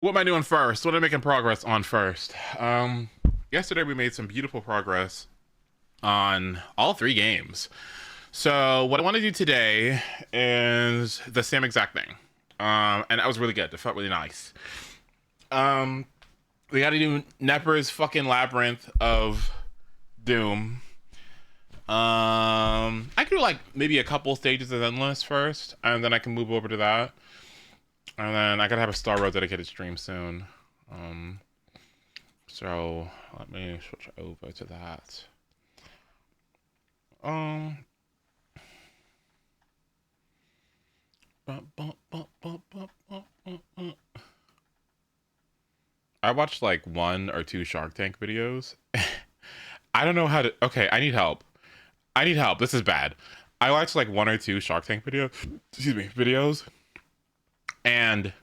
What am I doing first? What am I making progress on first? Yesterday we made some beautiful progress on all three games. So what I want to do today is the same exact thing. And that was really good. It felt really nice. Um, we got to do Nepper's fucking labyrinth of doom. I could do like maybe a couple stages of endless first, and then I can move over to that. And then I gotta have a Star Road dedicated stream soon. Um, so let me switch over to that. Um, I watched like one or two Shark Tank videos. I don't know how to. Okay, I need help. I need help. This is bad. I watched like one or two Shark Tank videos, and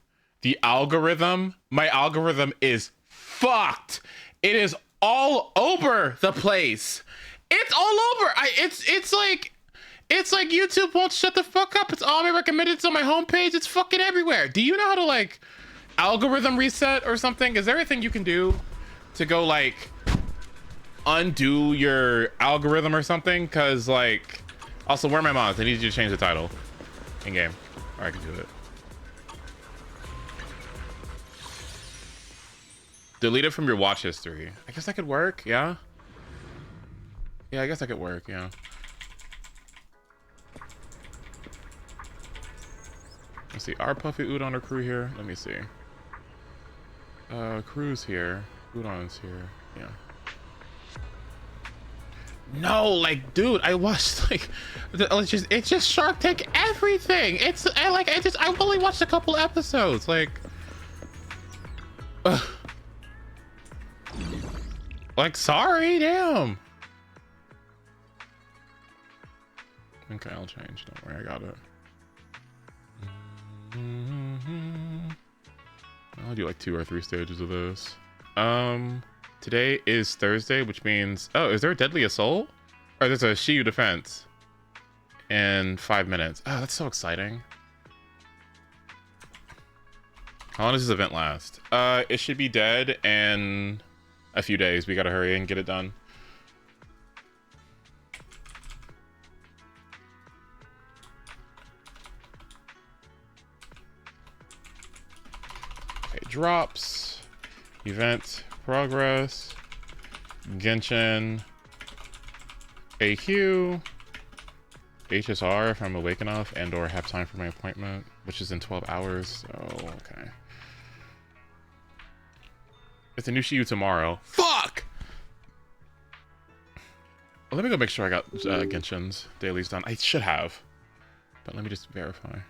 the algorithm, my algorithm is fucked. It is all over the place. It's all over. It's like YouTube won't shut the fuck up. It's all my recommended. It's on my homepage. It's fucking everywhere. Do you know how to like algorithm reset or something? Is there anything you can do to go like undo your algorithm or something? Cause like, also where are my mods? I need you to change the title in game. Or I can do it. Delete it from your watch history. I guess that could work. Yeah. Yeah, I guess that could work. Yeah. Let's see. Are Puffy Udon or Crew here? Let me see. Crew's here. Udon's here. Yeah. No, like, dude, I watched like, it's just Shark Tank everything. I've only watched a couple episodes. Like, sorry, damn. Okay, I'll change. Don't worry, I got it. I'll do like 2 or 3 stages of this. Today is Thursday, which means, oh, is there a Deadly Assault? Or there's a Shiyu Defense in 5 minutes. Oh, that's so exciting. How long does this event last? It should be dead in a few days. We gotta hurry and get it done. Okay, drops, event progress, Genshin, AQ, HSR if I'm awake enough and or have time for my appointment, which is in 12 hours. So, okay. It's a new Shiyu tomorrow. Fuck! Well, let me go make sure I got Genshin's dailies done. I should have. But let me just verify.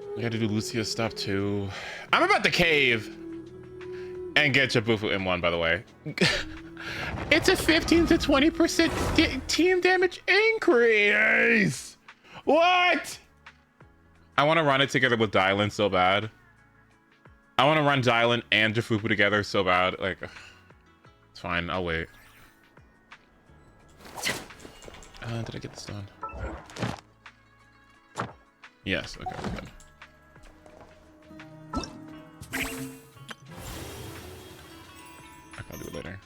I gotta do Lucia's stuff too. I'm about to cave and get Jabufu M1, by the way. It's a 15 to 20% team damage increase. What? I want to run it together with Dylan so bad. I want to run Dylan and Jafufu together so bad. Like, it's fine. I'll wait. Did I get this done? Yes. Okay, good. I'll do it later.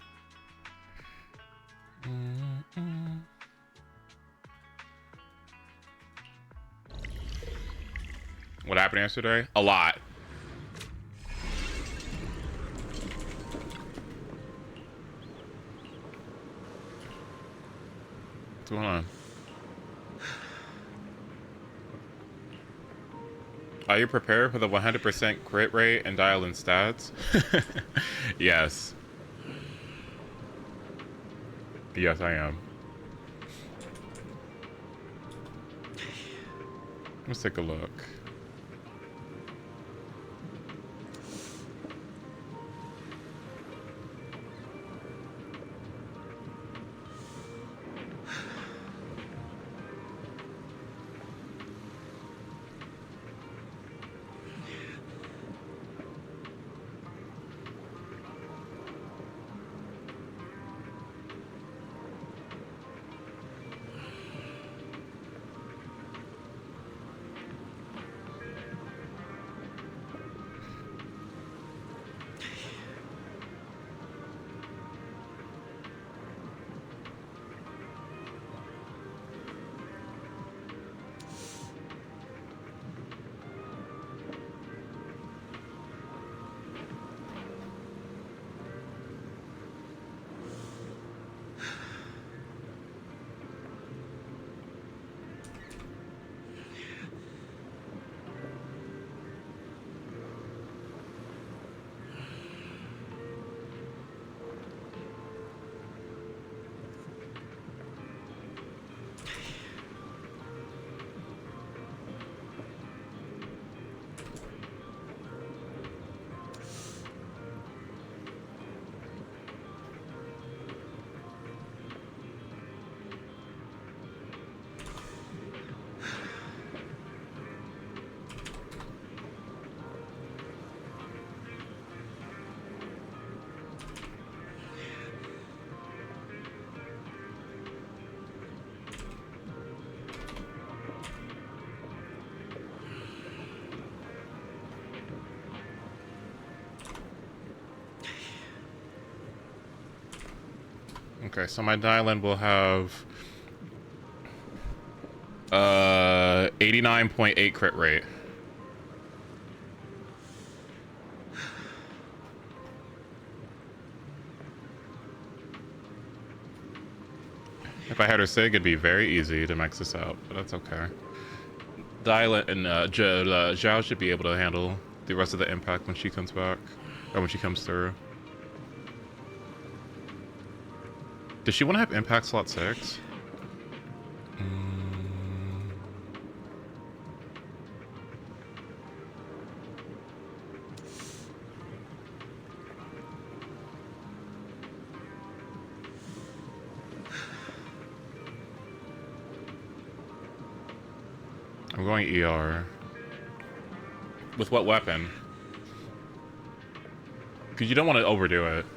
What happened yesterday? A lot. What's going on? Are you prepared for the 100% crit rate and dial in stats? Yes. Yes, I am. Let's take a look. Okay, so my Dylan will have 89.8 crit rate. If I had her Sig, it'd be very easy to max this out, but that's okay. Dylan and Zhao should be able to handle the rest of the impact when she comes back, or when she comes through. Does she want to have impact slot 6? I'm going ER. With what weapon? Because you don't want to overdo it.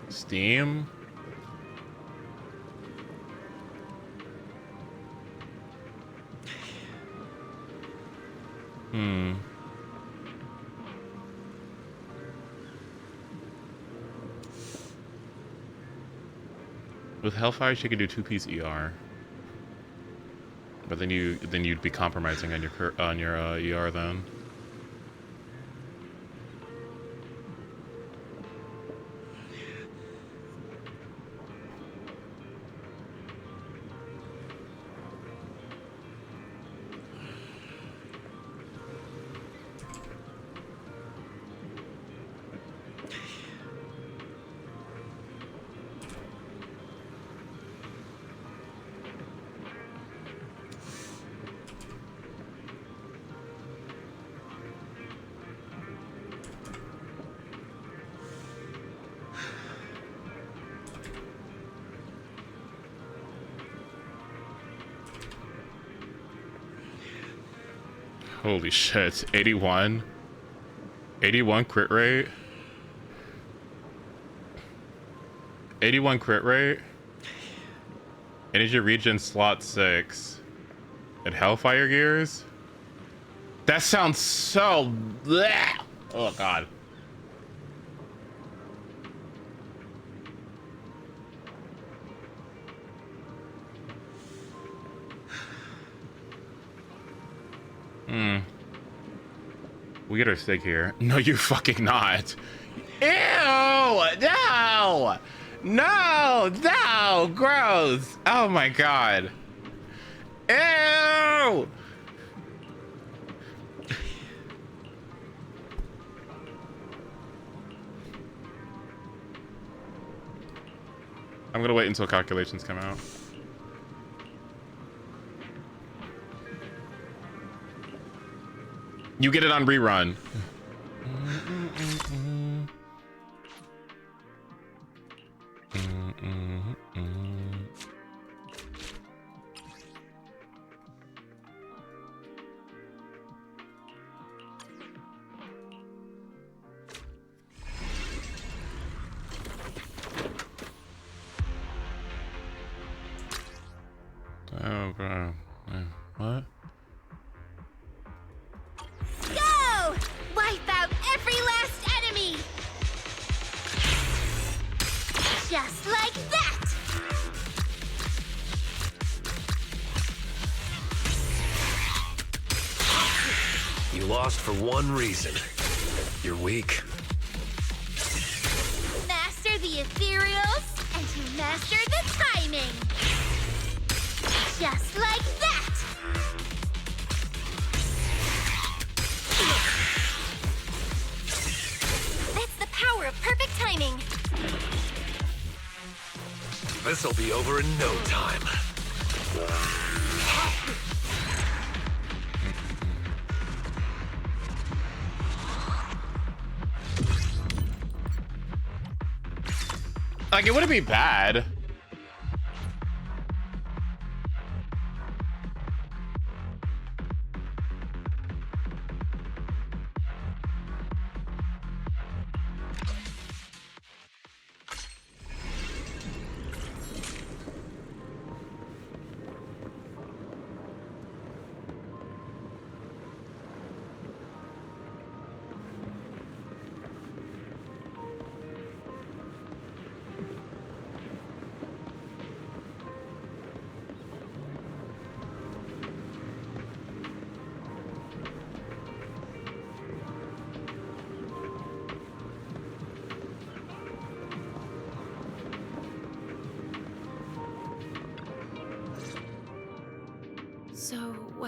Steam? With Hellfire, she could do 2-piece ER. But then you'd be compromising on your ER then. Holy shit, 81? 81 crit rate? 81 crit rate? Energy regen slot 6. And Hellfire gears? That sounds so... bleh. Oh god. We get our Sig here. No, you fucking not. Ew! No! No! No! Gross! Oh my god. Ew! I'm gonna wait until calculations come out. You get it on rerun. Oh, bro. What? Go! Wipe out every last enemy! Just like that! You lost for one reason. You're weak. Master the ethereals, and you master the timing! Just like that! That's the power of perfect timing! This'll be over in no time. Like, it wouldn't be bad.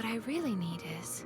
I really need is...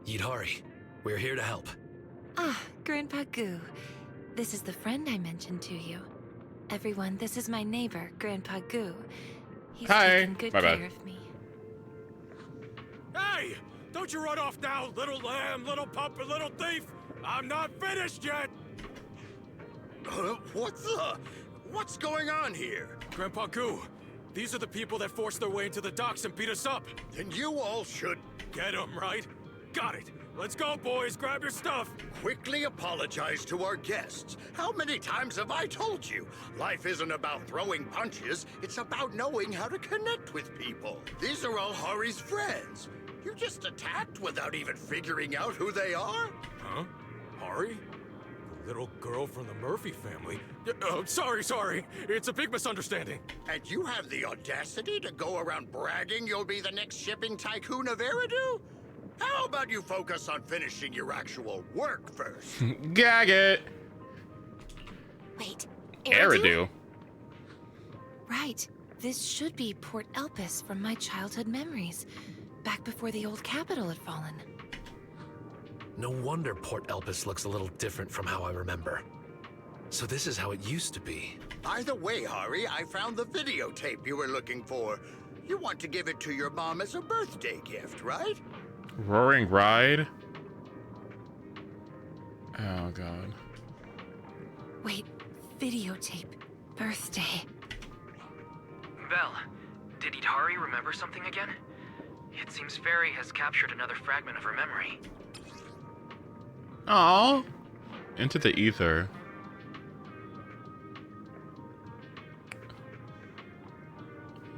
Yidhari, we're here to help. Ah, Grandpa Goo. This is the friend I mentioned to you. Everyone, this is my neighbor, Grandpa Goo. He's Hi. taking good My bad. care of me. Hey! Don't you run off now, little lamb, little pup, and little thief! I'm not finished yet! What's going on here? Grandpa Goo, these are the people that forced their way into the docks and beat us up. Then you all should Get them, right? Got it. Let's go, boys. Grab your stuff. quickly apologize to our guests. How many times have I told you? Life isn't about throwing punches, it's about knowing how to connect with people. These are all Hari's friends. You just attacked without even figuring out who they are? Huh? Hari? The little girl from the Murphy family? Sorry. It's a big misunderstanding. And you have the audacity to go around bragging you'll be the next shipping tycoon of Eridu? How about you focus on finishing your actual work first? Gag it. Wait, Eridu. Right. This should be Port Elpis from my childhood memories. Back before the old capital had fallen. No wonder Port Elpis looks a little different from how I remember. So this is how it used to be. By the way, Hari, I found the videotape you were looking for. You want to give it to your mom as a birthday gift, right? Roaring Ride. Oh god. Wait, videotape. Birthday. Vel, did Yidhari remember something again? It seems Fairy has captured another fragment of her memory. Aww. Into the ether.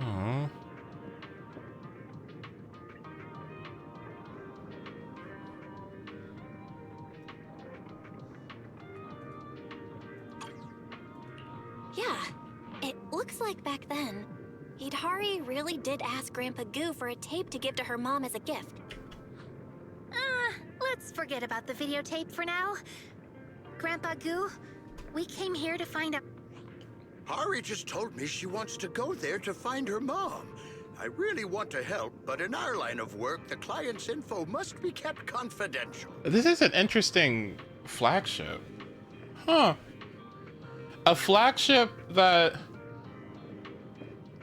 Aww. Yeah, it looks like back then, Yidhari really did ask Grandpa Goo for a tape to give to her mom as a gift. Let's forget about the videotape for now. Grandpa Goo, we came here to find a... Hari just told me she wants to go there to find her mom. I really want to help, but in our line of work, the client's info must be kept confidential. This is an interesting flagship. Huh. A flagship that...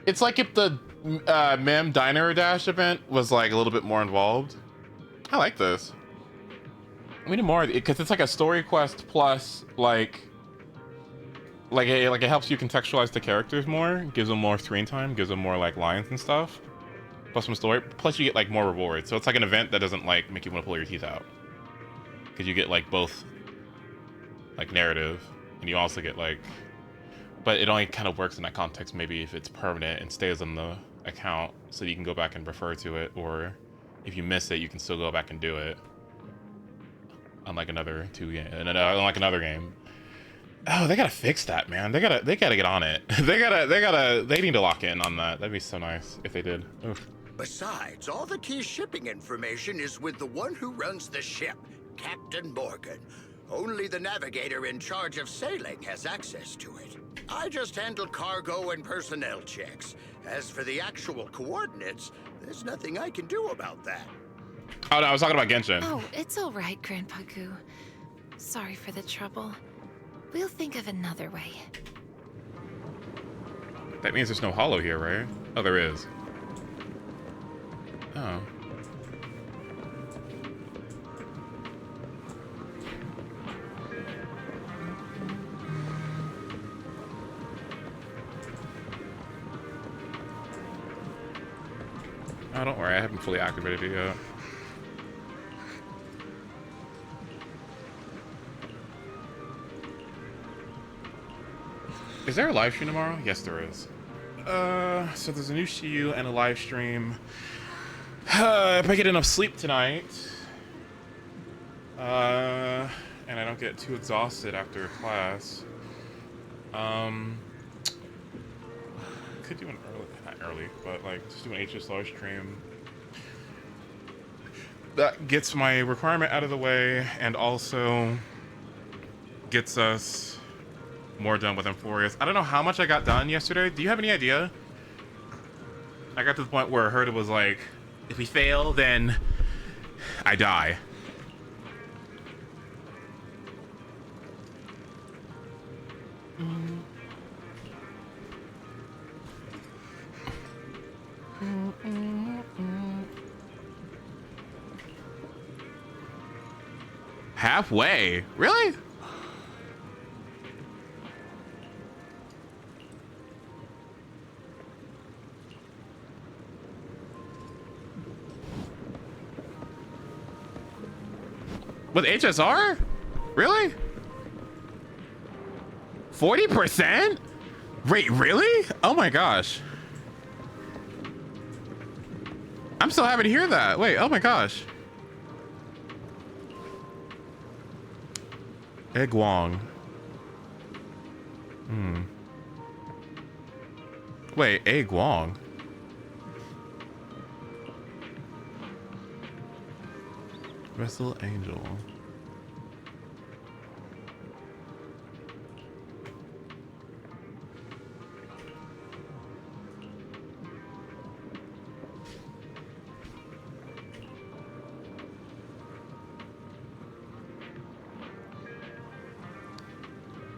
It's like if the Mem Diner Dash event was like a little bit more involved. I like this. We need more because it's like a story quest plus like it helps you contextualize the characters more, gives them more screen time, gives them more like lines and stuff, plus some story, plus you get like more rewards. So it's like an event that doesn't like make you want to pull your teeth out because you get like both like narrative and you also get like, but it only kind of works in that context maybe if it's permanent and stays on the account so you can go back and refer to it, or if you miss it you can still go back and do it. Unlike another game. Oh, they gotta fix that, man. They gotta get on it. They need to lock in on that. That'd be so nice if they did. Oof. Besides, all the key shipping information is with the one who runs the ship, Captain Morgan. Only the navigator in charge of sailing has access to it. I just handle cargo and personnel checks. As for the actual coordinates, there's nothing I can do about that. Oh no, I was talking about Genshin. Oh, it's all right, Grandpa Goo. Sorry for the trouble. We'll think of another way. That means there's no hollow here, right? Oh, there is. Oh. Oh, don't worry, I haven't fully activated it yet. Is there a live stream tomorrow? Yes, there is. So there's a new Shiyu and a live stream. If I get enough sleep tonight, and I don't get too exhausted after class, could do an early, not early, but like just do an HSR stream. That gets my requirement out of the way and also gets us more done with Emphorius. I don't know how much I got done yesterday. Do you have any idea? I got to the point where I heard it was like, if we fail, then I die. Halfway? Really? With HSR? Really? 40%? Wait, really? Oh my gosh. I'm so happy to hear that. Wait, oh my gosh. Egg Wong. Wait, Egg Wong. Wrestle Angel.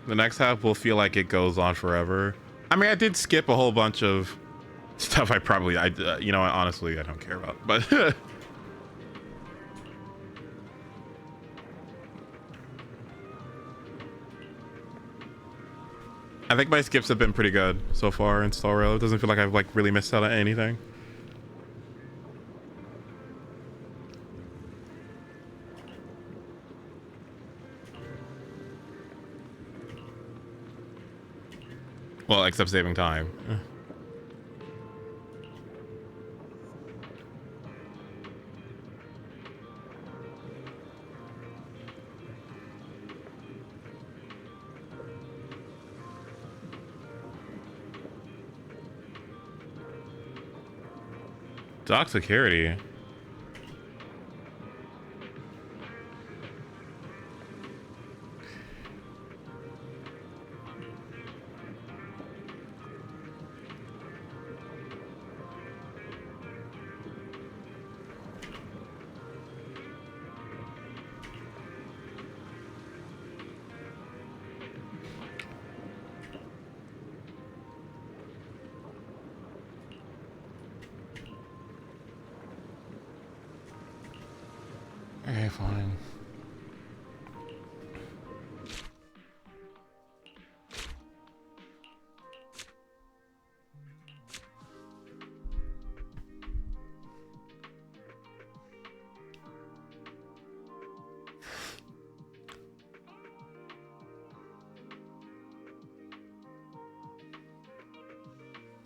The next half will feel like it goes on forever. I mean, I did skip a whole bunch of stuff I you know, honestly, I don't care about, but I think my skips have been pretty good so far in Star Rail. It doesn't feel like I've like really missed out on anything. Well, except saving time. Dock security. Okay, fine.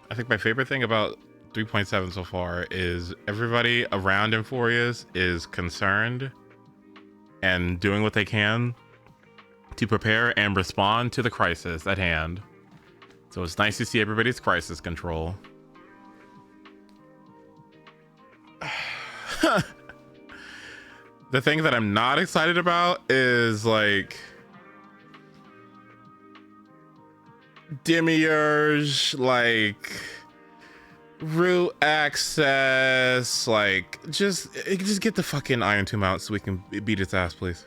I think my favorite thing about 3.7 so far is everybody around Emphorius is concerned and doing what they can to prepare and respond to the crisis at hand. So it's nice to see everybody's crisis control. The thing that I'm not excited about is like Demiurge, like root access, like just get the fucking Iron Tomb out so we can beat its ass, please.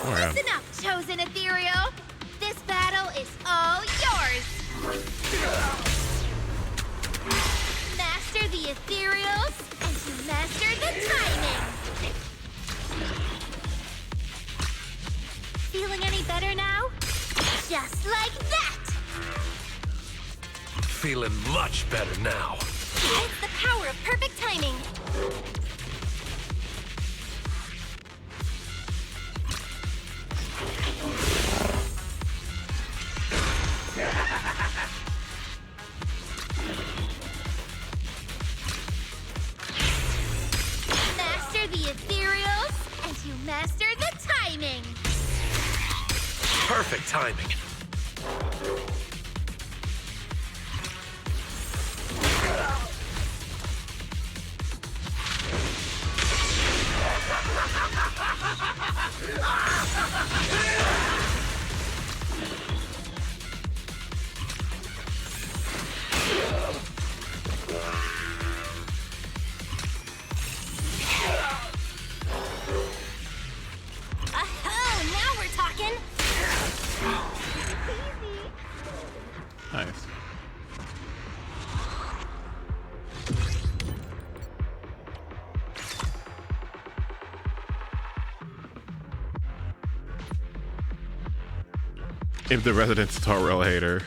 Listen up, chosen ethereal. This battle is all yours. Master the ethereals and you master the timing. Feeling any better now? Just like that! Feeling much better now. It's the power of perfect timing. Master the ethereals, and you master the timing. Perfect timing. Oh, now we're talking. Nice. If the resident's Torrell hater.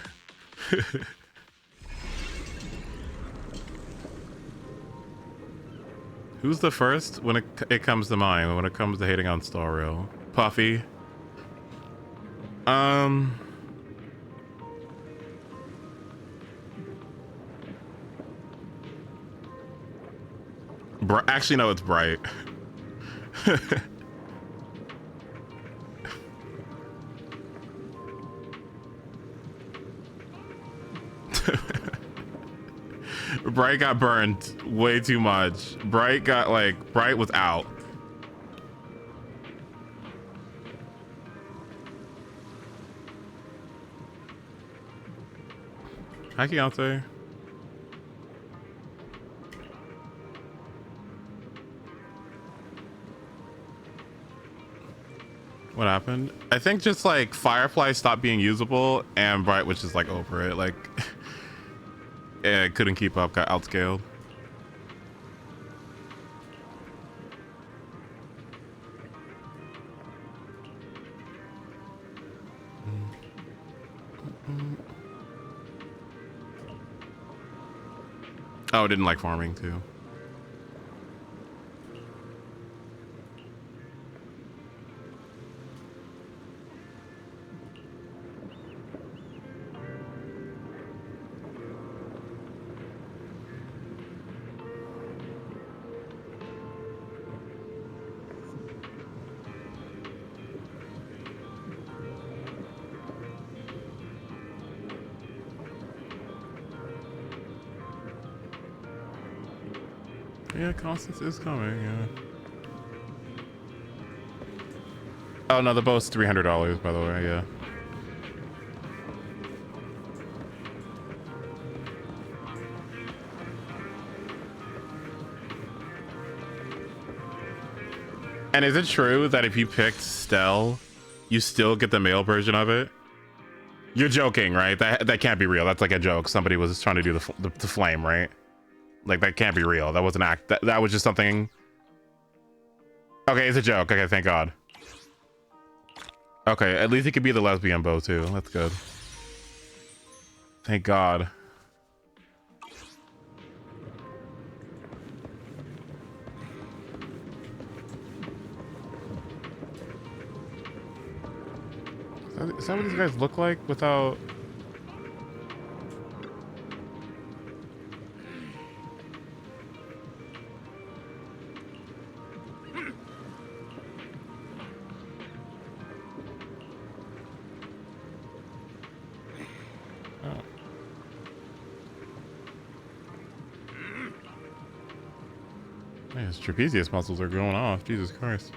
Who's the first when it comes to mind when it comes to hating on Star Rail? Puffy. Actually, no, it's Bright. Bright got burned way too much. Bright was out. Hi, Keontae. What happened? I think just like Firefly stopped being usable and Bright was just like over it. Like, it couldn't keep up, got outscaled. Oh, I didn't like farming too. Yeah, Constance is coming, yeah. Oh no, the bow's $300, by the way, yeah. And is it true that if you picked Stell, you still get the male version of it? You're joking, right? That can't be real. That's like a joke. Somebody was trying to do the flame, right? Like, that can't be real. That was an act. That was just something. Okay, it's a joke. Okay, thank God. Okay, at least it could be the lesbian bow too. That's good. Thank God. Is that what these guys look like without... Oh. Man, his trapezius muscles are going off. Jesus Christ.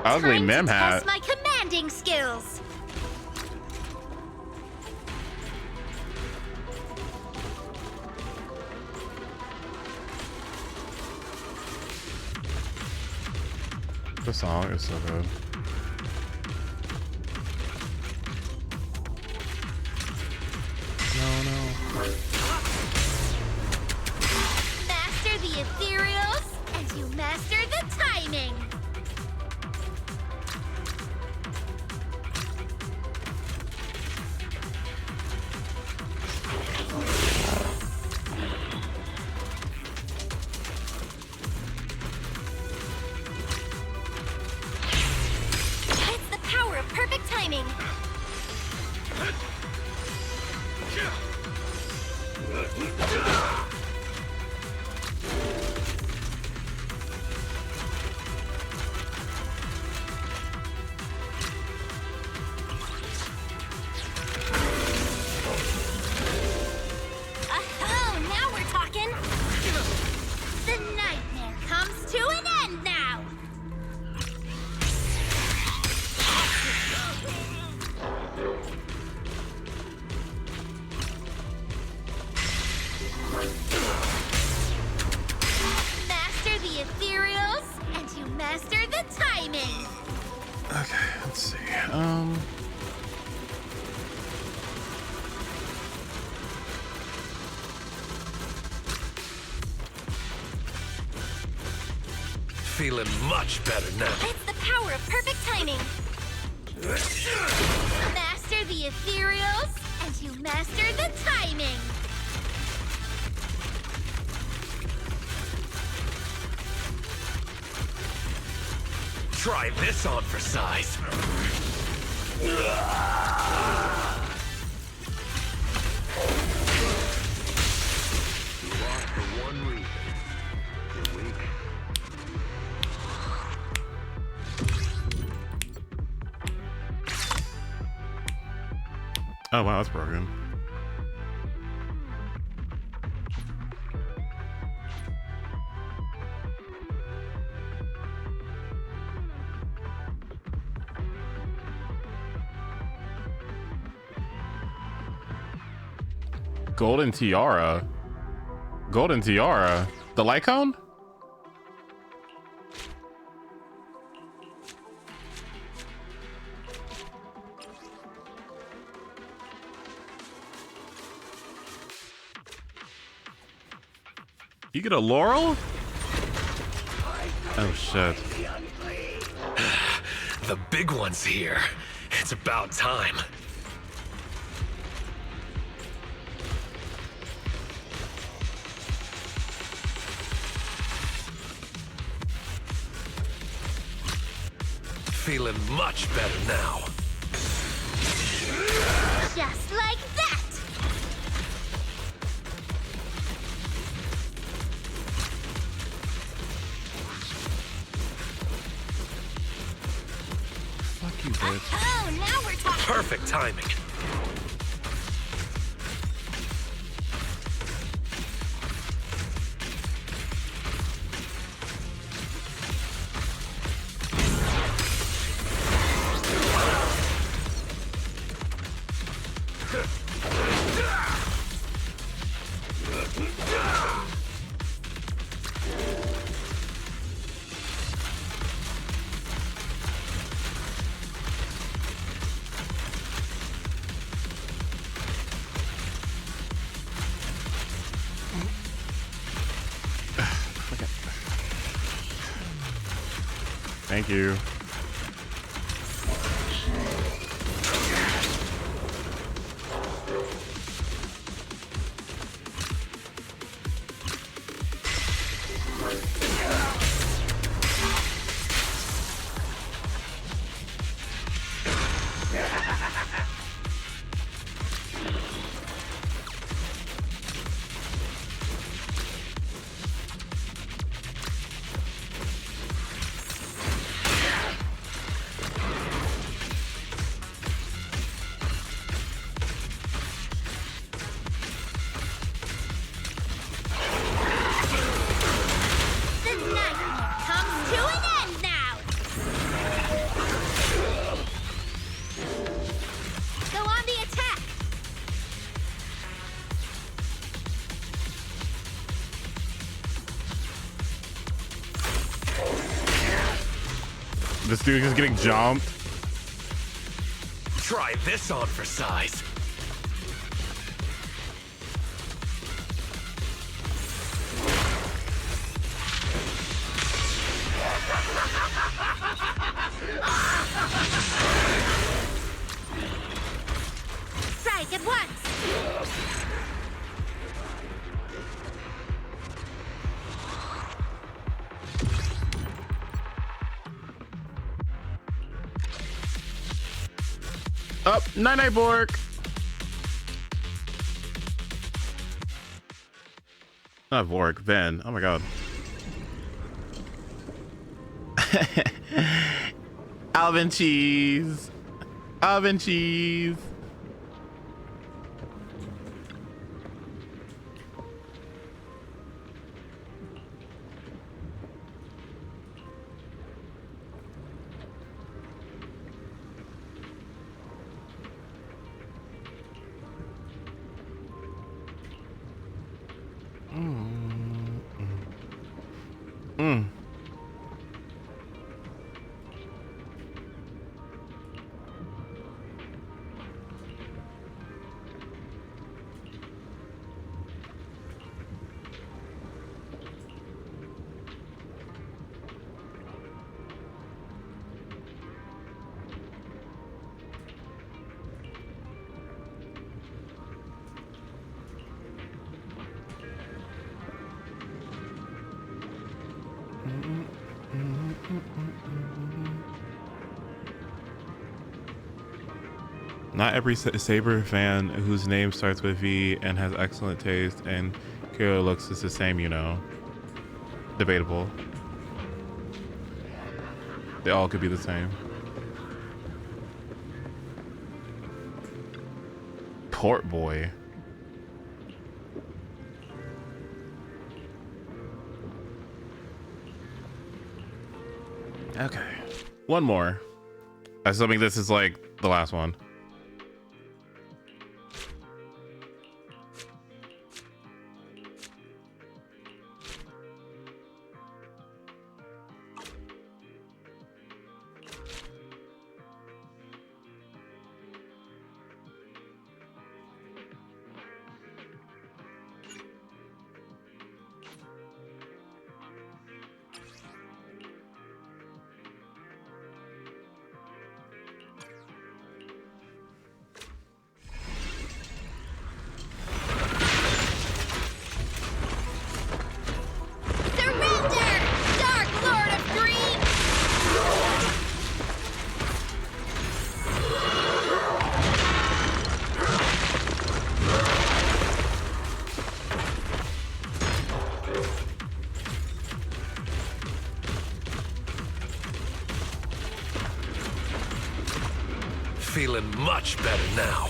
Ugly Time mem to hat. test my commanding skills. The song is so good. No, no. Master the ethereals, and you master the timing. It's the power of perfect timing. Oh, now we're talking. The nightmare comes to an end now. Master the ethereals, and you master the timing. Okay, let's see. Feeling much better now. It's the power of perfect timing. Master the ethereals, and you master the timing. Try this on for size. You lost for one reason. You're weak. Oh wow, that's broken. Golden tiara. Golden tiara. The light cone? You get a laurel? Oh shit. The big one's here. It's about time. Feeling much better now. Just like that. Fuck you, bitch. Oh, now we're talking. Perfect timing. Thank you. This dude is getting jumped. Try this on for size. Strike at once. Up, night night, Bork. Not Vork, Ven. Oh my god. Alvin cheese. Alvin cheese. Not every Saber fan whose name starts with V and has excellent taste and Kira looks is the same, you know. Debatable. They all could be the same. Port boy. Okay. One more. Assuming this is like the last one. Feeling much better now.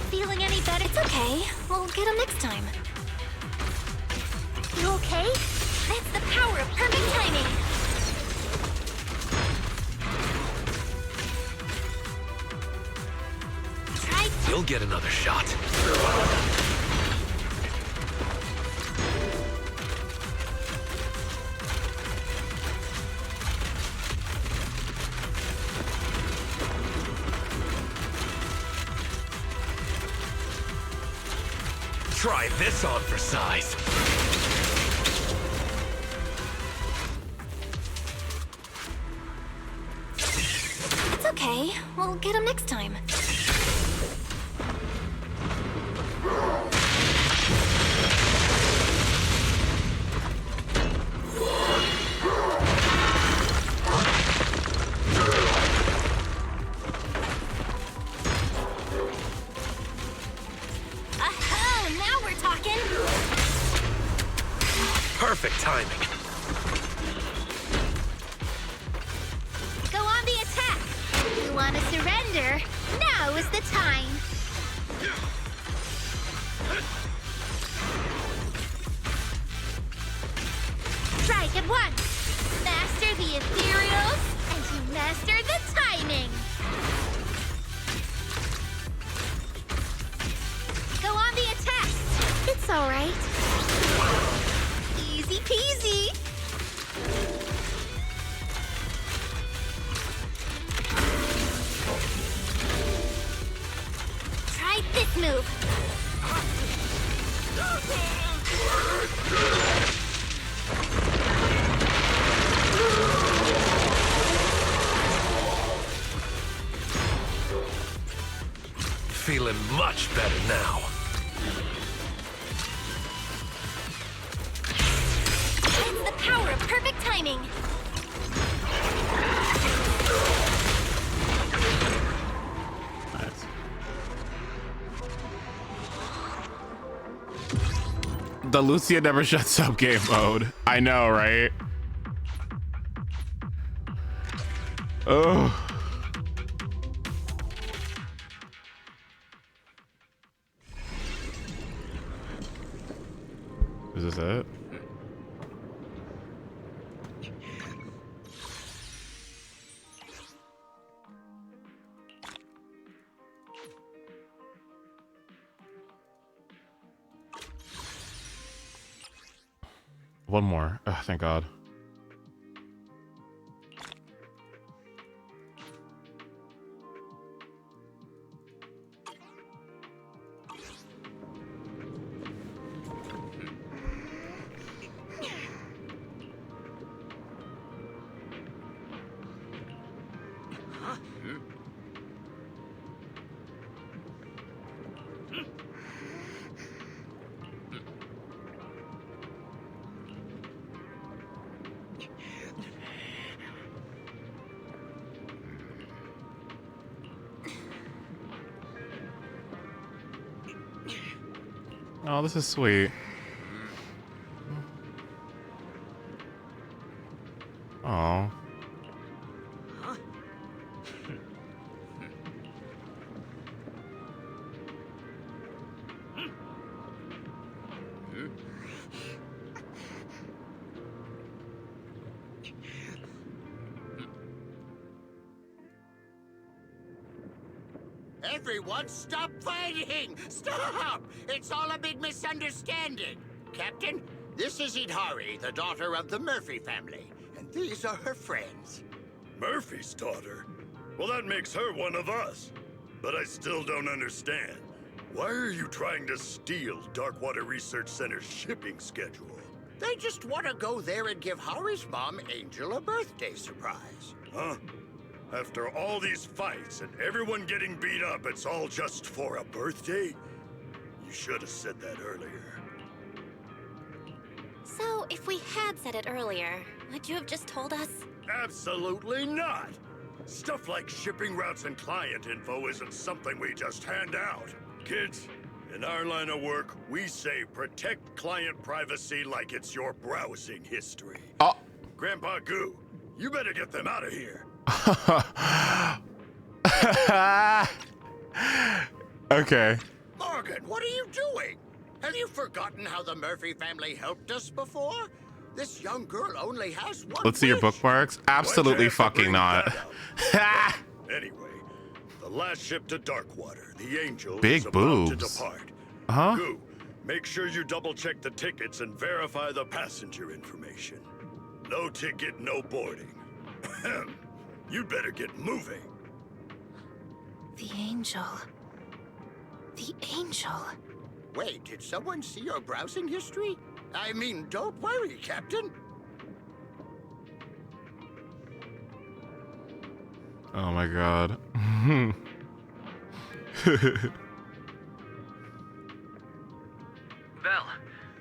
Feeling any better? It's okay. We'll get him next time. You okay? That's the power of perfect timing. You'll get another shot. Try this on for size. It's okay. We'll get him next time. Perfect timing. Go on the attack. You want to surrender? Now is the time. Strike at once. Master the ethereals, and you master the timing. Go on the attack. Feeling much better now. It's the power of perfect timing. Nice. The Lucia never shuts up game mode. I know, right? Oh. Is this it? One more. Oh, thank God. Oh, this is sweet. Oh. Everyone, stop fighting! Stop! It's all a big misunderstanding. Captain, this is Yidhari, the daughter of the Murphy family, and these are her friends. Murphy's daughter? Well, that makes her one of us. But I still don't understand. Why are you trying to steal Darkwater Research Center's shipping schedule? They just want to go there and give Hari's mom, Angel, a birthday surprise. Huh? After all these fights and everyone getting beat up, it's all just for a birthday? You should have said that earlier. So, if we had said it earlier, would you have just told us? Absolutely not! Stuff like shipping routes and client info isn't something we just hand out. Kids, in our line of work, we say protect client privacy like it's your browsing history. Oh. Grandpa Goo, you better get them out of here. Okay. Morgan, what are you doing? Have you forgotten how the Murphy family helped us before? This young girl only has one Let's see your wish. bookmarks. Absolutely fucking not. Anyway, the last ship to Darkwater, the Angel, Big is about to boobs. depart. Huh? Goo, make sure you double check the tickets and verify the passenger information. No ticket, no boarding. You'd better get moving. The angel. The angel. Wait, did someone see your browsing history? I mean, don't worry, Captain. Oh my God. Vel,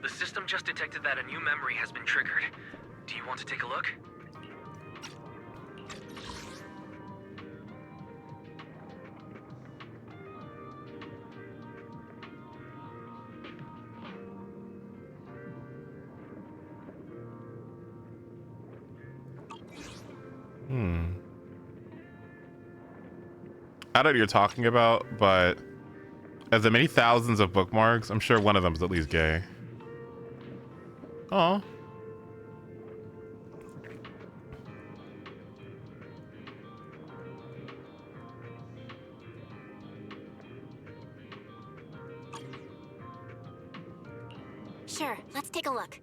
the system just detected that a new memory has been triggered. Do you want to take a look? I don't know what you're talking about, but as the many thousands of bookmarks, I'm sure one of them is at least gay. Oh. Sure, let's take a look.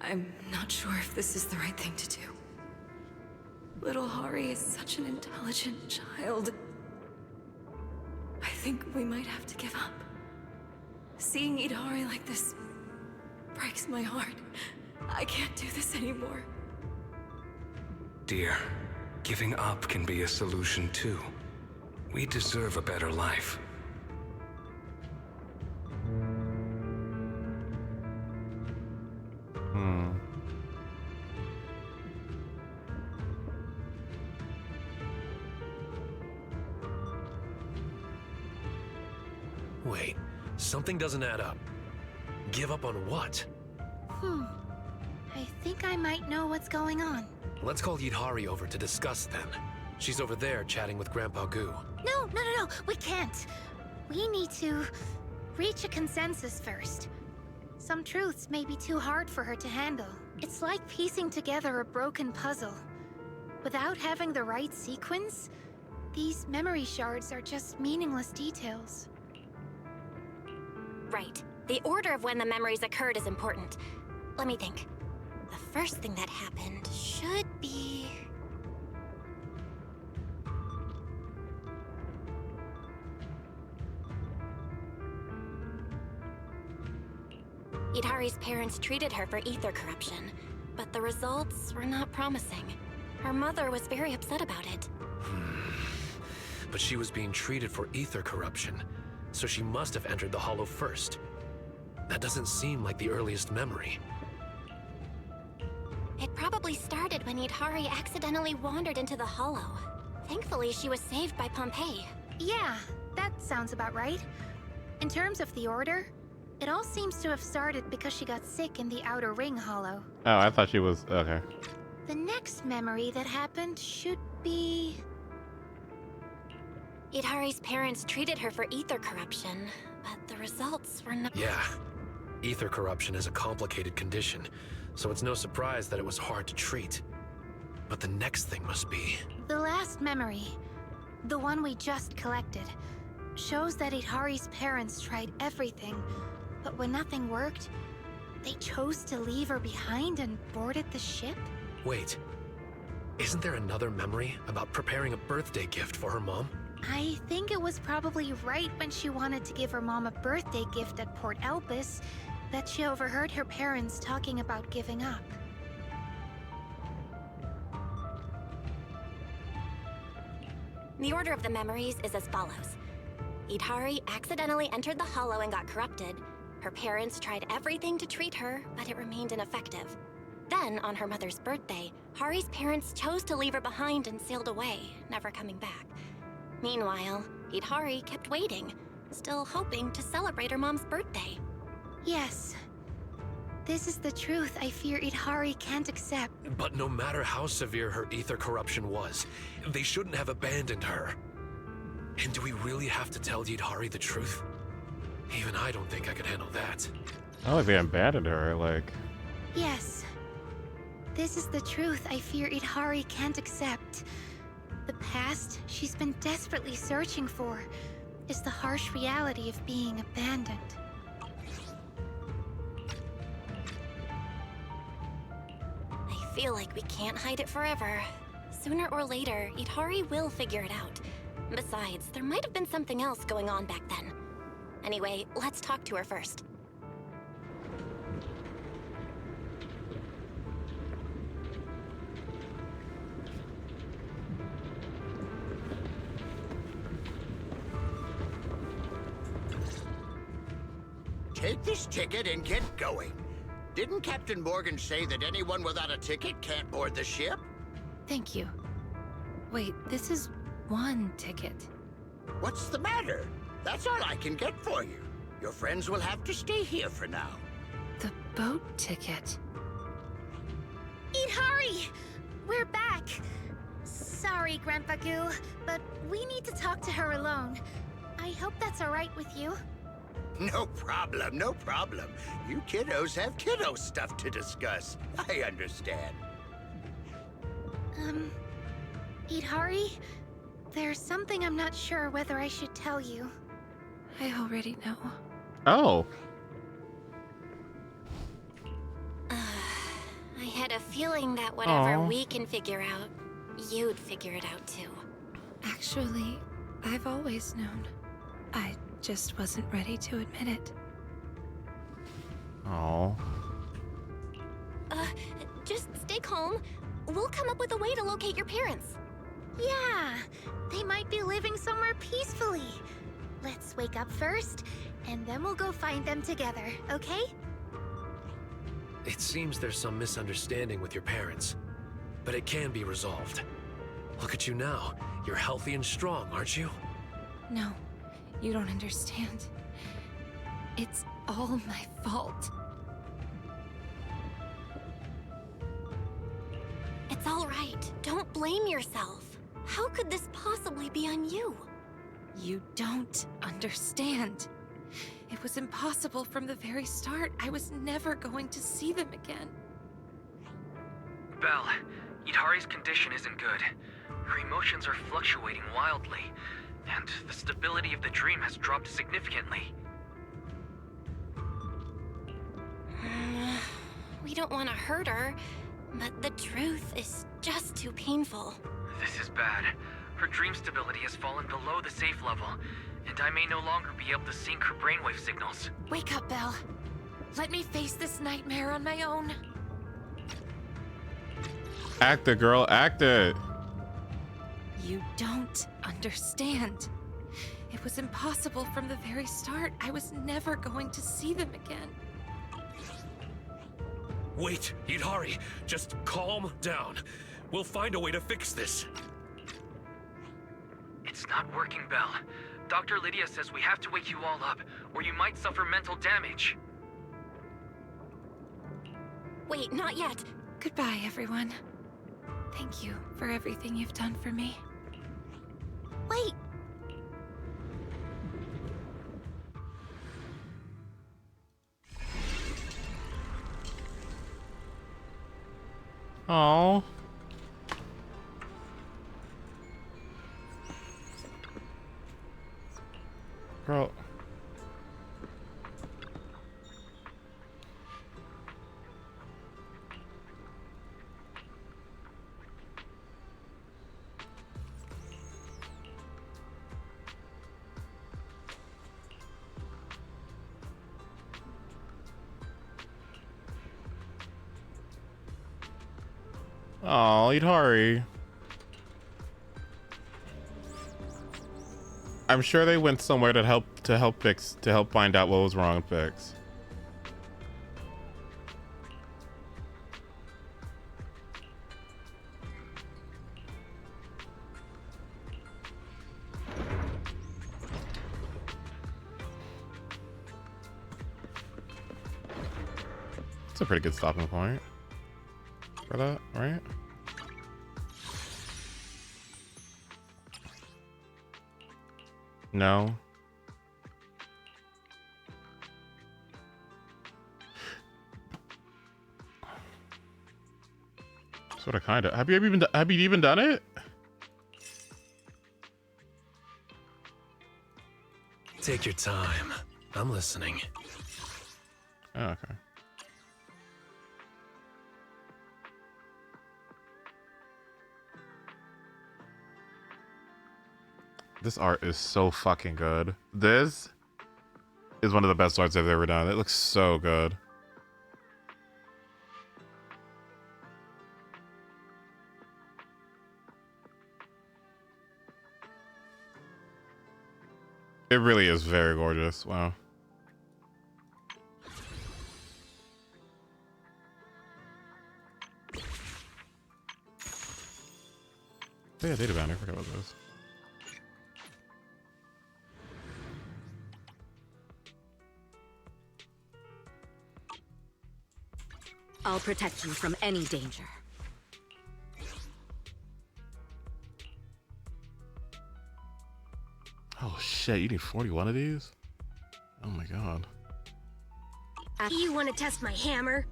I'm not sure if this is the right thing to do. Little Hari is such an intelligent child. think we might have to give up. Seeing Idhari like this breaks my heart. I can't do this anymore. Dear, giving up can be a solution too. We deserve a better life. Wait, something doesn't add up. Give up on what? I think I might know what's going on. Let's call Yidhari over to discuss then. She's over there chatting with Grandpa Goo. No, we can't. We need to reach a consensus first. Some truths may be too hard for her to handle. It's like piecing together a broken puzzle. Without having the right sequence, these memory shards are just meaningless details. Right. The order of when the memories occurred is important. Let me think. The first thing that happened should be... Yidhari's parents treated her for ether corruption, but the results were not promising. Her mother was very upset about it. But she was being treated for ether corruption, so she must have entered the hollow first. That doesn't seem like the earliest memory. It probably started when Yidhari accidentally wandered into the hollow. Thankfully, she was saved by Pompeii. Yeah, that sounds about right. In terms of the order, it all seems to have started because she got sick in the Outer Ring Hollow. Oh, I thought she was... Okay. The next memory that happened should be... Yidhari's parents treated her for ether corruption, but the results were not... Yeah. Ether corruption is a complicated condition, so it's no surprise that it was hard to treat. But the next thing must be... The last memory, the one we just collected, shows that Yidhari's parents tried everything, but when nothing worked, they chose to leave her behind and boarded the ship? Wait. Isn't there another memory about preparing a birthday gift for her mom? I think it was probably right when she wanted to give her mom a birthday gift at Port Elpis that she overheard her parents talking about giving up. The order of the memories is as follows. Yidhari accidentally entered the hollow and got corrupted. Her parents tried everything to treat her, but it remained ineffective. Then, on her mother's birthday, Hari's parents chose to leave her behind and sailed away, never coming back. Meanwhile, Yidhari kept waiting, still hoping to celebrate her mom's birthday. Yes. This is the truth I fear Yidhari can't accept. But no matter how severe her ether corruption was, they shouldn't have abandoned her. And do we really have to tell Yidhari the truth? Even I don't think I could handle that. I don't think they abandoned her, like... Yes. This is the truth I fear Yidhari can't accept. The past she's been desperately searching for is the harsh reality of being abandoned. I feel like we can't hide it forever. Sooner or later, Yidhari will figure it out. Besides, there might have been something else going on back then. Anyway, let's talk to her first. Take this ticket and get going. Didn't Captain Morgan say that anyone without a ticket can't board the ship? Thank you. Wait, this is one ticket. What's the matter? That's all I can get for you. Your friends will have to stay here for now. The boat ticket. Yidhari! We're back! Sorry, Grandpa Goo, but we need to talk to her alone. I hope that's alright with you. No problem, no problem. You kiddos have kiddo stuff to discuss. I understand. Yidhari? There's something I'm not sure whether I should tell you. I already know. Oh. I had a feeling that whatever we can figure out, you'd figure it out too. Actually, I've always known. I just wasn't ready to admit it. Oh. Just stay calm. We'll come up with a way to locate your parents. Yeah, they might be living somewhere peacefully. Let's wake up first, and then we'll go find them together, okay? It seems there's some misunderstanding with your parents, but it can be resolved. Look at you now. You're healthy and strong, aren't you? No, you don't understand. It's all my fault. It's all right. Don't blame yourself. How could this possibly be on you? You don't understand. It was impossible from the very start. I was never going to see them again. Belle, Yidhari's condition isn't good. Her emotions are fluctuating wildly, and the stability of the dream has dropped significantly. We don't want to hurt her, but the truth is just too painful. This is bad. Her dream stability has fallen below the safe level, and I may no longer be able to sync her brainwave signals. Wake up, Belle. Let me face this nightmare on my own. Act it, girl. Act it. You don't understand. It was impossible from the very start. I was never going to see them again. Wait, Yidhari, just calm down. We'll find a way to fix this. It's not working, Belle. Dr. Lydia says we have to wake you all up, or you might suffer mental damage. Wait, not yet. Goodbye, everyone. Thank you for everything you've done for me. Wait. Oh. Girl. Oh, Yidhari. I'm sure they went somewhere to help find out what was wrong and fix. It's a pretty good stopping point for that, right? No. Sort of, kind of. Have you even done it? Take your time. I'm listening. Oh, okay. This art is so fucking good. This is one of the best arts I've ever done. It looks so good. It really is very gorgeous. Wow. Oh yeah, data banner. I forgot about this. I'll protect you from any danger. Oh shit, you need 41 of these? Oh my god. You want to test my hammer?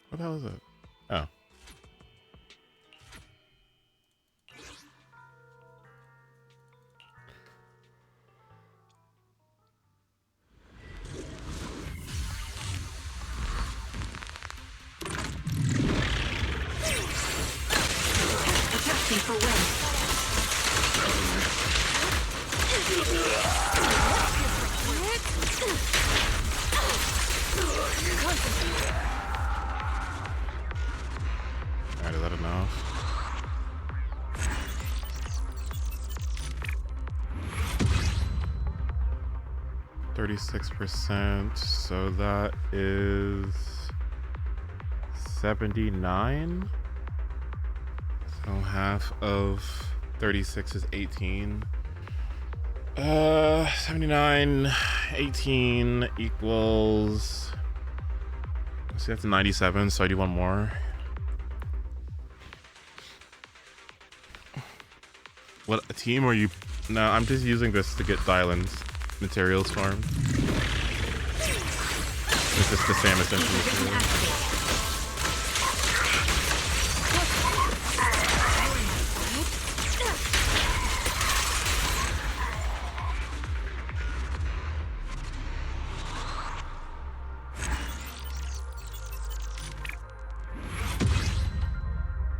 What the hell is it? Oh. Alright, is that enough? %, so that is 79. So half of 36 is 18. 79, 18 equals. See, that's 97. So I do one more. What, a team or you? No, I'm just using this to get Dylan's materials farm. It's just the same essential material.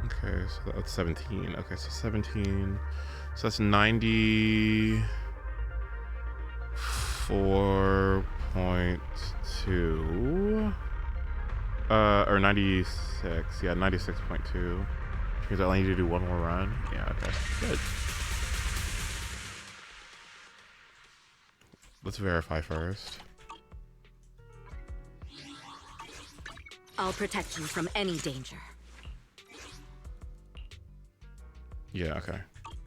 Okay, so that's 17. Okay, so 17. So that's 94.2. Or 96. Yeah, 96.2. Which means I need to do one more run. Yeah, okay. Good. Let's verify first. I'll protect you from any danger. Yeah, okay.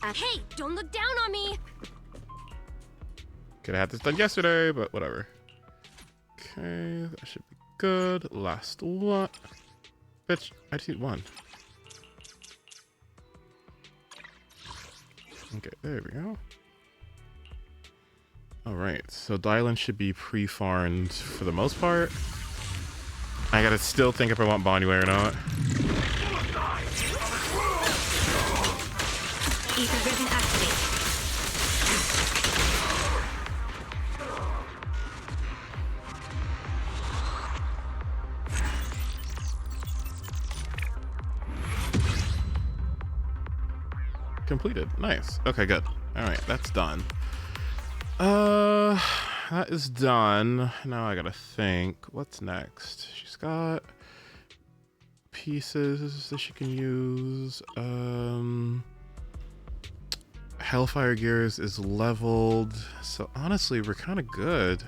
Hey, don't look down on me! Could have had this done yesterday, but whatever. Okay, that should be good. Last one. Bitch, I just need one. Okay, there we go. Alright, so Dylan should be pre-farmed for the most part. I gotta still think if I want Bondway or not. Ether vision activate. Completed. Nice. Okay, good. Alright, that's done. That is done. Now I gotta think. What's next? She's got pieces that she can use. Hellfire Gears is leveled. So honestly, we're kind of good.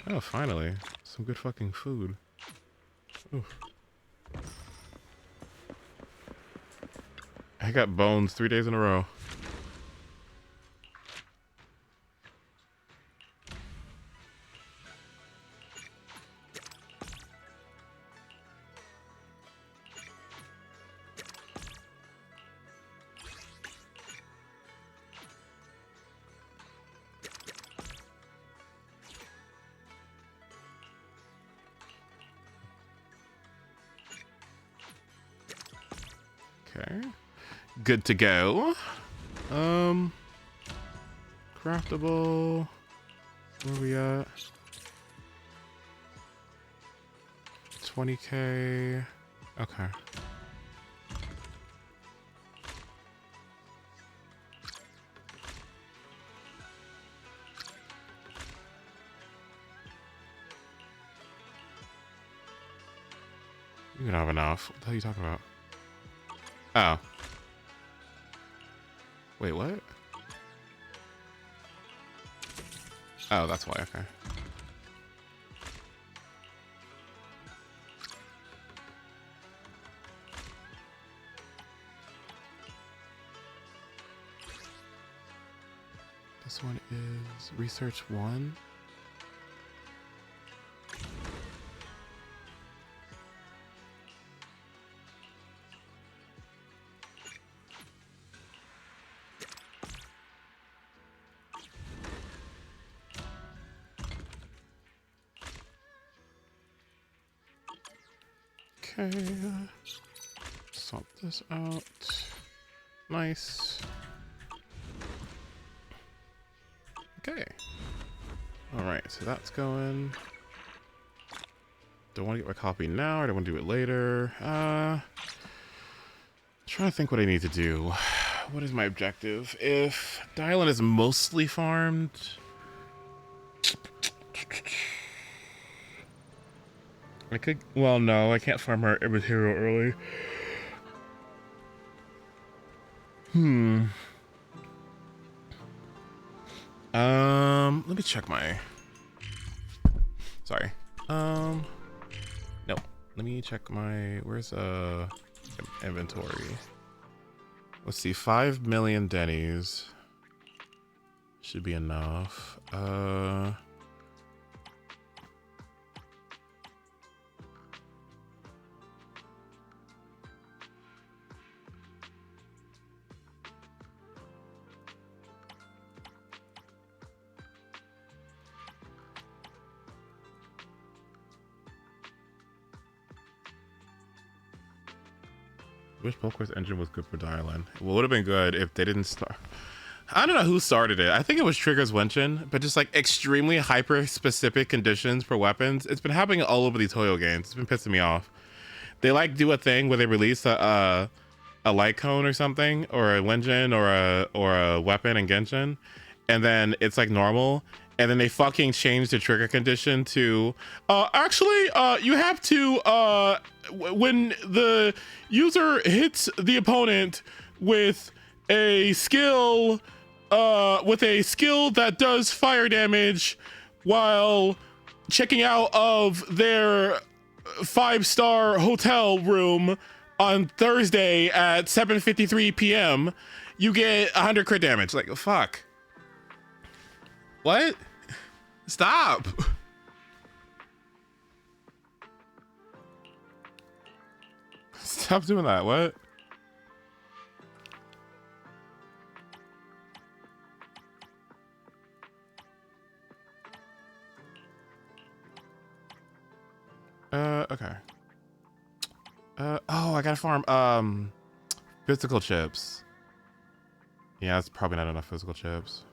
Oh, finally. Some good fucking food. Oof. I got bones 3 days in a row. Okay. Good to go. Craftable. Where are we at? 20k. Okay. You don't have enough. What the hell are you talking about? Oh. Wait, what? Oh, that's why, okay. This one is Research 1. Okay, swap this out. Nice. Okay. All right, so that's going. Don't want to get my copy now, or do I want to do it later? Trying to think what I need to do. What is my objective? If Dylan is mostly farmed, I could. Well, no, I can't farm her material early. Let me check my. Sorry. No. Let me check my. Where's inventory? Let's see. 5 million Denny's should be enough. Wish Poke's engine was good for Dylan. Well, it would have been good if they didn't start. I don't know who started it. I think it was Trigger's Genshin, but just like extremely hyper specific conditions for weapons. It's been happening all over these HOYO games. It's been pissing me off. They like do a thing where they release a light cone or something, or a Genshin, or a weapon in Genshin, and then it's like normal. And then they fucking change the trigger condition to, actually, you have to, when the user hits the opponent with a skill that does fire damage while checking out of their 5-star hotel room on Thursday at 7:53 p.m., you get 100 crit damage. Like, fuck. What? Stop. Stop doing that. What? Okay. Oh, I gotta farm physical chips. Yeah, it's probably not enough physical chips.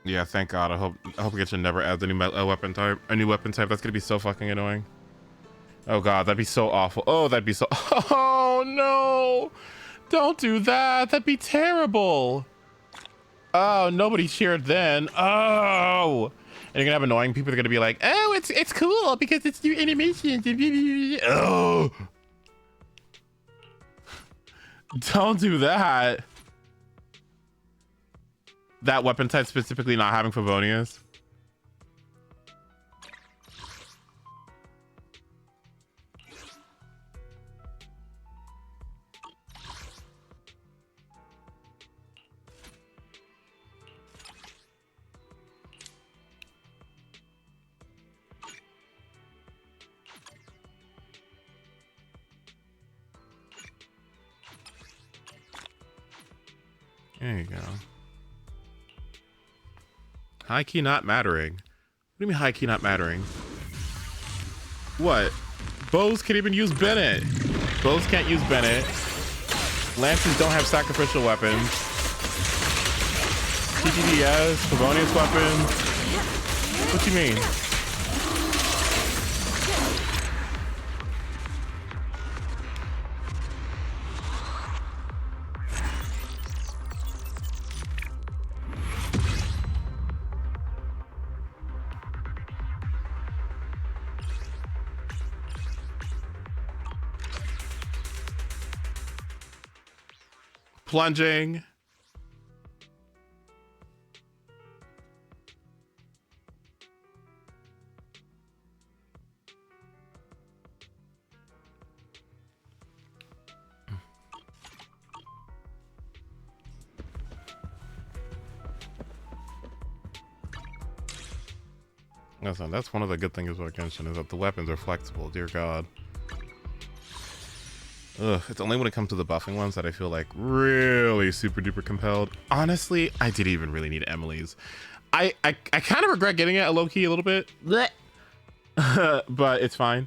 Yeah, thank God. I hope Genshin never adds a new weapon type. A new weapon type. That's gonna be so fucking annoying. Oh God, that'd be so awful. Oh, that'd be so. Oh no! Don't do that. That'd be terrible. Oh, nobody cheered then. Oh, and you're gonna have annoying people that are gonna be like, oh, it's cool because it's new animations. Oh, don't do that. That weapon type specifically not having Favonius. There you go. High key not mattering. What do you mean high key not mattering? What? Bows can't even use Bennett. Bows can't use Bennett. Lances don't have sacrificial weapons. TTDS, Favonius weapons. What do you mean? Plunging. Listen, that's one of the good things about Genshin is that the weapons are flexible. Dear God. Ugh, it's only when it comes to the buffing ones that I feel like really super duper compelled. Honestly, I didn't even really need Emily's. I kind of regret getting it a low key a little bit. But it's fine.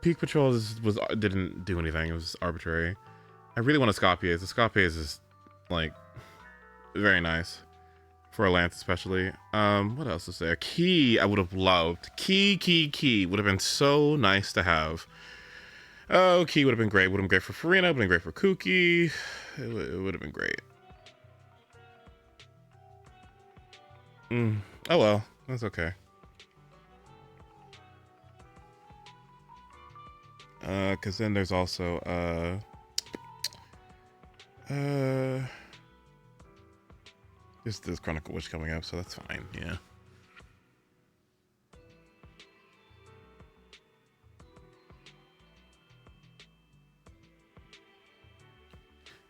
Peak Patrol didn't do anything. It was arbitrary. I really want a Scopia's. The Scopia's is like very nice for a lance, especially. What else is there? Key, I would have loved. Key would have been so nice to have. Oh, Key would have been great. Would have been great for Farina. Would have been great for Kuki. It would have been great. Oh well, that's okay. Because then there's also this Chronicle Witch coming up, so that's fine. Yeah.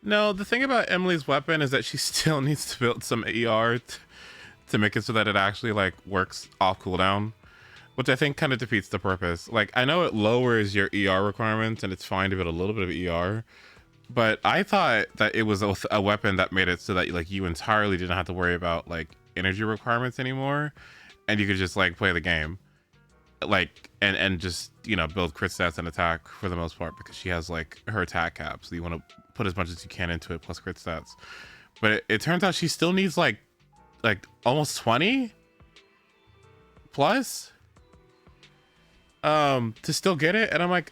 No, the thing about Emily's weapon is that she still needs to build some ER to make it so that it actually like works off cooldown, which I think kind of defeats the purpose. Like, I know it lowers your ER requirements and it's fine to build a little bit of ER, but I thought that it was a weapon that made it so that like you entirely didn't have to worry about like energy requirements anymore, and you could just like play the game, like and just, you know, build crit stats and attack for the most part, because she has like her attack cap, so you want to put as much as you can into it plus crit stats. But it turns out she still needs like almost 20 plus to still get it, and I'm like,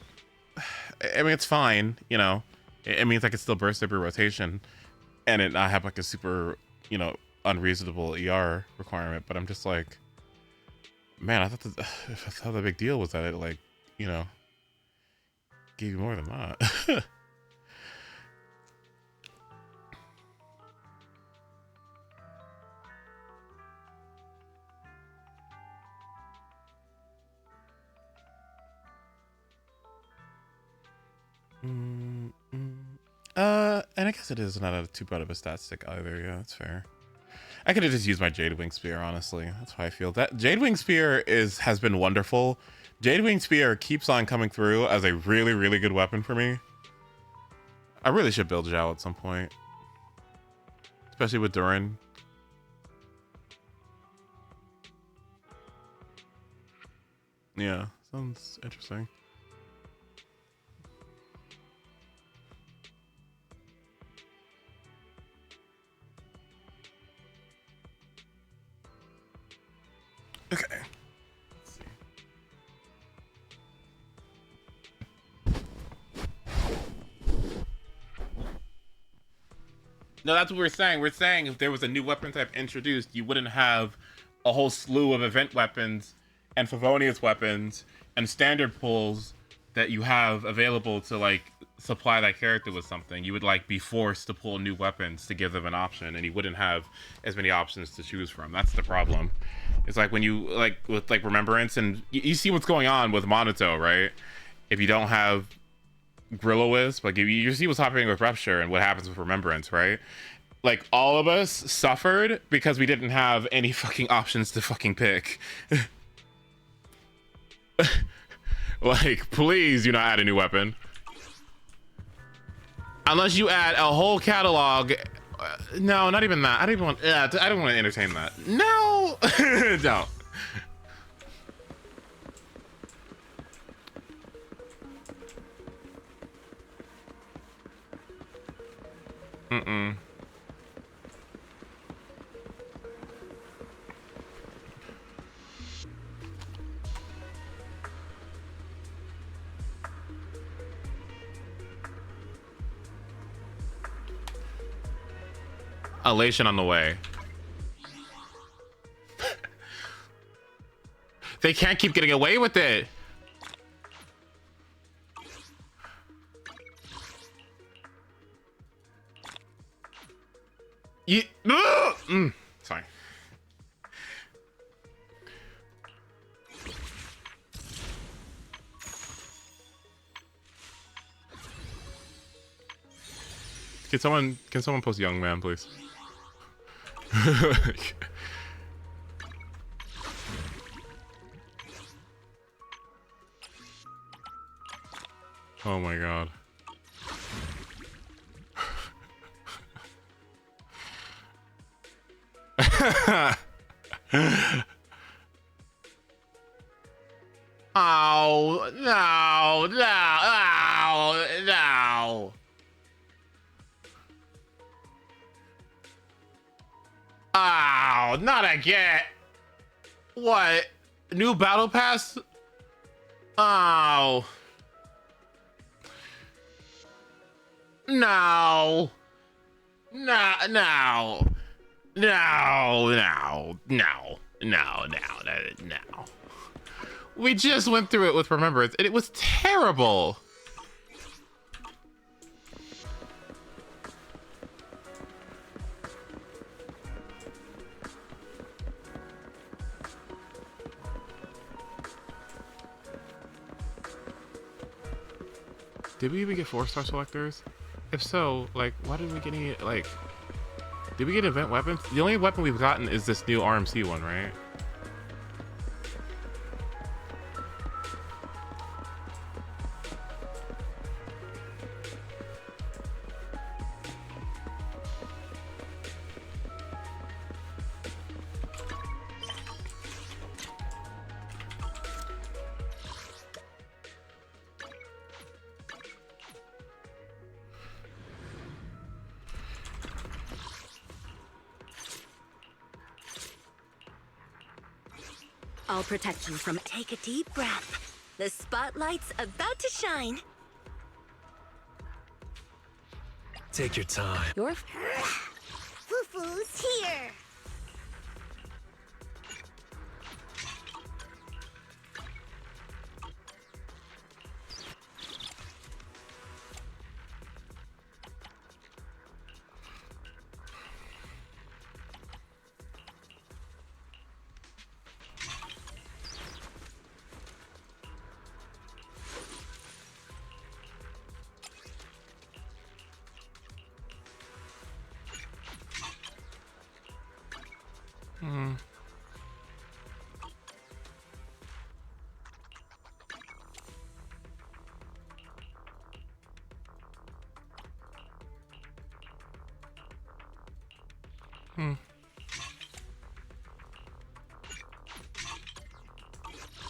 I mean, it's fine, you know, it means I could still burst every rotation and it not have like a super, you know, unreasonable ER requirement. But I'm just like, man, I thought the big deal was that it, like, you know, gave you more than that. And I guess it is not too bad of a stat stick either. Yeah, that's fair. I could have just used my Jadewing Spear, honestly. That's how I feel. That Jadewing Spear has been wonderful. Jadewing Spear keeps on coming through as a really, really good weapon for me. I really should build Zhao at some point, especially with Durin. Yeah, sounds interesting. Okay. Let's see. No, that's what we're saying. We're saying if there was a new weapon type introduced, you wouldn't have a whole slew of event weapons and Favonius weapons and standard pulls that you have available to like supply that character with something. You would like be forced to pull new weapons to give them an option, and you wouldn't have as many options to choose from. That's the problem. It's like when you like with like Remembrance, and you see what's going on with Monato, right? If you don't have Grillo-Wisp, like you see what's happening with Rupture and what happens with Remembrance, right? Like all of us suffered because we didn't have any fucking options to fucking pick. Like, please do not add a new weapon. Unless you add a whole catalog. No, not even that. I don't even want. I don't want to entertain that. No, don't. Elation on the way. They can't keep getting away with it. Sorry. Can someone post young man, please? Oh my god. Oh no, no, no, no. Oh, not again. What? New battle pass? Oh. No. No, no. No, no, no, no, no. We just went through it with Remembrance, and it was terrible. Did we even get 4-star selectors? If so, like, why did we get any, like, did we get event weapons? The only weapon we've gotten is this new RMC one, right? I'll protect you from... Take a deep breath. The spotlight's about to shine. Take your time. Your... Foo-foo's here.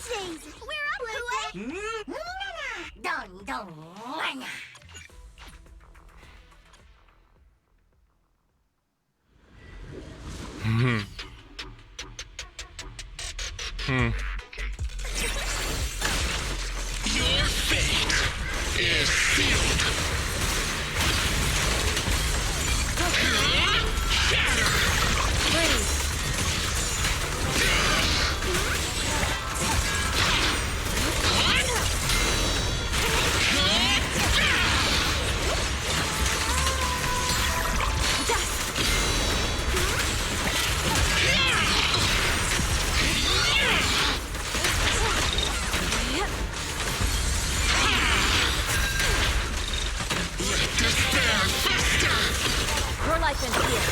Jeez, we're up to it. Dun, dun. Your fate is sealed. Shatter. Your life in fear.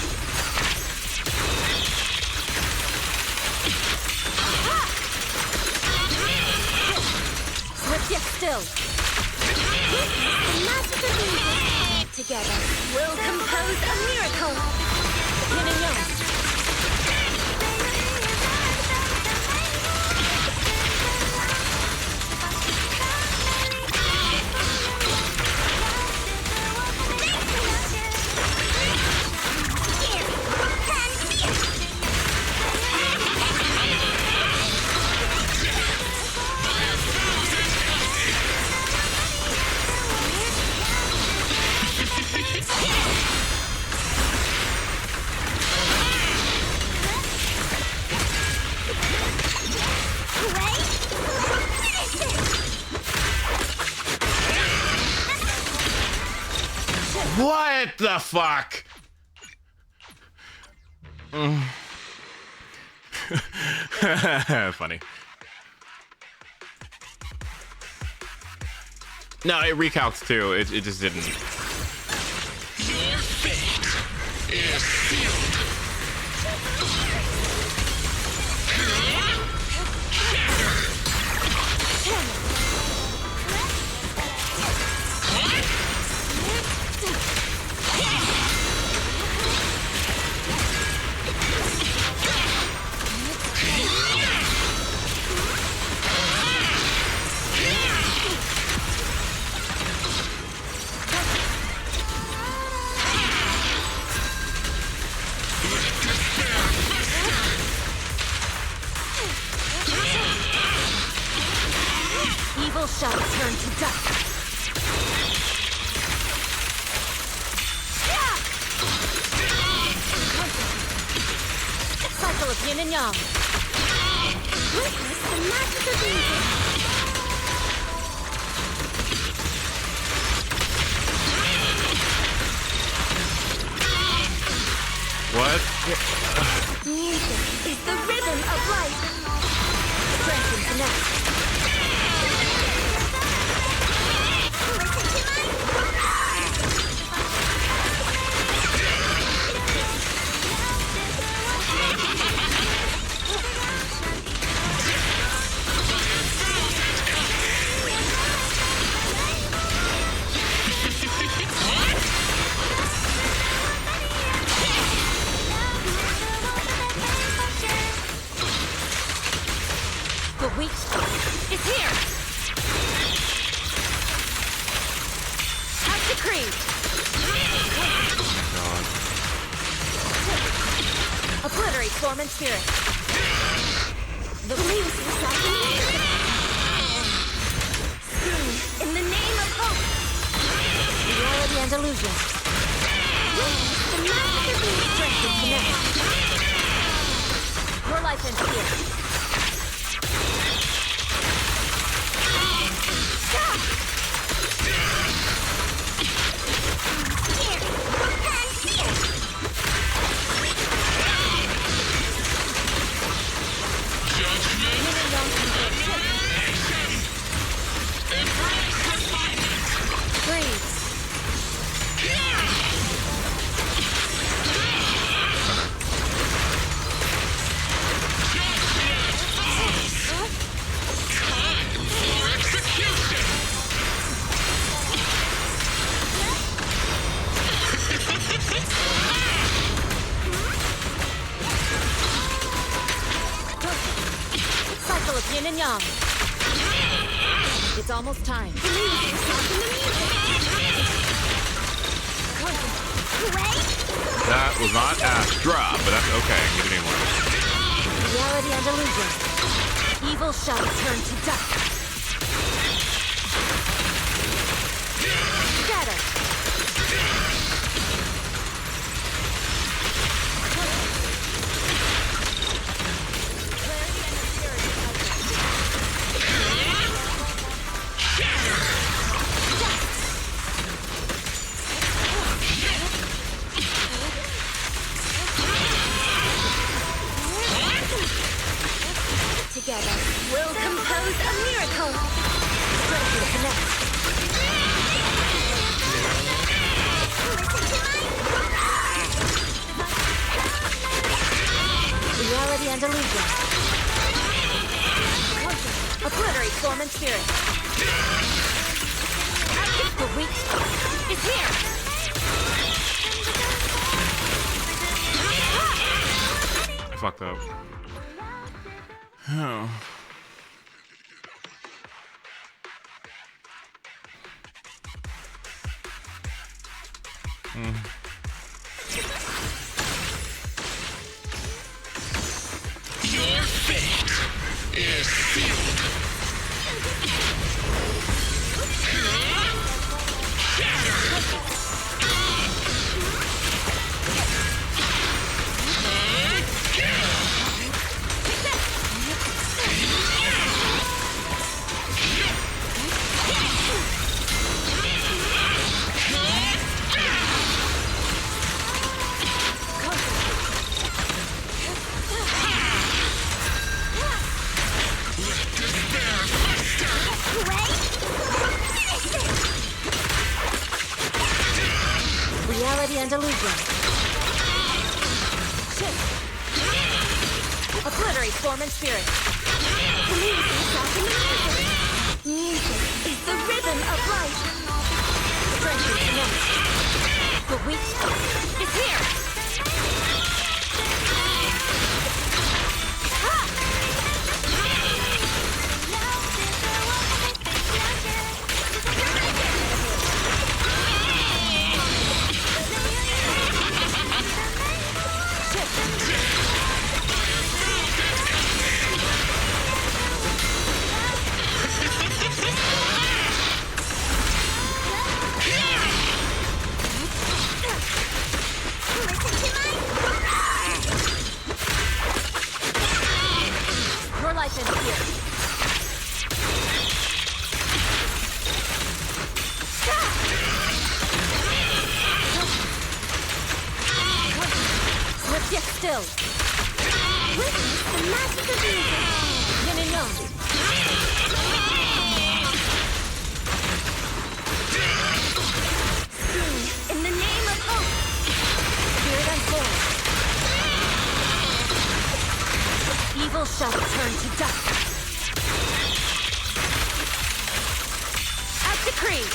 Sit still. The magic of music. Together, we'll compose a miracle. Pinning young. What the fuck? Funny. No, it recalcs too. It just didn't. Your fate is sealed. Despair Evil shall turn to dust. Cycle of yin and yang. Witness the magic of evil. What? Music is the rhythm of life. Strength and finesse. The weak spot is here! As decreed! Obliterate form and spirit. The wings is in the name of hope! Reality and illusion. The magic of strength and finesse. Your life and fear. Cycle of yin and yang. It's almost time. That was not Astra, but that's okay. Get it anyway. Reality and illusion. Evil shall turn to dust. Scatter. Together, we'll compose a miracle! Strength and finesse. Reality and illusion. Obliterate form and spirit. The weak spot is here! I fucked up. Oh. Your fate is sealed. Reality and illusion. Obliterate form and spirit. Music is the rhythm of life. Strength and finesse. The weak spot is here. life ends here. Let's get still. Witness the magic of music. Yin and yang. Sing in the name of hope. Spirit unfold. Evil shall turn to dust. As decreed.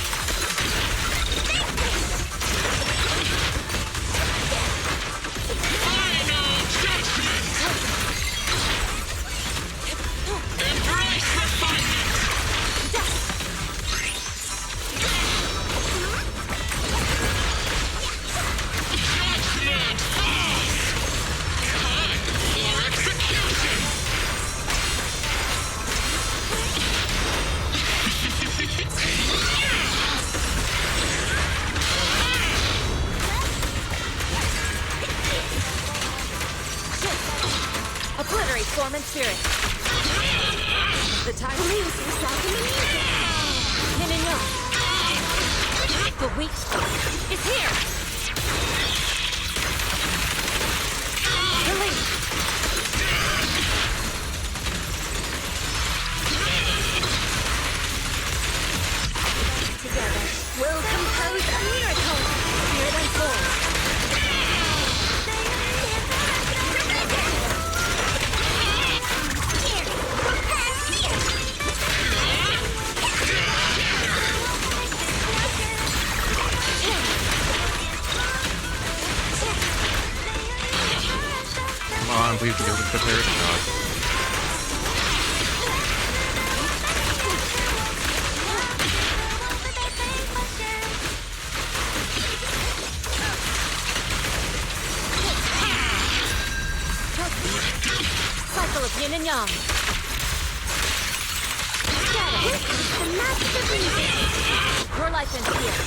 Obliterate form and spirit. The time leaves yourself in the music. Yin and yang. The weak spot is here. Release. Together, we'll compose a miracle. Spirit unfold. Come on, please do this prepared. God. Cycle of yin and yang. Scatter. The magic of music. Your life ends here.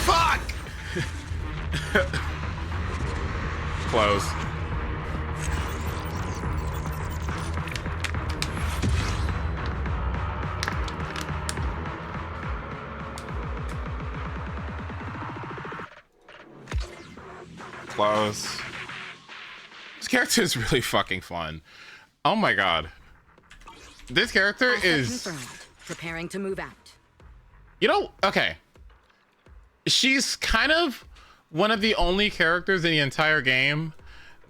Fuck! Close. Close. This character is really fucking fun. Oh my god. This character is... confirmed. Preparing to move out. You know, okay. She's kind of one of the only characters in the entire game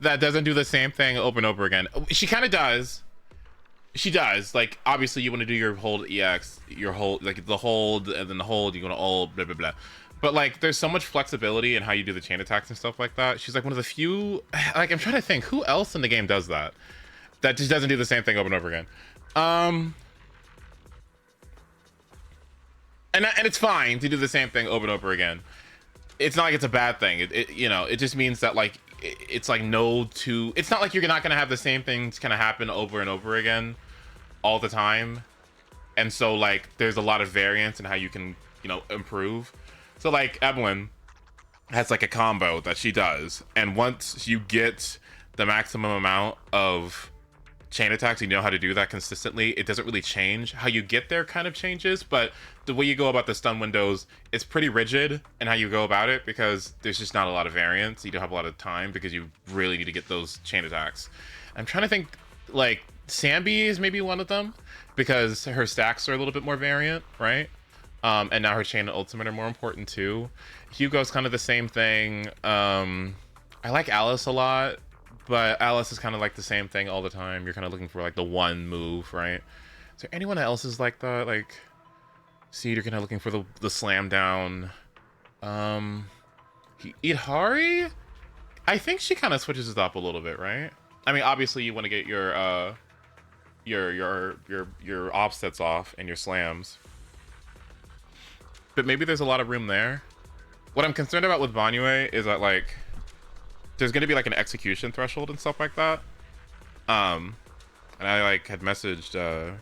that doesn't do the same thing over and over again. She kind of does. She does. Like, obviously, you want to do your hold EX, your hold, like the hold, and then the hold, you want to ult, blah, blah, blah. But, like, there's so much flexibility in how you do the chain attacks and stuff like that. She's, like, one of the few... Like, I'm trying to think, who else in the game does that? That just doesn't do the same thing over and over again. And it's fine to do the same thing over and over again. It's not like it's a bad thing. You know, it just means that, like, it's like it's not like you're not going to have the same things kind of happen over and over again all the time. And so, like, there's a lot of variance in how you can, you know, improve. So, like, Evelyn has, like, a combo that she does. And once you get the maximum amount of chain attacks, you know how to do that consistently, it doesn't really change. How you get there kind of changes, but the way you go about the stun windows is pretty rigid in how you go about it, because there's just not a lot of variance. You don't have a lot of time because you really need to get those chain attacks. I'm trying to think, like, Sambi is maybe one of them, because her stacks are a little bit more variant, right? And now her chain and ultimate are more important too. Hugo's kind of the same thing. I like Alice a lot, but Alice is kind of like the same thing all the time. You're kind of looking for like the one move, right? Is there anyone else is like that? Like, see, you're kind of looking for the slam down. YIDHARI? I think she kind of switches it up a little bit, right? I mean, obviously you want to get your offsets off and your slams, but maybe there's a lot of room there. What I'm concerned about with Banyue is that, like, there's going to be like an execution threshold and stuff like that. And I like had messaged or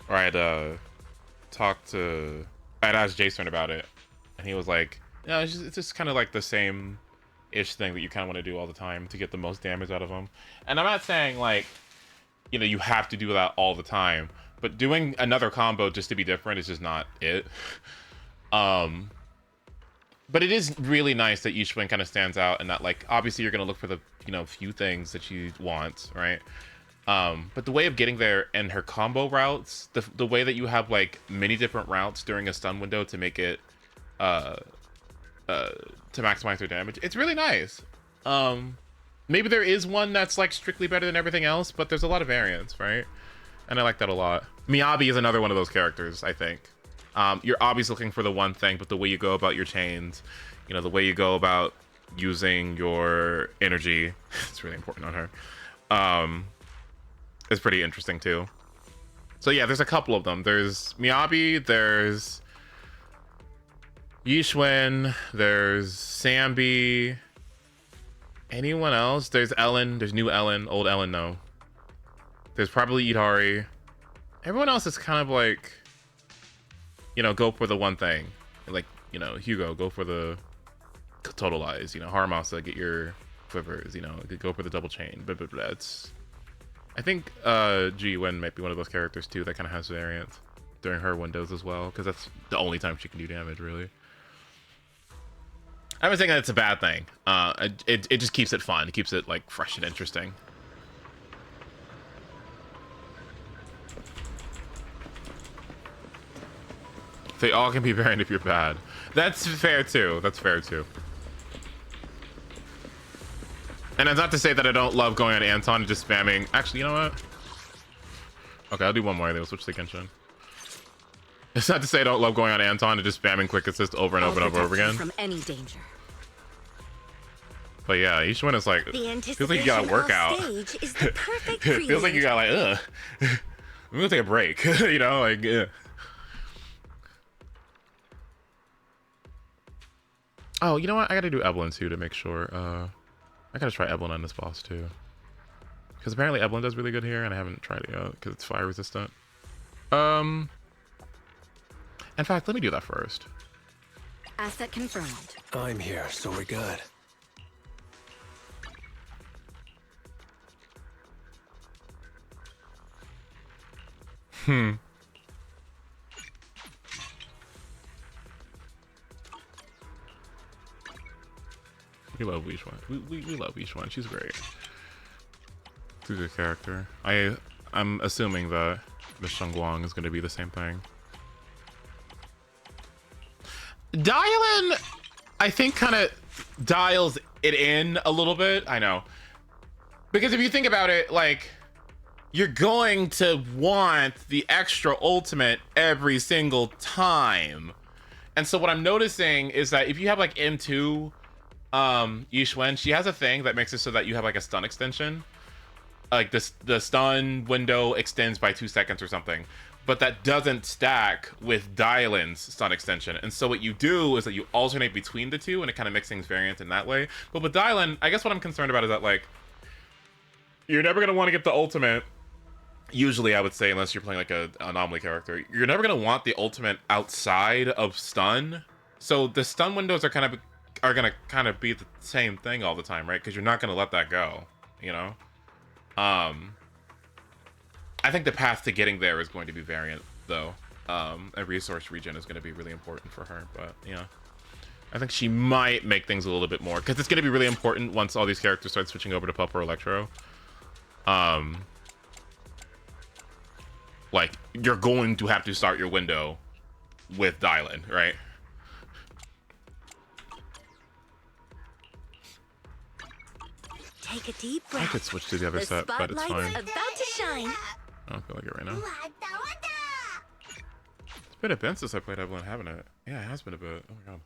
I had talked to, I had asked Jason about it, and he was like, Yeah, it's just kind of like the same-ish thing that you kind of want to do all the time to get the most damage out of them. And I'm not saying, like, you know, you have to do that all the time, but doing another combo just to be different is just not it. But it is really nice that each one kind of stands out, and that, like, obviously you're going to look for the, you know, few things that you want, right? But the way of getting there and her combo routes, the way that you have, like, many different routes during a stun window to make it, to maximize their damage, it's really nice. Maybe there is one that's, like, strictly better than everything else, but there's a lot of variance, right? And I like that a lot. Miyabi is another one of those characters, I think. You're obviously looking for the one thing, but the way you go about your chains, you know, the way you go about using your energy, it's really important on her, is pretty interesting too. So yeah, there's a couple of them. There's Miyabi, there's Yixuan, there's Sambi. Anyone else? There's Ellen, there's new Ellen, old Ellen, no. There's probably YIDHARI. Everyone else is kind of like, you know, go for the one thing. Like, you know, Hugo, go for the total eyes. You know, Haramasa, get your quivers. You know, go for the double chain. But that's... I think Ji-Wen might be one of those characters, too, that kind of has variance during her windows as well. Because that's the only time she can do damage, really. I'm not saying that it's a bad thing. It just keeps it fun. It keeps it, like, fresh and interesting. They all can be variant if you're bad. That's fair too. That's fair too. And it's not to say that I don't love going on Anton and just spamming. Actually, you know what? Okay, I'll do one more. Then we'll switch to Genshin. It's not to say I don't love going on Anton and just spamming quick assist over and over and over again. From any danger. But yeah, each one is like, feels like you gotta work out. Is the perfect Feels like you got like, I'm gonna take a break. You know, like, ugh. Oh, you know what? I gotta do Evelyn too to make sure. I gotta try Evelyn on this boss too. Because apparently Evelyn does really good here, and I haven't tried it yet because it's fire resistant. In fact, let me do that first. Asset confirmed. I'm here, so we're good. We love Yixuan. We love Yixuan. She's great. She's a good character. I'm assuming that the Shengguang is going to be the same thing. Dialin, I think, kind of dials it in a little bit. I know. Because if you think about it, like, you're going to want the extra ultimate every single time. And so what I'm noticing is that if you have, like, M2... Yixuan, she has a thing that makes it so that you have like a stun extension. Like the stun window extends by 2 seconds or something, but that doesn't stack with Dialin's stun extension. And so what you do is that you alternate between the two, and it kind of makes things variant in that way. But with Dialin, I guess what I'm concerned about is that, like, you're never going to want to get the ultimate. Usually, I would say, unless you're playing like a anomaly character, you're never going to want the ultimate outside of stun. So the stun windows are gonna kind of be the same thing all the time, right? Because you're not gonna let that go, you know. I think the path to getting there is going to be variant, though. A resource regen is going to be really important for her, but yeah, I think she might make things a little bit more, because it's going to be really important once all these characters start switching over to Pup or Electro. Like, you're going to have to start your window with Dialin, right? Take a deep breath. I could switch to the other set, but it's fine. About to shine. I don't feel like it right now. It's been a bit since I played Evelyn, haven't it? Yeah, it has been a bit. Oh my god.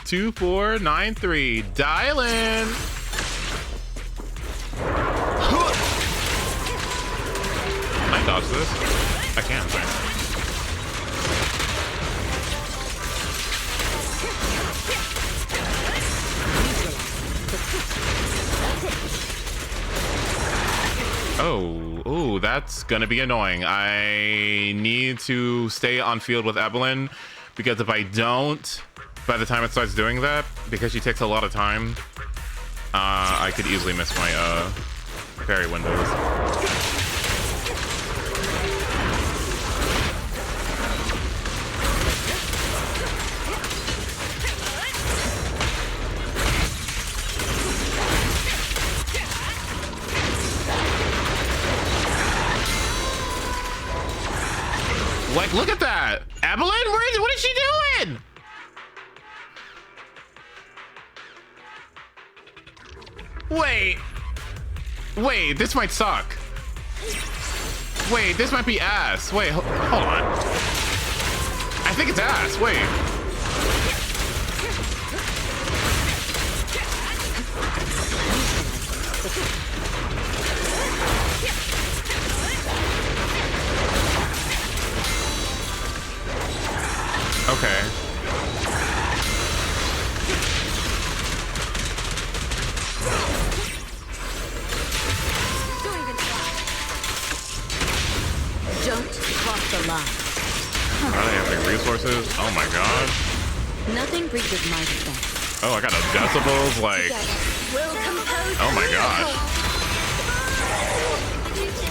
2493. Dial in. I dodge this. I can, thanks. Oh, Ooh, that's gonna be annoying. I need to stay on field with Evelyn, because if I don't, by the time it starts doing that, because she takes a lot of time, I could easily miss my parry windows. Like, look at that! Evelyn, what is she doing? Wait, this might suck. Wait, this might be ass. Wait, hold on. I think it's ass, wait. Okay. Don't cross the line. Are they having resources? Oh my god. Nothing breaches my defense. Oh, I got a decibels, like... Oh my gosh.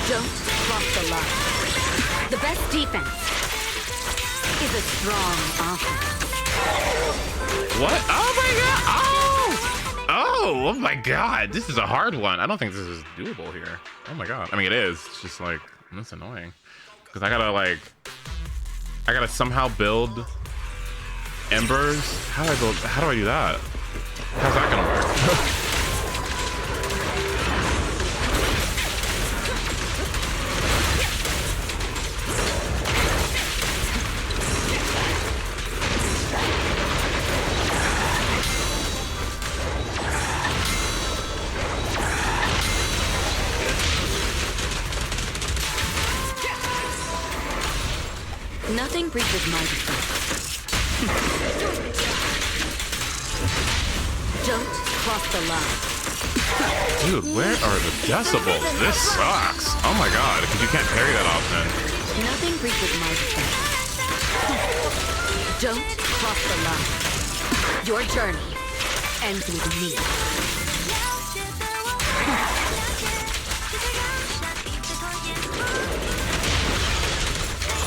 Don't cross the line. The best defense is a strong offense. What? Oh my god! Oh my god! This is a hard one. I don't think this is doable here. Oh my god. I mean, it is. It's just like, that's annoying. Because I gotta somehow build embers. How do I do that? How's that gonna work? Nothing breaches my defense. Don't cross the line. Dude, where are the decibels? This sucks. Oh my god, because you can't parry that often. Nothing breaches my defense. Don't cross the line. Your journey ends with me.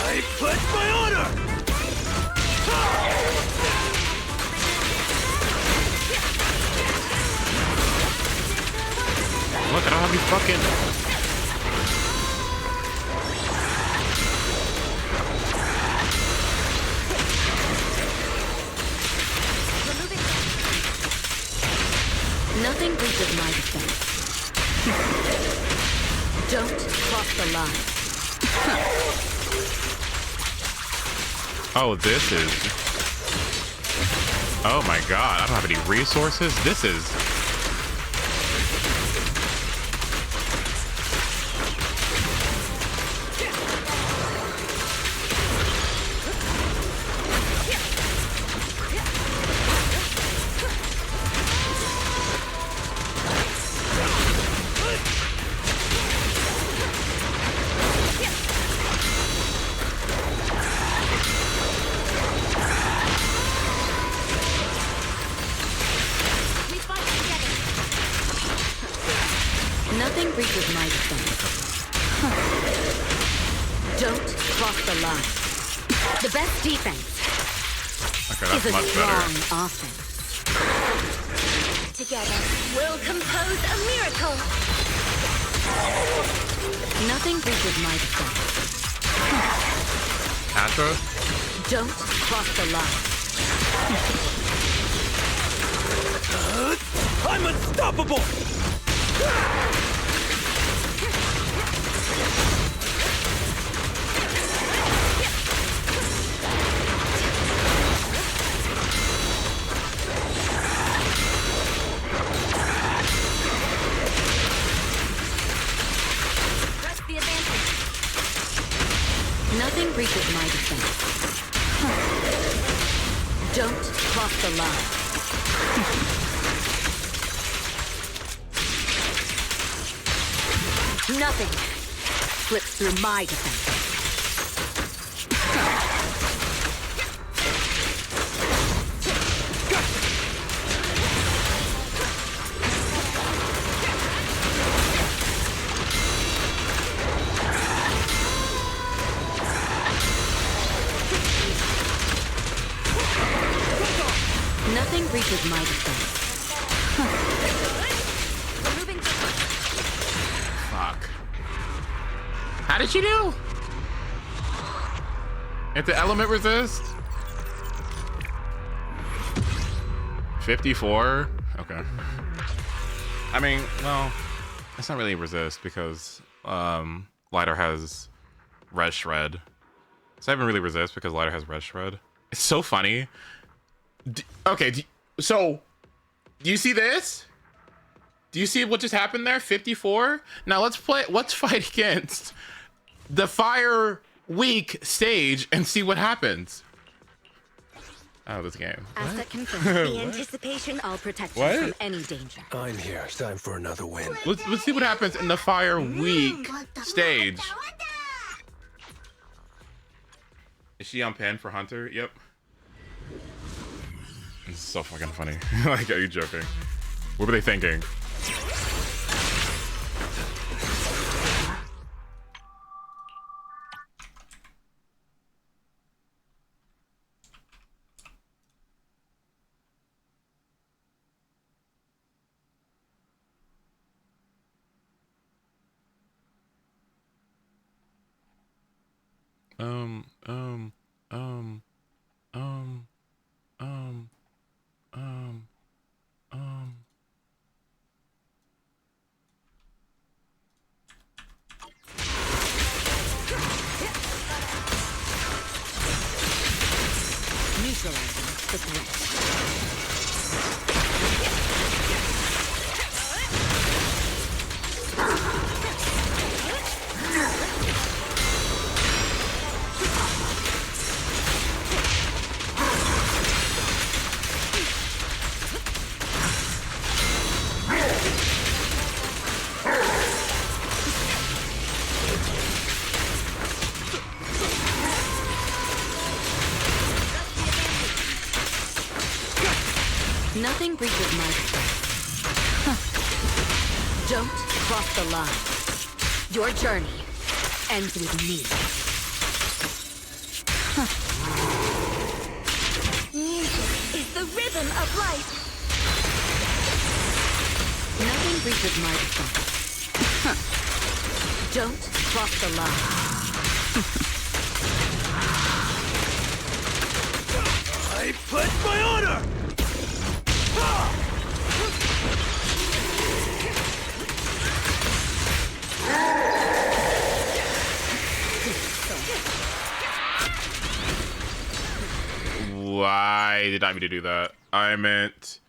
I pledge my honor! Look, I don't have any fucking... Nothing breaches my defense. Don't cross the line. Oh, this is... Oh my god, I don't have any resources? This is... Nothing breaches my defense. Don't cross the line. The best defense Okay, that's is a much strong better. offense. Together, we'll compose a miracle. Nothing breaches my defense. Astra? Don't cross the line. I'm unstoppable! Press the advantage. Nothing breaches my defense. Don't cross the line. Nothing slips through my defense. Nothing reaches my defense. Fuck. How did she do? If the element resist? 54? Okay. I mean, well, it's not really resist because Lighter has res shred. So I haven't really resist because Lighter has res shred. It's so funny. Okay, so do you see this? Do you see what just happened there? 54. Now let's fight against the fire weak stage and see what happens. Oh, this game. Asset confirmed. The anticipation, I'll protect you from any danger. I'm here. It's time for another win. Let's see what happens in the fire weak stage. Is she on pen for Hunter? Yep. This is so fucking funny. Like, are you joking? What were they thinking? Neutralizing the threat. Nothing breaches my defense. Don't cross the line. Your journey ends with me. Music is the rhythm of life. Nothing breaches my defense. Don't cross the line. I pledge my honor! Why did I mean to do that? I meant...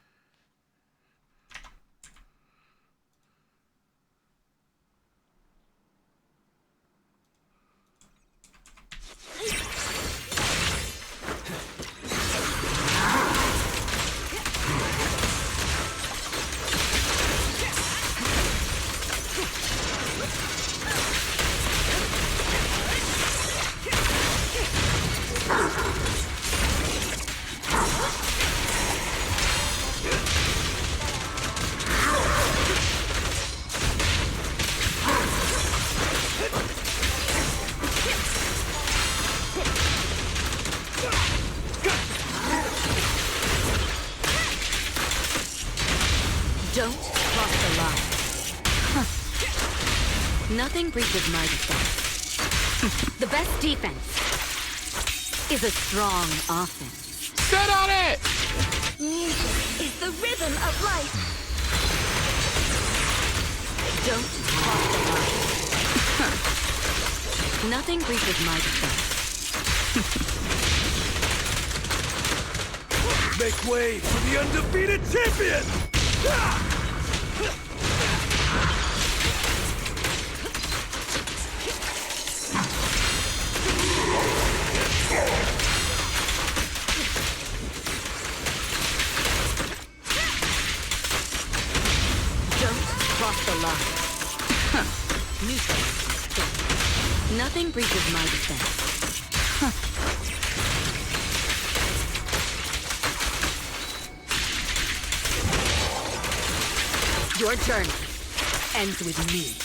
Don't cross the line. Nothing breaches my defense. The best defense is a strong offense. Sit on it! Music is the rhythm of life. Don't cross the line. Nothing breaches my defense. Make way for the undefeated champion! Don't cross the line. Neutral. Nothing breaches my defense. Huh. Your journey ends with me.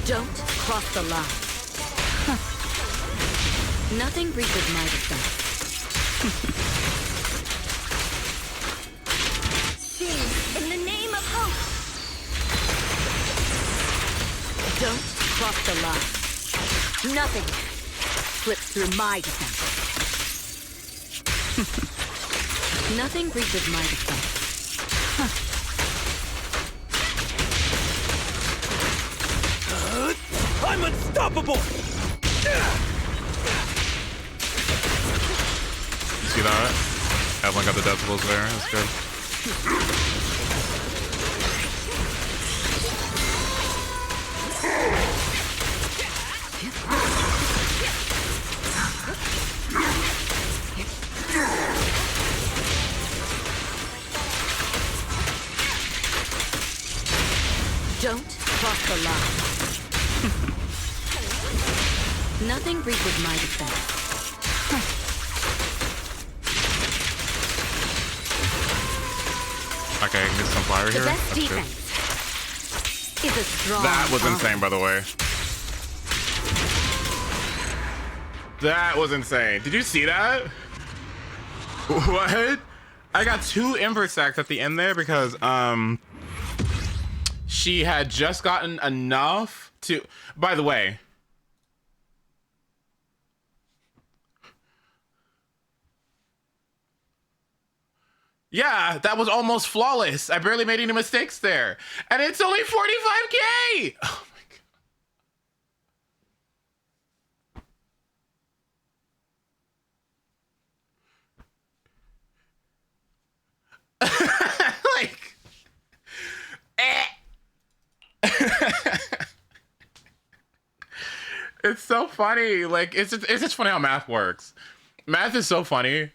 Don't cross the line. Huh. Nothing breaches my defense. Sing in the name of hope. Don't cross the line. Nothing slips through my defense. Nothing breaches my defense. Huh. I'm unstoppable! See that? Everyone got the decibels there. That's good. Don't cross the line. Nothing breaches my defense. Okay, I can get some fire here. The best That's defense is a strong that was arm. insane, by the way. That was insane. Did you see that? What? I got 2 Ember sacks at the end there because she had just gotten enough to. By the way. Yeah, that was almost flawless. I barely made any mistakes there. And it's only 45K! Oh my god. Like... It's so funny. Like, it's just funny how math works. Math is so funny.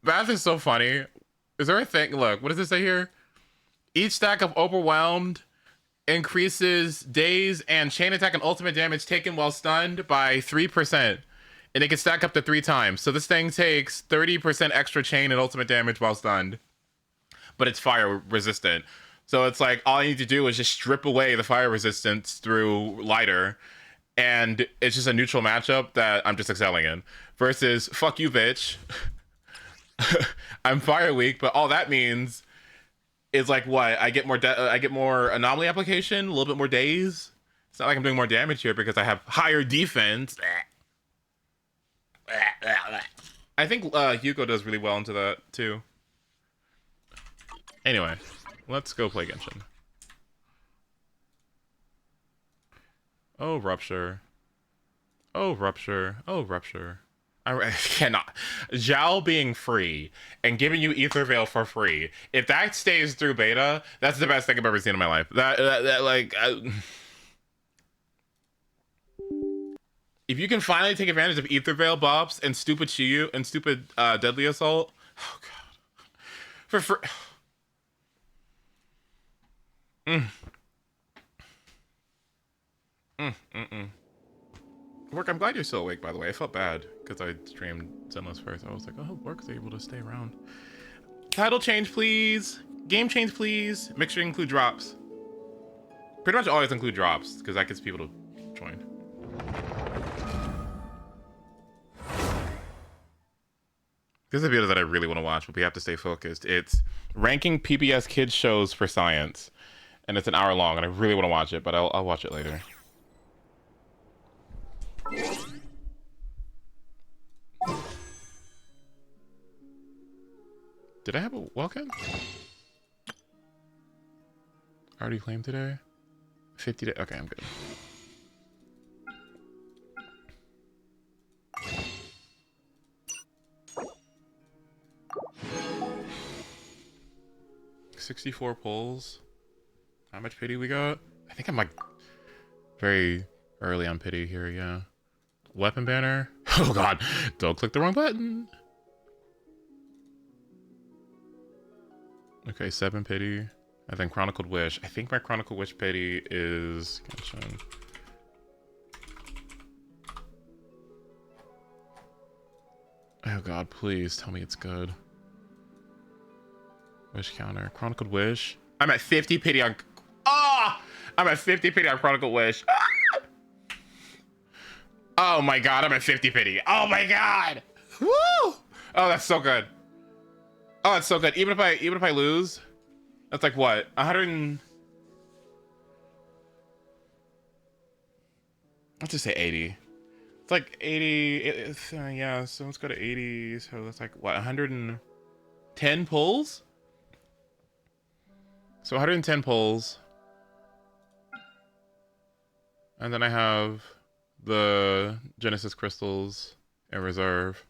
Math is so funny. Is there a thing? Look, what does it say here? Each stack of Overwhelmed increases days and chain attack and ultimate damage taken while stunned by 3%. And it can stack up to 3 times. So this thing takes 30% extra chain and ultimate damage while stunned. But it's fire resistant. So it's like, all you need to do is just strip away the fire resistance through lighter. And it's just a neutral matchup that I'm just excelling in. Versus, fuck you, bitch. I'm fire weak, but all that means is like what? I get more anomaly application, a little bit more days. It's not like I'm doing more damage here because I have higher defense. I think Yuko does really well into that too. Anyway, let's go play Genshin. Oh, Rupture. Oh, Rupture. Oh, Rupture. I cannot. Zhao being free and giving you Ether Veil for free. If that stays through beta, that's the best thing I've ever seen in my life. If you can finally take advantage of Ether Veil buffs and stupid Shiyu and stupid Deadly Assault, oh god, for free. Work, I'm glad you're still awake, by the way. I felt bad because I streamed Zenless first. I was like, oh, Work's able to stay around. Title change, please. Game change, please. Make sure you include drops. Pretty much always include drops because that gets people to join. This is a video that I really want to watch, but we have to stay focused. It's ranking PBS kids shows for science, and it's an hour long, and I really want to watch it, but I'll watch it later. Did I have a welcome? Already claimed today? 50 days. Okay, I'm good. $64 pulls. How much pity we got? I think I'm like very early on pity here, yeah. Weapon banner. Oh god, don't click the wrong button. Okay, 7 pity. And then Chronicled Wish. I think my Chronicled Wish pity is Genshin. Oh god, please tell me it's good. Wish counter. Chronicled Wish. I'm at 50 pity on... Ah! I'm at 50 pity on Chronicled Wish. Ah! Oh my god, I'm at 50 pity. Oh my god! Woo! Oh, that's so good. Oh, that's so good. Even if I lose, that's like what? 100 and... Let's just say 80. It's like 80. Yeah, so let's go to 80. So that's like what? 110 pulls? So 110 pulls. And then I have the Genesis crystals in reserve.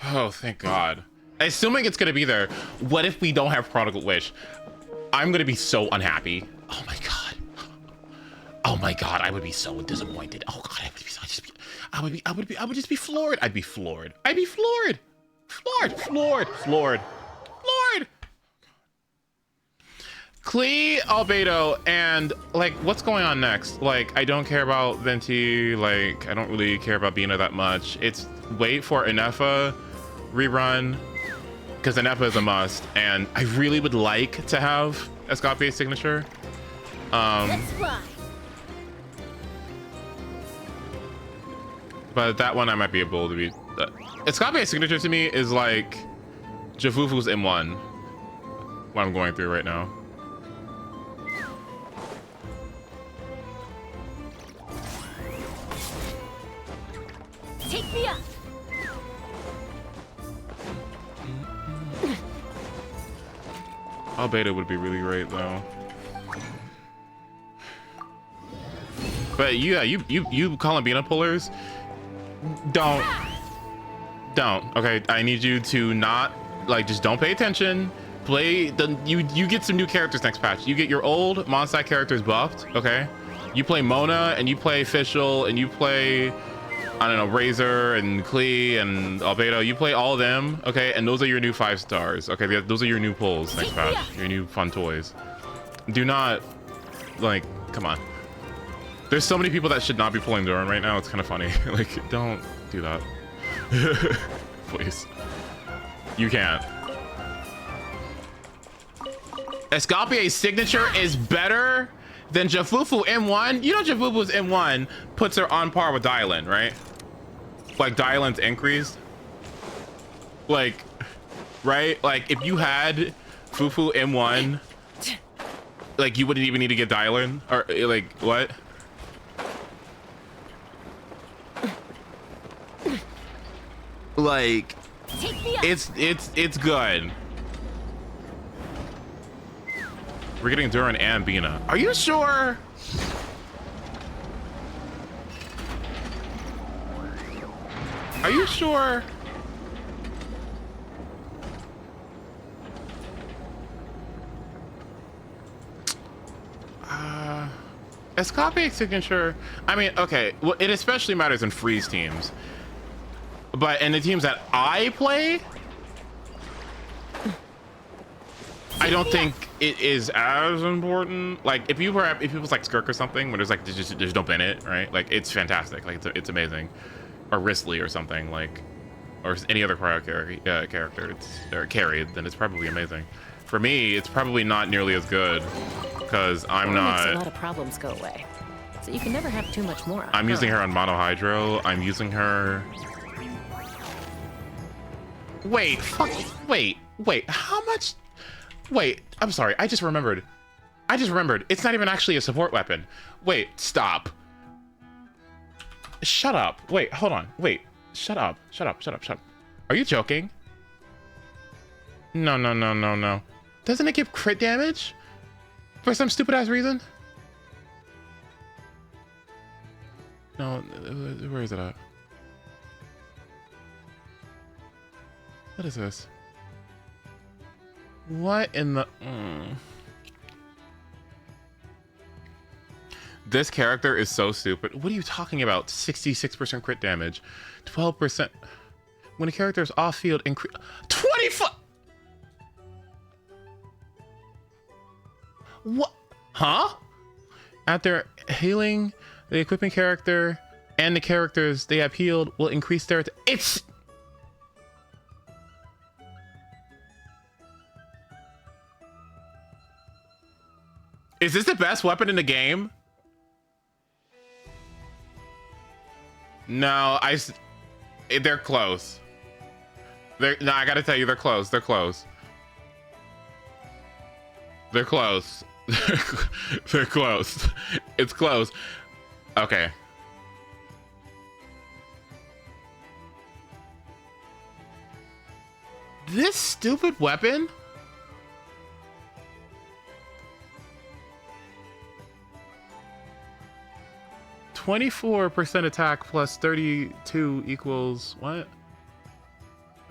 Oh, thank God. Assuming it's gonna be there. What if we don't have Chronicled Wish? I'm gonna be so unhappy. Oh my God. Oh my God, I would be so disappointed. Oh God, I would be so, I would just be floored. I'd be floored. I'd be floored. Floored. Klee, Albedo, and like, what's going on next? Like, I don't care about Venti. Like, I don't really care about Bina that much. It's wait for Inefa rerun, because Inefa is a must, and I really would like to have Escape's signature. Let's fly. But that one I might be able to be. Escape's signature to me is like Jafufu's M1. What I'm going through right now. Take me up. Albedo would be really great though. But yeah, you Columbina pullers, don't. Okay, I need you to not like, just don't pay attention. Play the you get some new characters next patch. You get your old Mondstadt characters buffed. Okay, you play Mona and you play Fischl and you play, I don't know, Razor and Klee and Albedo. You play all of them, okay? And those are your new 5 stars, okay? Those are your new pulls next patch, your new fun toys. Do not, like, come on. There's so many people that should not be pulling Durham right now. It's kind of funny. Like, don't do that. Please. You can't. Escape's signature is better than Jafufu M1. You know Jafufu's M1 puts her on par with Dylan, right? Like Dylan's increased. Like, right? Like if you had Fufu M1, like you wouldn't even need to get Dylan, or like what? Like it's good. We're getting Duran and Bina. Are you sure? Are you sure? Escape signature. I mean, okay. Well, it especially matters in freeze teams. But in the teams that I play, I don't think it is as important. Like if it was like Skirk or something, where there's no Bennett, right? Like it's fantastic. Like it's amazing. Or Risley or something, like, or any other cryo character, or carry, then it's probably amazing. For me, it's probably not nearly as good because I'm not. Makes a lot of problems go away, so you can never have too much more. I'm using her on Mono Hydro. I'm using her. Wait, wait. How much? Wait, I'm sorry. I just remembered. It's not even actually a support weapon. Wait, stop. Shut up. Wait, hold on. Wait, shut up. Are you joking? No. Doesn't it give crit damage? For some stupid ass reason? No, where is it at? What is this? What in the... This character is so stupid. What are you talking about? 66% crit damage. 12%. When a character is off field, increase... 25... What? Huh? After healing, the equipping character and the characters they have healed will increase their... It's... Is this the best weapon in the game? No, they're close. No, I gotta tell you, they're close. They're close. They're close. They're close. It's close. Okay. This stupid weapon? %24 attack plus 32 equals what?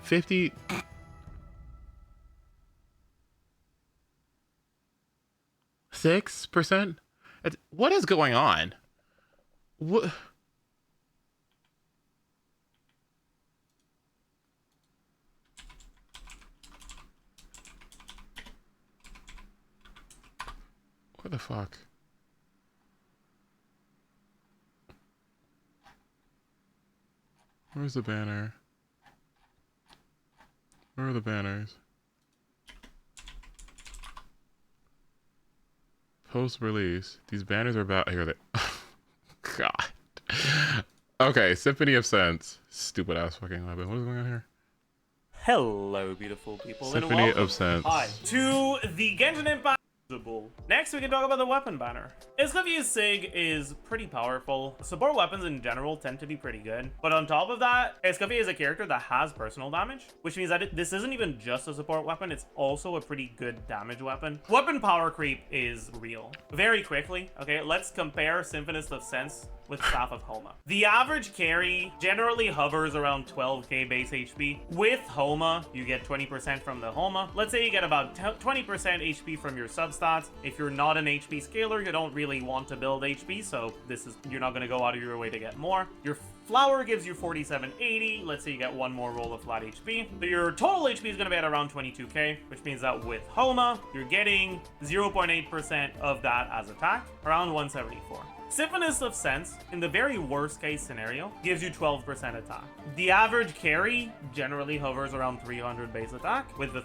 50. %6? What is going on? What? What the fuck? Where's the banner? Where are the banners? Post-release. These banners are about... Here they... God. Okay, Symphony of Sense. Stupid ass fucking weapon. What is going on here? Hello, beautiful people. Symphony and welcome, of Sense. Hi, to the Genshin Impact. Next, we can talk about the weapon banner. Escoffier's Sig is pretty powerful. Support weapons in general tend to be pretty good. But on top of that, Escoffier is a character that has personal damage, which means that this isn't even just a support weapon, it's also a pretty good damage weapon. Weapon power creep is real. Very quickly, okay, let's compare Symphonist of Sense with Staff of Homa. The average carry generally hovers around 12k base HP. With Homa, you get 20% from the Homa. Let's say you get about 20% HP from your substats. If you're not an HP scaler, you don't really want to build HP, so you're not gonna go out of your way to get more. Your Flower gives you 4780. Let's say you get one more roll of flat HP. So your total HP is gonna be at around 22k, which means that with Homa, you're getting 0.8% of that as attack, around 174. Symphonist of Sense, in the very worst case scenario, gives you 12% attack. The average carry generally hovers around 300 base attack. With the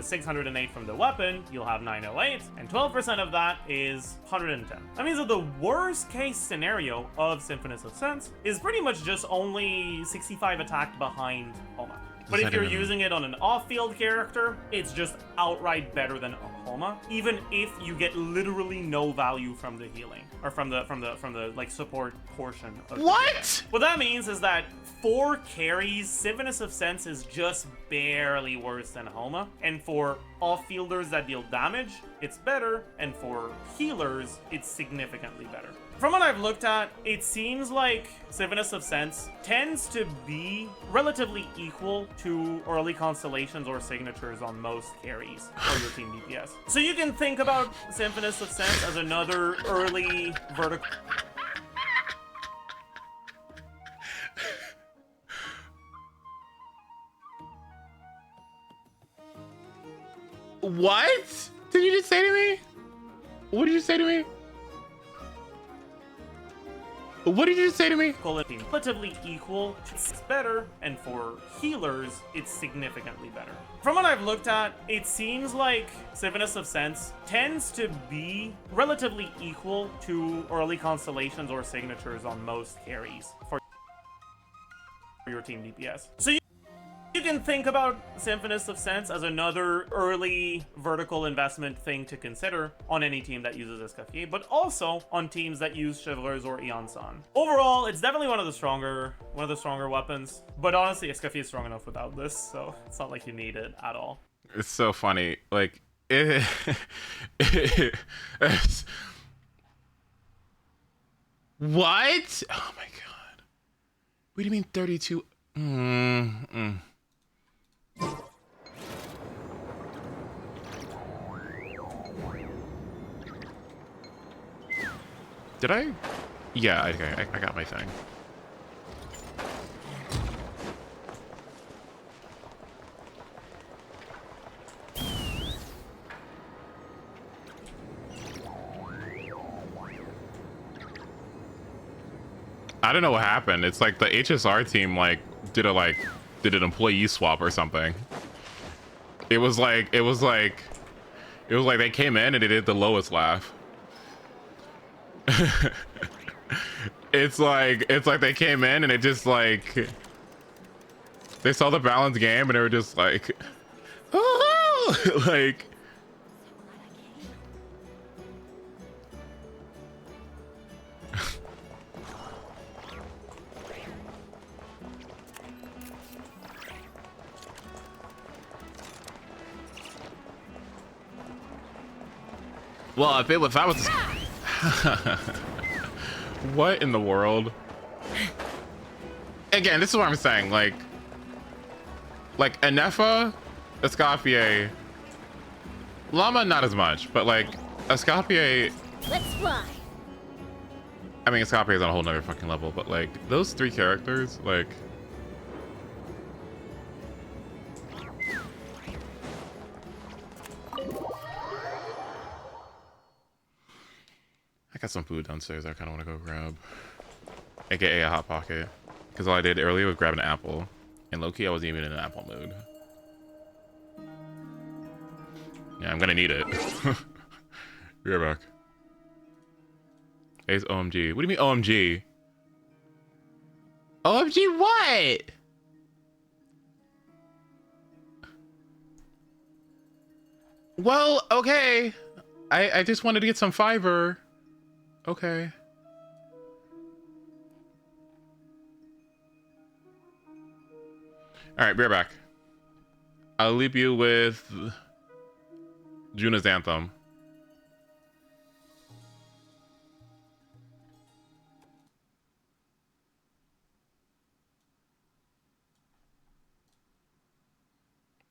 608 from the weapon, you'll have 908, and 12% of that is 110. That means that the worst case scenario of Symphonist of Sense is pretty much just only 65 attack behind Homa. But if you're using it on an off-field character, it's just outright better than Homa, even if you get literally no value from the healing or from the like support portion of what? What that means is that for carries, Symphonist of Sense is just barely worse than Homa, and for off-fielders that deal damage, it's better, and for healers, it's significantly better. From what I've looked at, it seems like Symphonist of Sense tends to be relatively equal to early constellations or signatures on most carries for your team DPS. So you can think about Symphonist of Sense as another early vertical... What did you just say to me? What did you say to me? What did you just say to me? Relatively equal, it's better, and for healers, it's significantly better. From what I've looked at, it seems like Symphonist of Sense tends to be relatively equal to early constellations or signatures on most carries for your team DPS. So you can think about Symphonist of Sense as another early vertical investment thing to consider on any team that uses Escoffier, but also on teams that use Chivalers or Eon-San. Overall, it's definitely one of the stronger weapons, but honestly, Escoffier is strong enough without this, so it's not like you need it at all. It's so funny. Like, it, it's- what? Oh my god. What do you mean 32? Did I? Yeah, I got my thing. I don't know what happened. It's like the HSR team did an employee swap or something. It was like they came in and they did the lowest laugh. it's like they came in and it just like they saw the balanced game and they were just like, oh, like. Well, if that was what in the world? Again, this is what I'm saying. Like Anefa, Escoffier, Llama, not as much, but like Escoffier. Let's fly. I mean, Escoffier is on a whole nother fucking level, but like those three characters, like. I got some food downstairs I kind of want to go grab. AKA a Hot Pocket. Because all I did earlier was grab an apple. And low-key, I wasn't even in an apple mood. Yeah, I'm gonna need it. Be right back. Ace OMG. What do you mean OMG? OMG what? Well, okay. I just wanted to get some fiber. Okay. All right, be right back. I'll leave you with Juna's Anthem.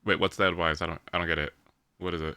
Wait, what's the advice? I don't get it. What is it?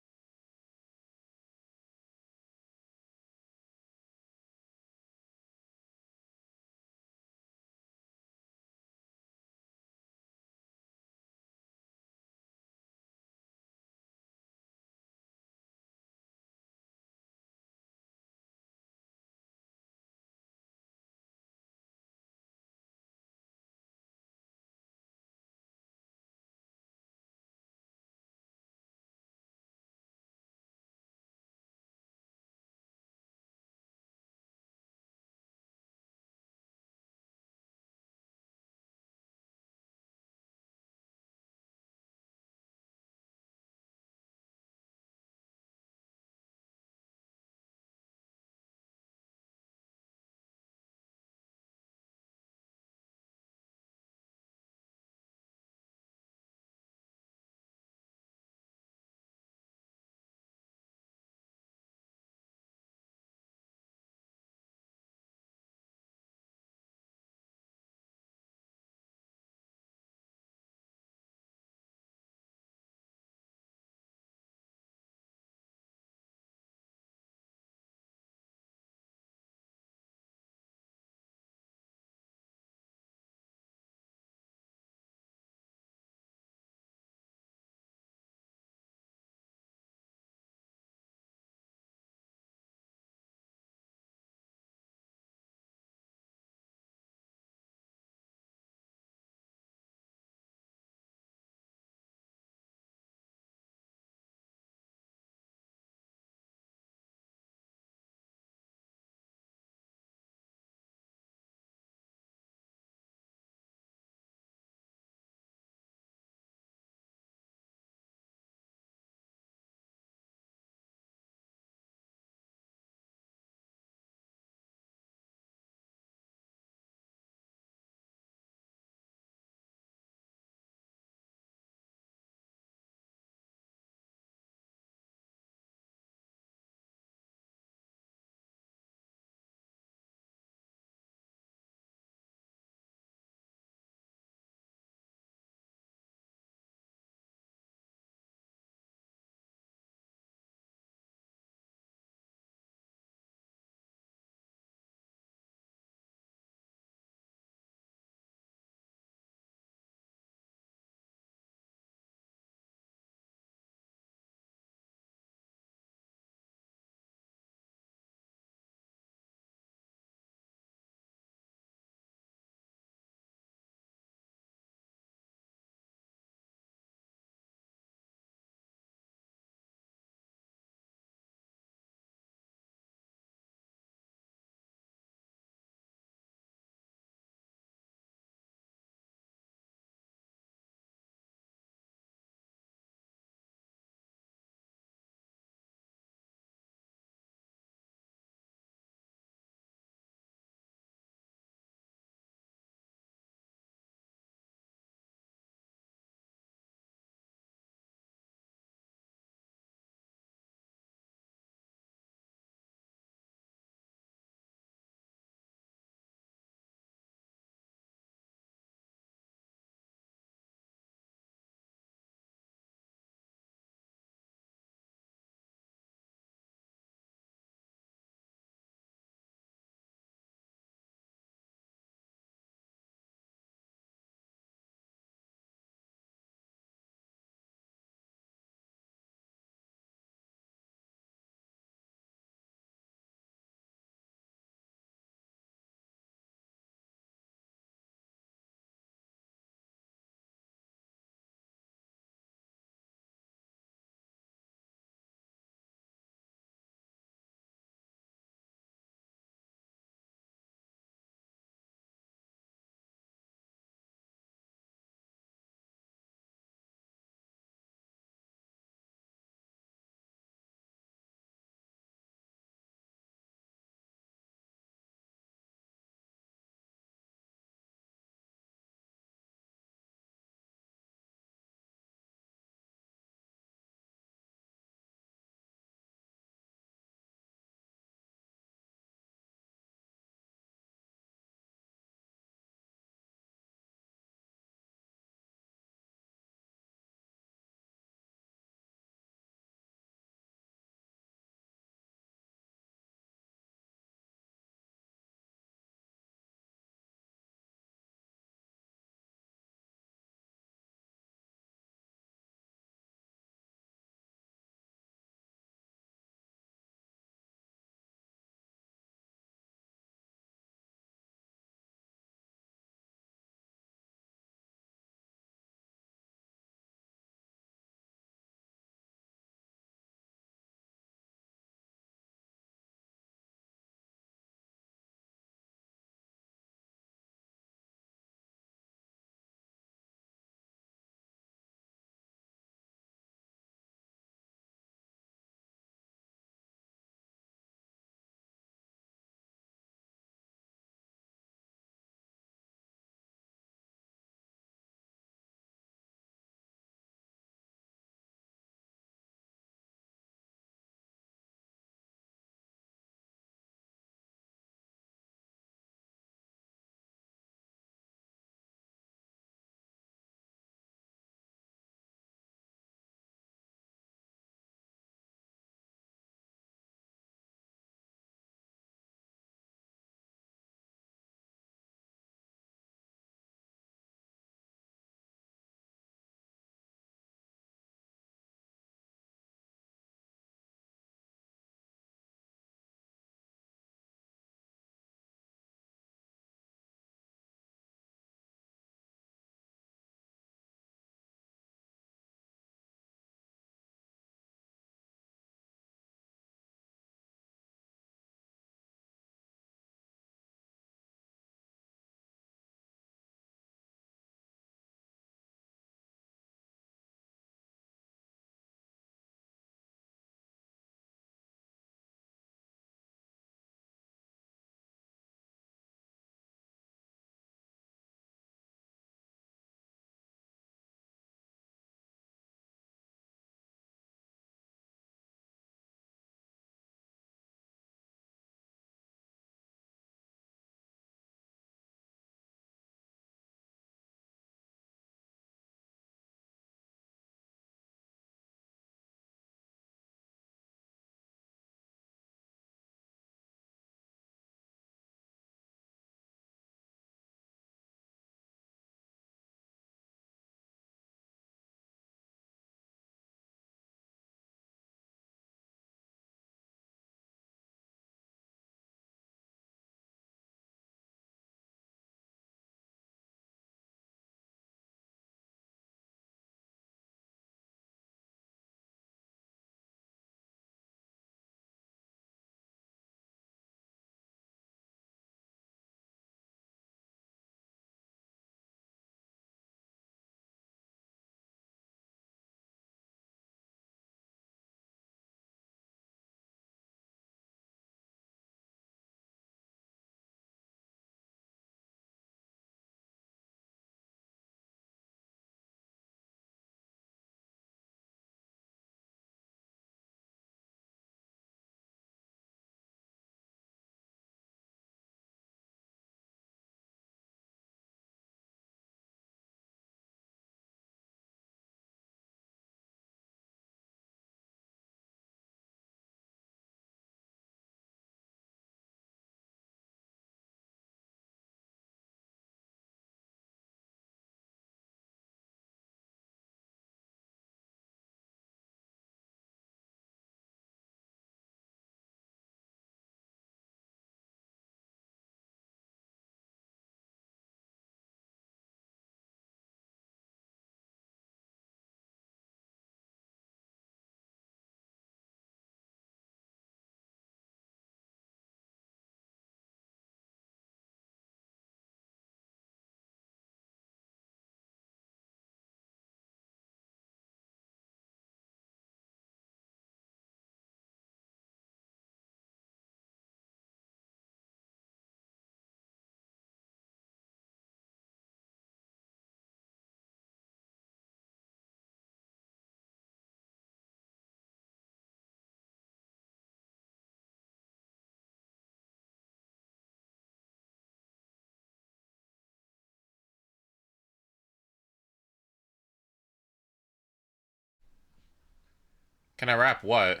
Can I rap what?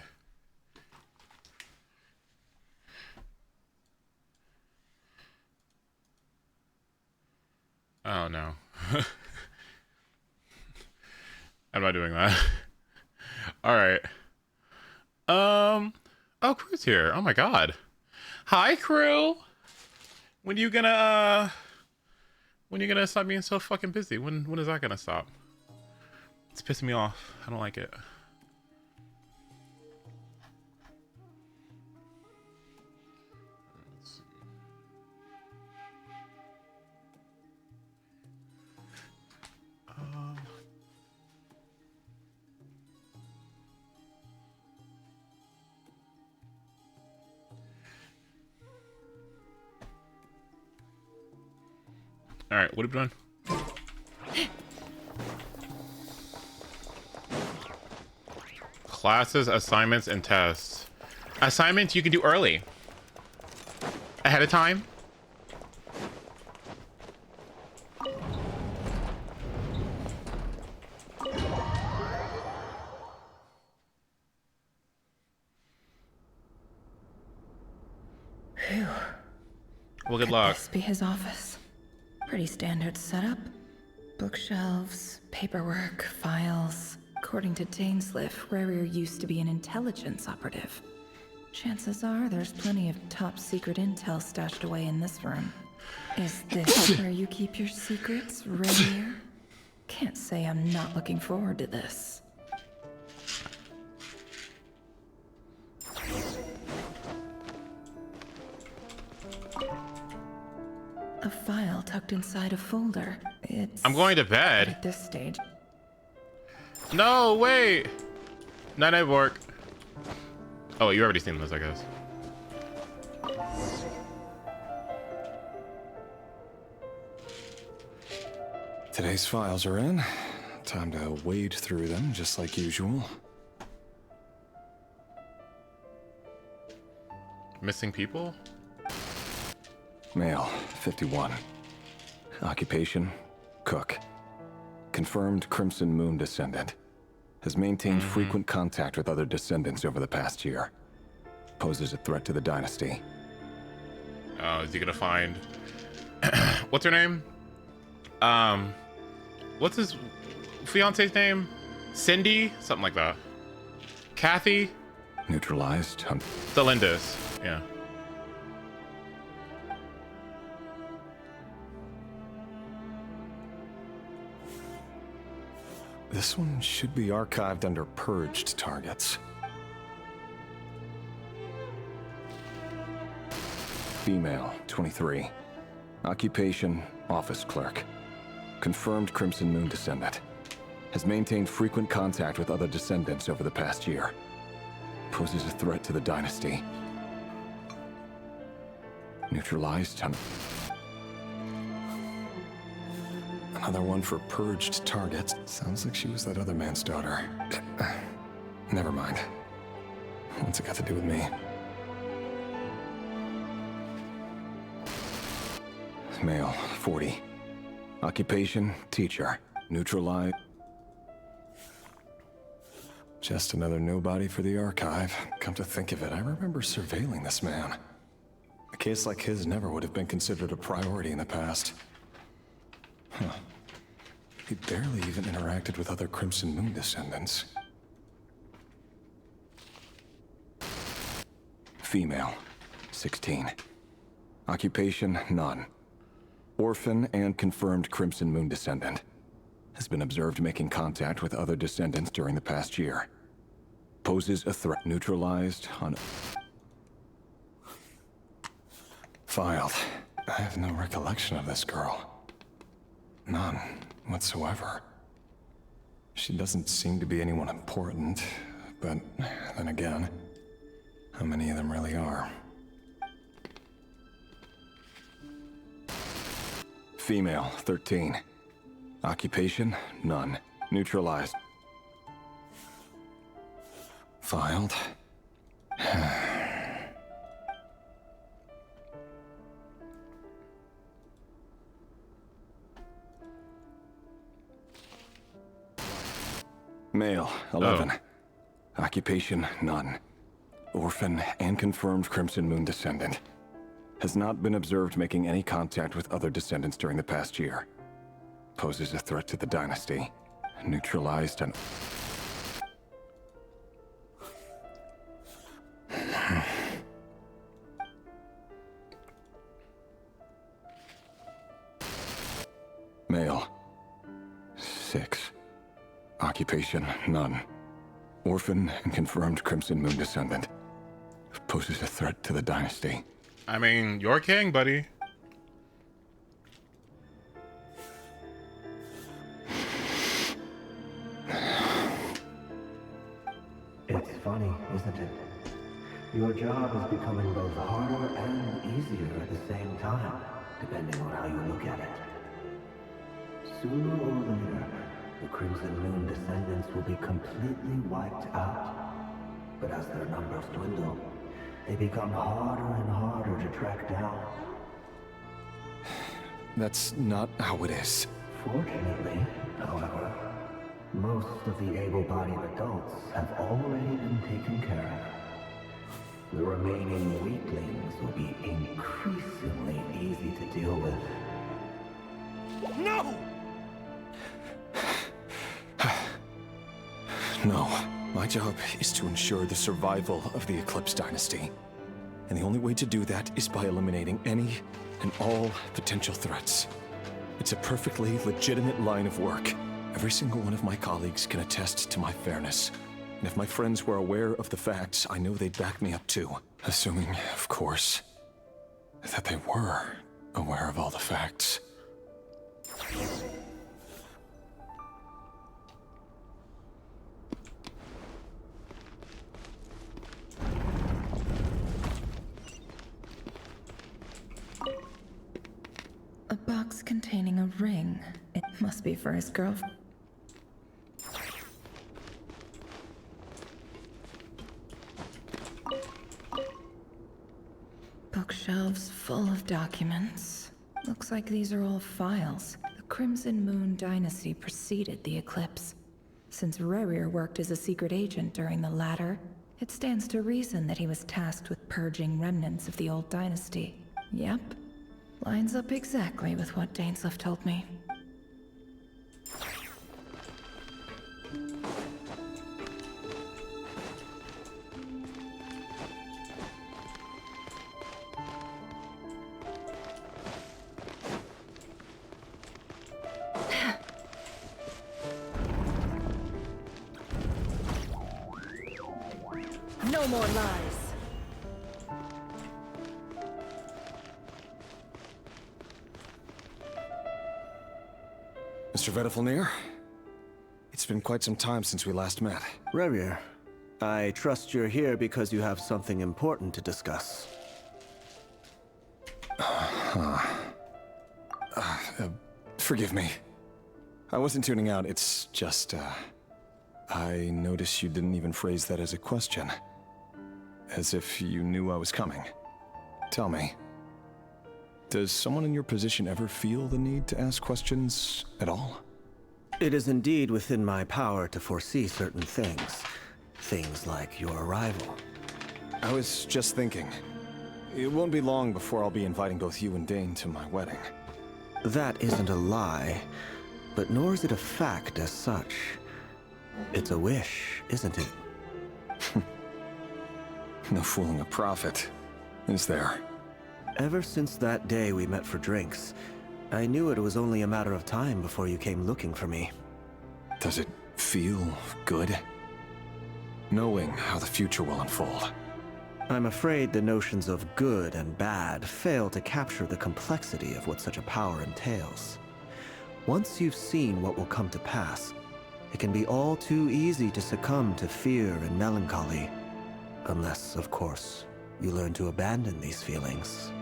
Oh no. I'm not doing that. All right. Oh, Crew's here. Oh my god. Hi, Crew. When you gonna stop being so fucking busy? When is that gonna stop? It's pissing me off. I don't like it. All right, what have we done? Classes, assignments, and tests. Assignments you can do early. Ahead of time. Phew. Well, good luck. This be his office. Pretty standard setup. Bookshelves, paperwork, files. According to Dainsliff, Rarier used to be an intelligence operative. Chances are there's plenty of top secret intel stashed away in this room. Is this where you keep your secrets, Rarier? Can't say I'm not looking forward to this. A file tucked inside a folder. I'm going to bed. At this stage. No, wait. Night work. Oh, you already seen this, I guess. Today's files are in. Time to wade through them, just like usual. Missing people? Male, 51. Occupation, cook. Confirmed Crimson Moon descendant. Has maintained frequent contact with other descendants over the past year. Poses a threat to the dynasty. Oh, is he gonna find... What's her name? What's his fiance's name? Cindy? Something like that. Kathy? Neutralized. Delindis. Yeah. This one should be archived under purged targets. Female, 23. Occupation, office clerk. Confirmed Crimson Moon descendant. Has maintained frequent contact with other descendants over the past year. Poses a threat to the dynasty. Neutralized. Another one for purged targets. Sounds like she was that other man's daughter. Never mind. What's it got to do with me? Male, 40. Occupation, teacher. Neutralize. Just another nobody for the archive. Come to think of it, I remember surveilling this man. A case like his never would have been considered a priority in the past. Huh. He barely even interacted with other Crimson Moon descendants. Female, 16. Occupation, none. Orphan and confirmed Crimson Moon descendant. Has been observed making contact with other descendants during the past year. Poses a threat. Neutralized on... Filed. I have no recollection of this girl. None whatsoever. She doesn't seem to be anyone important, but then again, how many of them really are? Female, 13. Occupation, none. Neutralized. Filed. Male, 11. Occupation, none. Orphan and confirmed Crimson Moon descendant. Has not been observed making any contact with other descendants during the past year. Poses a threat to the dynasty. Neutralized and... Male. 6. Occupation, none. Orphan and confirmed Crimson Moon descendant. Poses a threat to the dynasty. I mean, you're king, buddy. It's funny, isn't it? Your job is becoming both harder and easier at the same time, depending on how you look at it. Sooner or later, the Crimson Moon descendants will be completely wiped out. But as their numbers dwindle, they become harder and harder to track down. That's not how it is. Fortunately, however, most of the able-bodied adults have already been taken care of. The remaining weaklings will be increasingly easy to deal with. No! No. My job is to ensure the survival of the Eclipse Dynasty. And the only way to do that is by eliminating any and all potential threats. It's a perfectly legitimate line of work. Every single one of my colleagues can attest to my fairness. And if my friends were aware of the facts, I know they'd back me up too. Assuming, of course, that they were aware of all the facts. A box containing a ring. It must be for his girlfriend. Bookshelves full of documents. Looks like these are all files. The Crimson Moon Dynasty preceded the eclipse. Since Rerir worked as a secret agent during the latter, it stands to reason that he was tasked with purging remnants of the old dynasty. Yep. Lines up exactly with what Dainsleif told me. No more lies. Mr. Vedelfnir? It's been quite some time since we last met. Rerir, I trust you're here because you have something important to discuss. Forgive me. I wasn't tuning out, it's just, I noticed you didn't even phrase that as a question. As if you knew I was coming. Tell me, does someone in your position ever feel the need to ask questions at all? It is indeed within my power to foresee certain things. Things like your arrival. I was just thinking, it won't be long before I'll be inviting both you and Dane to my wedding. That isn't a lie, but nor is it a fact as such. It's a wish, isn't it? No fooling a prophet, is there? Ever since that day we met for drinks, I knew it was only a matter of time before you came looking for me. Does it feel good? Knowing how the future will unfold. I'm afraid the notions of good and bad fail to capture the complexity of what such a power entails. Once you've seen what will come to pass, it can be all too easy to succumb to fear and melancholy. Unless, of course, you learn to abandon these feelings.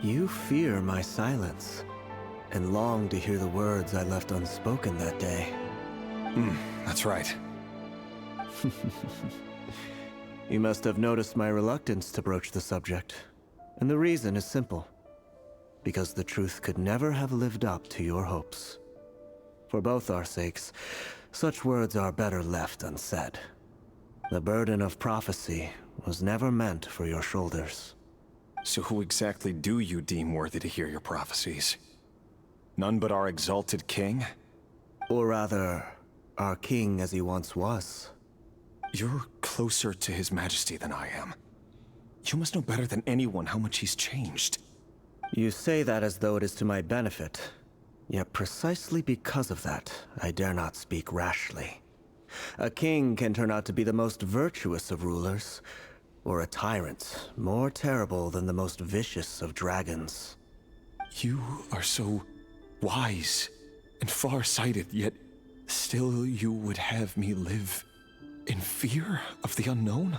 You fear my silence, and long to hear the words I left unspoken that day. That's right. You must have noticed my reluctance to broach the subject. And the reason is simple. Because the truth could never have lived up to your hopes. For both our sakes, such words are better left unsaid. The burden of prophecy was never meant for your shoulders. So who exactly do you deem worthy to hear your prophecies? None but our exalted king? Or rather, our king as he once was. You're closer to his majesty than I am. You must know better than anyone how much he's changed. You say that as though it is to my benefit. Yet precisely because of that, I dare not speak rashly. A king can turn out to be the most virtuous of rulers, or a tyrant more terrible than the most vicious of dragons. You are so wise and far-sighted, yet still you would have me live in fear of the unknown?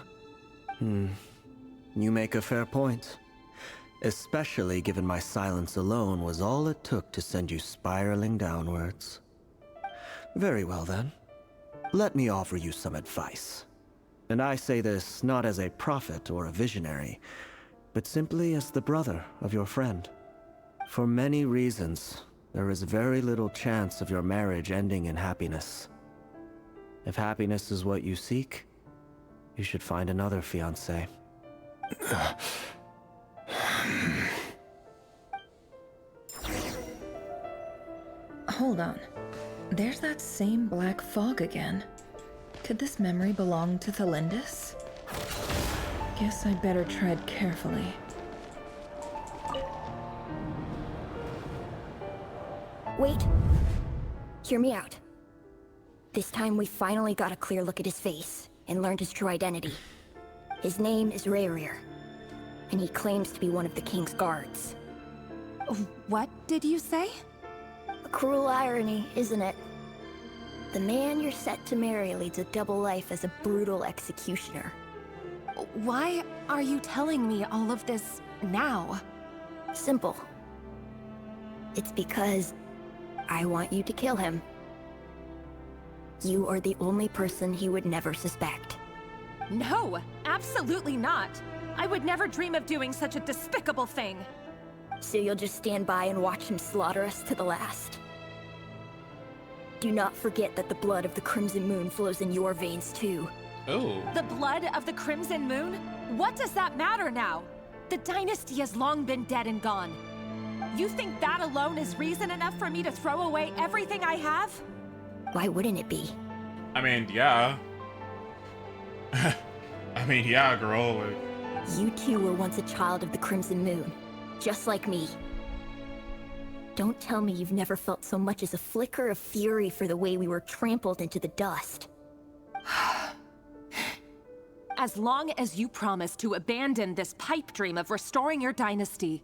You make a fair point. Especially given my silence alone was all it took to send you spiraling downwards. Very well then. Let me offer you some advice. And I say this not as a prophet or a visionary, but simply as the brother of your friend. For many reasons, there is very little chance of your marriage ending in happiness. If happiness is what you seek, you should find another fiancé. Hold on. There's that same black fog again. Could this memory belong to Thelindis? Guess I'd better tread carefully. Wait. Hear me out. This time we finally got a clear look at his face and learned his true identity. His name is Rayrir, and he claims to be one of the king's guards. What did you say? A cruel irony, isn't it? The man you're set to marry leads a double life as a brutal executioner. Why are you telling me all of this now? Simple. It's because I want you to kill him. You are the only person he would never suspect. No, absolutely not. I would never dream of doing such a despicable thing. So you'll just stand by and watch him slaughter us to the last. Do not forget that the blood of the Crimson Moon flows in your veins too. Oh. The blood of the Crimson Moon? What does that matter now? The dynasty has long been dead and gone. You think that alone is reason enough for me to throw away everything I have? Why wouldn't it be? I mean, yeah. I mean, yeah, girl. Like... You two were once a child of the Crimson Moon, just like me. Don't tell me you've never felt so much as a flicker of fury for the way we were trampled into the dust. As long as you promise to abandon this pipe dream of restoring your dynasty,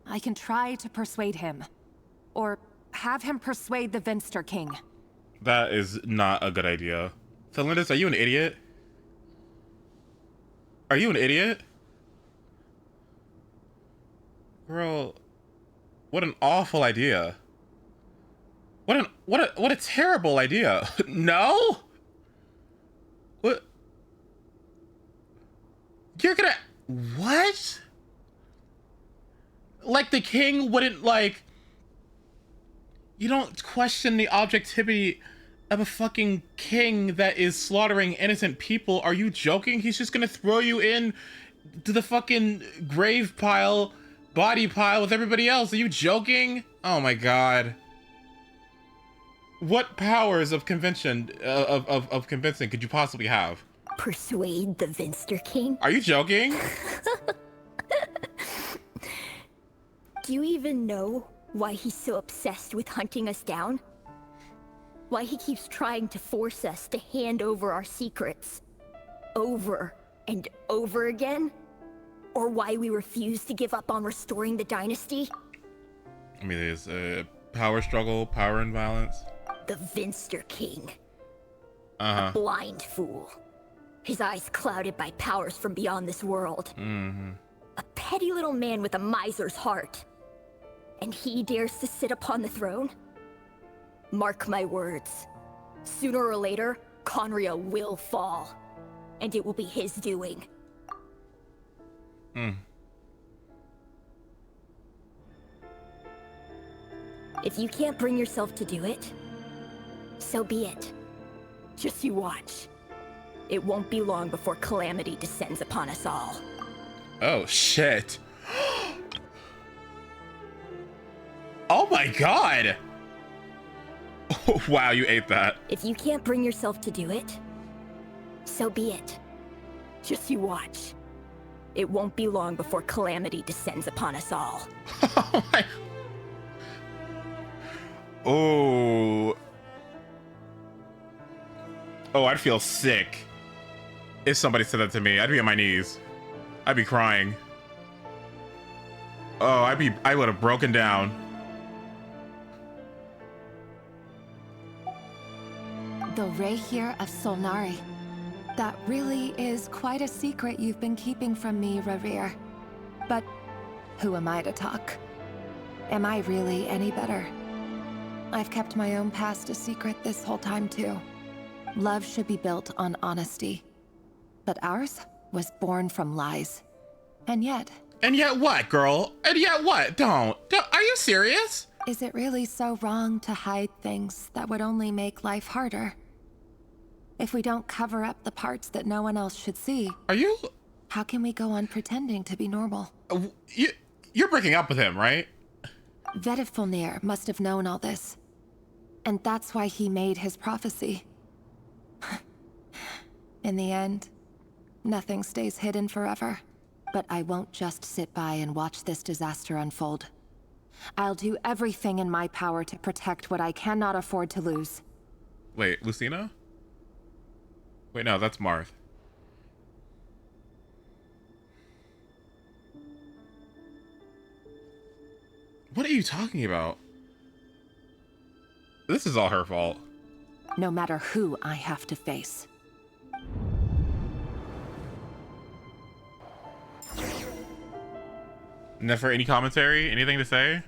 I can try to persuade him. Or have him persuade the Vinster King. That is not a good idea. Thelindis, are you an idiot? Are you an idiot? Girl, what an awful idea. What a terrible idea. No? What? You're gonna... What? Like the king wouldn't, like... You don't question the objectivity of a fucking king that is slaughtering innocent people. Are you joking? He's just gonna throw you in to the fucking grave pile, body pile with everybody else. Are you joking? Oh my god. What powers of convincing could you possibly have? Persuade the Vinster King? Are you joking? Do you even know why he's so obsessed with hunting us down? Why he keeps trying to force us to hand over our secrets over and over again? Or why we refuse to give up on restoring the dynasty? I mean, there's a power struggle, power imbalance. The Vinster King. Uh-huh. A blind fool. His eyes clouded by powers from beyond this world. Mm-hmm. A petty little man with a miser's heart. And he dares to sit upon the throne? Mark my words. Sooner or later, Conria will fall. And it will be his doing. If you can't bring yourself to do it, so be it. Just you watch. It won't be long before calamity descends upon us all. Oh, shit. Oh my god! Wow, you ate that. If you can't bring yourself to do it, so be it. Just you watch. It won't be long before calamity descends upon us all. Oh. Oh, I'd feel sick if somebody said that to me. I'd be on my knees. I'd be crying. Oh, I would have broken down. The Rehir of Solnari. That really is quite a secret you've been keeping from me, Rarir. But who am I to talk? Am I really any better? I've kept my own past a secret this whole time too. Love should be built on honesty. But ours was born from lies. And yet... And yet what, girl? And yet what? Don't. Are you serious? Is it really so wrong to hide things that would only make life harder? If we don't cover up the parts that no one else should see... Are you... How can we go on pretending to be normal? You're breaking up with him, right? Vedifulnir must have known all this. And that's why he made his prophecy. In the end, nothing stays hidden forever. But I won't just sit by and watch this disaster unfold. I'll do everything in my power to protect what I cannot afford to lose. Wait, Lucina? Wait, no, that's Marth. What are you talking about? This is all her fault. No matter who I have to face. Never any commentary? Anything to say?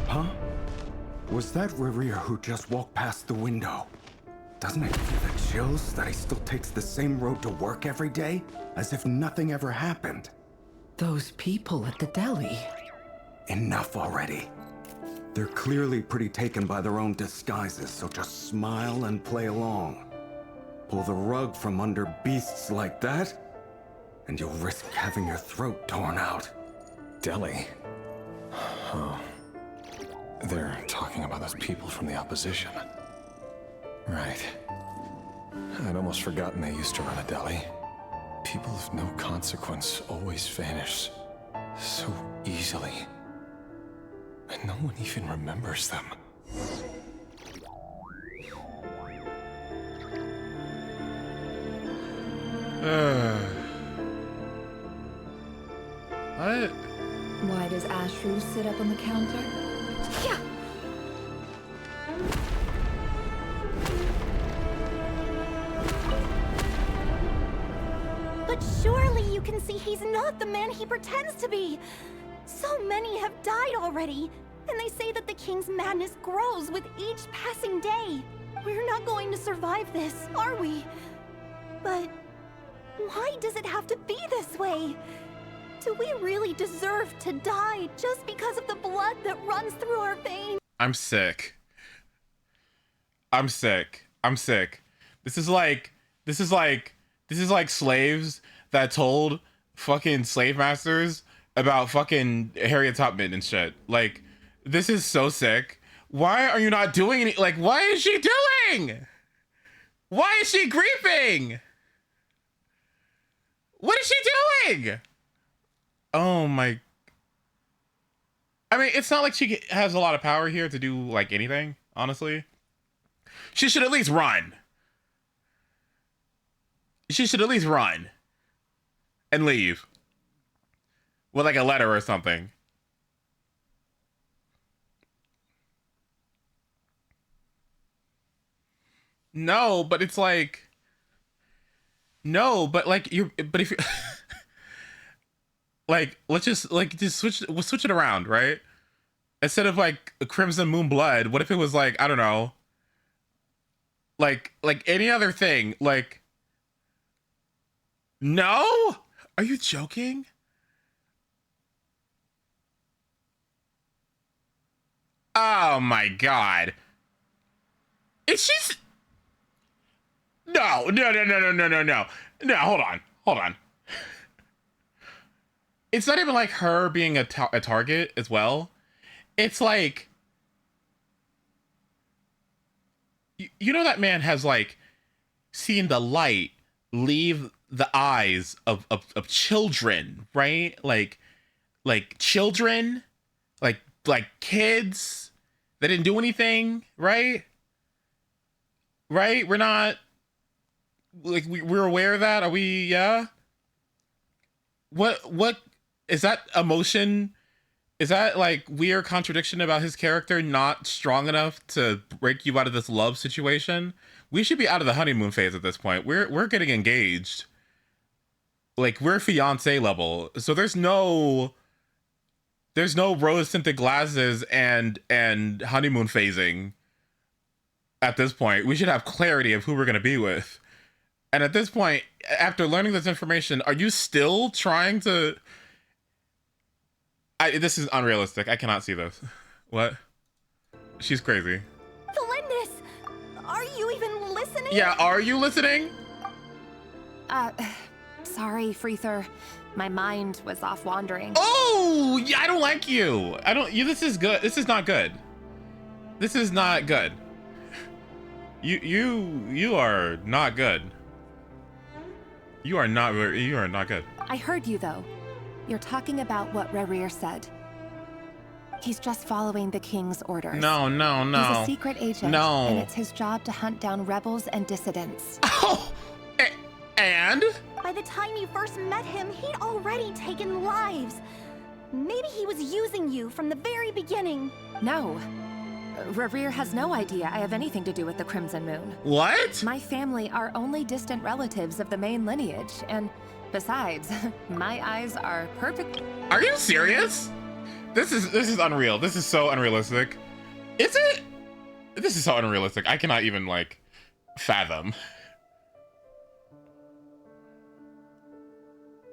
Huh? Was that Rarir who just walked past the window? Doesn't it give you the chills that he still takes the same road to work every day? As if nothing ever happened. Those people at the deli. Enough already. They're clearly pretty taken by their own disguises, so just smile and play along. Pull the rug from under beasts like that, and you'll risk having your throat torn out. Deli? Oh. They're talking about those people from the opposition. Right. I'd almost forgotten they used to run a deli. People of no consequence always vanish so easily. And no one even remembers them. What? Why does Ashru sit up on the counter? Yeah. But surely you can see he's not the man he pretends to be. So many have died already, and they say that the king's madness grows with each passing day. We're not going to survive this, are we? But why does it have to be this way? Do we really deserve to die just because of the blood that runs through our veins? I'm sick. I'm sick. I'm sick. This is like slaves that told fucking slave masters about fucking Harriet Tubman and shit. Like, this is so sick. Why are you not doing any? Like, what is she doing? Why is she grieving? What is she doing? Oh my. I mean, it's not like she has a lot of power here to do like anything, honestly. She should at least run. She should at least run and leave with like a letter or something. No, but it's like, no, but like but if you like, let's just switch it around, right? Instead of like Crimson Moon Blood, what if it was like, I don't know, like any other thing? Like, no? Are you joking? Oh my god. Is she? No. No, hold on. It's not even like her being a target as well. It's like, you know, that man has like seen the light leave the eyes of children, right? Like children, like kids that didn't do anything, right? Right? We're not like we're aware of that. Are we? Yeah. What is that emotion? Is that like weird contradiction about his character not strong enough to break you out of this love situation? We should be out of the honeymoon phase at this point. We're getting engaged. Like, we're fiance level. So there's no rose tinted glasses and honeymoon phasing at this point. We should have clarity of who we're gonna be with. And at this point, after learning this information, are you still trying to... this is unrealistic. I cannot see this. What? She's crazy. Felindis! Are you even listening? Yeah, are you listening? Sorry, Freether. My mind was off wandering. Oh, yeah, I don't like you. This is good. This is not good. This is not good. You are not good. You are not good. I heard you, though. You're talking about what Rerir said. He's just following the king's orders. No. He's a secret agent. No. And it's his job to hunt down rebels and dissidents. Oh! And? By the time you first met him, he'd already taken lives. Maybe he was using you from the very beginning. No. Rerir has no idea I have anything to do with the Crimson Moon. What? My family are only distant relatives of the main lineage, and besides, my eyes are perfect. Are you serious? This is unreal. This is so unrealistic. Is it? This is so unrealistic. I cannot even like fathom.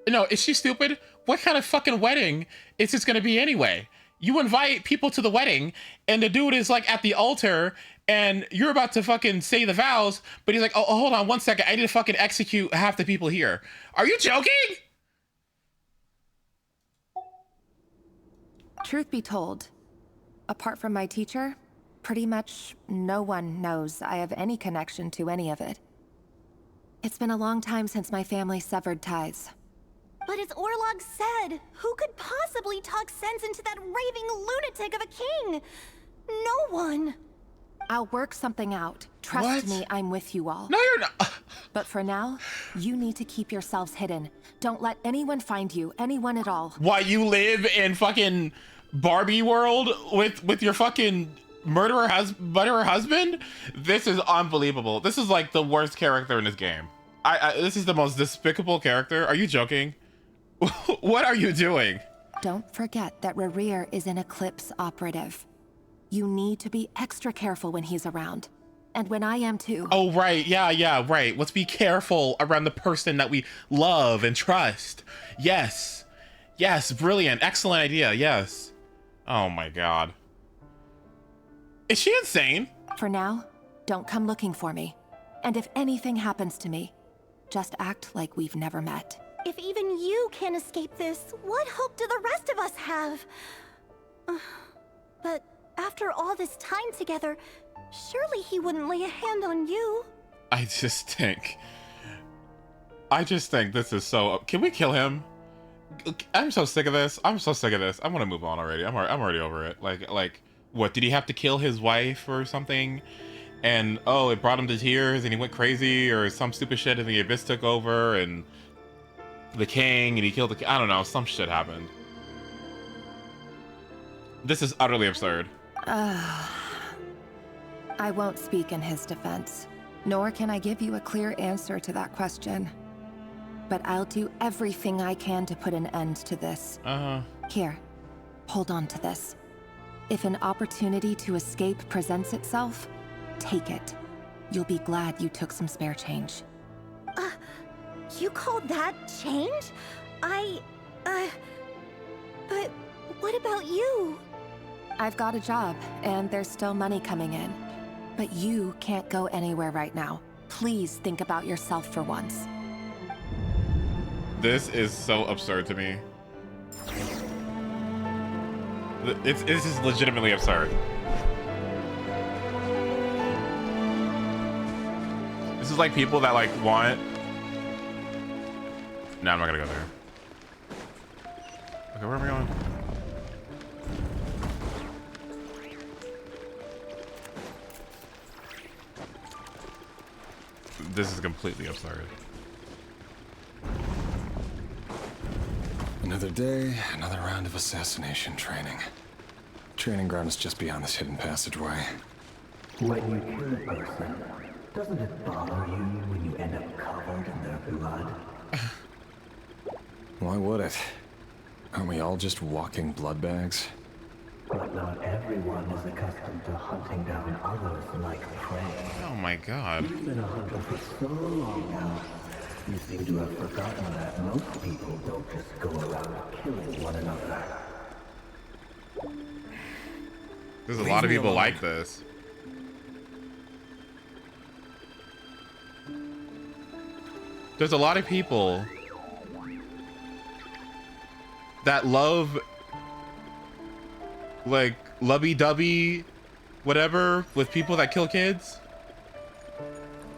No, is she stupid? What kind of fucking wedding is this gonna be anyway? You invite people to the wedding, and the dude is like at the altar, and you're about to fucking say the vows, but he's like, oh, hold on 1 second, I need to fucking execute half the people here. Are you joking? Truth be told, apart from my teacher, pretty much no one knows I have any connection to any of it. It's been a long time since my family severed ties. But as Orlog said, who could possibly talk sense into that raving lunatic of a king? No one. I'll work something out. Trust me, I'm with you all. No, you're not. But for now, you need to keep yourselves hidden. Don't let anyone find you, anyone at all. Why, you live in fucking Barbie world with your fucking murderer husband? This is unbelievable. This is like the worst character in this game. This is the most despicable character. Are you joking? What are you doing? Don't forget that Rerir is an Eclipse operative. You need to be extra careful when he's around. And when I am too. Oh, right. Yeah, right. Let's be careful around the person that we love and trust. Yes. Yes, brilliant. Excellent idea. Yes. Oh my god. Is she insane? For now, don't come looking for me. And if anything happens to me, just act like we've never met. If even you can't escape this, what hope do the rest of us have? But after all this time together, surely he wouldn't lay a hand on you. I just think this is so... Can we kill him? I'm so sick of this. I want to move on already. I'm already over it. Like, what, did he have to kill his wife or something? And, oh, it brought him to tears and he went crazy or some stupid shit and the Abyss took over and the king and he killed the king. I don't know, some shit happened. This is utterly absurd. I won't speak in his defense, nor can I give you a clear answer to that question. But I'll do everything I can to put an end to this. Here, hold on to this. If an opportunity to escape presents itself, take it. You'll be glad you took some spare change. You call that change? But what about you? I've got a job, and there's still money coming in. But you can't go anywhere right now. Please think about yourself for once. This is so absurd to me. It's just legitimately absurd. This is like people that like want... No, I'm not gonna go there. Okay, where am I going? This is completely absurd. Another day, another round of assassination training. Training ground is just beyond this hidden passageway. When you kill a person, doesn't it bother you when you end up covered in their blood? Why would it? Aren't we all just walking blood bags? But not everyone is accustomed to hunting down others like prey. Oh my god. You've been a hunter for so long now. You seem to have forgotten that most people don't just go around killing one another. There's a lot of people like this. There's a lot of people that love like lovey-dovey whatever with people that kill kids.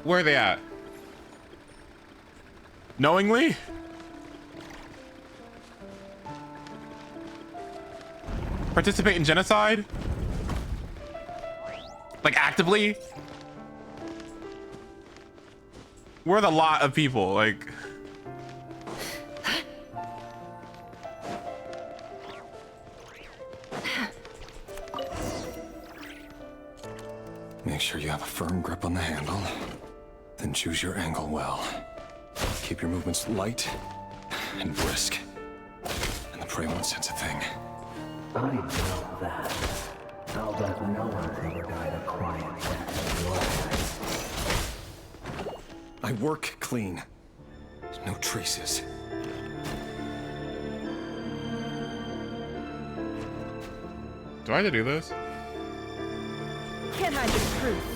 Where are they at? Knowingly? Participate in genocide? Like actively? We're the lot of people, like... Make sure you have a firm grip on the handle, then choose your angle well. Keep your movements light and brisk, and the prey won't sense a thing. I know that. I'll bet no one's ever died a quiet death in your life. I work clean. No traces. Do I have to do this? Can't hide the truth.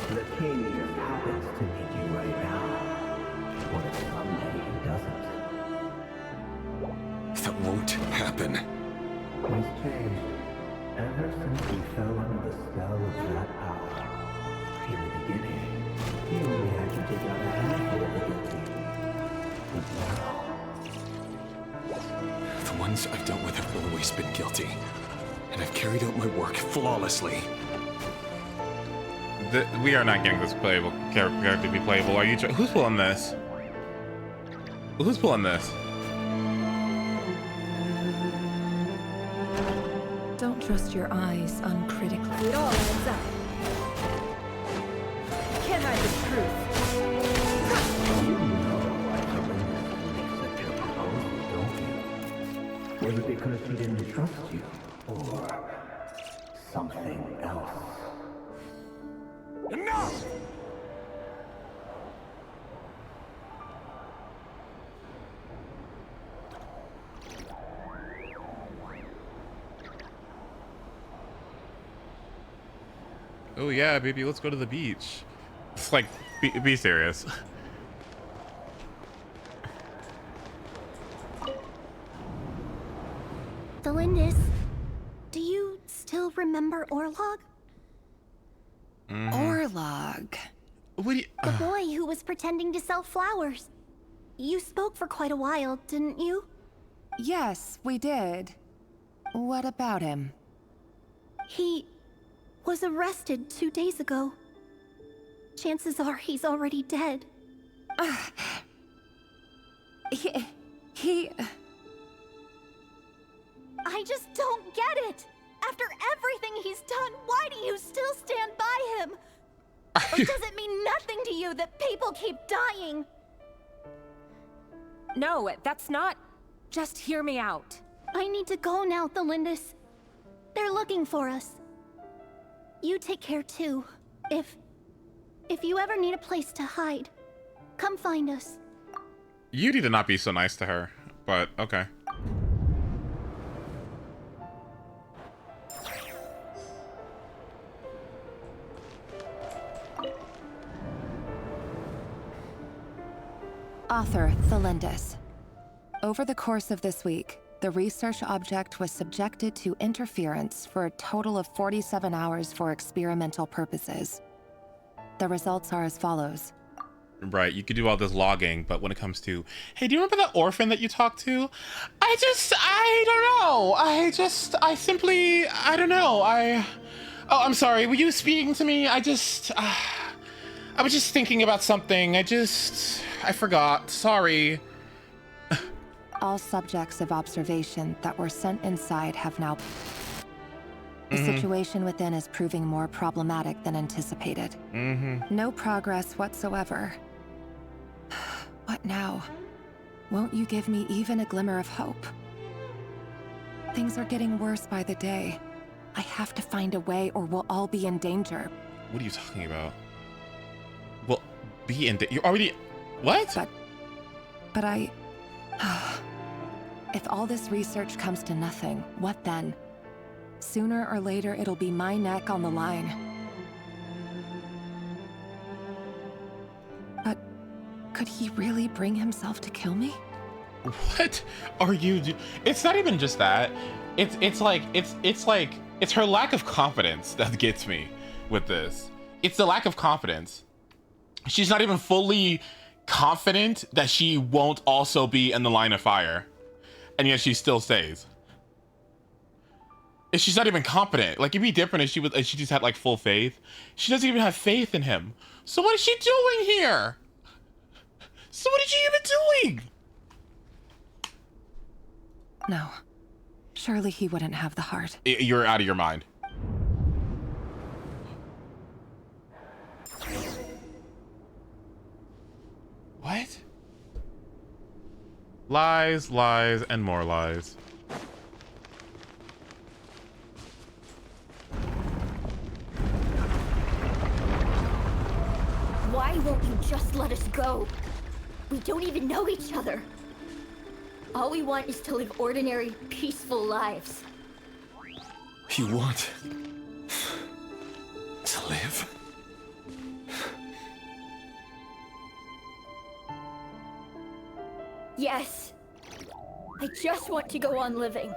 The king just happens to need you right now. What if someday he doesn't? That won't happen. He's changed. Ever since he fell under the spell of that power. In the beginning, he only had to take out a handful of the guilty. But now... The ones I've dealt with have always been guilty. And I've carried out my work flawlessly. We are not getting this playable character to be playable. Are you? Who's pulling this? Who's pulling this? Don't trust your eyes uncritically. It all adds up. Can't hide the truth. You know why Melinda wouldn't accept your proposal, don't you? Was it because she didn't trust you? Or something else? Enough! Oh yeah, baby, let's go to the beach. It's like, be serious. Delindis, do you still remember Orlog? Orlog. What do you... The boy who was pretending to sell flowers. You spoke for quite a while, didn't you? Yes, we did. What about him? He was arrested 2 days ago. Chances are he's already dead. He... I just don't get it! After everything he's done, why do you still stand by him? Or does it mean nothing to you that people keep dying? No, that's not... Just hear me out. I need to go now, Thelindis. They're looking for us. You take care too. If you ever need a place to hide, come find us. You need to not be so nice to her, but okay. Author Thelindis. Over the course of this week, the research object was subjected to interference for a total of 47 hours for experimental purposes. The results are as follows. Right, you could do all this logging, but when it comes to, hey, do you remember that orphan that you talked to? I don't know. I don't know. Oh, I'm sorry, were you speaking to me? I was just thinking about something. I forgot, sorry. All subjects of observation that were sent inside have now... The situation within is proving more problematic than anticipated. No progress whatsoever. What now? Won't you give me even a glimmer of hope? Things are getting worse by the day. I have to find a way or we'll all be in danger. What are you talking about? Well, be in danger? You're already... What? But I... If all this research comes to nothing, what then? Sooner or later, it'll be my neck on the line. But could he really bring himself to kill me? What are you It's not even just that. It's her lack of confidence that gets me with this. It's the lack of confidence. She's not even fully confident that she won't also be in the line of fire. And yet she still stays. She's not even competent. Like, it'd be different if she just had like full faith. She doesn't even have faith in him. So what is she doing here? So what is she even doing? No. Surely he wouldn't have the heart. You're out of your mind. What? Lies, lies, and more lies. Why won't you just let us go? We don't even know each other. All we want is to live ordinary, peaceful lives. You want to live? Yes. I just want to go on living.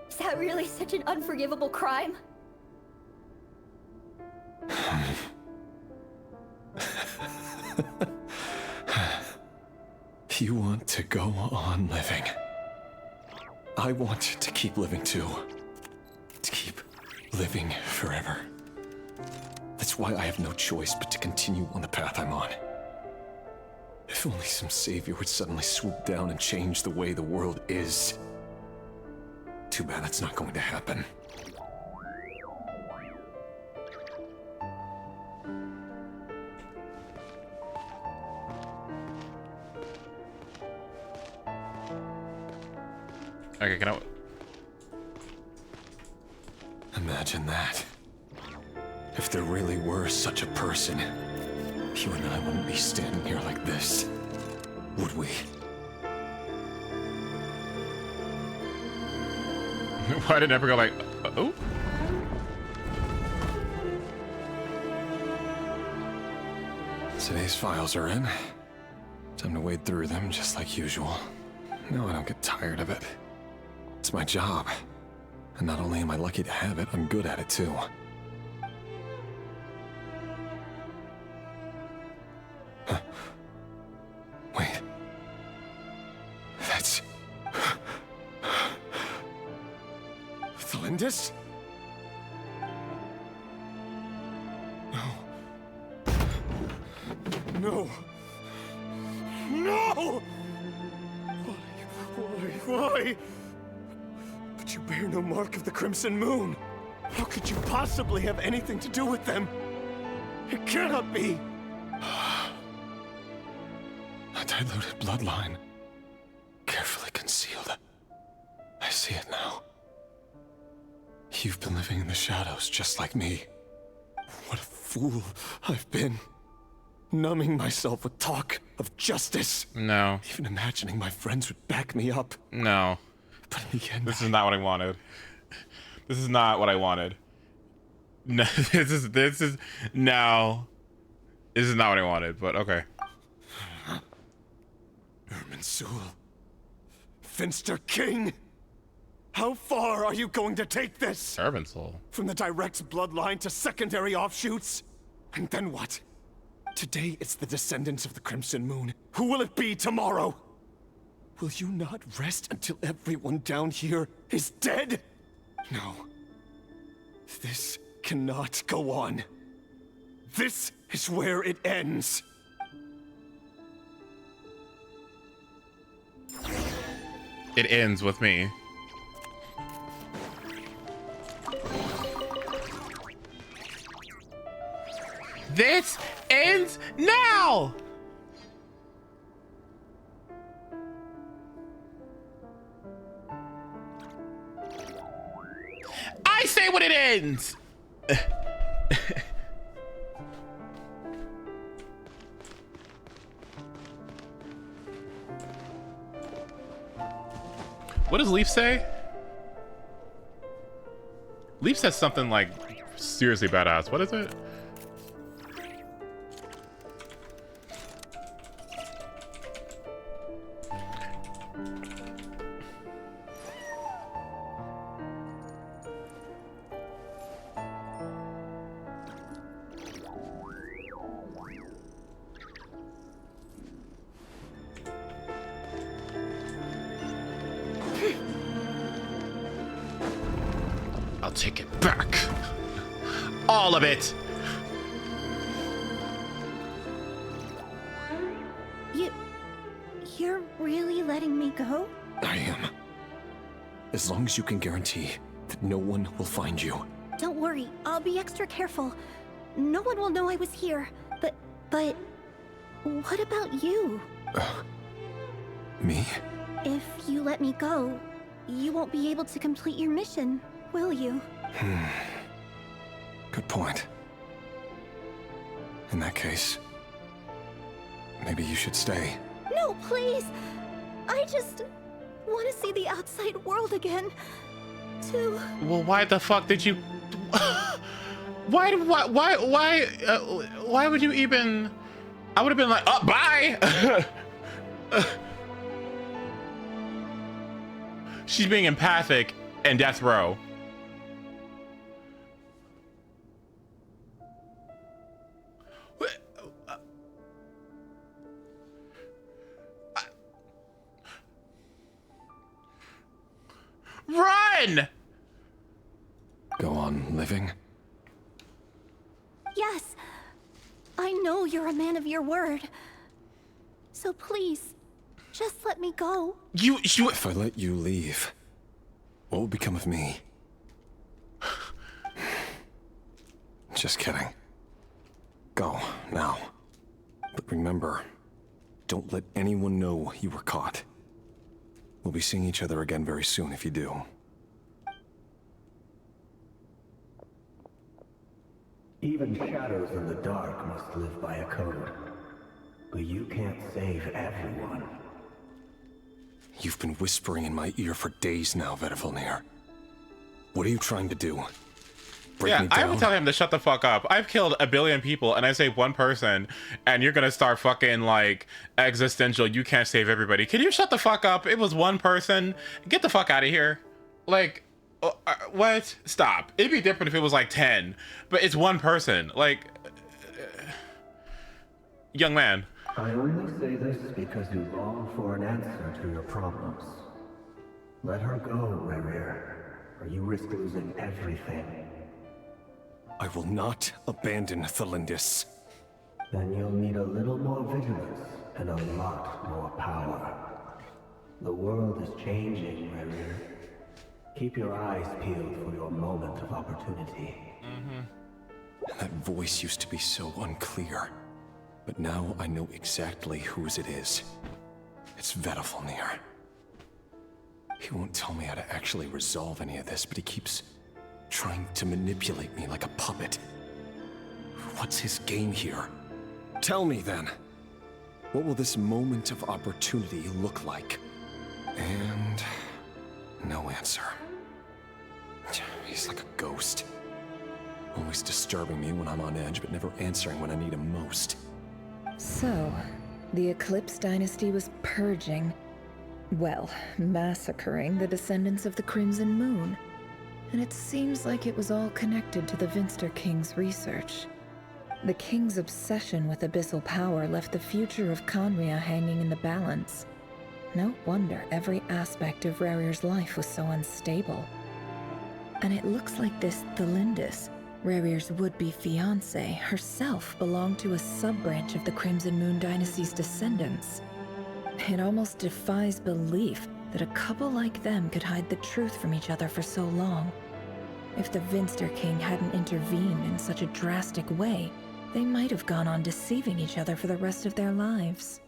Is that really such an unforgivable crime? You want to go on living. I want to keep living too. To keep living forever. That's why I have no choice but to continue on the path I'm on. If only some savior would suddenly swoop down and change the way the world is. Too bad that's not going to happen. Okay, can I... Imagine that. If there really were such a person, you and I wouldn't be standing here like this, would we? Why did it never go like... oh? Today's files are in. Time to wade through them just like usual. No, I don't get tired of it. It's my job. And not only am I lucky to have it, I'm good at it too. Huh. Wait. That's... Thelindis? No. No! Why? But you bear no mark of the Crimson Moon. How could you possibly have anything to do with them? It cannot be. A diluted bloodline. Carefully concealed. I see it now. You've been living in the shadows just like me. What a fool I've been. Numbing myself with talk of justice. No. Even imagining my friends would back me up. No. But in the end, this is not what I wanted. This is not what I wanted. No, this is no. This is not what I wanted, but okay. Mansul. Finster King! How far are you going to take this? Urbansoul. From the direct bloodline to secondary offshoots? And then what? Today it's the descendants of the Crimson Moon. Who will it be tomorrow? Will you not rest until everyone down here is dead? No. This cannot go on. This is where it ends. It ends with me. This ends now! I say when it ends! What does Leaf say? Leaf says something like seriously badass. What is it? I'll take it back. All of it. You're really letting me go? I am. As long as you can guarantee that no one will find you. Don't worry, I'll be extra careful. No one will know I was here. But what about you? Me? If you let me go, you won't be able to complete your mission, will you? Good point. In that case, maybe you should stay. No, please! I just want to see the outside world again, too. Well, why the fuck did you... why would you even... I would have been like, oh, bye! She's being empathic and death row. Run! Go on living? Yes. I know you're a man of your word. So please, just let me go. If I let you leave, what will become of me? Just kidding. Go, now. But remember, don't let anyone know you were caught. We'll be seeing each other again very soon if you do. Even shadows in the dark must live by a code. But you can't save everyone. You've been whispering in my ear for days now, Vedifalnir. What are you trying to do? Break me down? I would tell him to shut the fuck up. I've killed a billion people and I save one person and you're gonna start fucking like existential, you can't save everybody. Can you shut the fuck up? It was one person. Get the fuck out of here. Like, what? Stop. It'd be different if it was like 10, but it's one person. Like, young man. I only say this because you long for an answer to your problems. Let her go, Rerir, or you risk losing everything. I will not abandon Thelindis. Then you'll need a little more vigilance and a lot more power. The world is changing, Rerir. Keep your eyes peeled for your moment of opportunity. That voice used to be so unclear. But now I know exactly whose it is. It's Vedifalnir. He won't tell me how to actually resolve any of this, but he keeps trying to manipulate me like a puppet. What's his game here? Tell me then. What will this moment of opportunity look like? And no answer. He's like a ghost. Always disturbing me when I'm on edge, but never answering when I need him most. So, The Eclipse dynasty was purging, well, massacring the descendants of the Crimson Moon. And it seems like it was all connected to the Vinster King's research. The King's obsession with abyssal power left the future of Khaenri'ah hanging in the balance. No wonder every aspect of Rarir's life was so unstable. And it looks like this Thelindis, Rarir's would-be fiancée, herself belonged to a sub-branch of the Crimson Moon dynasty's descendants. It almost defies belief that a couple like them could hide the truth from each other for so long. If the Vinster King hadn't intervened in such a drastic way, they might have gone on deceiving each other for the rest of their lives.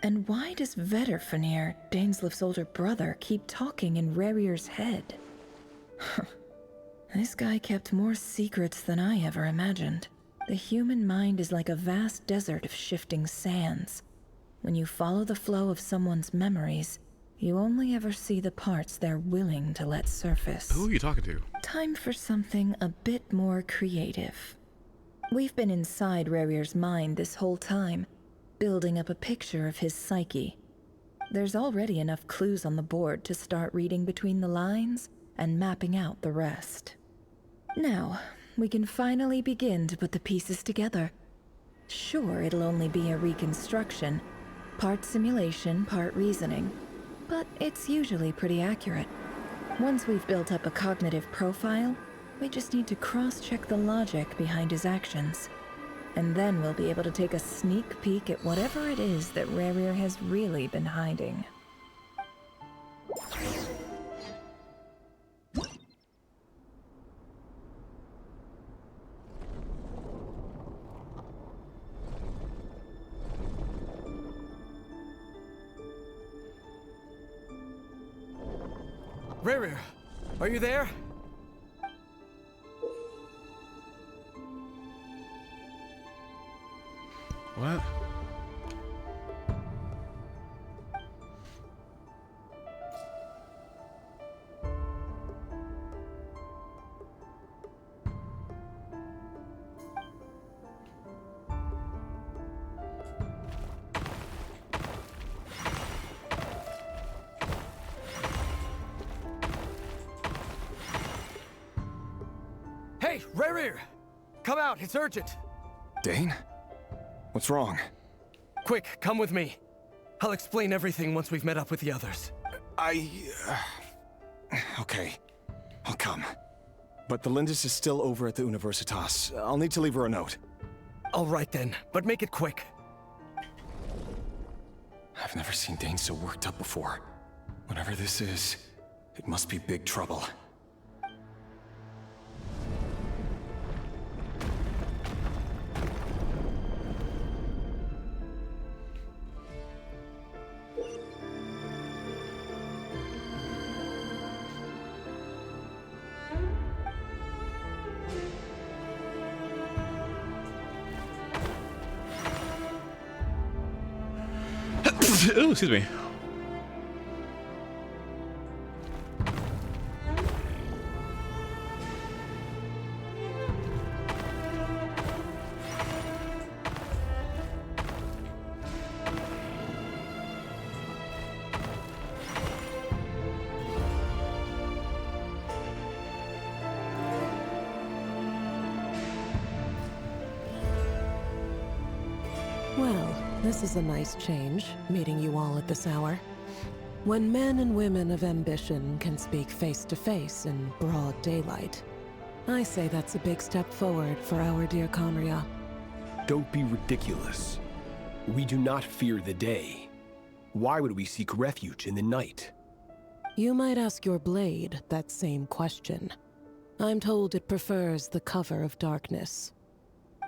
And why does Vedderfanir, Daneslif's older brother, keep talking in Rarir's head? This guy kept more secrets than I ever imagined. The human mind is like a vast desert of shifting sands. When you follow the flow of someone's memories, you only ever see the parts they're willing to let surface. Who are you talking to? Time for something a bit more creative. We've been inside Rarir's mind this whole time, building up a picture of his psyche. There's already enough clues on the board to start reading between the lines and mapping out the rest. Now, we can finally begin to put the pieces together. Sure, it'll only be a reconstruction, part simulation, part reasoning, but it's usually pretty accurate. Once we've built up a cognitive profile, we just need to cross-check the logic behind his actions. And then we'll be able to take a sneak peek at whatever it is that Rarir has really been hiding. Rarir, are you there? What? Hey, Rarir! Come out, it's urgent! Dane? What's wrong? Quick, come with me. I'll explain everything once we've met up with the others. Okay. I'll come. But the Lindis is still over at the Universitas. I'll need to leave her a note. All right then, but make it quick. I've never seen Dane so worked up before. Whatever this is, it must be big trouble. Ooh, excuse me. Well, this is a nice change, meeting you all at this hour. When men and women of ambition can speak face to face in broad daylight, I say that's a big step forward for our dear Khaenri'ah. Don't be ridiculous. We do not fear the day. Why would we seek refuge in the night? You might ask your blade that same question. I'm told it prefers the cover of darkness.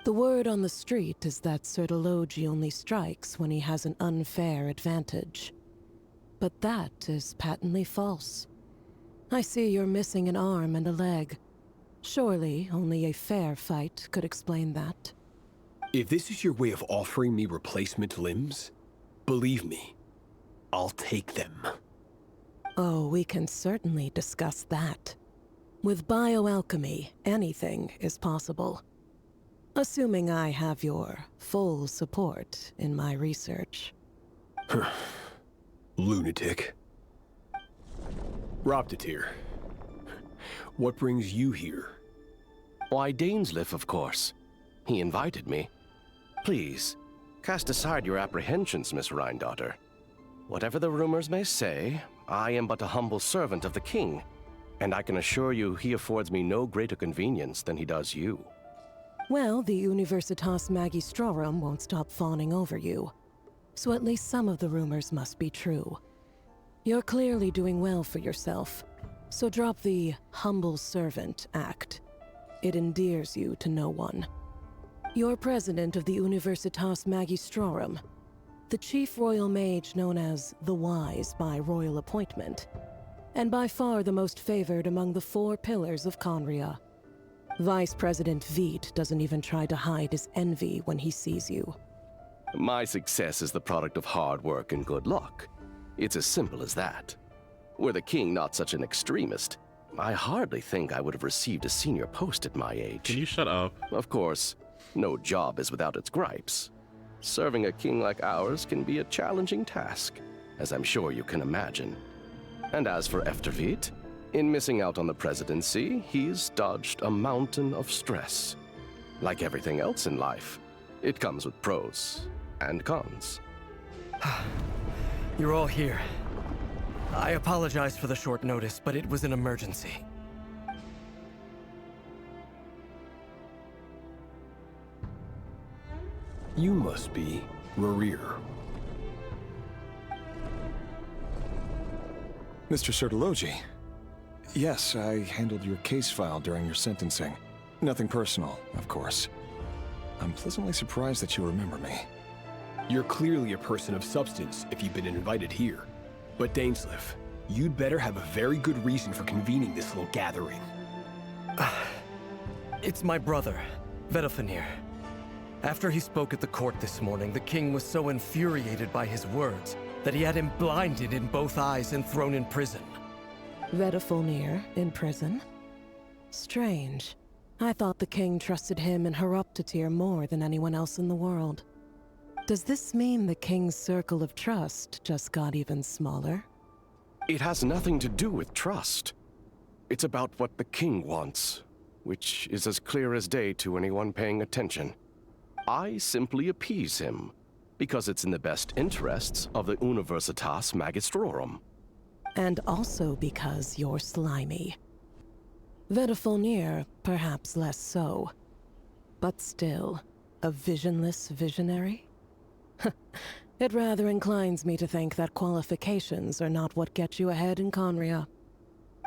The word on the street is that Sir Delogi only strikes when he has an unfair advantage. But that is patently false. I see you're missing an arm and a leg. Surely only a fair fight could explain that. If this is your way of offering me replacement limbs, believe me, I'll take them. Oh, we can certainly discuss that. With bioalchemy, anything is possible. Assuming I have your full support in my research. Lunatic. Roptatir, what brings you here? Why, Dainsleif, of course. He invited me. Please, cast aside your apprehensions, Miss Rhindaughter. Whatever the rumors may say, I am but a humble servant of the king, and I can assure you he affords me no greater convenience than he does you. Well, the Universitas Magistrorum won't stop fawning over you. So at least some of the rumors must be true. You're clearly doing well for yourself, so drop the humble servant act. It endears you to no one. You're president of the Universitas Magistrorum, the chief royal mage known as the Wise by royal appointment, and by far the most favored among the 4 pillars of Conria. Vice President Veit doesn't even try to hide his envy when he sees you. My success is the product of hard work and good luck. It's as simple as that. Were the king not such an extremist, I hardly think I would have received a senior post at my age. Can you shut up? Of course, no job is without its gripes. Serving a king like ours can be a challenging task, as I'm sure you can imagine. And as for Efterveit, in missing out on the presidency, he's dodged a mountain of stress. Like everything else in life, it comes with pros and cons. You're all here. I apologize for the short notice, but it was an emergency. You must be Rarir. Mr. Sertologi. Yes, I handled your case file during your sentencing. Nothing personal, of course. I'm pleasantly surprised that you remember me. You're clearly a person of substance if you've been invited here. But Dainsleif, you'd better have a very good reason for convening this little gathering. It's my brother, Vedalfenir. After he spoke at the court this morning, the king was so infuriated by his words that he had him blinded in both eyes and thrown in prison. Vedalfenir in prison? Strange. I thought the king trusted him and Roptatir more than anyone else in the world. Does this mean the king's circle of trust just got even smaller? It has nothing to do with trust. It's about what the king wants, which is as clear as day to anyone paying attention. I simply appease him, because it's in the best interests of the Universitas Magistrorum. And also because you're slimy. Vedalfenir, perhaps less so. But still, a visionless visionary? It rather inclines me to think that qualifications are not what get you ahead in Conria.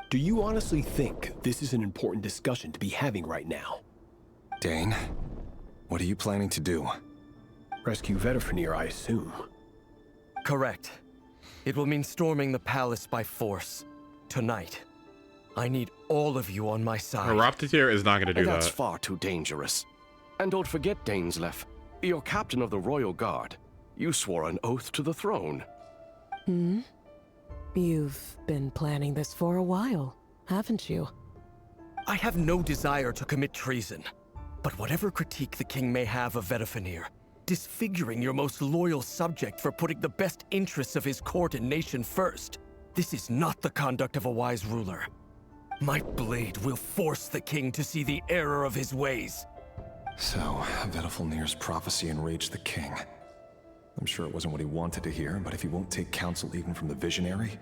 Do you honestly think this is an important discussion to be having right now? Dane, what are you planning to do? Rescue Vedalfenir, I assume. Correct. It will mean storming the palace by force. Tonight. I need all of you on my side. Roptatir is not going to do that. That's far too dangerous. And don't forget, Dainsleif, you're captain of the Royal Guard. You swore an oath to the throne. Hmm? You've been planning this for a while, haven't you? I have no desire to commit treason. But whatever critique the king may have of Vedalfenir, disfiguring your most loyal subject for putting the best interests of his court and nation first, this is not the conduct of a wise ruler. My blade will force the king to see the error of his ways. So, Vedalfenir's prophecy enraged the king. I'm sure it wasn't what he wanted to hear, but if he won't take counsel even from the visionary,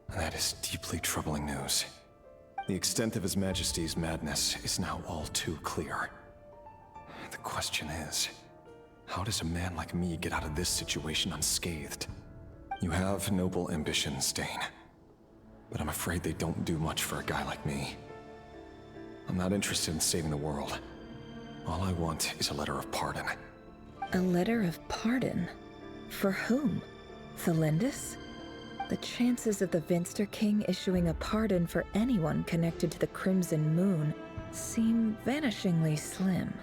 that is deeply troubling news. The extent of His Majesty's madness is now all too clear. The question is, how does a man like me get out of this situation unscathed? You have noble ambitions, Dane, but I'm afraid they don't do much for a guy like me. I'm not interested in saving the world. All I want is a letter of pardon. A letter of pardon? For whom? Thelindis? The chances of the Vinster King issuing a pardon for anyone connected to the Crimson Moon seem vanishingly slim.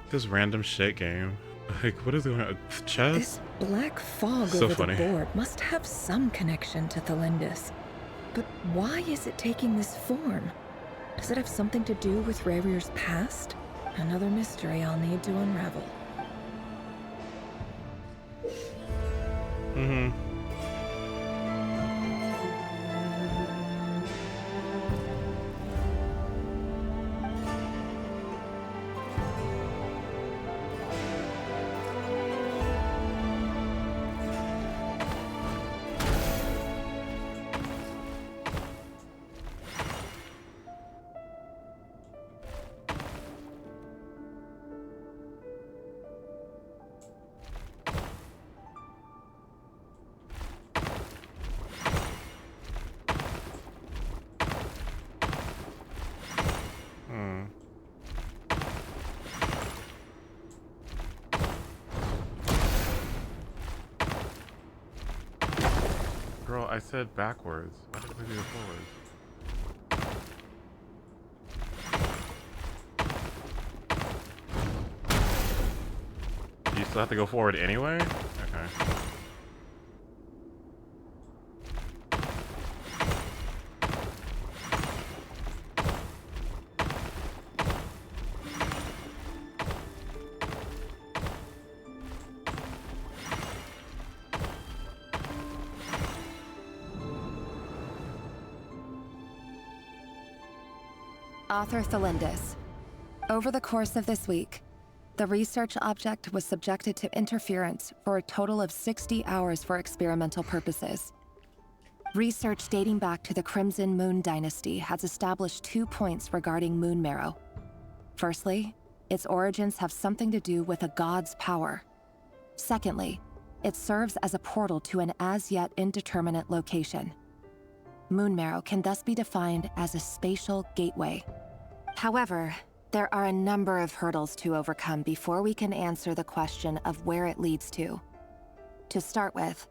This random shit game. Like, what is going on? Chess? This black fog So over funny. the board must have some connection to Thelindis. But why is it taking this form? Does it have something to do with Rarir's past? Another mystery I'll need to unravel. Mm-hmm. Girl, I said backwards. Why did we do it forwards? You still have to go forward anyway? Okay. Author Thelindis. Over the course of this week, the research object was subjected to interference for a total of 60 hours for experimental purposes. Research dating back to the Crimson Moon Dynasty has established 2 points regarding moon marrow. Firstly, its origins have something to do with a god's power. Secondly, it serves as a portal to an as-yet indeterminate location. Moon marrow can thus be defined as a spatial gateway. However, there are a number of hurdles to overcome before we can answer the question of where it leads to. To start with,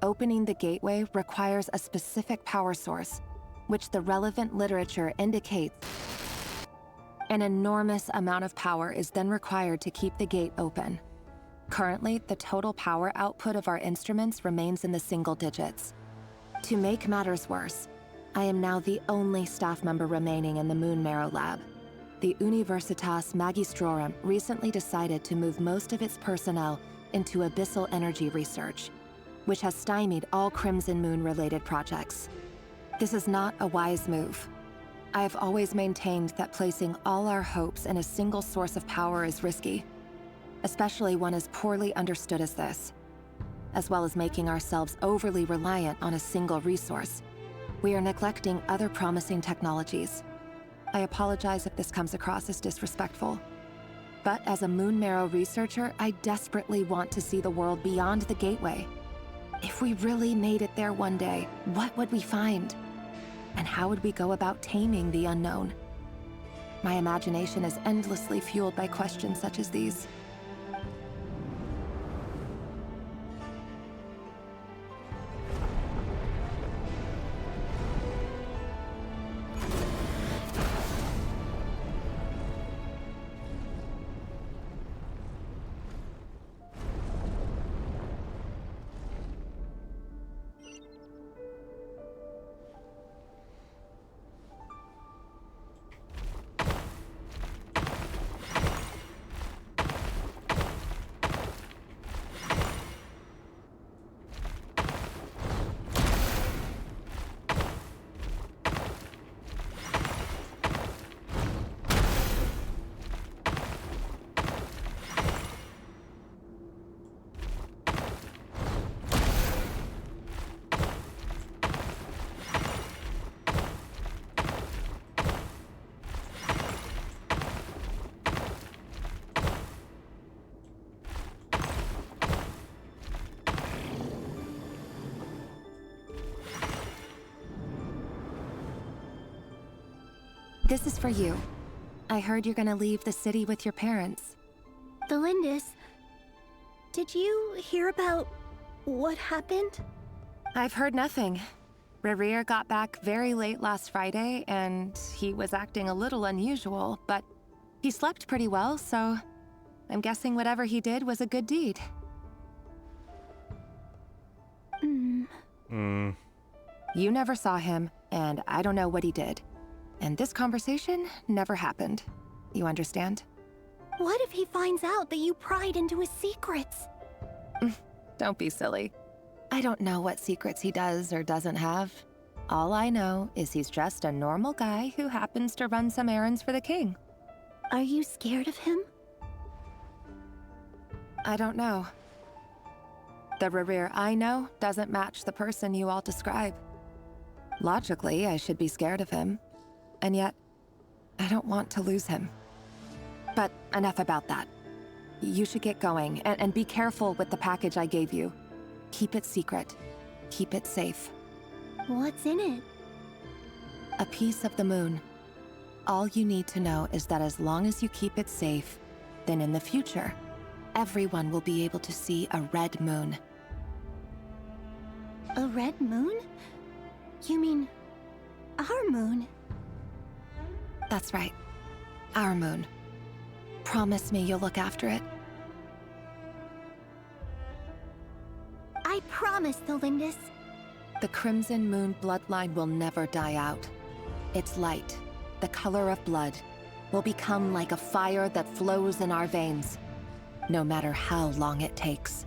opening the gateway requires a specific power source, which the relevant literature indicates. An enormous amount of power is then required to keep the gate open. Currently, the total power output of our instruments remains in the single digits. To make matters worse, I am now the only staff member remaining in the Moon Marrow Lab. The Universitas Magistrorum recently decided to move most of its personnel into abyssal energy research, which has stymied all Crimson Moon-related projects. This is not a wise move. I have always maintained that placing all our hopes in a single source of power is risky, especially one as poorly understood as this. As well as making ourselves overly reliant on a single resource, we are neglecting other promising technologies. I apologize if this comes across as disrespectful. But as a Moon Marrow researcher, I desperately want to see the world beyond the gateway. If we really made it there one day, what would we find? And how would we go about taming the unknown? My imagination is endlessly fueled by questions such as these. This is for you. I heard you're gonna leave the city with your parents. Thelindis, did you hear about what happened? I've heard nothing. Rarir got back very late last Friday, and he was acting a little unusual, but he slept pretty well, so I'm guessing whatever he did was a good deed. You never saw him, and I don't know what he did. And this conversation never happened. You understand? What if he finds out that you pried into his secrets? Don't be silly. I don't know what secrets he does or doesn't have. All I know is he's just a normal guy who happens to run some errands for the king. Are you scared of him? I don't know. The Rerir I know doesn't match the person you all describe. Logically, I should be scared of him. And yet, I don't want to lose him. But enough about that. You should get going, and be careful with the package I gave you. Keep it secret. Keep it safe. What's in it? A piece of the moon. All you need to know is that as long as you keep it safe, then in the future, everyone will be able to see a red moon. A red moon? You mean our moon? That's right. Our moon. Promise me you'll look after it. I promise, Thelindis. The Crimson Moon bloodline will never die out. Its light, the color of blood, will become like a fire that flows in our veins, no matter how long it takes.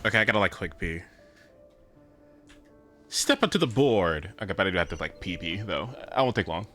Okay, I gotta like click P. Step onto the board. Okay, but I do have to like PP though. I won't take long.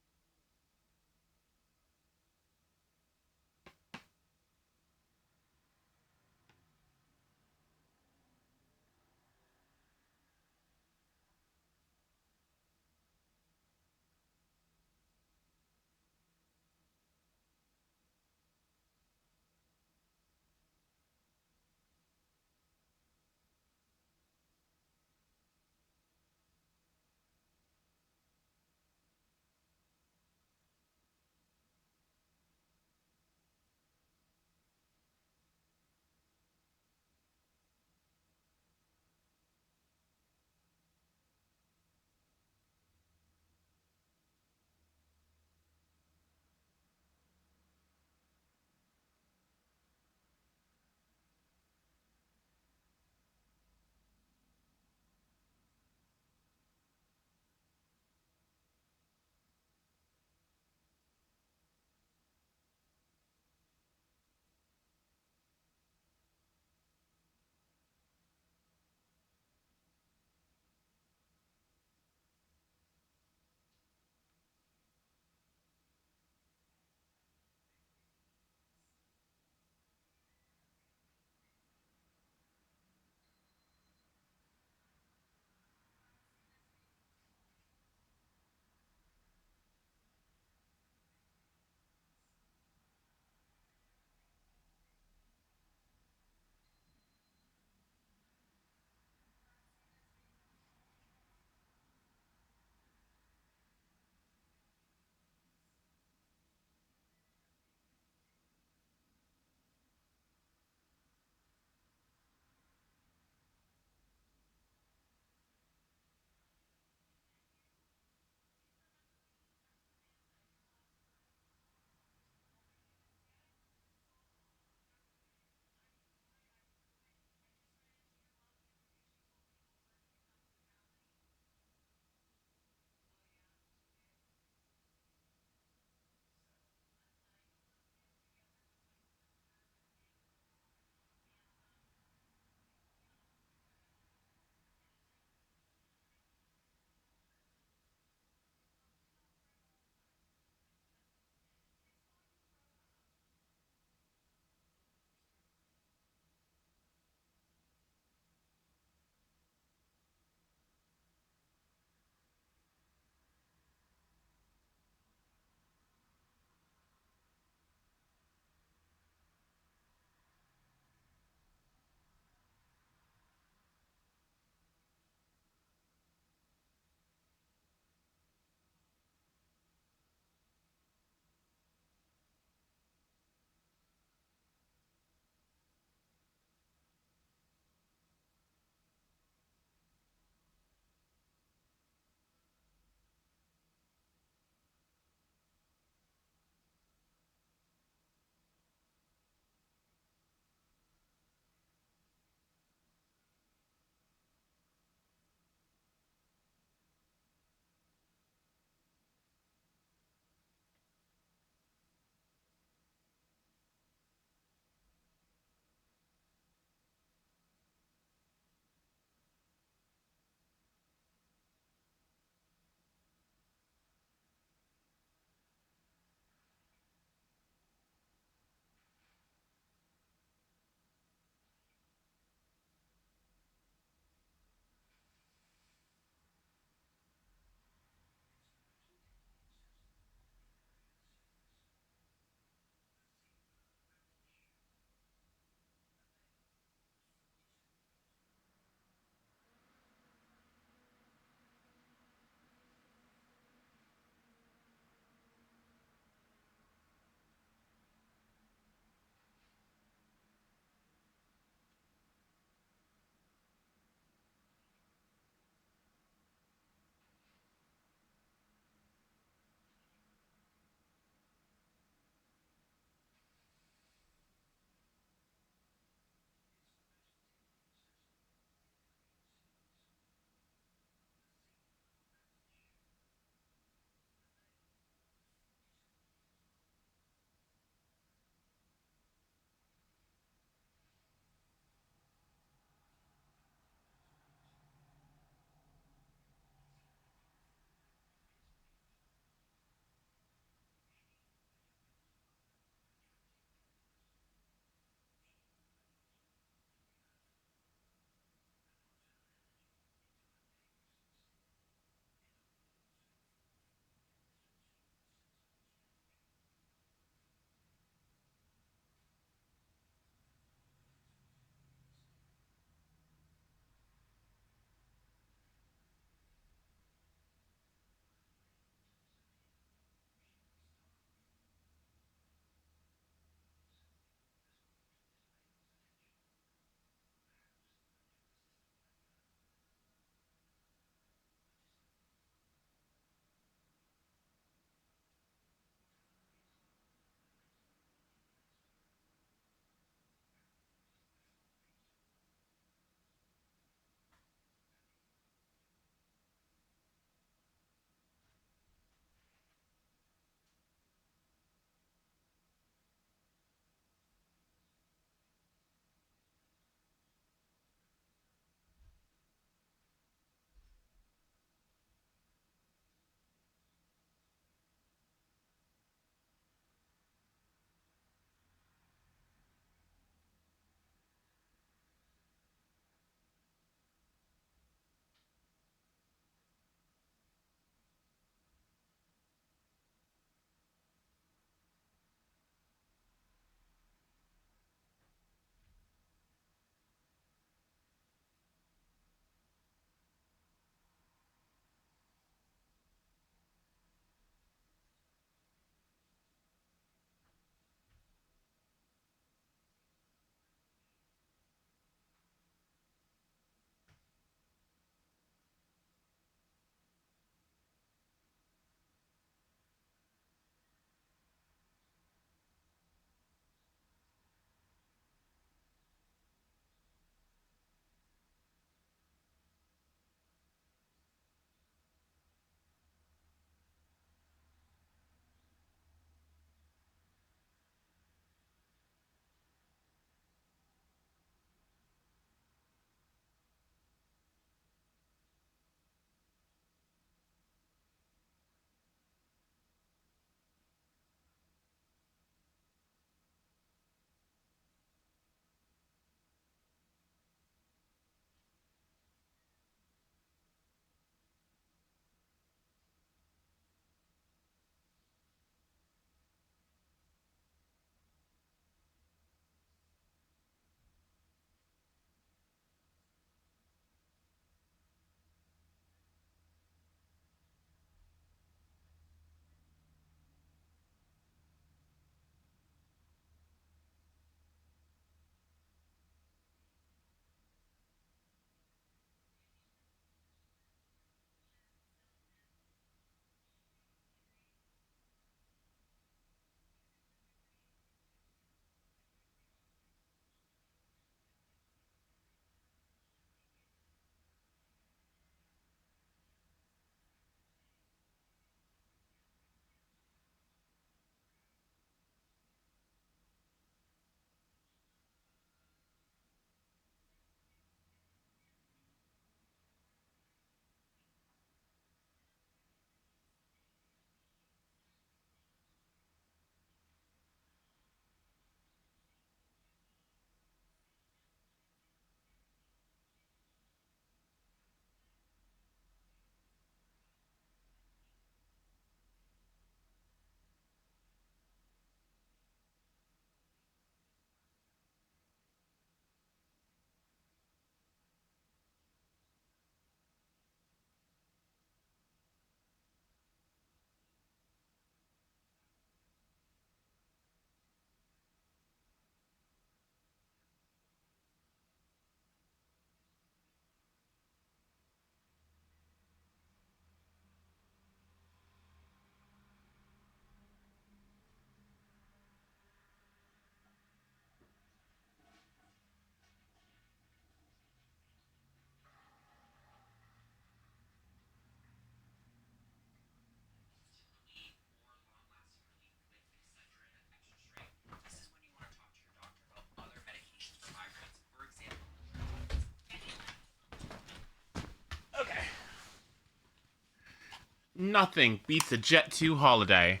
Nothing beats a Jet 2 holiday.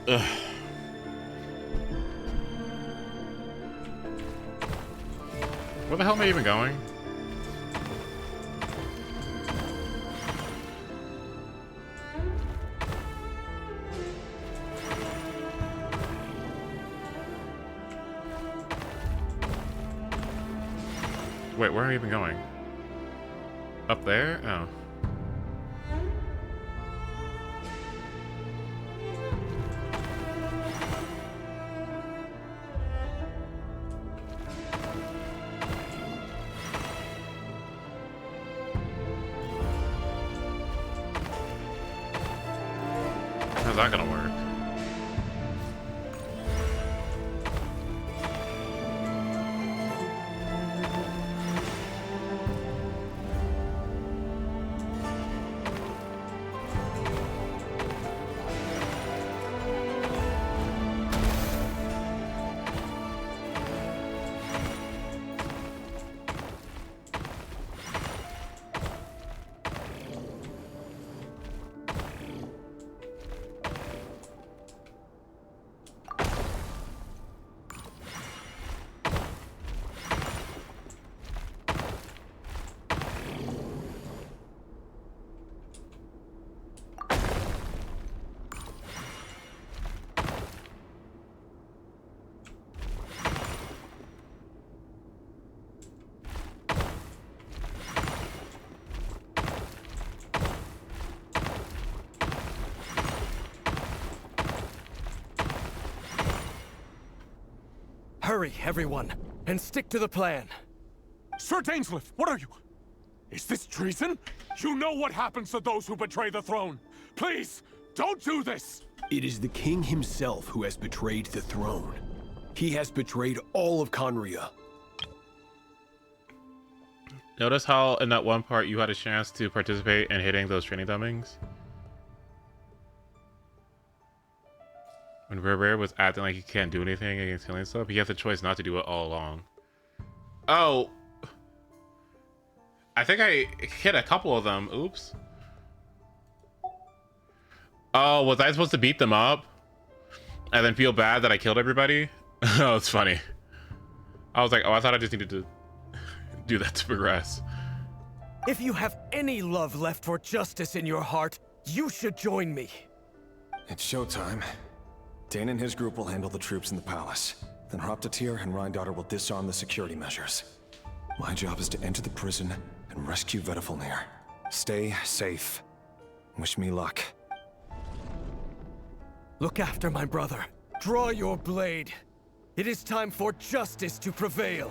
Ugh. Where the hell am I even going? Wait, where am I even going? Up there? Oh. How's that gonna work? Hurry, everyone, and stick to the plan. Sir Dainsleif, what are you? Is this treason? You know what happens to those who betray the throne. Please, don't do this! It is the king himself who has betrayed the throne. He has betrayed all of Conria. Notice how in that one part you had a chance to participate in hitting those training dummies? When Rare was acting like he can't do anything against killing stuff, he has the choice not to do it all along. Oh! I think I hit a couple of them. Oops. Oh, was I supposed to beat them up? And then feel bad that I killed everybody? Oh, it's funny. I was like, oh, I thought I just needed to do that to progress. If you have any love left for justice in your heart, you should join me. It's showtime. Dane and his group will handle the troops in the palace. Then Hraptatir and Rhindaughter will disarm the security measures. My job is to enter the prison and rescue Vedifalnir. Stay safe. Wish me luck. Look after my brother. Draw your blade. It is time for justice to prevail.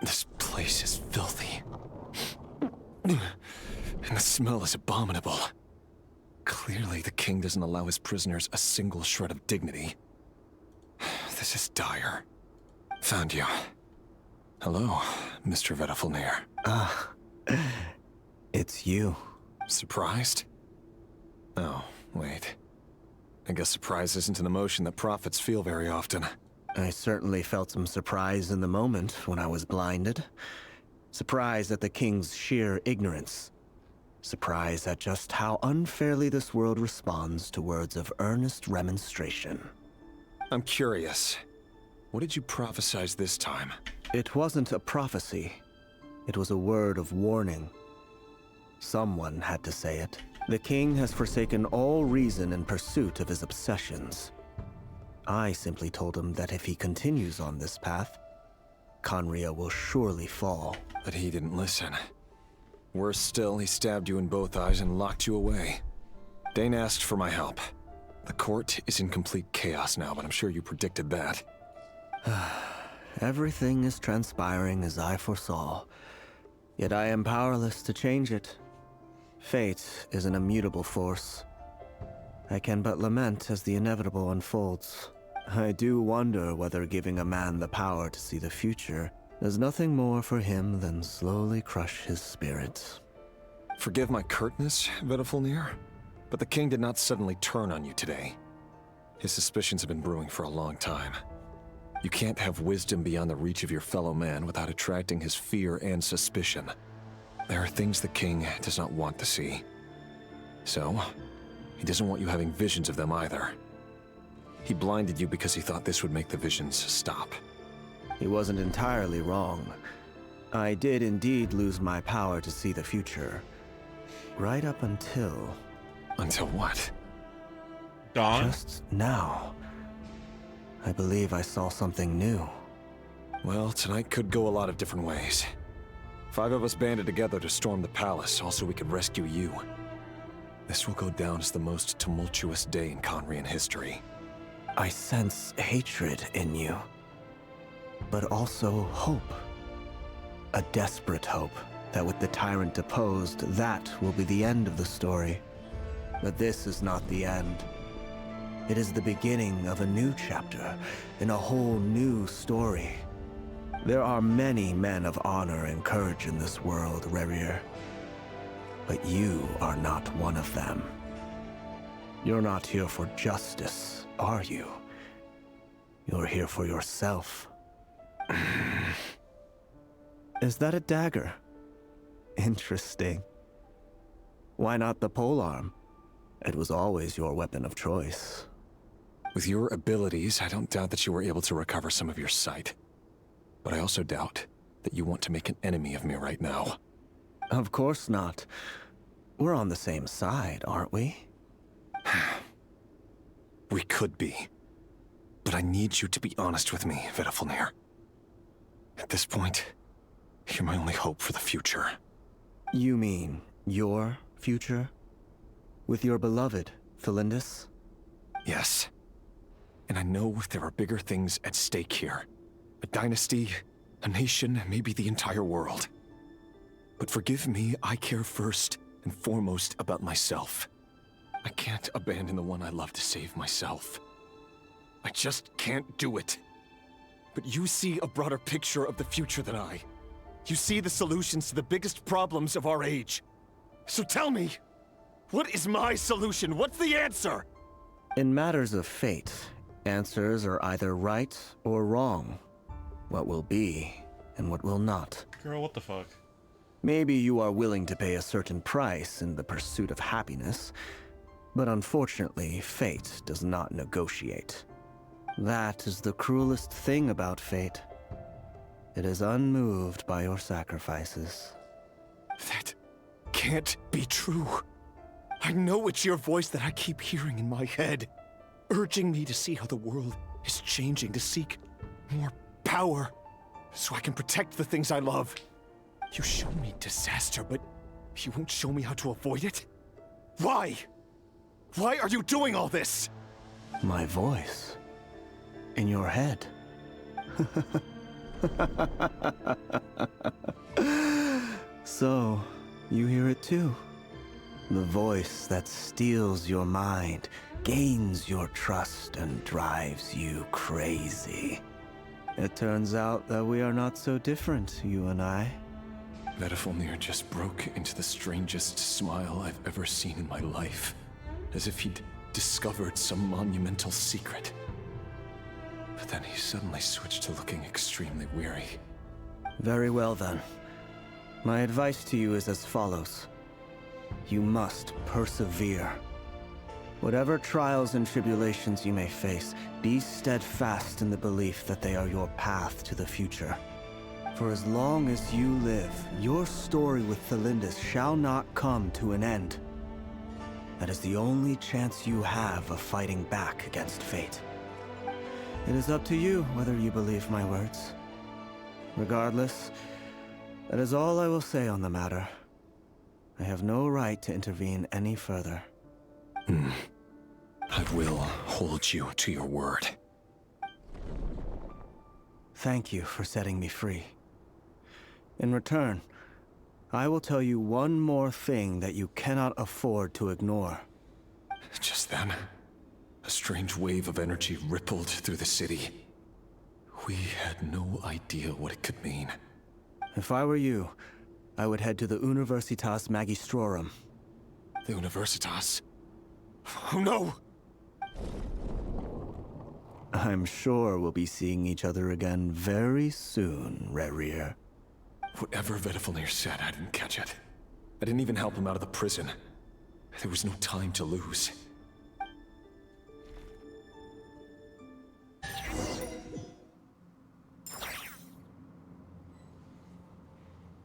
This place is filthy. And the smell is abominable. Clearly, the king doesn't allow his prisoners a single shred of dignity. This is dire. Found you. Hello, Mr. Vedifalnir. It's It's you. Surprised? Oh, wait. I guess surprise isn't an emotion that prophets feel very often. I certainly felt some surprise in the moment when I was blinded. Surprise at the king's sheer ignorance. Surprise at just how unfairly this world responds to words of earnest remonstration. I'm curious. What did you prophesize this time? It wasn't a prophecy. It was a word of warning. Someone had to say it. The king has forsaken all reason in pursuit of his obsessions. I simply told him that if he continues on this path, Khaenri'ah will surely fall. But he didn't listen. Worse still, he stabbed you in both eyes and locked you away. Dane asked for my help. The court is in complete chaos now, but I'm sure you predicted that. Everything is transpiring as I foresaw, yet I am powerless to change it. Fate is an immutable force. I can but lament as the inevitable unfolds. I do wonder whether giving a man the power to see the future does nothing more for him than slowly crush his spirit. Forgive my curtness, Vedifulnir, but the king did not suddenly turn on you today. His suspicions have been brewing for a long time. You can't have wisdom beyond the reach of your fellow man without attracting his fear and suspicion. There are things the king does not want to see. So, he doesn't want you having visions of them either. He blinded you because he thought this would make the visions stop. He wasn't entirely wrong. I did indeed lose my power to see the future. Right up until... Until what? Dawn? Just now. I believe I saw something new. Well, tonight could go a lot of different ways. 5 of us banded together to storm the palace, also we could rescue you. This will go down as the most tumultuous day in Khaenri'ah history. I sense hatred in you, but also hope. A desperate hope that with the tyrant deposed, that will be the end of the story. But this is not the end. It is the beginning of a new chapter, in a whole new story. There are many men of honor and courage in this world, Rerir. But you are not one of them. You're not here for justice, are you? You're here for yourself. Is that a dagger? Interesting. Why not the polearm? It was always your weapon of choice. With your abilities, I don't doubt that you were able to recover some of your sight. But I also doubt that you want to make an enemy of me right now. Of course not. We're on the same side, aren't we? We could be. But I need you to be honest with me, Vedifulnir. At this point, you're my only hope for the future. You mean your future? With your beloved, Felindis? Yes. And I know there are bigger things at stake here. A dynasty, a nation, maybe the entire world. But forgive me, I care first and foremost about myself. I can't abandon the one I love to save myself. I just can't do it. But you see a broader picture of the future than I. You see the solutions to the biggest problems of our age. So tell me, what is my solution? What's the answer? In matters of fate, answers are either right or wrong. What will be, and what will not. Girl, what the fuck? Maybe you are willing to pay a certain price in the pursuit of happiness, but unfortunately, fate does not negotiate. That is the cruelest thing about fate. It is unmoved by your sacrifices. That can't be true. I know it's your voice that I keep hearing in my head, urging me to see how the world is changing, to seek more power, so I can protect the things I love. You show me disaster, but you won't show me how to avoid it? Why? Why are you doing all this? My voice. In your head. So, you hear it too? The voice that steals your mind, gains your trust, and drives you crazy. It turns out that we are not so different, you and I. Vedifalnir just broke into the strangest smile I've ever seen in my life, as if he'd discovered some monumental secret. But then he suddenly switched to looking extremely weary. Very well then. My advice to you is as follows. You must persevere. Whatever trials and tribulations you may face, be steadfast in the belief that they are your path to the future. For as long as you live, your story with Thelindis shall not come to an end. That is the only chance you have of fighting back against fate. It is up to you whether you believe my words. Regardless, that is all I will say on the matter. I have no right to intervene any further. I will hold you to your word. Thank you for setting me free. In return, I will tell you one more thing that you cannot afford to ignore. Just then, a strange wave of energy rippled through the city. We had no idea what it could mean. If I were you, I would head to the Universitas Magistrorum. The Universitas? Oh no! I'm sure we'll be seeing each other again very soon, Rerir. Whatever Vedifalnir said, I didn't catch it. I didn't even help him out of the prison. There was no time to lose.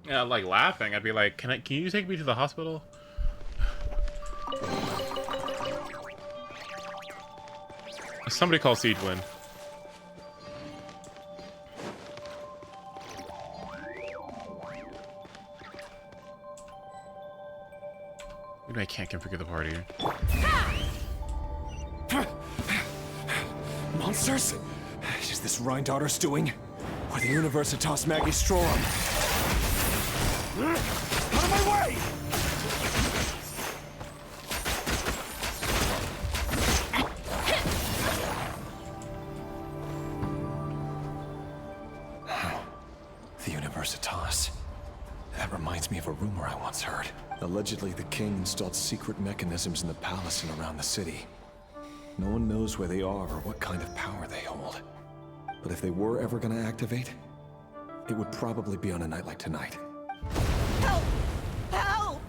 Yeah, like laughing. I'd be like, can you take me to the hospital? Somebody call Siegewin. Maybe I can't configure the party. Monsters? Is this Rheindarter's doing? Or the Universitas Magistrorum? Out of my way! The Universitas. That reminds me of a rumor I once heard. Allegedly, the king installed secret mechanisms in the palace and around the city. No one knows where they are or what kind of power they hold. But if they were ever gonna activate, it would probably be on a night like tonight. Help! Help!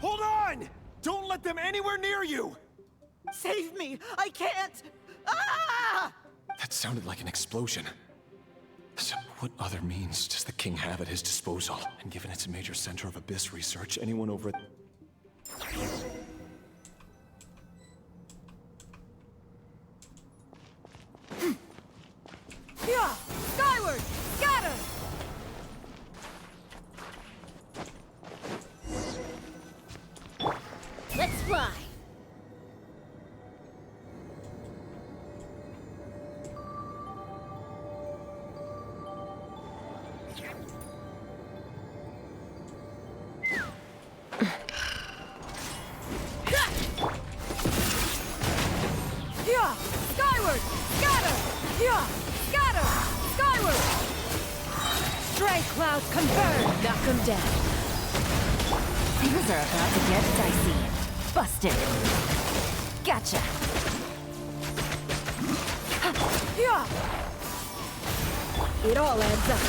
Hold on! Don't let them anywhere near you! Save me! I can't! Ah! That sounded like an explosion. So what other means does the king have at his disposal? And given it's a major center of abyss research, anyone over at... Yeah! Skyward! Scatter! Let's fly! Yeah! Skyward! Scatter! Yeah! Scatter! Skyward! Stray clouds converge! Knock him down. Things are about to get dicey. Busted. Gotcha. Yeah! It all adds up.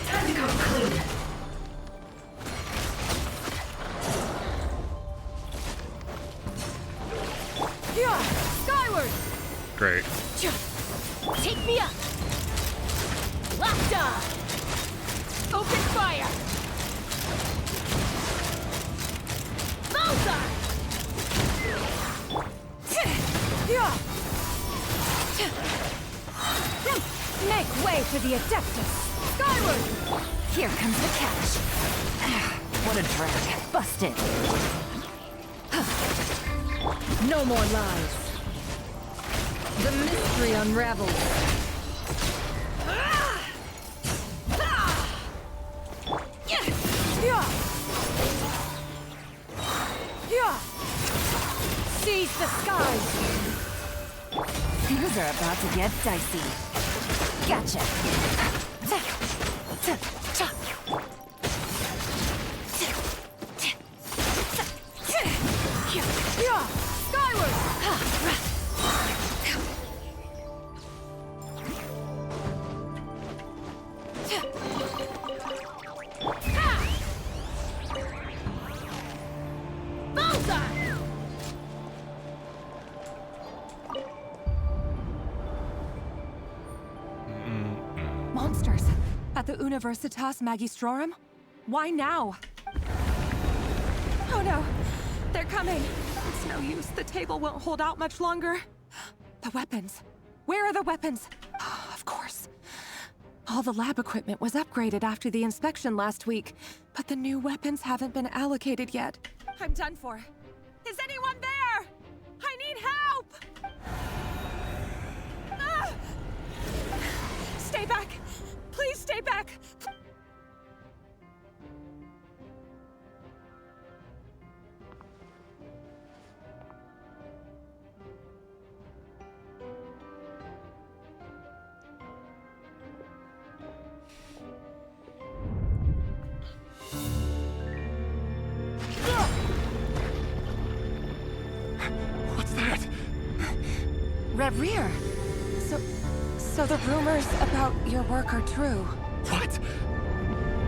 Time to come clean. Yeah! Skyward! Great. Take me up! Locked on! Open fire! Bullseye! Yeah! Make way for the Adeptus! Skyward! Here comes the catch. What a drag. Busted. No more lies. The mystery unravels. Yeah! Yeah! Seize the skies! Things are about to get dicey. Gotcha. at the Universitas Magistrorum? Why now? Oh no, they're coming. It's no use, the table won't hold out much longer. The weapons. Where are the weapons? Of course. All the lab equipment was upgraded after the inspection last week, but the new weapons haven't been allocated yet. I'm done for. Is anyone there? I need help! Ah! Stay back! Please stay back! What's that? Red Rear. So the rumors about your work are true. What?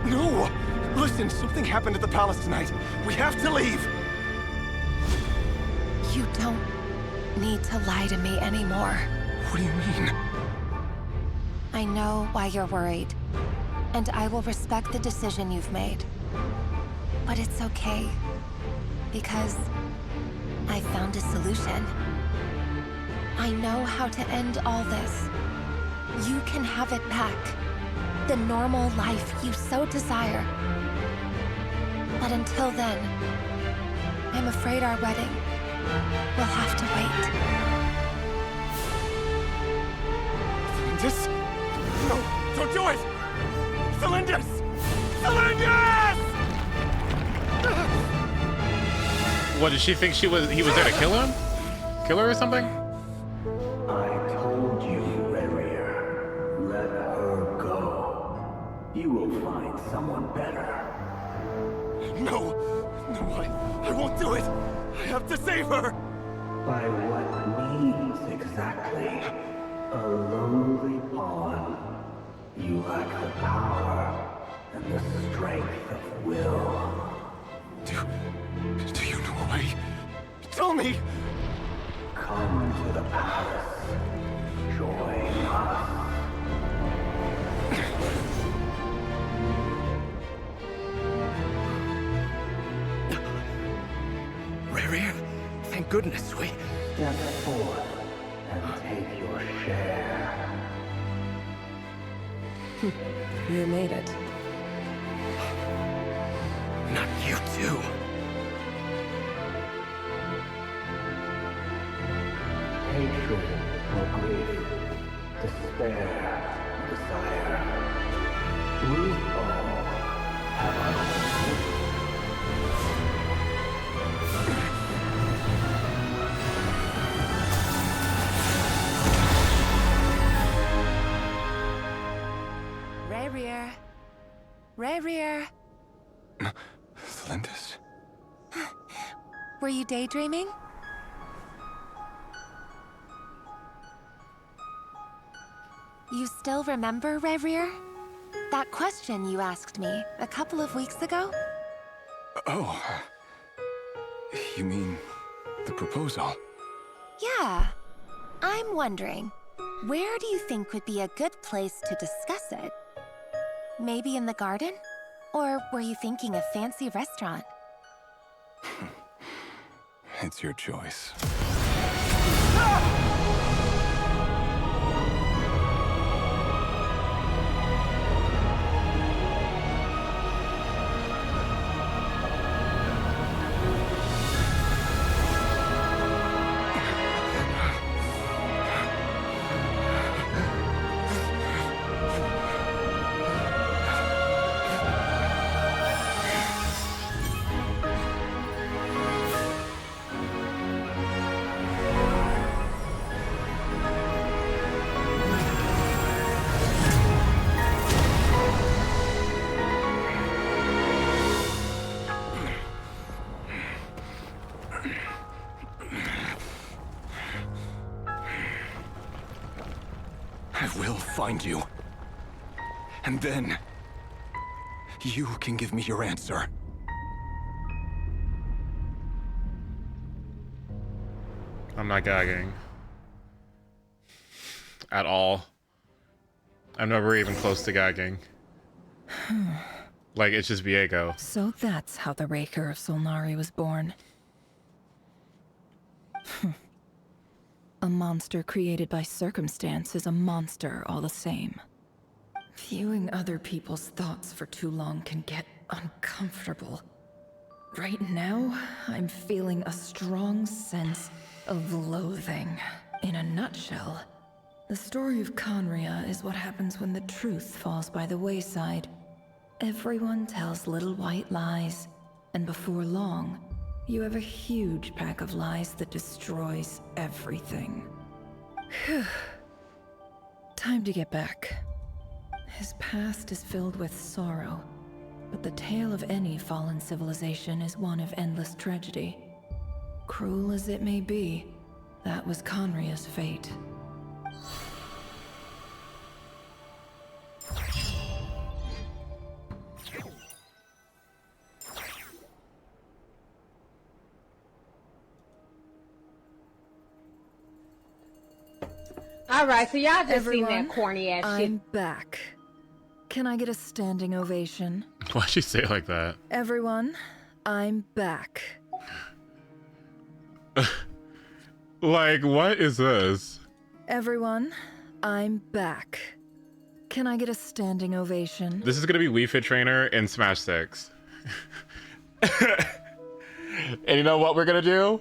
No! Listen, something happened at the palace tonight. We have to leave! You don't need to lie to me anymore. What do you mean? I know why you're worried, and I will respect the decision you've made. But it's okay, because I found a solution. I know how to end all this. You can have it back. The normal life you so desire. But until then, I'm afraid our wedding will have to wait. Celindus? No, don't do it! Celindus! Celindus! What did she think he was there to kill him? Kill her or something? I told you, Rerir. Let her go. You will find someone better. No! No, I won't do it! I have to save her! By what means exactly? A lowly pawn. You lack the power and the strength of will. Do you know why? Tell me! Come to the palace. Join us. Rerir, thank goodness we... Step forth and take your share. You made it. Not you too. Hatred or grief, despair, desire. We all have our own. Rerir. Rerir. Celindus? Were you daydreaming? You still remember, Rerir? That question you asked me a couple of weeks ago? Oh. You mean the proposal? Yeah. I'm wondering, where do you think would be a good place to discuss it? Maybe in the garden? Or were you thinking a fancy restaurant? It's your choice. I will find you. And then... you can give me your answer. I'm not gagging. At all. I'm never even close to gagging. Like, it's just Viego. So that's how the Raker of Solnari was born. A monster created by circumstance is a monster all the same. Viewing other people's thoughts for too long can get uncomfortable. Right now, I'm feeling a strong sense of loathing. In a nutshell, the story of Conria is what happens when the truth falls by the wayside. Everyone tells little white lies, and before long, you have a huge pack of lies that destroys everything. Whew. Time to get back. His past is filled with sorrow, but the tale of any fallen civilization is one of endless tragedy. Cruel as it may be, that was Conria's fate. Alright, so y'all just Everyone, seen that corny ass shit. I'm back. Can I get a standing ovation? Why'd she say it like that? Everyone, I'm back. Like, what is this? Everyone, I'm back. Can I get a standing ovation? This is gonna be Wii Fit Trainer in Smash 6. And you know what we're gonna do?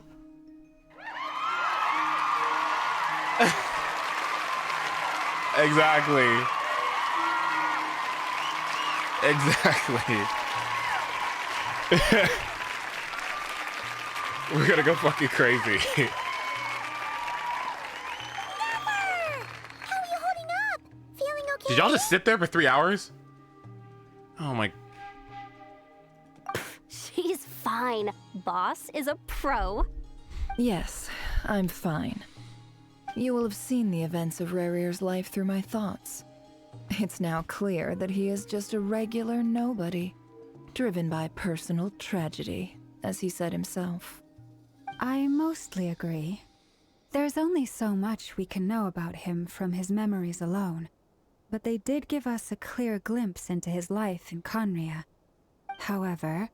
Exactly. Exactly. We're gonna go fucking crazy. Did y'all just sit there for 3 hours? Oh my. She's fine. Boss is a pro. Yes, I'm fine. You will have seen the events of Rarir's life through my thoughts. It's now clear that he is just a regular nobody, driven by personal tragedy, as he said himself. I mostly agree. There's only so much we can know about him from his memories alone, but they did give us a clear glimpse into his life in Conria. However,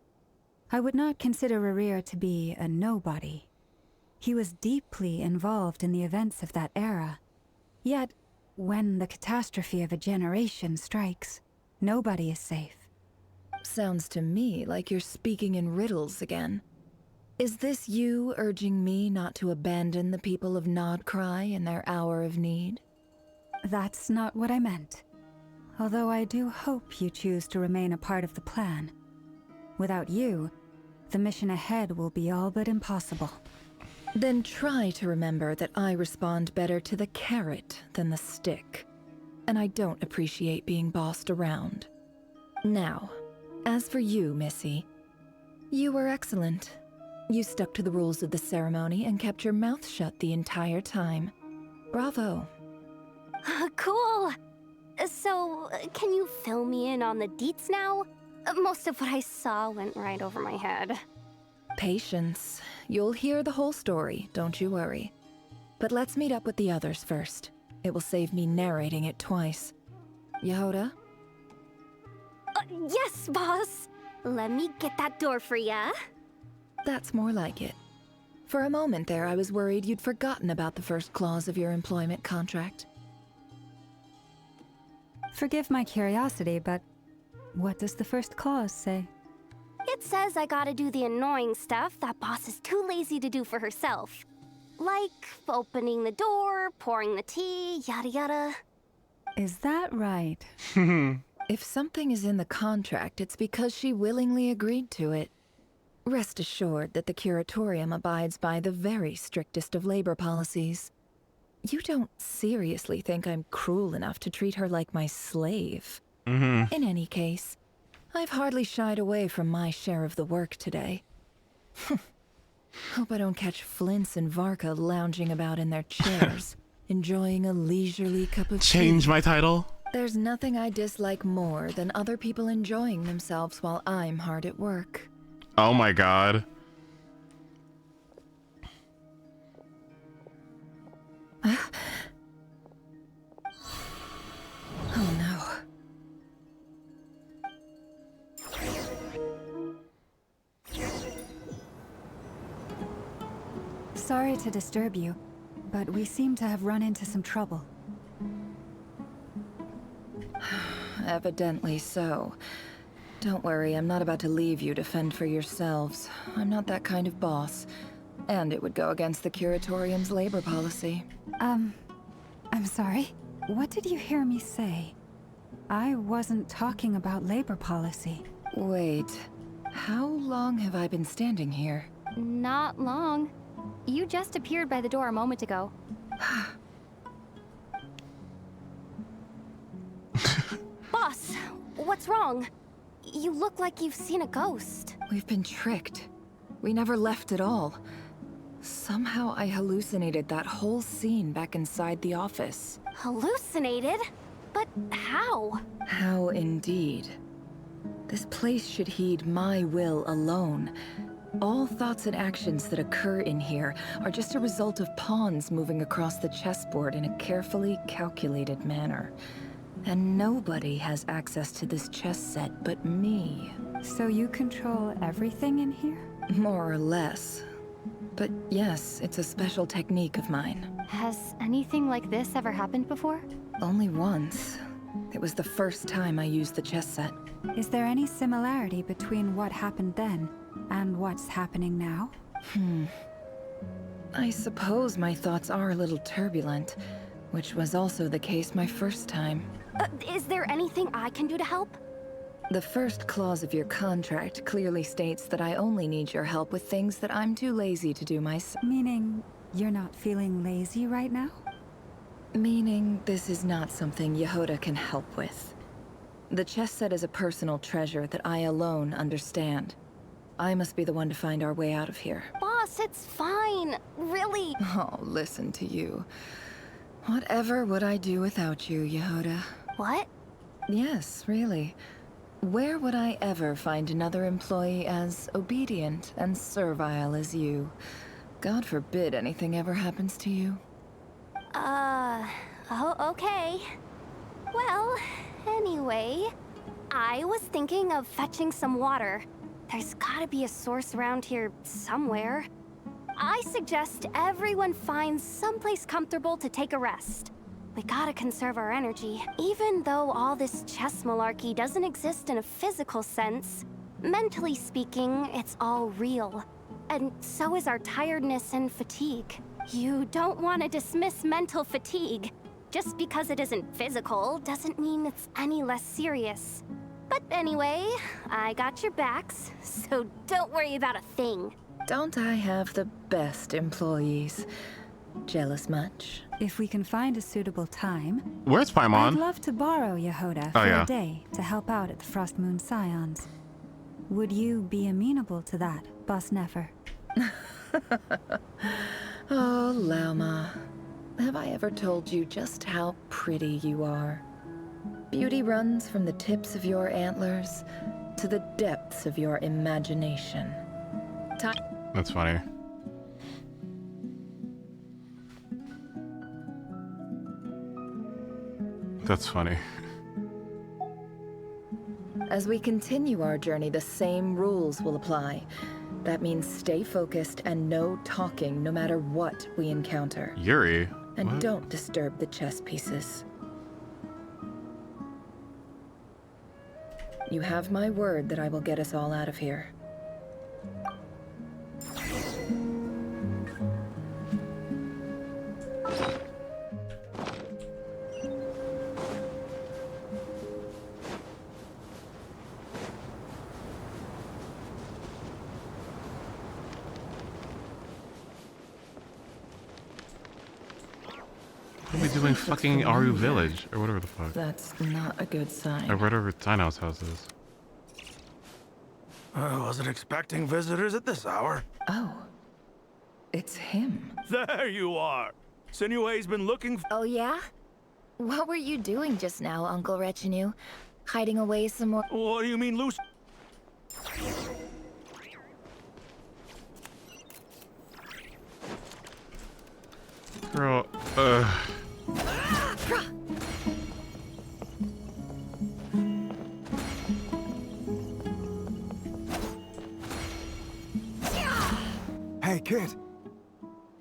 I would not consider Rarir to be a nobody. He was deeply involved in the events of that era. Yet, when the catastrophe of a generation strikes, nobody is safe. Sounds to me like you're speaking in riddles again. Is this you urging me not to abandon the people of NOD-KRAI in their hour of need? That's not what I meant. Although I do hope you choose to remain a part of the plan. Without you, the mission ahead will be all but impossible. Then try to remember that I respond better to the carrot than the stick. And I don't appreciate being bossed around. Now, as for you, Missy, you were excellent. You stuck to the rules of the ceremony and kept your mouth shut the entire time. Bravo. Cool. So, can you fill me in on the deets now? Most of what I saw went right over my head. Patience. You'll hear the whole story, don't you worry. But let's meet up with the others first. It will save me narrating it twice. Yehoda? Yes, boss. Let me get that door for ya. That's more like it. For a moment there, I was worried you'd forgotten about the first clause of your employment contract. Forgive my curiosity, but what does the first clause say? It says I gotta do the annoying stuff that boss is too lazy to do for herself. Like opening the door, pouring the tea, yada yada. Is that right? If something is in the contract, it's because she willingly agreed to it. Rest assured that the Curatorium abides by the very strictest of labor policies. You don't seriously think I'm cruel enough to treat her like my slave? In any case, I've hardly shied away from my share of the work today. Hope I don't catch Flintz and Varka lounging about in their chairs, enjoying a leisurely cup of tea. Change my title? There's nothing I dislike more than other people enjoying themselves while I'm hard at work. Oh my god. Oh no. sorry to disturb you, but we seem to have run into some trouble. Evidently so. Don't worry, I'm not about to leave you to fend for yourselves. I'm not that kind of boss. And it would go against the Curatorium's labor policy. I'm sorry? What did you hear me say? I wasn't talking about labor policy. Wait, how long have I been standing here? Not long. You just appeared by the door a moment ago. Boss, what's wrong? You look like you've seen a ghost. We've been tricked. We never left at all. Somehow I hallucinated that whole scene back inside the office. Hallucinated? But how? How indeed. This place should heed my will alone. All thoughts and actions that occur in here are just a result of pawns moving across the chessboard in a carefully calculated manner. And nobody has access to this chess set but me. So you control everything in here? More or less. But yes, it's a special technique of mine. Has anything like this ever happened before? Only once. It was the first time I used the chess set. Is there any similarity between what happened then and what's happening now? I suppose my thoughts are a little turbulent, which was also the case my first time. Is there anything I can do to help? The first clause of your contract clearly states that I only need your help with things that I'm too lazy to do myself. Meaning, you're not feeling lazy right now? Meaning, this is not something Yehoda can help with. The chess set is a personal treasure that I alone understand. I must be the one to find our way out of here. Boss, it's fine. Really. Oh, listen to you. Whatever would I do without you, Yehoda? What? Yes, really. Where would I ever find another employee as obedient and servile as you? God forbid anything ever happens to you. Oh, okay. Well, anyway, I was thinking of fetching some water. There's gotta be a source around here somewhere. I suggest everyone finds someplace comfortable to take a rest. We gotta conserve our energy. Even though all this chess malarkey doesn't exist in a physical sense, mentally speaking, it's all real. And so is our tiredness and fatigue. You don't want to dismiss mental fatigue. Just because it isn't physical doesn't mean it's any less serious. But anyway, I got your backs, so don't worry about a thing. Don't I have the best employees? Jealous much? If we can find a suitable time... Where's Paimon? I'd love to borrow Yehoda for a day to help out at the Frost Moon Scions. Would you be amenable to that, Boss Nefer? Oh, Lauma. Have I ever told you just how pretty you are? Beauty runs from the tips of your antlers to the depths of your imagination. That's funny. That's funny. As we continue our journey, the same rules will apply. That means stay focused and no talking no matter what we encounter. Yuri? And What? don't disturb the chess pieces. You have my word that I will get us all out of here. What are we doing fucking Aru Village? Or whatever the fuck. That's not a good sign. Or whatever Taino's house is. I wasn't expecting visitors at this hour. Oh. It's him. There you are. Sinue's been looking for... Oh, yeah? What were you doing just now, Uncle Retinue? Hiding away some more... What do you mean, Lucy? Girl, Hey, kid.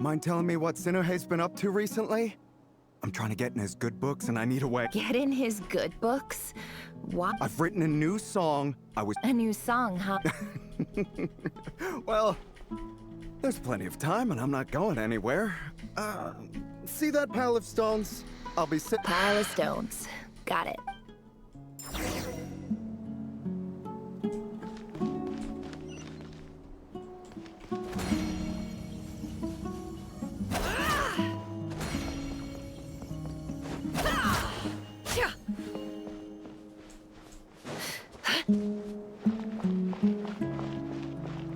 Mind telling me what Sinuhe's been up to recently? I'm trying to get in his good books and I need a way. Get in his good books? What? I've written a new song. A new song, huh? Well, there's plenty of time and I'm not going anywhere. See that pile of stones? I'll be Pile of stones. Got it.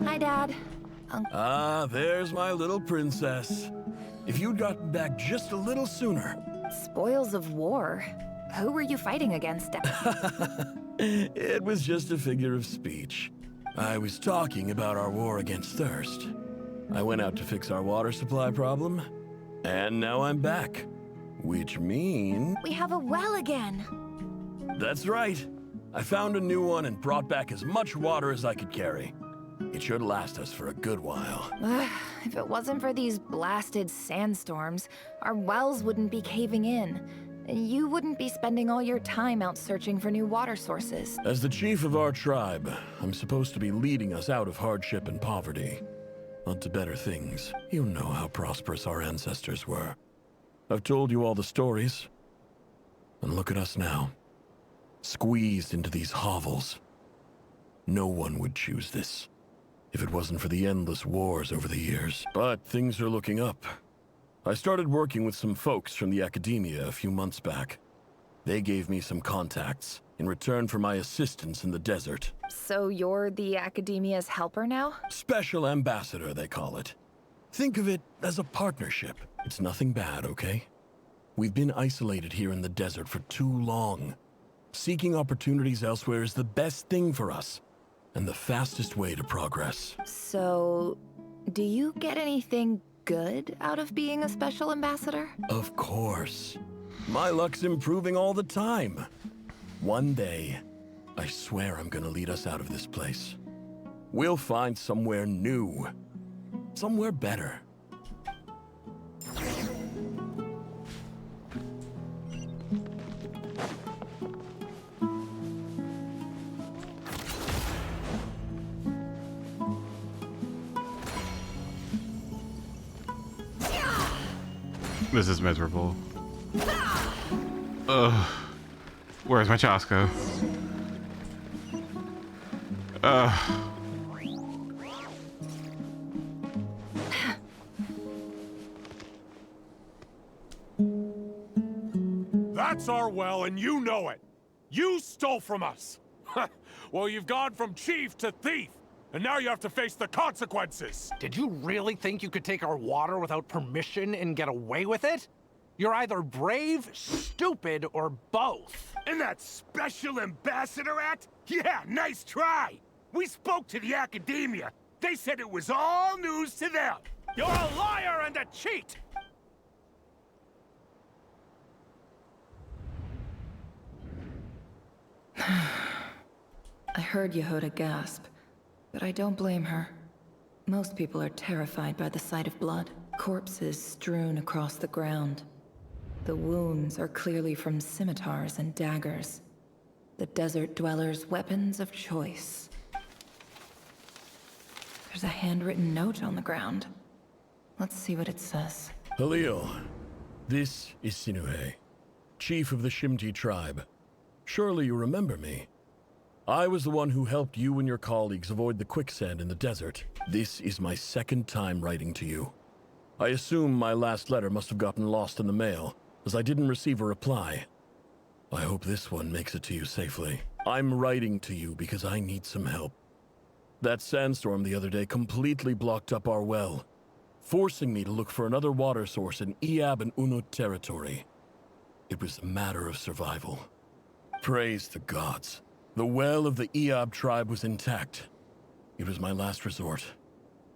Hi, Dad. Ah, there's my little princess. If you'd gotten back just a little sooner. Spoils of war. Who were you fighting against? It was just a figure of speech. I was talking about our war against thirst. I went out to fix our water supply problem, and now I'm back. Which means... We have a well again. That's right. I found a new one and brought back as much water as I could carry. It should last us for a good while. If it wasn't for these blasted sandstorms, our wells wouldn't be caving in. You wouldn't be spending all your time out searching for new water sources. As the chief of our tribe, I'm supposed to be leading us out of hardship and poverty, onto better things. You know how prosperous our ancestors were. I've told you all the stories. And look at us now. Squeezed into these hovels. No one would choose this, if it wasn't for the endless wars over the years. But things are looking up. I started working with some folks from the academia a few months back. They gave me some contacts in return for my assistance in the desert. So you're the academia's helper now? Special ambassador, they call it. Think of it as a partnership. It's nothing bad, okay? We've been isolated here in the desert for too long. Seeking opportunities elsewhere is the best thing for us, and the fastest way to progress. So, do you get anything good out of being a special ambassador? Of course. My luck's improving all the time. One day, I swear I'm gonna lead us out of this place. We'll find somewhere new. Somewhere better. This is miserable. Ugh. Where's my Chasco? That's our well, and you know it. You stole from us. Well, you've gone from chief to thief, and now you have to face the consequences. Did you really think you could take our water without permission and get away with it? You're either brave, stupid, or both. And that special ambassador act? Yeah, nice try. We spoke to the academia. They said it was all news to them. You're a liar and a cheat! I heard Yehoda gasp, but I don't blame her. Most people are terrified by the sight of blood. Corpses strewn across the ground. The wounds are clearly from scimitars and daggers. The desert dwellers' weapons of choice. There's a handwritten note on the ground. Let's see what it says. Halil, this is Sinuhe, chief of the Shimti tribe. Surely you remember me. I was the one who helped you and your colleagues avoid the quicksand in the desert. This is my second time writing to you. I assume my last letter must have gotten lost in the mail, as I didn't receive a reply. I hope this one makes it to you safely. I'm writing to you because I need some help. That sandstorm the other day completely blocked up our well, forcing me to look for another water source in Iab and Unut territory. It was a matter of survival. Praise the gods. The well of the Iab tribe was intact. It was my last resort.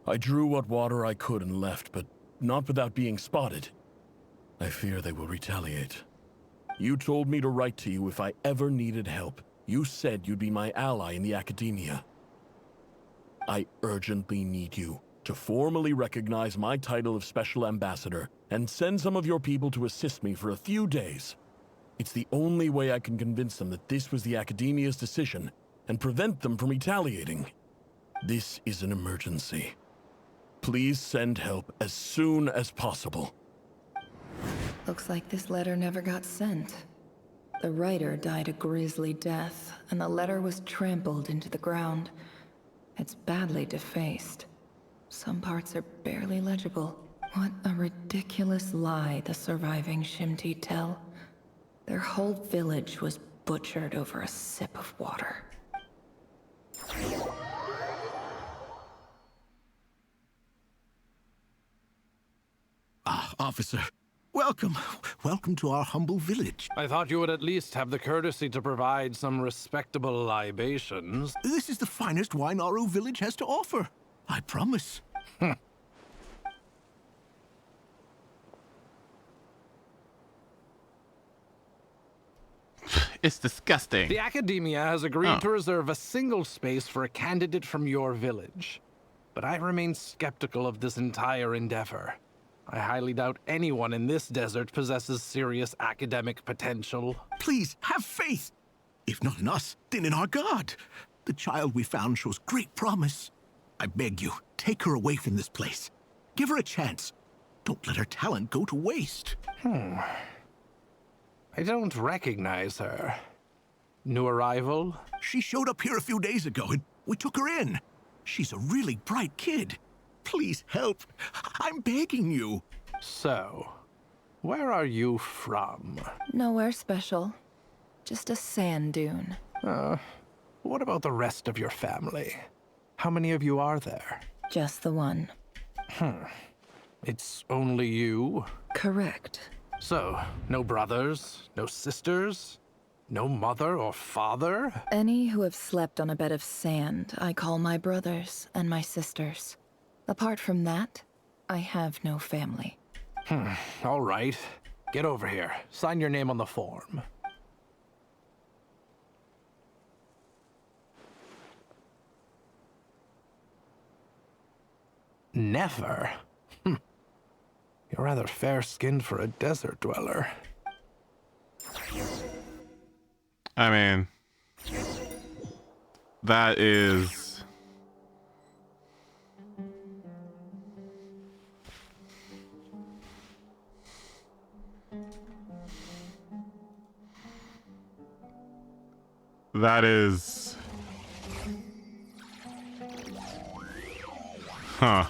I drew what water I could and left, but not without being spotted. I fear they will retaliate. You told me to write to you if I ever needed help. You said you'd be my ally in the academia. I urgently need you to formally recognize my title of Special Ambassador and send some of your people to assist me for a few days. It's the only way I can convince them that this was the Academia's decision and prevent them from retaliating. This is an emergency. Please send help as soon as possible. Looks like this letter never got sent. The writer died a grisly death, and the letter was trampled into the ground. It's badly defaced. Some parts are barely legible. What a ridiculous lie the surviving Shimti tell. Their whole village was butchered over a sip of water. Ah, officer. Welcome. Welcome to our humble village. I thought you would at least have the courtesy to provide some respectable libations. This is the finest wine Aru village has to offer. I promise. It's disgusting. The Academia has agreed to reserve a single space for a candidate from your village. But I remain skeptical of this entire endeavor. I highly doubt anyone in this desert possesses serious academic potential. Please, have faith. If not in us, then in our god. The child we found shows great promise. I beg you, take her away from this place. Give her a chance. Don't let her talent go to waste. I don't recognize her. New arrival? She showed up here a few days ago and we took her in. She's a really bright kid. Please help. I'm begging you. So, where are you from? Nowhere special. Just a sand dune. What about the rest of your family? How many of you are there? Just the one. It's only you? Correct. So, no brothers, no sisters, no mother or father? Any who have slept on a bed of sand, I call my brothers and my sisters. Apart from that, I have no family. All right. Get over here. Sign your name on the form. Never? You're rather fair-skinned for a desert dweller. I mean, that is... That is... Huh.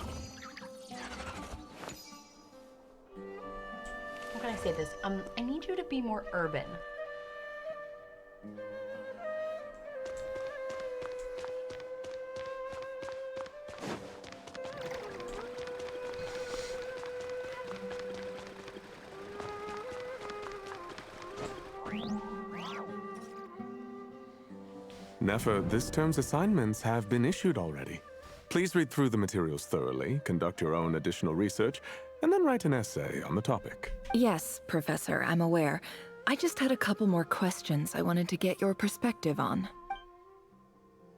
How can I say this? I need you to be more urban. Nefer, this term's assignments have been issued already. Please read through the materials thoroughly, conduct your own additional research, and then write an essay on the topic. Yes, Professor, I'm aware. I just had a couple more questions I wanted to get your perspective on.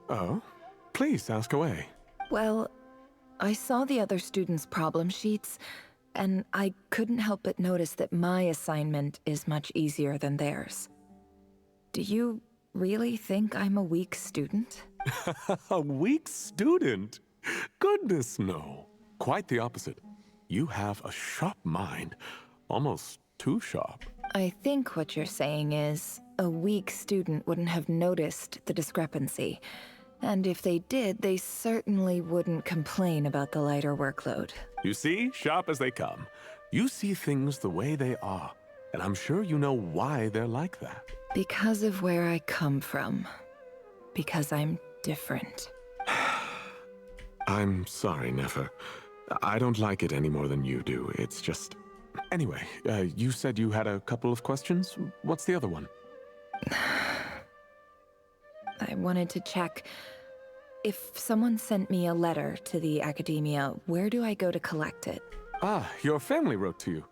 Oh? Please ask away. Well, I saw the other students' problem sheets, and I couldn't help but notice that my assignment is much easier than theirs. Do you really think I'm a weak student? A weak student? Goodness, no. Quite the opposite. You have a sharp mind. Almost too sharp. I think what you're saying is, a weak student wouldn't have noticed the discrepancy. And if they did, they certainly wouldn't complain about the lighter workload. You see, sharp as they come. You see things the way they are. And I'm sure you know why they're like that. Because of where I come from. Because I'm different. I'm sorry, Nefer. I don't like it any more than you do. It's just... Anyway, you said you had a couple of questions. What's the other one? I wanted to check. If someone sent me a letter to the Academia, where do I go to collect it? Ah, your family wrote to you.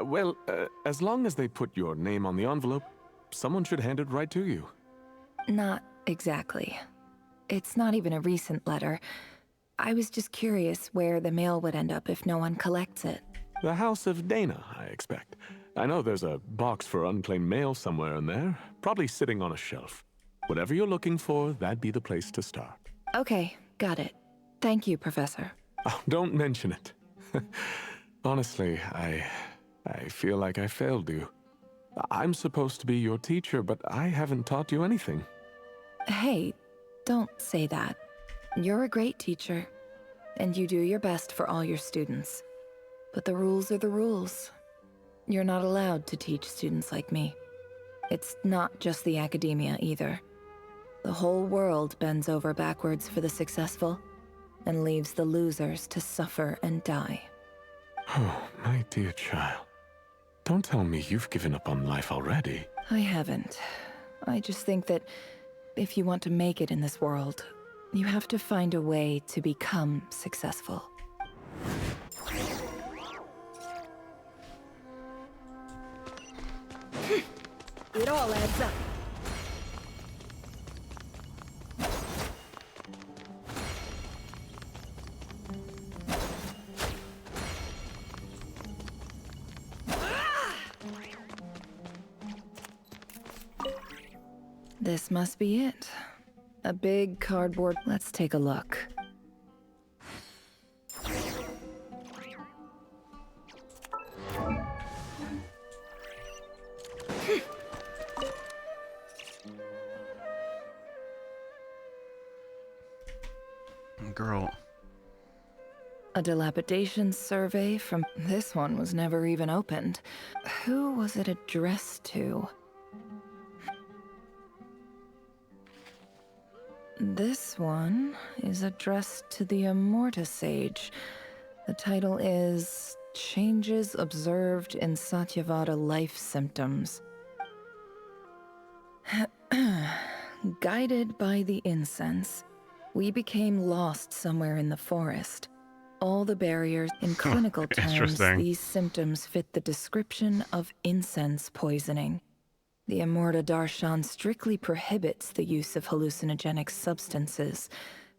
Well, as long as they put your name on the envelope, someone should hand it right to you. Not exactly. It's not even a recent letter. I was just curious where the mail would end up if no one collects it. The House of Dana, I expect. I know there's a box for unclaimed mail somewhere in there, probably sitting on a shelf. Whatever you're looking for, that'd be the place to start. Okay, got it. Thank you, Professor. Oh, don't mention it. Honestly, I feel like I failed you. I'm supposed to be your teacher, but I haven't taught you anything. Hey, don't say that. You're a great teacher, and you do your best for all your students. But the rules are the rules. You're not allowed to teach students like me. It's not just the academia either. The whole world bends over backwards for the successful, and leaves the losers to suffer and die. Oh, my dear child. Don't tell me you've given up on life already. I haven't. I just think that if you want to make it in this world, you have to find a way to become successful. It all adds up. This must be it. A big cardboard. Let's take a look. Girl. A dilapidation survey from... This one was never even opened. Who was it addressed to? This one is addressed to the Immorta Sage. The title is Changes Observed in Satyavada Life Symptoms. Guided by the incense, we became lost somewhere in the forest. All the barriers, in clinical terms, these symptoms fit the description of incense poisoning. The Immorta Darshan strictly prohibits the use of hallucinogenic substances,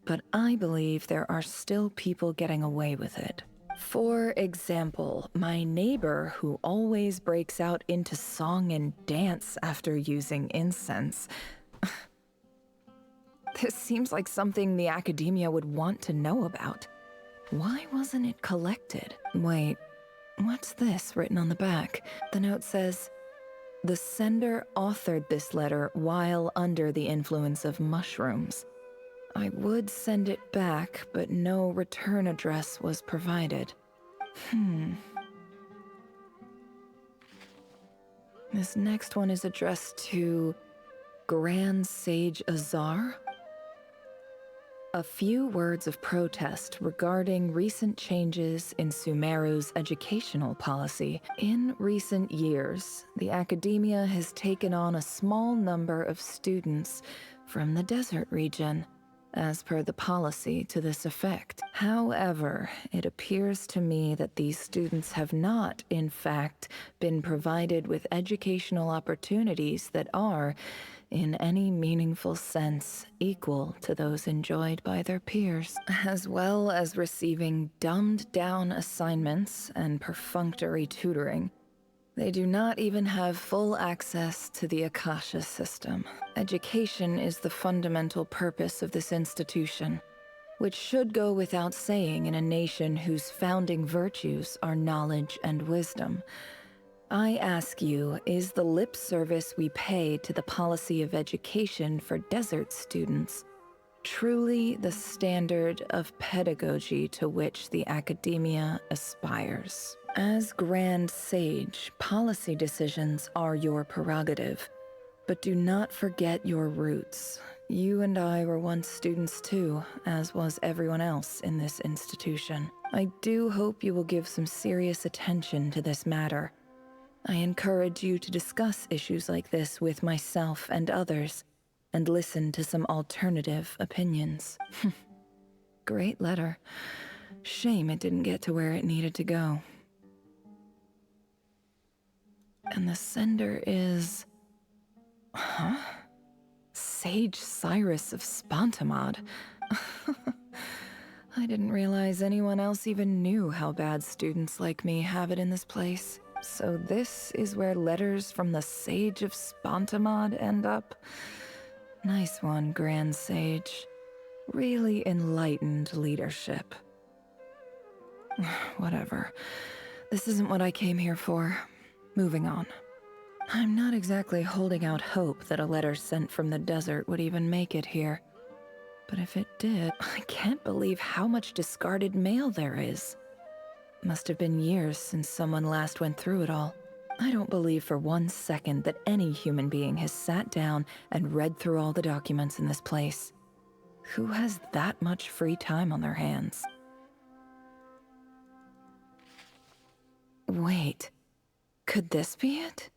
but I believe there are still people getting away with it. For example, my neighbor who always breaks out into song and dance after using incense. This seems like something the academia would want to know about. Why wasn't it collected? Wait, what's this written on the back? The note says, the sender authored this letter while under the influence of mushrooms. I would send it back, but no return address was provided. This next one is addressed to Grand Sage Azar. A few words of protest regarding recent changes in Sumeru's educational policy. In recent years, the academia has taken on a small number of students from the desert region, as per the policy to this effect. However, it appears to me that these students have not, in fact, been provided with educational opportunities that are, in any meaningful sense, equal to those enjoyed by their peers, as well as receiving dumbed-down assignments and perfunctory tutoring. They do not even have full access to the Akasha system. Education is the fundamental purpose of this institution, which should go without saying in a nation whose founding virtues are knowledge and wisdom. I ask you, is the lip service we pay to the policy of education for desert students truly the standard of pedagogy to which the academia aspires? As Grand Sage, policy decisions are your prerogative, but do not forget your roots. You and I were once students too, as was everyone else in this institution. I do hope you will give some serious attention to this matter. I encourage you to discuss issues like this with myself and others, and listen to some alternative opinions. Great letter. Shame it didn't get to where it needed to go. And the sender is... Huh? Sage Cyrus of Spontamod. I didn't realize anyone else even knew how bad students like me have it in this place. So this is where letters from the Sage of Spontamod end up? Nice one, Grand Sage. Really enlightened leadership. Whatever. This isn't what I came here for. Moving on. I'm not exactly holding out hope that a letter sent from the desert would even make it here. But if it did, I can't believe how much discarded mail there is. Must have been years since someone last went through it all. I don't believe for 1 second that any human being has sat down and read through all the documents in this place. Who has that much free time on their hands? Wait, could this be it?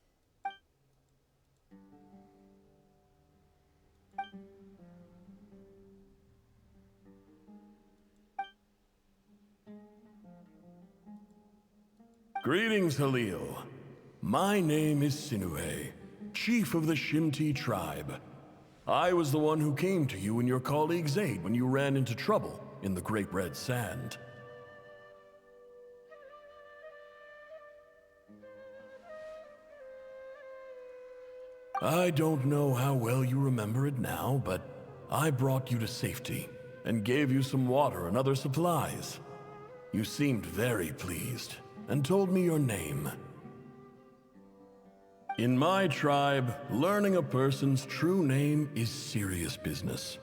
Greetings, Halil. My name is Sinuhe, chief of the Shimti tribe. I was the one who came to you and your colleague's aid when you ran into trouble in the Great Red Sand. I don't know how well you remember it now, but I brought you to safety and gave you some water and other supplies. You seemed very pleased and told me your name. In my tribe, learning a person's true name is serious business,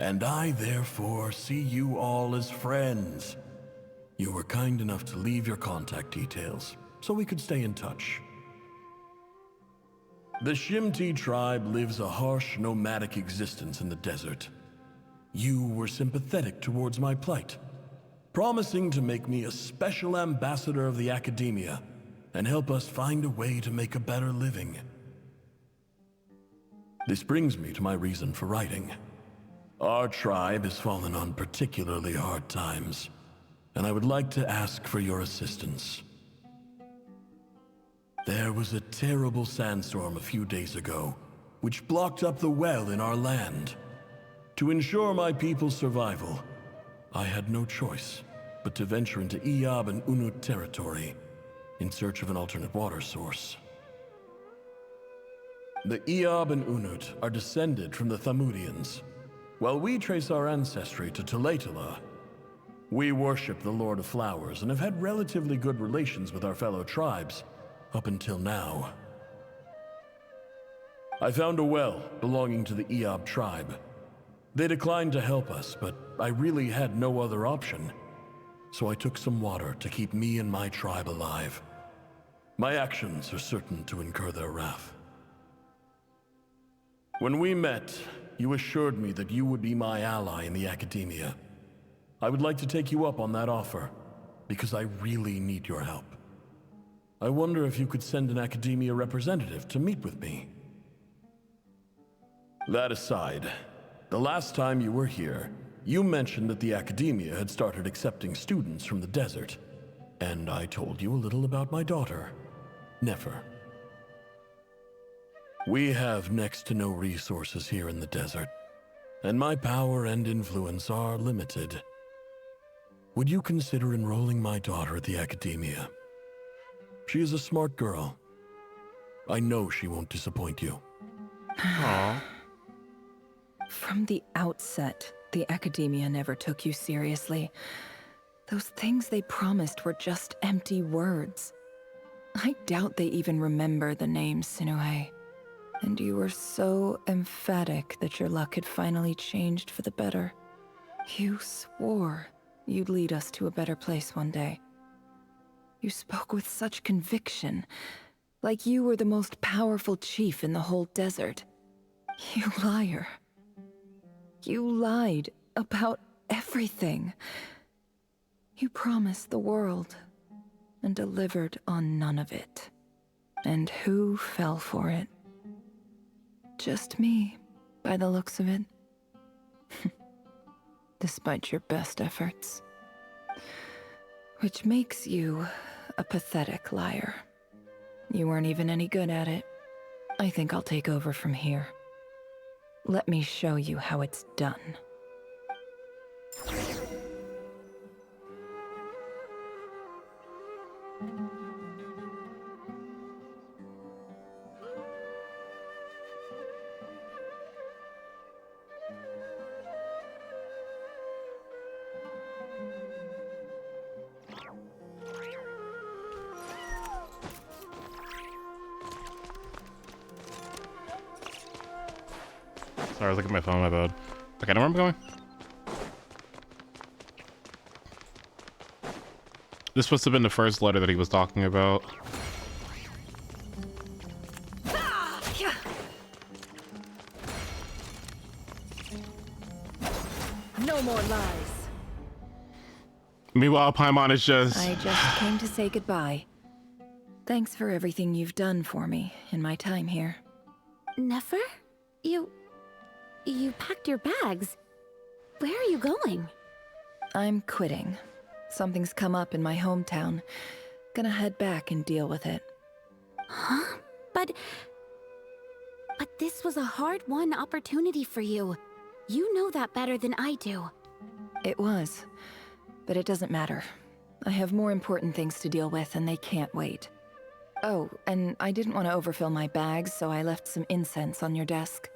and I therefore see you all as friends. You were kind enough to leave your contact details so we could stay in touch. The Shimti tribe lives a harsh, nomadic existence in the desert. You were sympathetic towards my plight, promising to make me a special ambassador of the academia and help us find a way to make a better living. This brings me to my reason for writing. Our tribe has fallen on particularly hard times, and I would like to ask for your assistance. There was a terrible sandstorm a few days ago, which blocked up the well in our land. To ensure my people's survival, I had no choice but to venture into Iyab and Unut territory in search of an alternate water source. The Iyab and Unut are descended from the Thamudians, while we trace our ancestry to Tulatula. We worship the Lord of Flowers and have had relatively good relations with our fellow tribes up until now. I found a well belonging to the Iyab tribe. They declined to help us, but I really had no other option. So I took some water to keep me and my tribe alive. My actions are certain to incur their wrath. When we met, you assured me that you would be my ally in the academia. I would like to take you up on that offer, because I really need your help. I wonder if you could send an academia representative to meet with me. That aside, the last time you were here, you mentioned that the academia had started accepting students from the desert, and I told you a little about my daughter, Nefer. We have next to no resources here in the desert, and my power and influence are limited. Would you consider enrolling my daughter at the academia? She is a smart girl. I know she won't disappoint you. Aww. From the outset, the academia never took you seriously. Those things they promised were just empty words. I doubt they even remember the name Sinuhe. And you were so emphatic that your luck had finally changed for the better. You swore you'd lead us to a better place one day. You spoke with such conviction, like you were the most powerful chief in the whole desert. You liar. You lied about everything. You promised the world and delivered on none of it. And who fell for it? Just me, by the looks of it. Despite your best efforts. Which makes you a pathetic liar. You weren't even any good at it. I think I'll take over from here. Let me show you how it's done. Sorry, I was looking at my phone, my bad. Okay, I know where I'm going. This must have been the first letter that he was talking about. No more lies. Meanwhile, Paimon is just... I just came to say goodbye. Thanks for everything you've done for me in my time here. Nefer? You packed your bags. Where are you going? I'm quitting. Something's come up in my hometown. Gonna head back and deal with it. Huh? But this was a hard-won opportunity for you. You know that better than I do. It was. But it doesn't matter. I have more important things to deal with, and they can't wait. Oh, and I didn't want to overfill my bags, so I left some incense on your desk.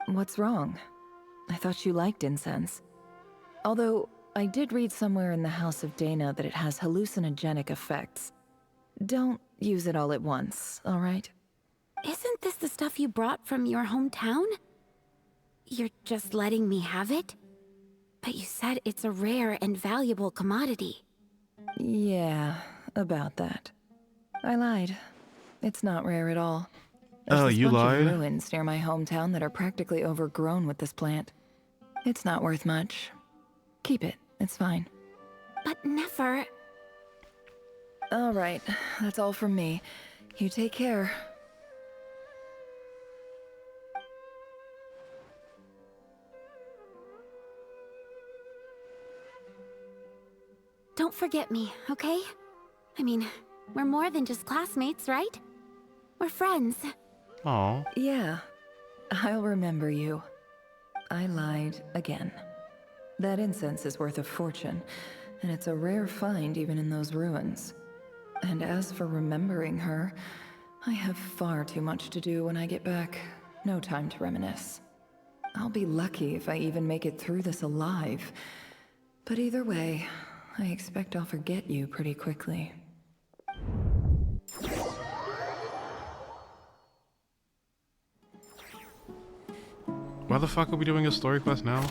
What's wrong? I thought you liked incense. Although, I did read somewhere in the House of Dana that it has hallucinogenic effects. Don't use it all at once, all right? Isn't this the stuff you brought from your hometown? You're just letting me have it? But you said it's a rare and valuable commodity. Yeah, about that. I lied. It's not rare at all. There's Oh, this you bunch lied? of ruins near my hometown that are practically overgrown with this plant. It's not worth much. Keep it. It's fine. But Nefer... All right. That's all from me. You take care. Don't forget me, okay? I mean, we're more than just classmates, right? We're friends. Aw. Yeah. I'll remember you. I lied again. That incense is worth a fortune, and it's a rare find even in those ruins. And as for remembering her, I have far too much to do when I get back. No time to reminisce. I'll be lucky if I even make it through this alive. But either way, I expect I'll forget you pretty quickly. Why the fuck are we doing a story quest now?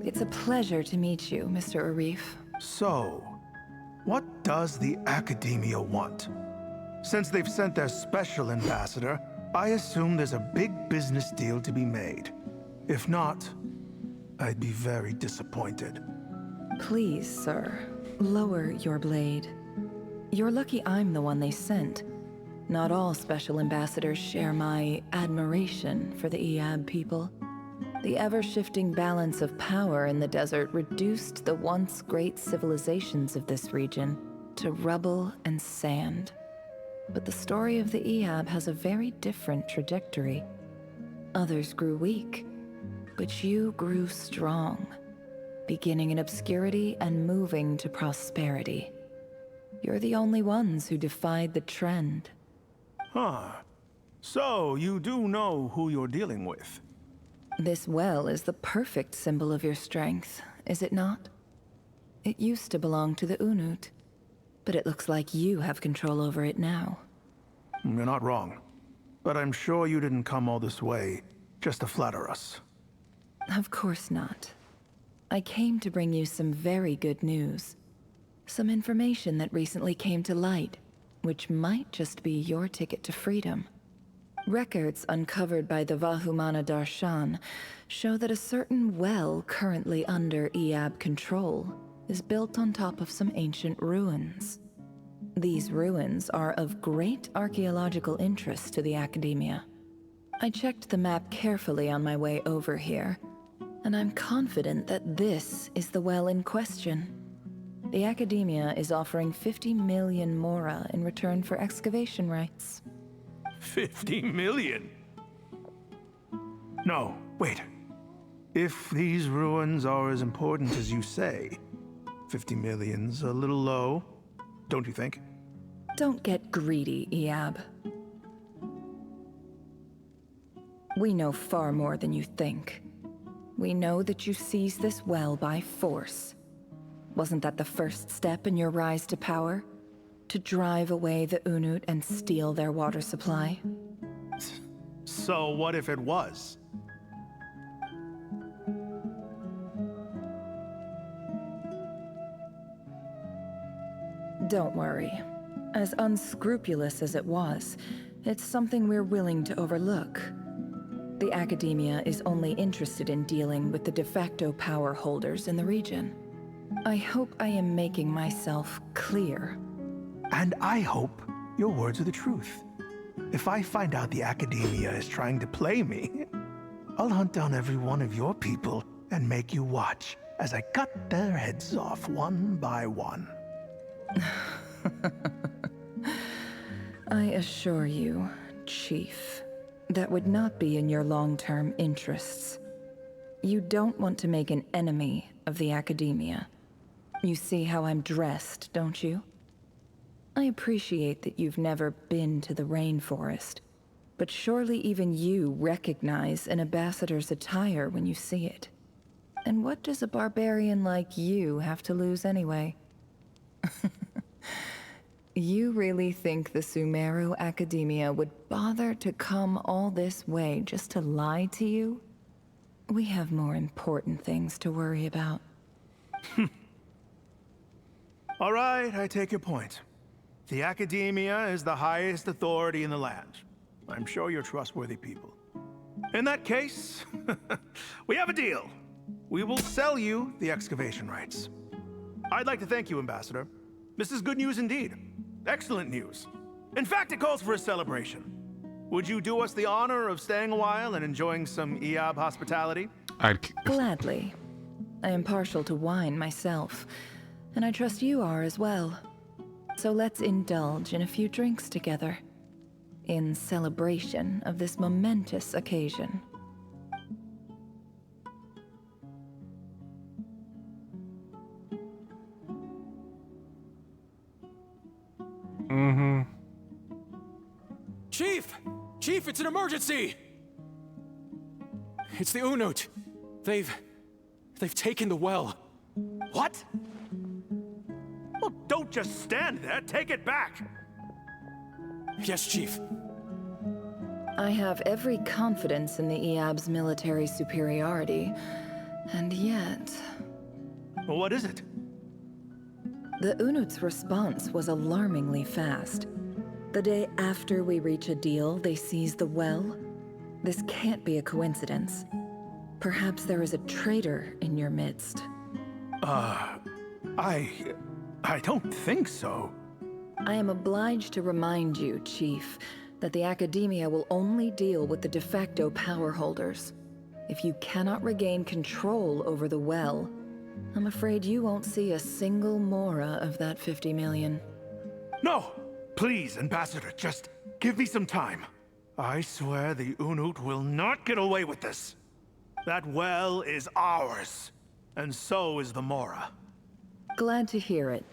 It's a pleasure to meet you, Mr. Arif. So, what does the Academia want? Since they've sent their special ambassador, I assume there's a big business deal to be made. If not, I'd be very disappointed. Please, sir, lower your blade. You're lucky I'm the one they sent. Not all special ambassadors share my admiration for the Iab people. The ever-shifting balance of power in the desert reduced the once great civilizations of this region to rubble and sand. But the story of the Iab has a very different trajectory. Others grew weak, but you grew strong, beginning in obscurity and moving to prosperity. You're the only ones who defied the trend. Huh. So, you do know who you're dealing with? This well is the perfect symbol of your strength, is it not? It used to belong to the Unut, but it looks like you have control over it now. You're not wrong. But I'm sure you didn't come all this way just to flatter us. Of course not. I came to bring you some very good news. Some information that recently came to light, which might just be your ticket to freedom. Records uncovered by the Vahumana Darshan show that a certain well currently under Iab control is built on top of some ancient ruins. These ruins are of great archaeological interest to the Academia. I checked the map carefully on my way over here, and I'm confident that this is the well in question. The Academia is offering 50 million mora in return for excavation rights. 50 million? No, wait. If these ruins are as important as you say, 50 million's a little low, don't you think? Don't get greedy, Iab. We know far more than you think. We know that you seized this well by force. Wasn't that the first step in your rise to power? To drive away the Unut and steal their water supply? So what if it was? Don't worry. As unscrupulous as it was, it's something we're willing to overlook. The Academia is only interested in dealing with the de facto power holders in the region. I hope I am making myself clear. And I hope your words are the truth. If I find out the Academia is trying to play me, I'll hunt down every one of your people and make you watch as I cut their heads off one by one. I assure you, Chief, that would not be in your long-term interests. You don't want to make an enemy of the Academia. You see how I'm dressed, don't you? I appreciate that you've never been to the rainforest, but surely even you recognize an ambassador's attire when you see it. And what does a barbarian like you have to lose anyway? You really think the Sumeru Academia would bother to come all this way just to lie to you? We have more important things to worry about. All right, I take your point. The Academia is the highest authority in the land. I'm sure you're trustworthy people. In that case, we have a deal. We will sell you the excavation rights. I'd like to thank you, Ambassador. This is good news indeed. Excellent news. In fact, it calls for a celebration. Would you do us the honor of staying a while and enjoying some Iab hospitality? Gladly. I am partial to wine myself, and I trust you are as well. So let's indulge in a few drinks together, in celebration of this momentous occasion. Chief! Chief, it's an emergency! It's the Unut. They've taken the well. What? Well, don't just stand there. Take it back. Yes, Chief. I have every confidence in the Iab's military superiority, and yet... Well, what is it? The Unut's response was alarmingly fast. The day after we reach a deal, they seize the well. This can't be a coincidence. Perhaps there is a traitor in your midst. I don't think so. I am obliged to remind you, Chief, that the Academia will only deal with the de facto power holders. If you cannot regain control over the well, I'm afraid you won't see a single mora of that 50 million. No! Please, Ambassador, just give me some time. I swear the Unut will not get away with this. That well is ours, and so is the mora. Glad to hear it.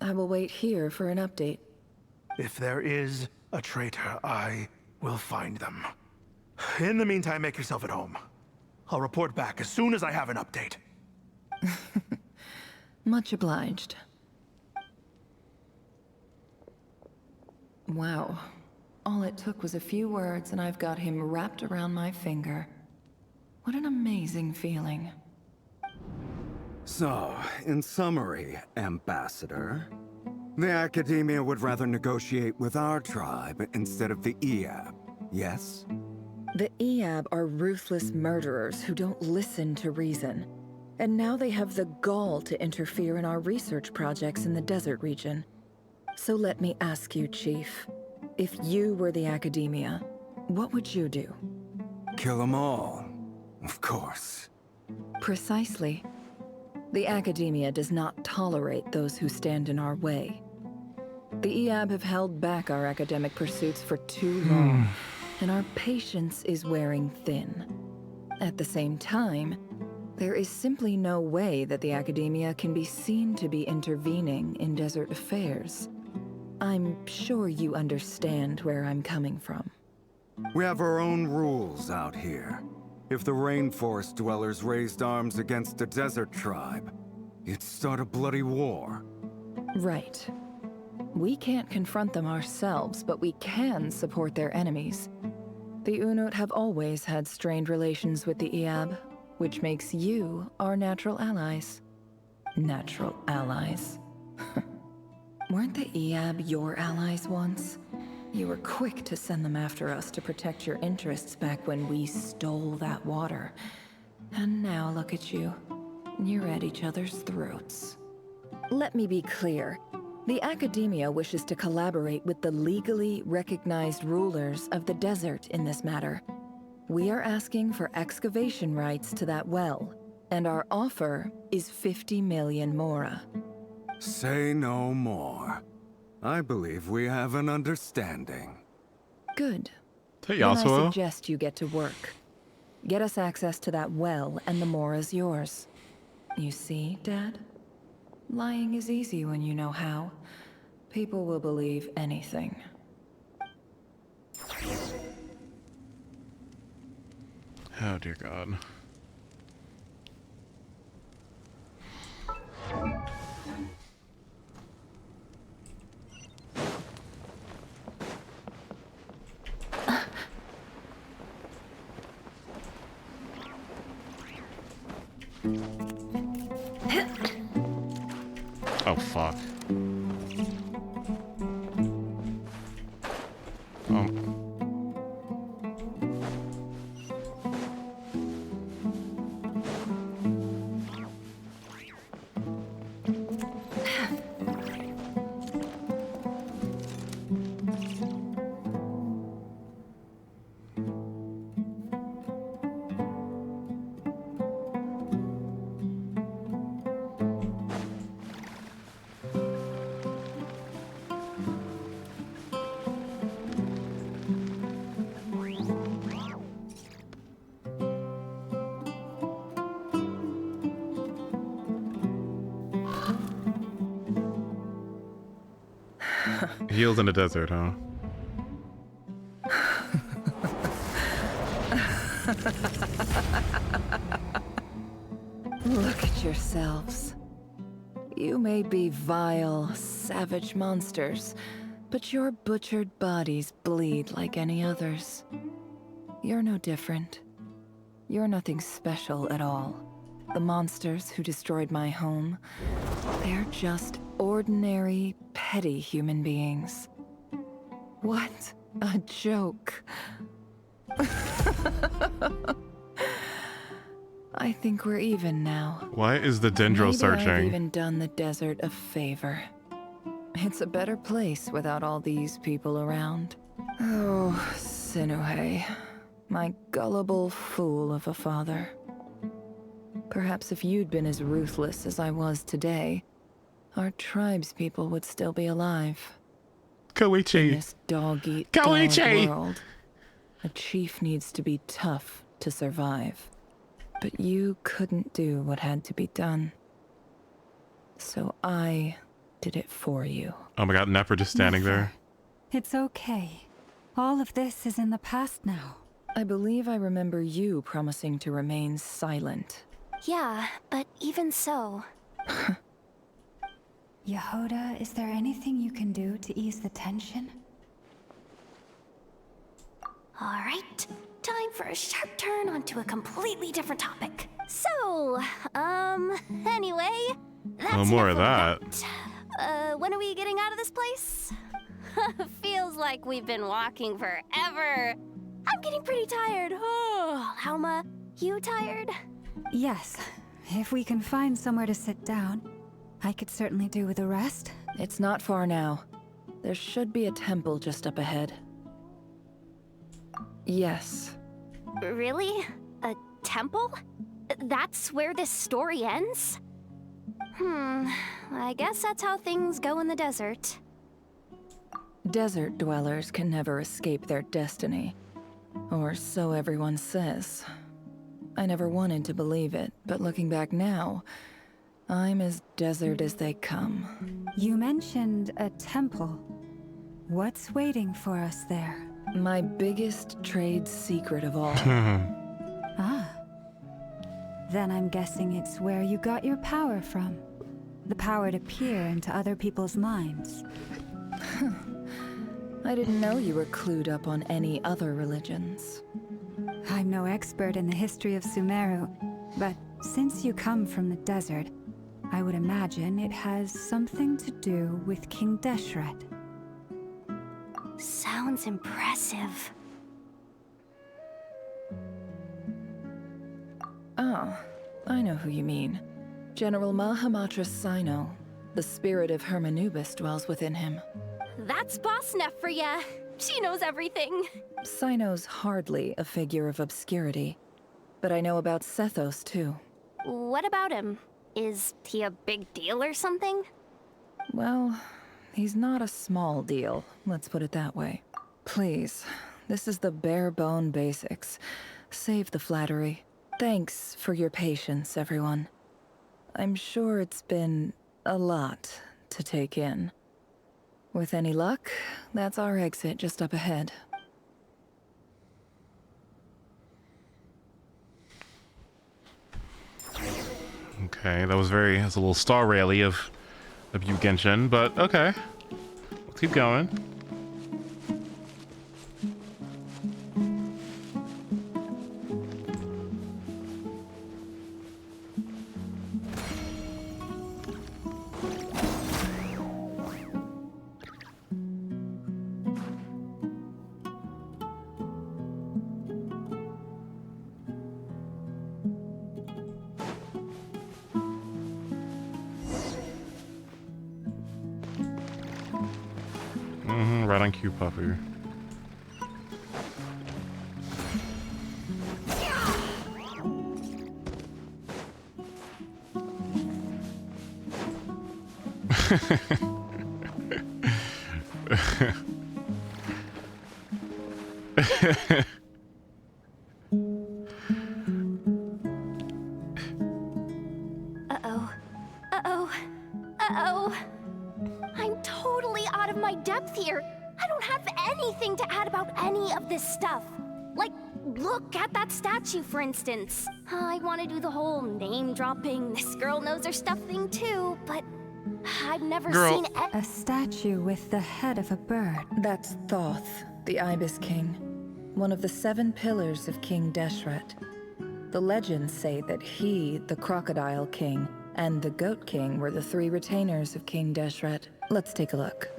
I will wait here for an update. If there is a traitor, I will find them. In the meantime, make yourself at home. I'll report back as soon as I have an update. Much obliged. Wow. All it took was a few words and I've got him wrapped around my finger. What an amazing feeling. So, in summary, Ambassador, the Academia would rather negotiate with our tribe instead of the Iab, yes? The Iab are ruthless murderers who don't listen to reason. And now they have the gall to interfere in our research projects in the desert region. So let me ask you, Chief. If you were the academia, what would you do? Kill them all, of course. Precisely. The academia does not tolerate those who stand in our way. The EAB have held back our academic pursuits for too long, and our patience is wearing thin. At the same time, there is simply no way that the academia can be seen to be intervening in desert affairs. I'm sure you understand where I'm coming from. We have our own rules out here. If the rainforest dwellers raised arms against a desert tribe, you'd start a bloody war. Right. We can't confront them ourselves, but we can support their enemies. The Unut have always had strained relations with the EAB, which makes you our natural allies. Natural allies. Weren't the EAB your allies once? You were quick to send them after us to protect your interests back when we stole that water. And now look at you. You're at each other's throats. Let me be clear. The academia wishes to collaborate with the legally recognized rulers of the desert in this matter. We are asking for excavation rights to that well, and our offer is 50 million mora. Say no more. I believe we have an understanding. Good. Hey, Then I Yasuo. suggest you get to work. Get us access to that well, and the mora's yours. You see, Dad? Lying is easy when you know how. People will believe anything. Oh dear God. Oh fuck. Heals in the desert, huh? Look at yourselves. You may be vile, savage monsters, but your butchered bodies bleed like any others. You're no different. You're nothing special at all. The monsters who destroyed my home, they're just ordinary, petty human beings. What a joke. I think we're even now. Why is the Dendro Maybe searching? I've even done the desert a favor. It's a better place without all these people around. Oh, Sinuhe, my gullible fool of a father. Perhaps if you'd been as ruthless as I was today, our people would still be alive. Koichi. In this dog-eat-dog Koichi! world, a chief needs to be tough to survive. But you couldn't do what had to be done. So I did it for you. Oh my God, Nepper just standing there. It's okay. All of this is in the past now. I believe I remember you promising to remain silent. Yeah, but even so... Yehoda, is there anything you can do to ease the tension? Alright, time for a sharp turn onto a completely different topic. So, anyway, that's Oh, more of enough that. When are we getting out of this place? Feels like we've been walking forever. I'm getting pretty tired. Oh, Alma, you tired? Yes, If we can find somewhere to sit down, I could certainly do with a rest. It's not far now. There should be a temple just up ahead. Yes. Really? A temple? That's where this story ends? I guess that's how things go in the desert. Desert dwellers can never escape their destiny. Or so everyone says. I never wanted to believe it, but looking back now, I'm as desert as they come. You mentioned a temple. What's waiting for us there? My biggest trade secret of all. Ah. Then I'm guessing it's where you got your power from. The power to peer into other people's minds. I didn't know you were clued up on any other religions. I'm no expert in the history of Sumeru, but since you come from the desert, I would imagine it has something to do with King Deshret. Sounds impressive. Oh, I know who you mean. General Mahamatra Sino. The spirit of Hermanubis dwells within him. That's Boss Neff for ya. She knows everything. Sino's hardly a figure of obscurity, but I know about Sethos too. What about him? Is he a big deal or something? Well, he's not a small deal, let's put it that way. Please, this is the bare-bone basics. Save the flattery. Thanks for your patience, everyone. I'm sure it's been a lot to take in. With any luck, that's our exit just up ahead. Okay, that was a little star rally of you, Genshin, but okay. Let's keep going. Right on cue, Puffer. Uh-oh. Uh-oh. Uh-oh. I'm totally out of my depth here. I don't have anything to add about any of this stuff. Like, look at that statue, for instance. I want to do the whole name-dropping, this girl knows her stuff thing too, but I've never seen a statue with the head of a bird. That's Thoth, the Ibis King, one of the 7 pillars of King Deshret. The legends say that he, the Crocodile King, and the Goat King were the 3 retainers of King Deshret. Let's take a look.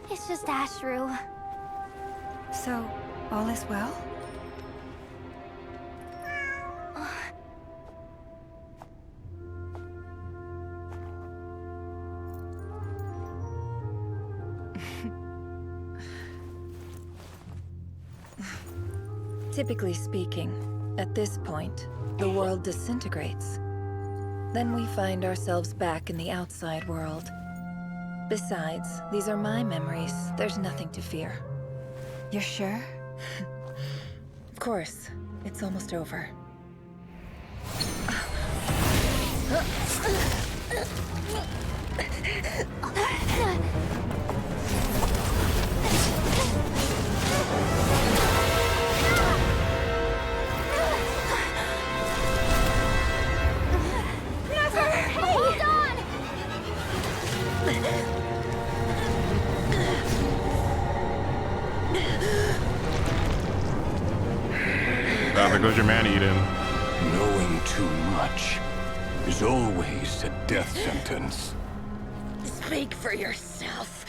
It's just Ashru. So, all is well? Typically speaking, at this point, the world disintegrates. Then we find ourselves back in the outside world. Besides, these are my memories. There's nothing to fear. You're sure? Of course. It's almost over. Hold on! goes your man eating. Knowing too much is always a death sentence. Speak for yourself.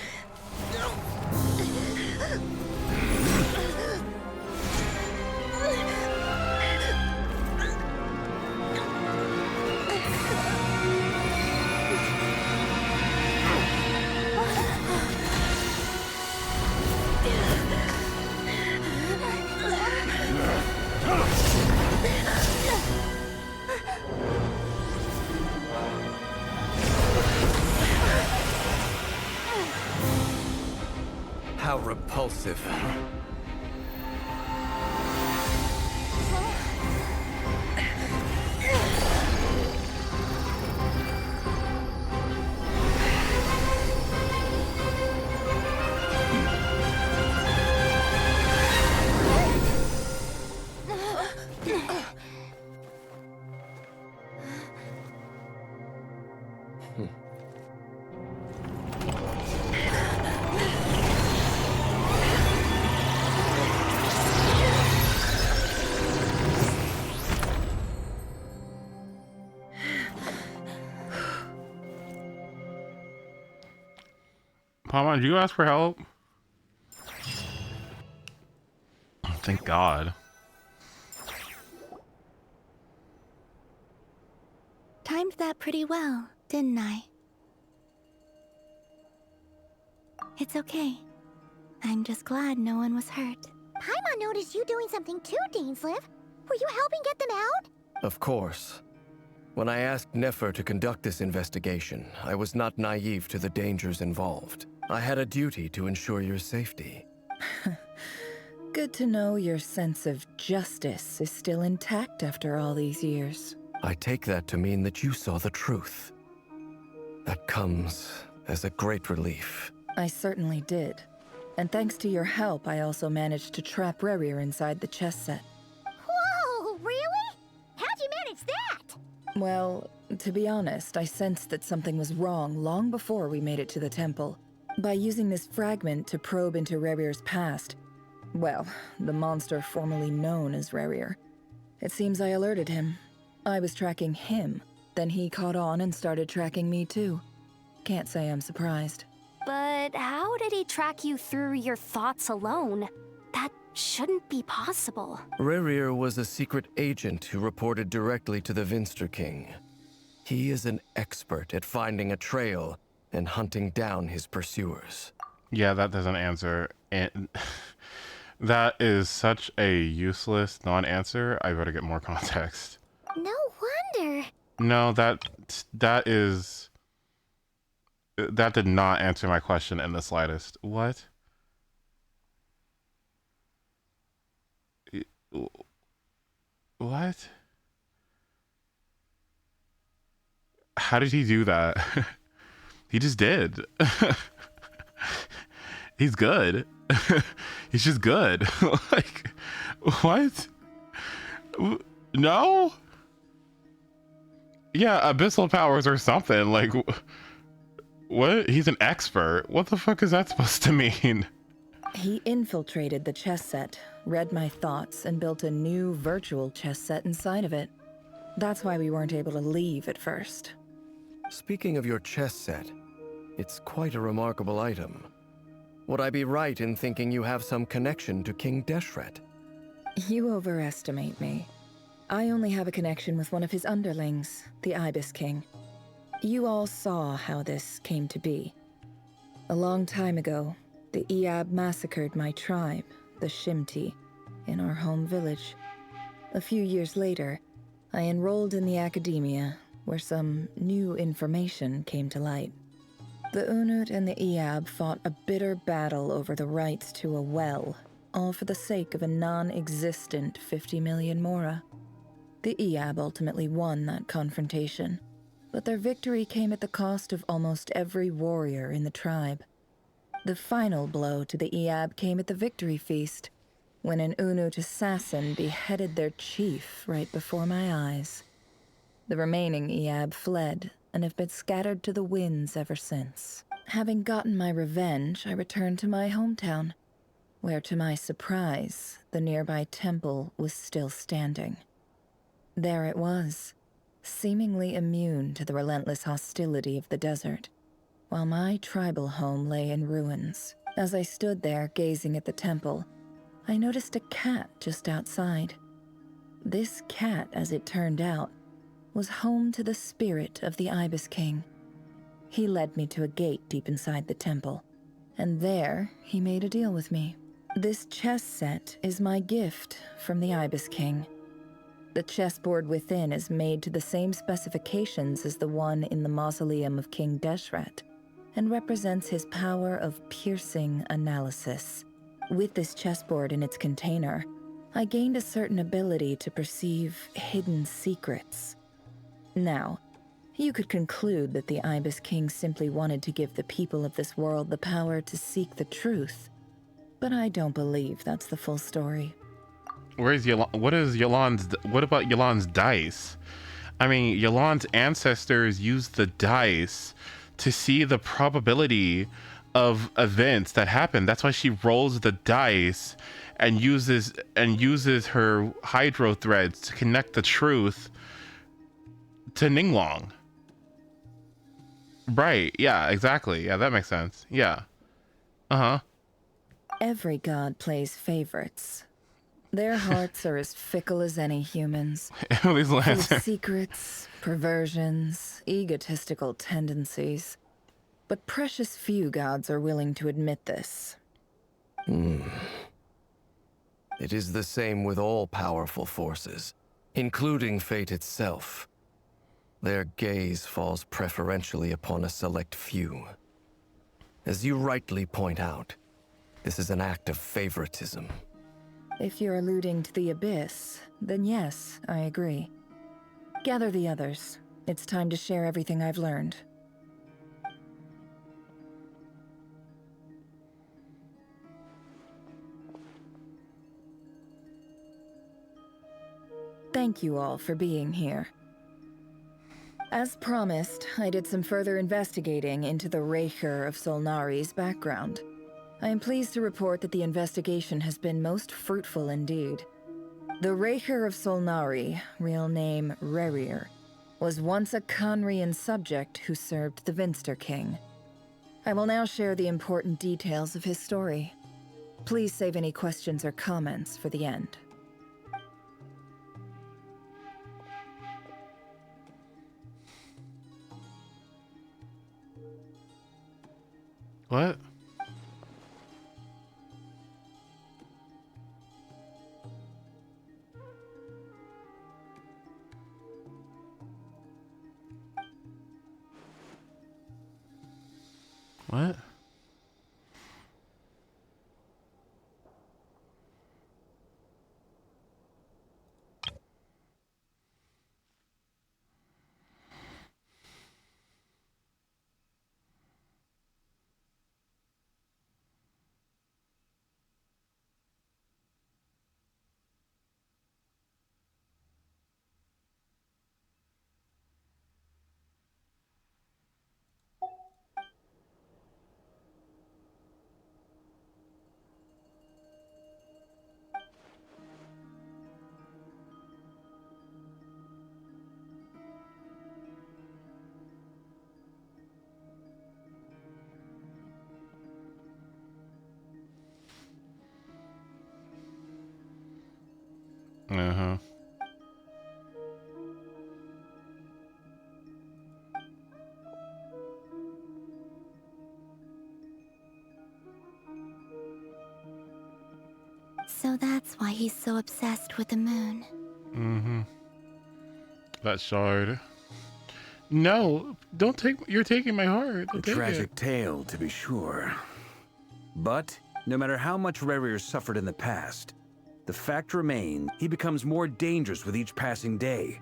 How repulsive. Paimon, did you ask for help? Thank God. Timed that pretty well, didn't I? It's okay. I'm just glad no one was hurt. Paimon noticed you doing something too, Dainsleif. Were you helping get them out? Of course. When I asked Nefer to conduct this investigation, I was not naive to the dangers involved. I had a duty to ensure your safety. Good to know your sense of justice is still intact after all these years. I take that to mean that you saw the truth. That comes as a great relief. I certainly did. And thanks to your help, I also managed to trap Rerir inside the chess set. Whoa, really? How'd you manage that? Well, to be honest, I sensed that something was wrong long before we made it to the temple. By using this fragment to probe into Rerir's past, well, the monster formerly known as Rerir, it seems I alerted him. I was tracking him, then he caught on and started tracking me too. Can't say I'm surprised. But how did he track you through your thoughts alone? That shouldn't be possible. Rerir was a secret agent who reported directly to the Vinster King. He is an expert at finding a trail and hunting down his pursuers. Yeah, that doesn't answer. And that is such a useless non-answer. I better get more context. No wonder. No, that did not answer my question in the slightest. What? What? How did he do that? He just did. He's good. He's just good. Like, what? No? Yeah, abyssal powers or something. Like, what? He's an expert. What the fuck is that supposed to mean? He infiltrated the chess set, read my thoughts, and built a new virtual chess set inside of it. That's why we weren't able to leave at first. Speaking of your chess set, it's quite a remarkable item. Would I be right in thinking you have some connection to King Deshret? You overestimate me. I only have a connection with one of his underlings, the Ibis King. You all saw how this came to be. A long time ago, the Iab massacred my tribe, the Shimti, in our home village. A few years later, I enrolled in the academia, where some new information came to light. The Unut and the Iab fought a bitter battle over the rights to a well, all for the sake of a non-existent 50 million mora. The Iab ultimately won that confrontation, but their victory came at the cost of almost every warrior in the tribe. The final blow to the Iab came at the victory feast, when an Unut assassin beheaded their chief right before my eyes. The remaining Iab fled and have been scattered to the winds ever since. Having gotten my revenge, I returned to my hometown. where to my surprise, the nearby temple was still standing. There it was, seemingly immune to the relentless hostility of the desert, while my tribal home lay in ruins. As I stood there gazing at the temple, I noticed a cat just outside. This cat, as it turned out, was home to the spirit of the Ibis King. He led me to a gate deep inside the temple, and there he made a deal with me. This chess set is my gift from the Ibis King. The chessboard within is made to the same specifications as the one in the mausoleum of King Deshret, and represents his power of piercing analysis. With this chessboard in its container, I gained a certain ability to perceive hidden secrets. Now, you could conclude that the Ibis King simply wanted to give the people of this world the power to seek the truth, but I don't believe that's the full story. Where's Yelan? What about Yelan's dice? I mean, Yelan's ancestors used the dice to see the probability of events that happen. That's why she rolls the dice and uses her hydro threads to connect the truth to Ninglong. Right, yeah, exactly. Yeah, that makes sense. Yeah. Uh-huh. Every god plays favorites. Their hearts are as fickle as any humans. Emily's Full of lantern. secrets, perversions, egotistical tendencies. But precious few gods are willing to admit this. It is the same with all powerful forces, including fate itself. Their gaze falls preferentially upon a select few. As you rightly point out, this is an act of favoritism. If you're alluding to the Abyss, then yes, I agree. Gather the others. It's time to share everything I've learned. Thank you all for being here. As promised, I did some further investigating into the Raker of Solnari's background. I am pleased to report that the investigation has been most fruitful indeed. The Raker of Solnari, real name Rerir, was once a Conrian subject who served the Vinster King. I will now share the important details of his story. Please save any questions or comments for the end. What? What? Uh-huh. So that's why he's so obsessed with the moon. Mm-hmm. That shard. No, don't take. You're taking my heart. A Don't take tragic it. tale, to be sure. But no matter how much Rerir suffered in the past, the fact remains he becomes more dangerous with each passing day.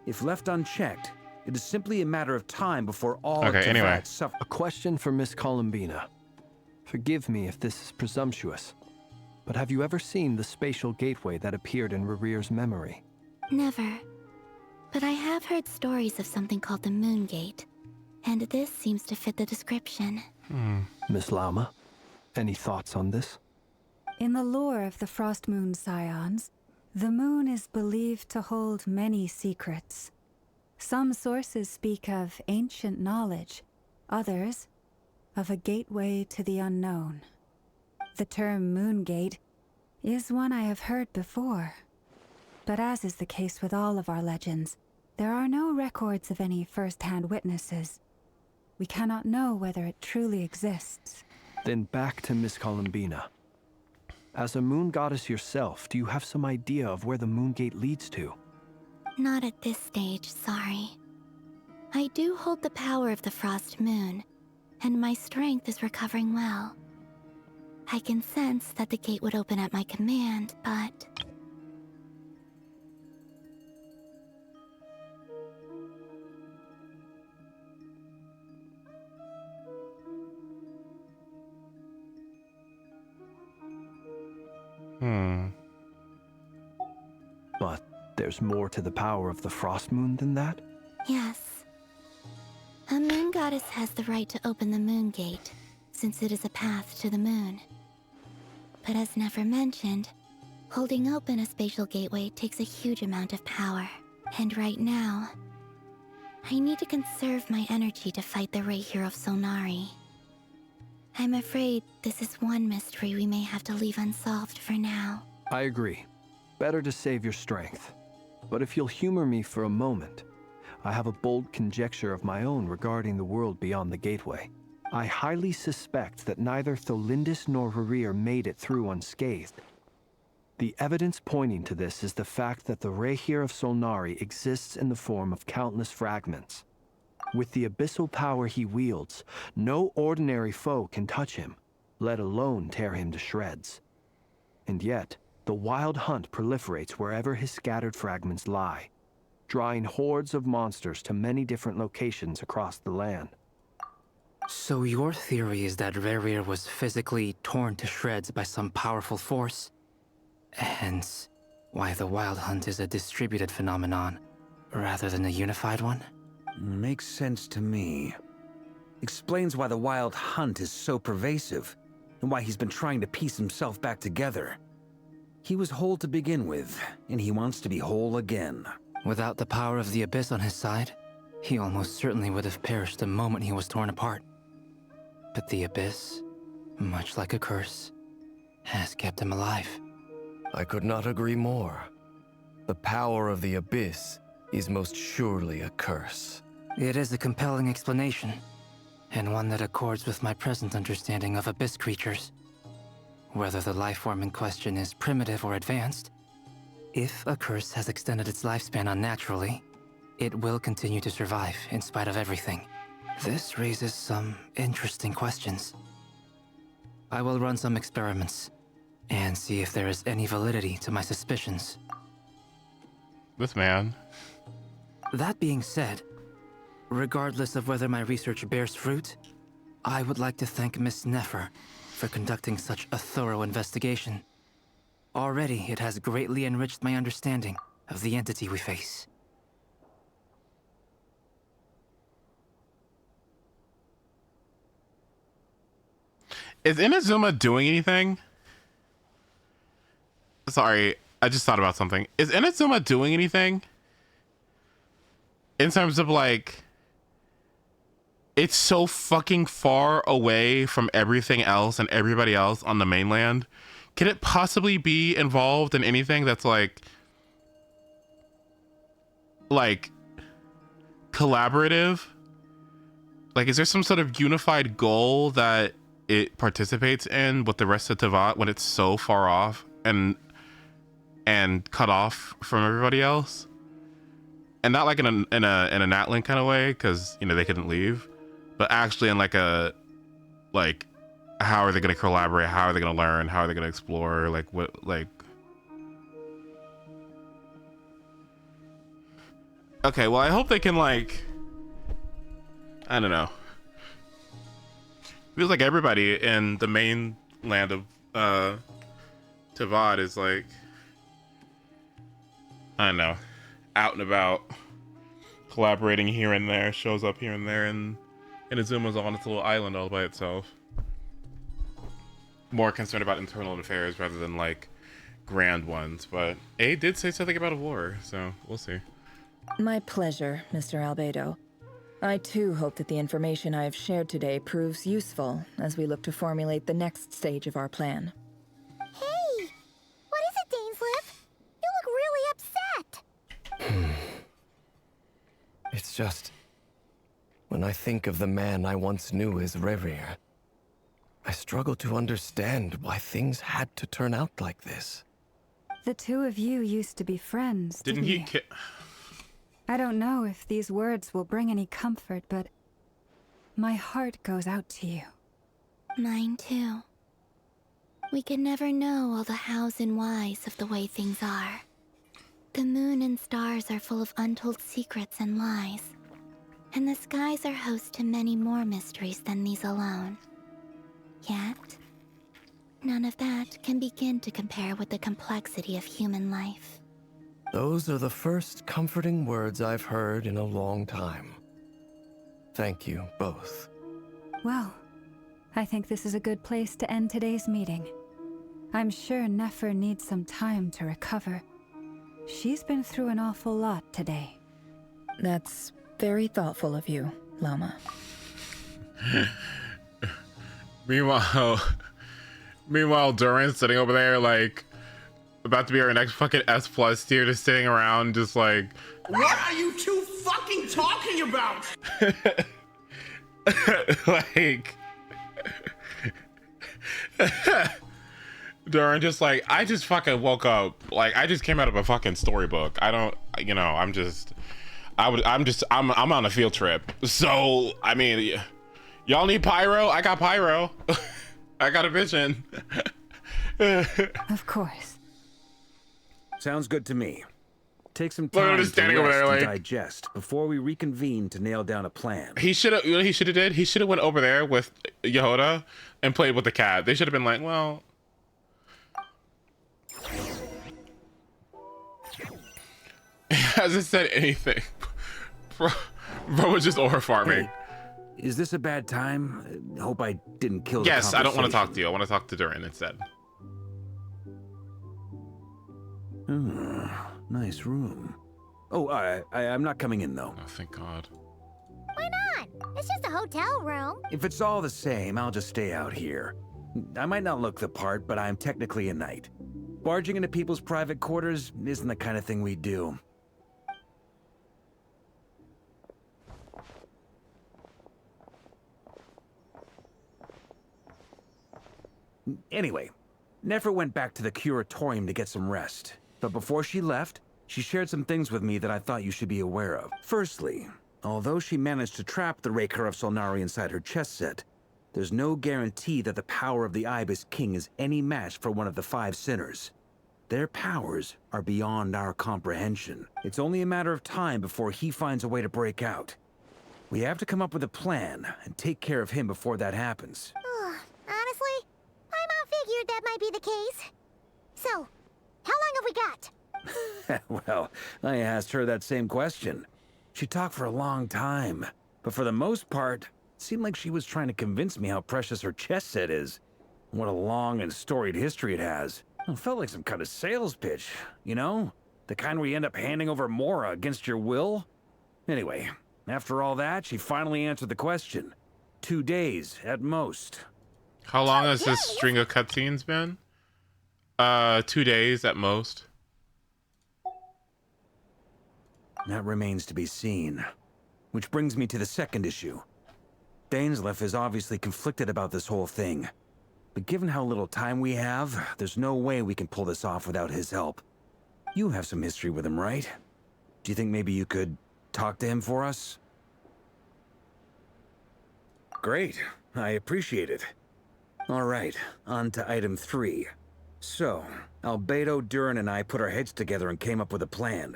If left unchecked, it is simply a matter of time before all of Teyvat suffer. A question for Miss Columbina. Forgive me if this is presumptuous, but have you ever seen the spatial gateway that appeared in Rerir's memory? Never. But I have heard stories of something called the Moon Gate, and this seems to fit the description. Miss Lauma, any thoughts on this? In the lore of the Frost Moon Scions, the moon is believed to hold many secrets. Some sources speak of ancient knowledge, others of a gateway to the unknown. The term Moongate is one I have heard before, but as is the case with all of our legends, there are no records of any first-hand witnesses. We cannot know whether it truly exists. Then back to Miss Columbina. As a moon goddess yourself, do you have some idea of where the Moongate leads to? Not at this stage, sorry. I do hold the power of the Frost Moon, and my strength is recovering well. I can sense that the gate would open at my command, but... But there's more to the power of the Frost Moon than that? Yes. A moon goddess has the right to open the moon gate, since it is a path to the moon. But as never mentioned, holding open a spatial gateway takes a huge amount of power. And right now, I need to conserve my energy to fight the Rahier of Solnari. I'm afraid this is one mystery we may have to leave unsolved for now. I agree. Better to save your strength. But if you'll humor me for a moment, I have a bold conjecture of my own regarding the world beyond the gateway. I highly suspect that neither Tholindis nor Rarir made it through unscathed. The evidence pointing to this is the fact that the Rahier of Solnari exists in the form of countless fragments. With the abyssal power he wields, no ordinary foe can touch him, let alone tear him to shreds. And yet, the wild hunt proliferates wherever his scattered fragments lie, drawing hordes of monsters to many different locations across the land. So your theory is that Rarir was physically torn to shreds by some powerful force? Hence, why the wild hunt is a distributed phenomenon, rather than a unified one? Makes sense to me. Explains why the wild hunt is so pervasive, and why he's been trying to piece himself back together. He was whole to begin with, and he wants to be whole again. Without the power of the Abyss on his side, he almost certainly would have perished the moment he was torn apart. But the Abyss, much like a curse, has kept him alive. I could not agree more. The power of the Abyss is most surely a curse. It is a compelling explanation, and one that accords with my present understanding of Abyss creatures. Whether the life form in question is primitive or advanced, if a curse has extended its lifespan unnaturally, it will continue to survive in spite of everything. This raises some interesting questions. I will run some experiments and see if there is any validity to my suspicions. This man. That being said, regardless of whether my research bears fruit, I would like to thank Miss Nefer for conducting such a thorough investigation. Already, it has greatly enriched my understanding of the entity we face. Is Inazuma doing anything? Sorry, I just thought about something. Is Inazuma doing anything? In terms of like, it's so fucking far away from everything else and everybody else on the mainland. Can it possibly be involved in anything that's like collaborative? Like, is there some sort of unified goal that it participates in with the rest of Tevat when it's so far off and cut off from everybody else? And not like in a Natlink kind of way, because, you know, they couldn't leave, but actually in like a, like, how are they going to collaborate? How are they going to learn? How are they going to explore? Like, what, like... Okay, well, I hope they can, like... I don't know. Feels like everybody in the mainland of Tevat is, like... I don't know. Out and about. Collaborating here and there. Shows up here and there. And Inazuma's on its little island all by itself. more concerned about internal affairs rather than like grand ones. But A did say something about a war, so we'll see. My pleasure, Mr. Albedo. I too hope that the information I have shared today proves useful as we look to formulate the next stage of our plan. Hey! What is it, Dainsleif? You look really upset! It's just... when I think of the man I once knew as Rerir, I struggle to understand why things had to turn out like this. The two of you used to be friends, Didn't he I don't know if these words will bring any comfort, but my heart goes out to you. Mine too. We can never know all the hows and whys of the way things are. The moon and stars are full of untold secrets and lies. And the skies are host to many more mysteries than these alone. Yet, none of that can begin to compare with the complexity of human life. Those are the first comforting words I've heard in a long time. Thank you, both. Well, I think this is a good place to end today's meeting. I'm sure Nefer needs some time to recover. She's been through an awful lot today. That's very thoughtful of you, Lama. Meanwhile, Duran's sitting over there like about to be our next fucking S+ tier, just sitting around just like, What are you two fucking talking about? like Duran just like, I just fucking woke up, like I just came out of a fucking storybook. I don't, you know, I'm on a field trip. So I mean, y'all need pyro? I got pyro. I got a vision. Of course. Sounds good to me. Take some Look at time him to just standing over rest there, and like- digest before we reconvene to nail down a plan. He should have, you know what he should have did? He should have went over there with Yehoda and played with the cat. They should have been like, well, he hasn't said anything. Bro was just aura farming. Hey, is this a bad time? Hope I didn't kill the Yes, I don't want to talk conversation. to you. I want to talk to Duran instead. Nice room. Oh, I'm not coming in, though. Oh, thank God. Why not? It's just a hotel room. If it's all the same, I'll just stay out here. I might not look the part, but I'm technically a knight. Barging into people's private quarters isn't the kind of thing we do. Anyway, Nefer went back to the curatorium to get some rest. But before she left, she shared some things with me that I thought you should be aware of. Firstly, although she managed to trap the Raker of Solnari inside her chess set, there's no guarantee that the power of the Ibis King is any match for one of the 5 sinners. Their powers are beyond our comprehension. It's only a matter of time before he finds a way to break out. We have to come up with a plan and take care of him before that happens. Honestly, my mom figured that might be the case. So, how long have we got? Well, I asked her that same question. She talked for a long time, but for the most part, it seemed like she was trying to convince me how precious her chess set is. What a long and storied history it has. It felt like some kind of sales pitch, you know? The kind where you end up handing over Mora against your will? Anyway, after all that, she finally answered the question. 2 days, at most. How long has this string of cutscenes been? 2 days at most. That remains to be seen. Which brings me to the second issue. Dainsleif is obviously conflicted about this whole thing. But given how little time we have, there's no way we can pull this off without his help. You have some history with him, right? Do you think maybe you could talk to him for us? Great. I appreciate it. All right, on to item 3. So, Albedo, Duran, and I put our heads together and came up with a plan.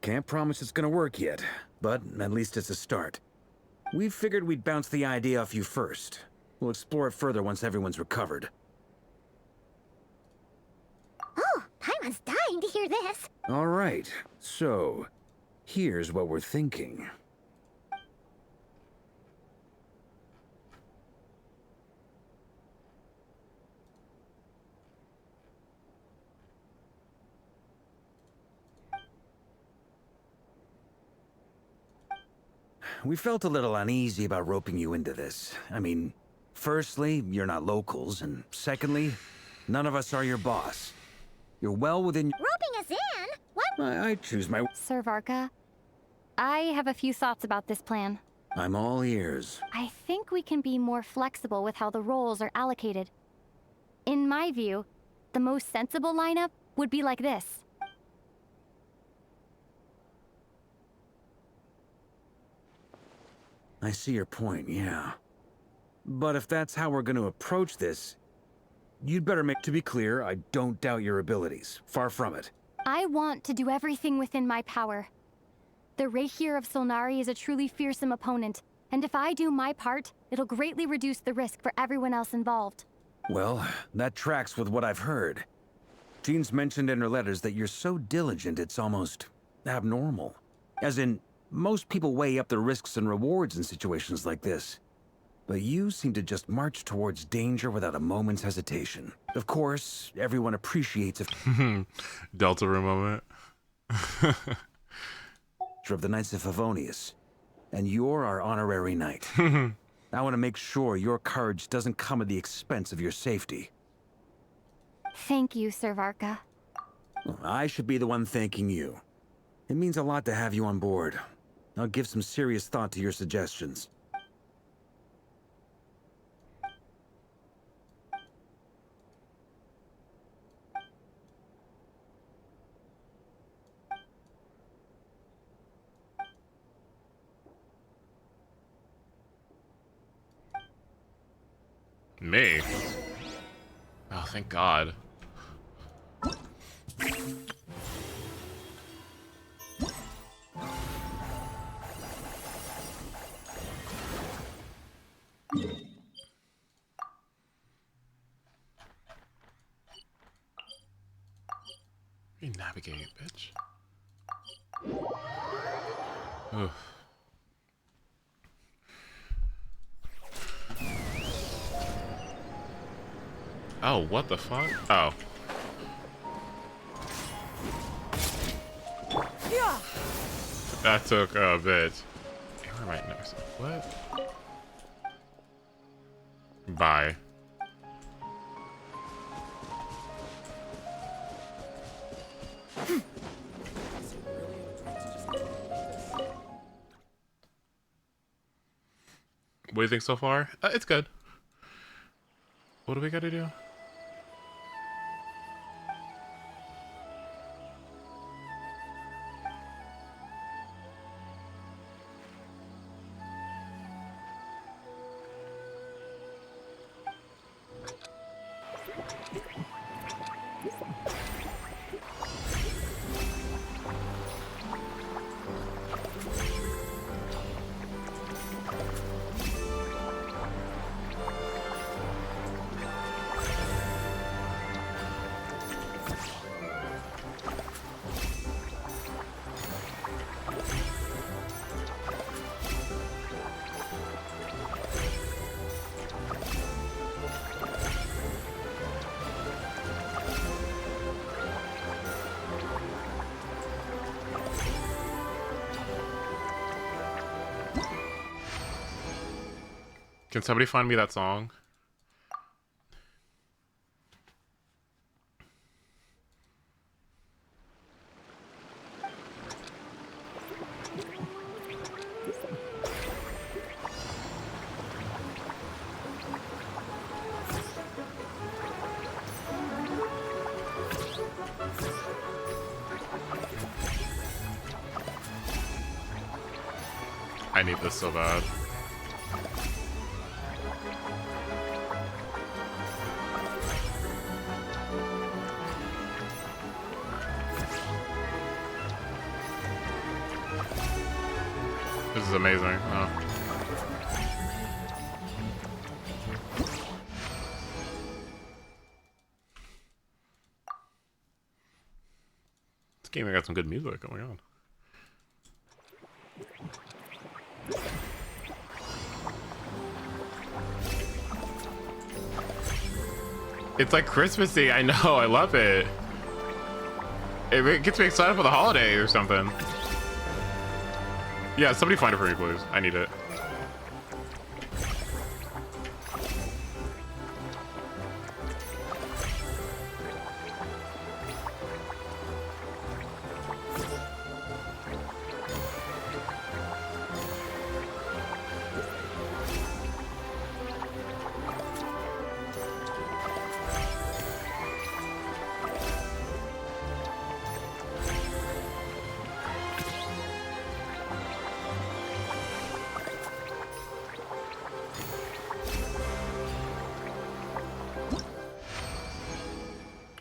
Can't promise it's gonna work yet, but at least it's a start. We figured we'd bounce the idea off you first. We'll explore it further once everyone's recovered. Oh, Paimon's dying to hear this. All right, so here's what we're thinking. we felt a little uneasy about roping you into this. I mean, firstly, you're not locals, and secondly, none of us are your boss. You're well within... Roping us in? What? I choose my... Sir Varka, I have a few thoughts about this plan. I'm all ears. I think we can be more flexible with how the roles are allocated. In my view, the most sensible lineup would be like this. I see your point, yeah. But if that's how we're going to approach this, you'd better make... To be clear, I don't doubt your abilities. Far from it. I want to do everything within my power. The Reikir of Solnari is a truly fearsome opponent, and if I do my part, it'll greatly reduce the risk for everyone else involved. Well, that tracks with what I've heard. Jean's mentioned in her letters that you're so diligent it's almost abnormal. As in, most people weigh up the risks and rewards in situations like this. But you seem to just march towards danger without a moment's hesitation. Of course, everyone appreciates a... Delta room moment. of the Knights of Favonius, and you're our honorary knight. I want to make sure your courage doesn't come at the expense of your safety. Thank you, Sir Varka. I should be the one thanking you. It means a lot to have you on board. I'll give some serious thought to your suggestions. Me? Oh, thank God. Navigate, bitch. Oof. Oh, what the fuck? Oh. Yeah. That took a bit. Where am I next? What? Bye. What do you think so far? It's good. What do we gotta do? Can somebody find me that song? I need this so bad. This is amazing. Oh. This game got some good music going on. It's like Christmassy. I know. I love it. It gets me excited for the holiday or something. Yeah, somebody find it for me, please. I need it.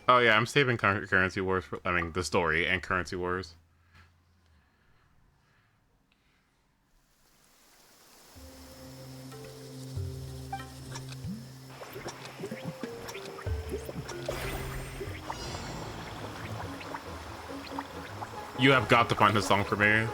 Oh yeah, I'm saving Currency Wars for, I mean, the story and Currency Wars. You have got to find this song for me.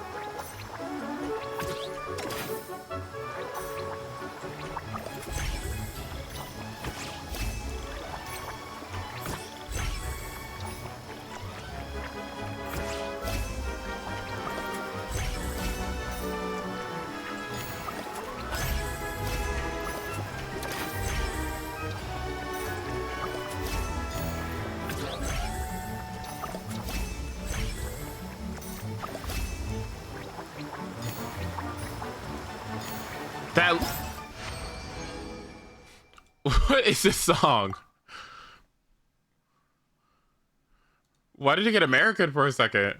What is this song? Why did you get American for a second?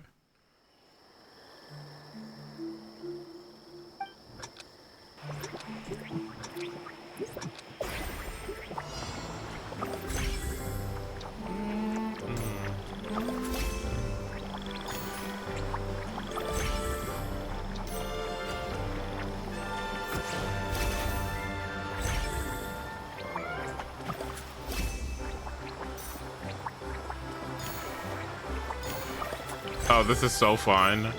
Oh, this is so fun.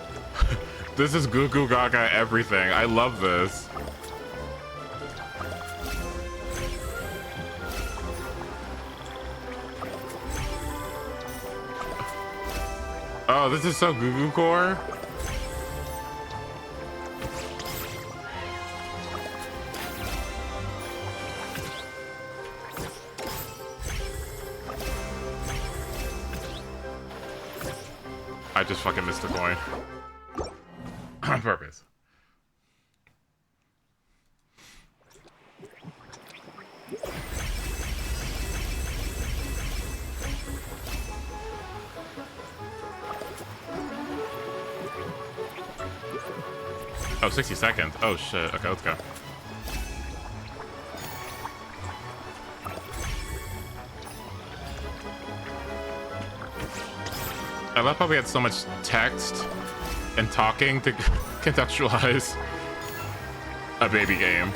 This is Goo Goo Gaga everything. I love this. Oh, this is so Goo Goo Core. I just fucking missed the coin. On purpose. Oh, 60 seconds. Oh shit. Okay, let's go. I love how we had so much text and talking to contextualize a baby game.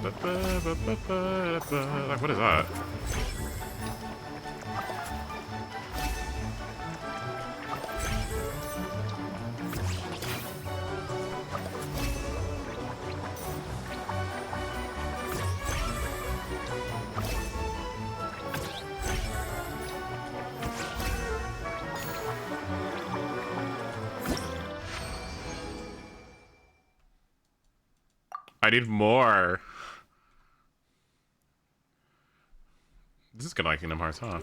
Like, what is that? I need more. This is kind of like Kingdom Hearts, huh?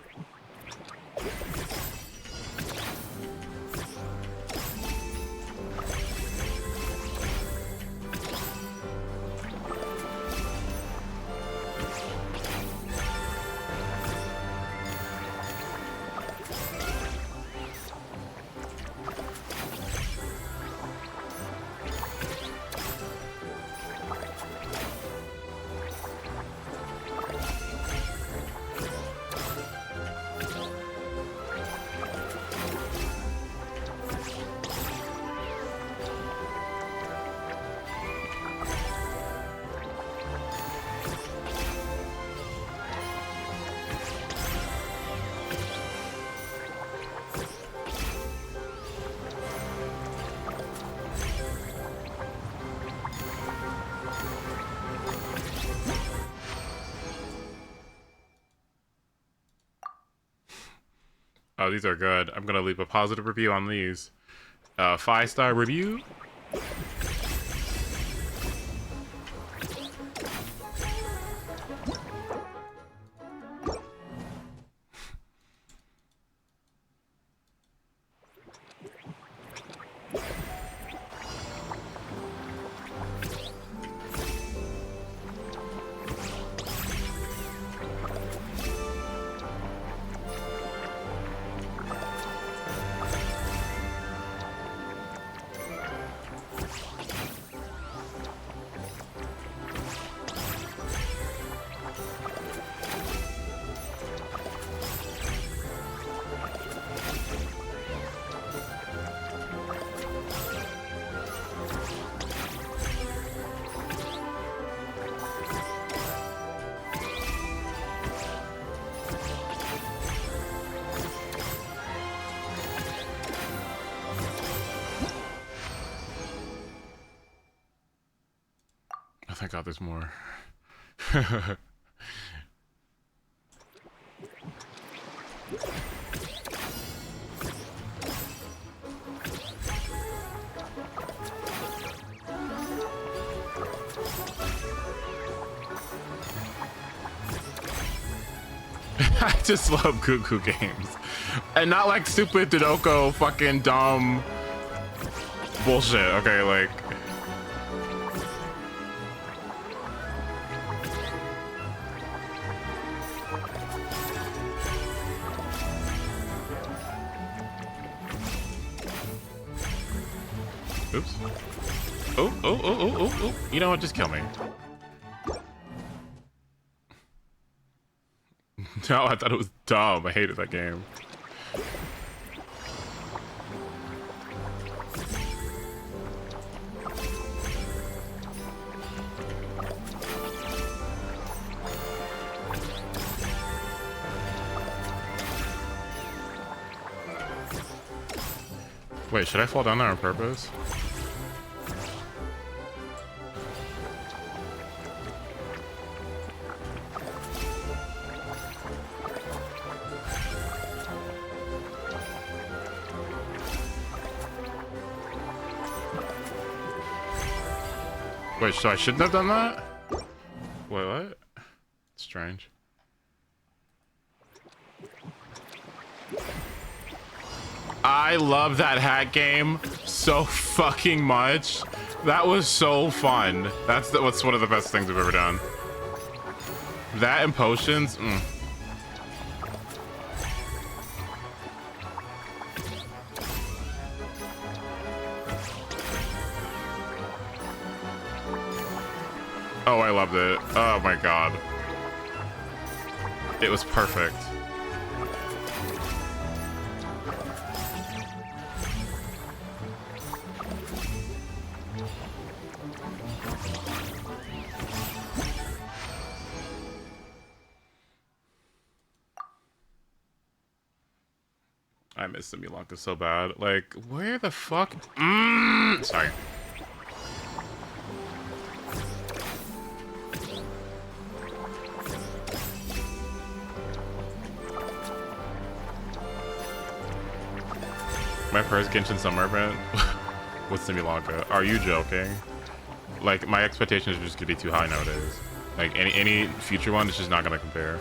No, these are good. I'm gonna leave a positive review on these. 5-star review. Oh, thank God there's more. I just love cuckoo games. And not like stupid Dodoko fucking dumb bullshit, okay, like. Oops. Oh. You know what? Just kill me. No, I thought it was dumb. I hated that game. Wait, should I fall down there on purpose? Wait, so I shouldn't have done that? Wait, what? Strange. I love that hat game so fucking much. That was so fun. That's one of the best things I've ever done. That and potions. Oh, I loved it. Oh my God. It was perfect. I miss Simulanka so bad. Like, where the fuck? Sorry. My first Genshin summer event with Simulanka. Are you joking? Like, my expectations are just gonna be too high nowadays. Like, any future one is just not gonna compare.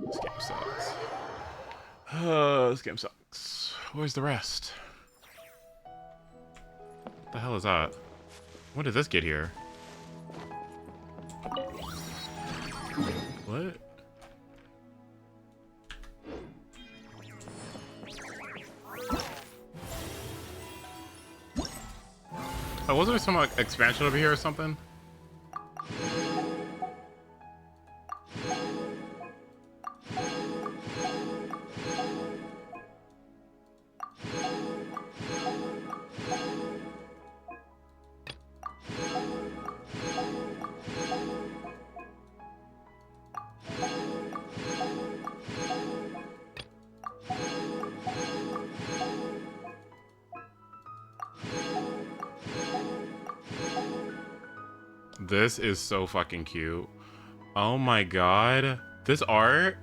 This game sucks. This game sucks. Where's the rest? What the hell is that? When did this get here? wasn't there some like, expansion over here or something? This is so fucking cute. Oh my god. This art?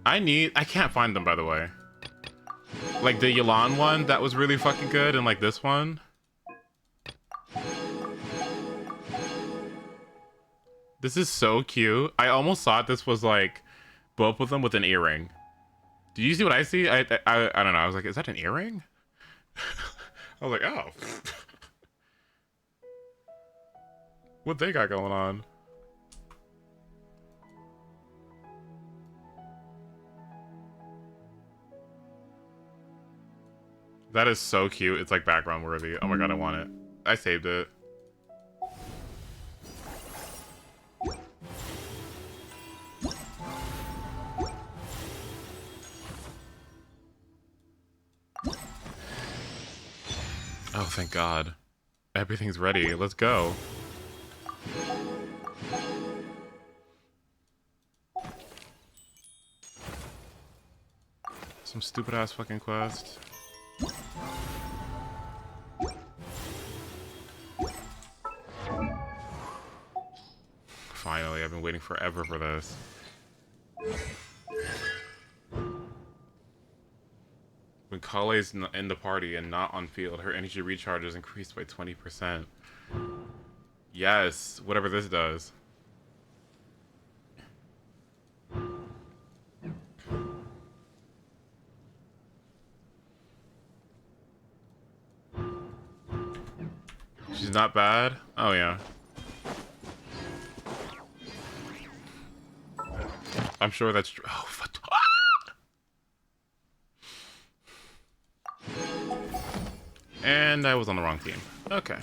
I can't find them, by the way. Like the Yelan one, that was really fucking good, and like this one. This is so cute. I almost thought this was like both of them with an earring. Do you see what I see? I don't know. I was like, is that an earring? I was like, oh. What they got going on? That is so cute. It's like background worthy. Oh my god, I want it. I saved it. Oh, thank god. Everything's ready. Let's go. Some stupid ass fucking quest. Finally, I've been waiting forever for this. When Kale's in the party and not on field, her energy recharge is increased by 20%. Yes, whatever this does. She's not bad? Oh, yeah. I'm sure that's true. Oh, fuck. And I was on the wrong team. Okay.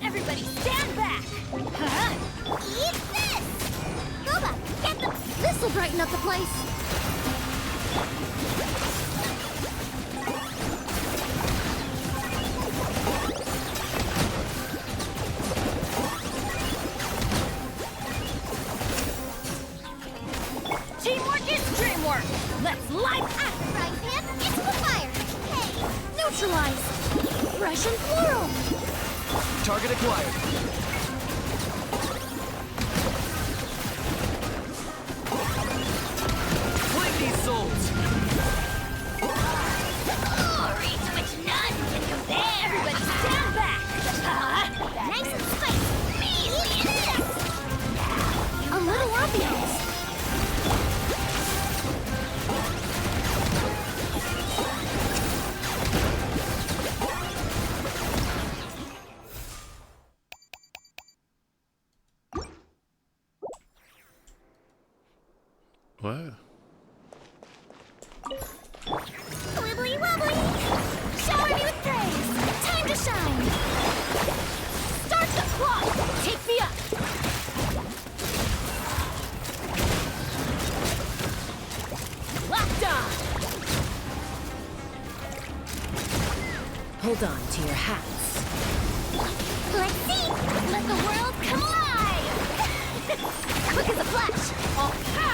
Everybody stand back! Huh? Eat this! Goba, get them! This'll brighten up the place! Teamwork is dreamwork! Let's light up! Genshin plural! Target acquired. Fling these souls! Glory to which none can compare! Everybody stand back! Nice and spicy! A little ambiance! What? Wibbly wobbly! Shower me with praise! Time to shine! Start the clock! Take me up! Locked on! Hold on to your hats. Let's see! Let the world come alive! Quick as a flash! Oh, ha!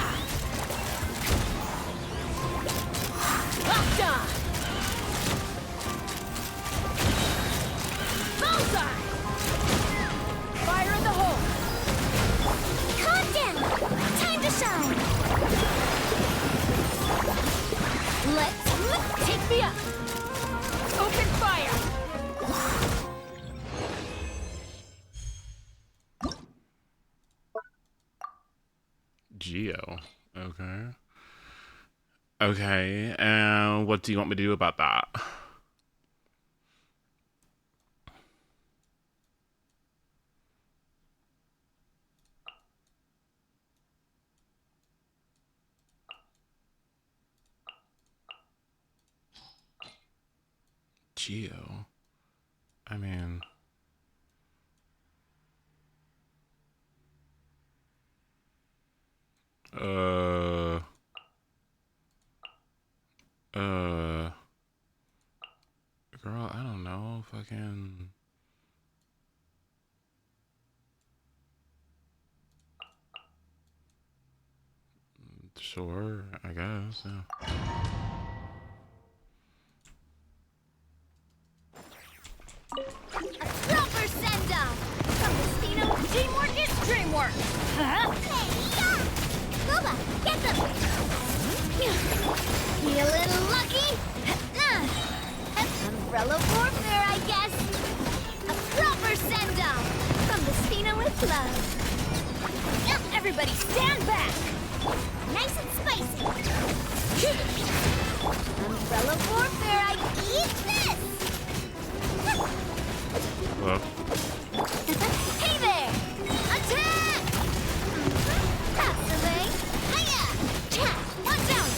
Locked on! Bullseye! Fire in the hole! Calm down! Time to shine! Let's take me up! Open fire! Geo. Okay. Okay, and what do you want me to do about that? Geo. I mean... Girl, I don't know, fucking... Sure, I guess, yeah. Proper send-off! From Destino, teamwork is dreamwork! Huh? Hey, yeah! Boba, get them! Be a little lucky? Umbrella warfare, I guess! A proper send-off! From Destino with love! Everybody stand back! Nice and spicy! Umbrella warfare, I eat this! Hello? Hey there! Attack! Pass away! Hiya! Cat! Watch out!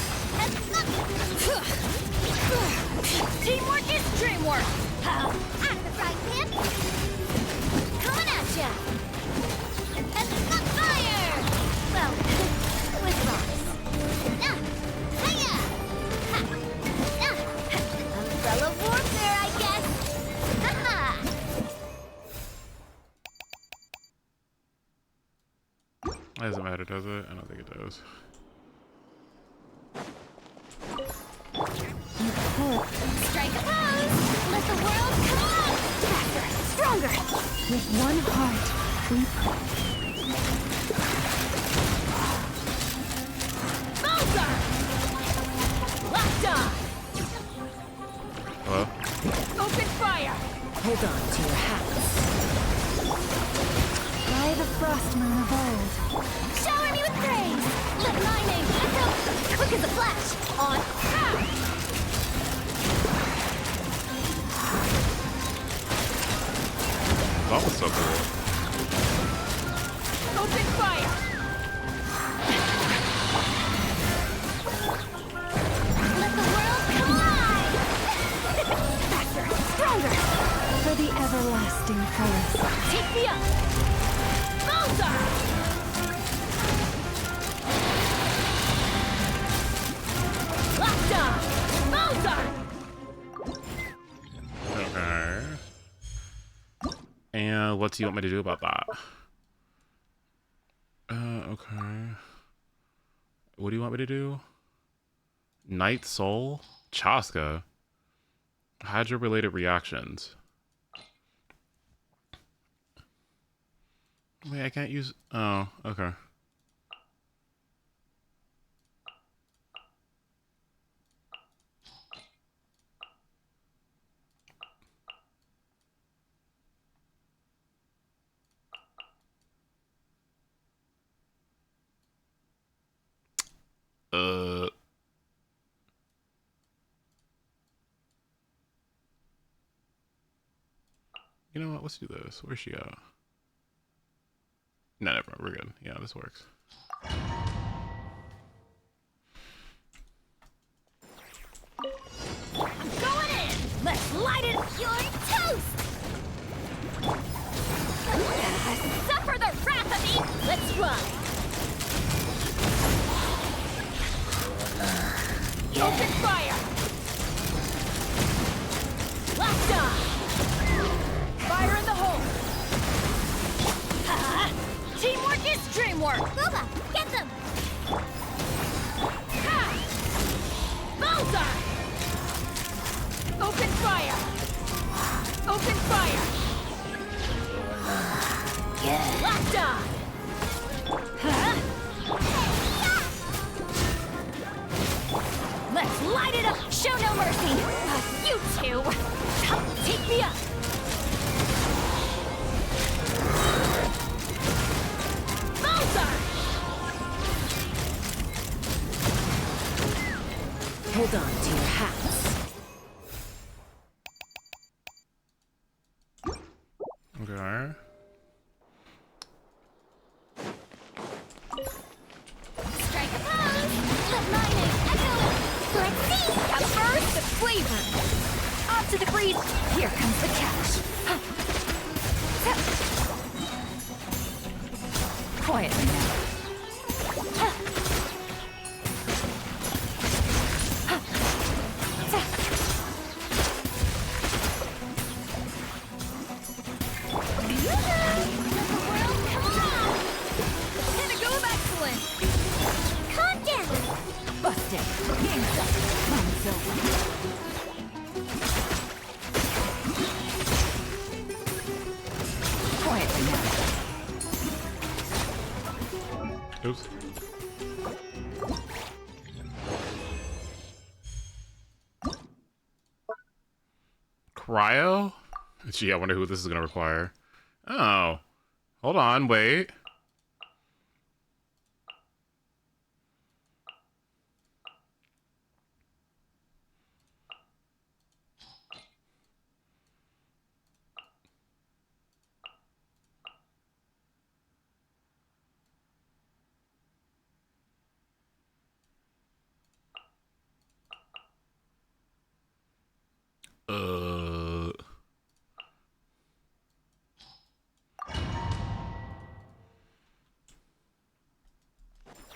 Teamwork is dreamwork! At the frying pan! Coming at ya! And fire! Well, with rocks. Hiya! Umbrella warfare, I guess! Haha! It doesn't matter, does it? I don't think it does. Strike a pose! Let the world come on! Faster! Stronger! With one heart, we pray. Bullseye! Locked on! Hello? Open fire! Hold on to your hats. By the frost moon of old. Shower me with praise! Let my name echo! Quick as a flash! On power! That was so cool. Open fire! Let the world come alive! Faster! Stronger! For the everlasting colors. Take me up! Bullseye! Locked on! Bullseye! Okay. And what do you want me to do about that? Okay. What do you want me to do? Night Soul? Chaska? Hydra-related reactions. Wait, I can't use... Oh, okay. You know what? Let's do this. Where's she at? No, never mind. We're good. Yeah, this works. I'm going in! Let's light it up! You're toast! Suffer the wrath of me! Let's run! Open fire! Locked on! Fire in the hole! Teamwork is dreamwork! Booba, get them! Ha! Bullseye! Open fire! Open fire! Locked on! Huh? Let's light it up! Show no mercy! You two! Take me up! Bullseye! Hold on to your hats. Okay. Strike a pose! Let my name echo! Let's see! A burst of flavor! Off to the breeze! Here comes the catch! Quietly now. Oops. Cryo? Gee, I wonder who this is gonna require. Oh. Hold on, wait.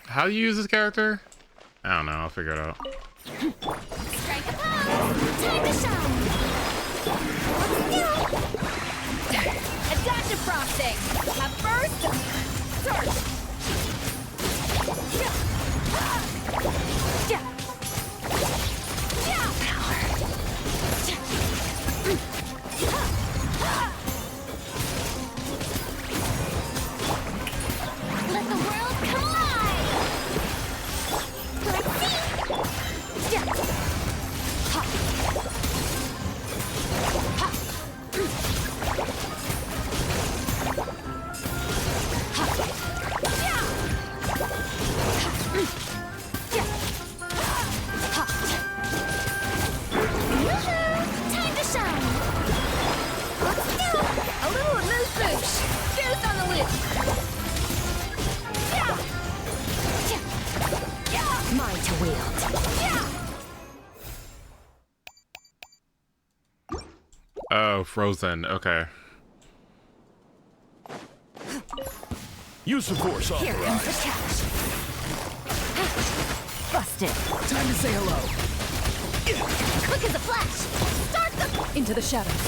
How do you use this character? I don't know. I'll figure it out. Strike a pose! Time to shine! Adaptive frosting! A burst! Surge! Let the world collide! Let's see! Time to shine! Let's do it! A little amuse-bouche! Goose on the loose! Mine to wield. Oh, frozen. Okay. Use of force Here comes the authorized. catch. Busted. Time to say hello. Quick as a flash! Start the... Into the shadows.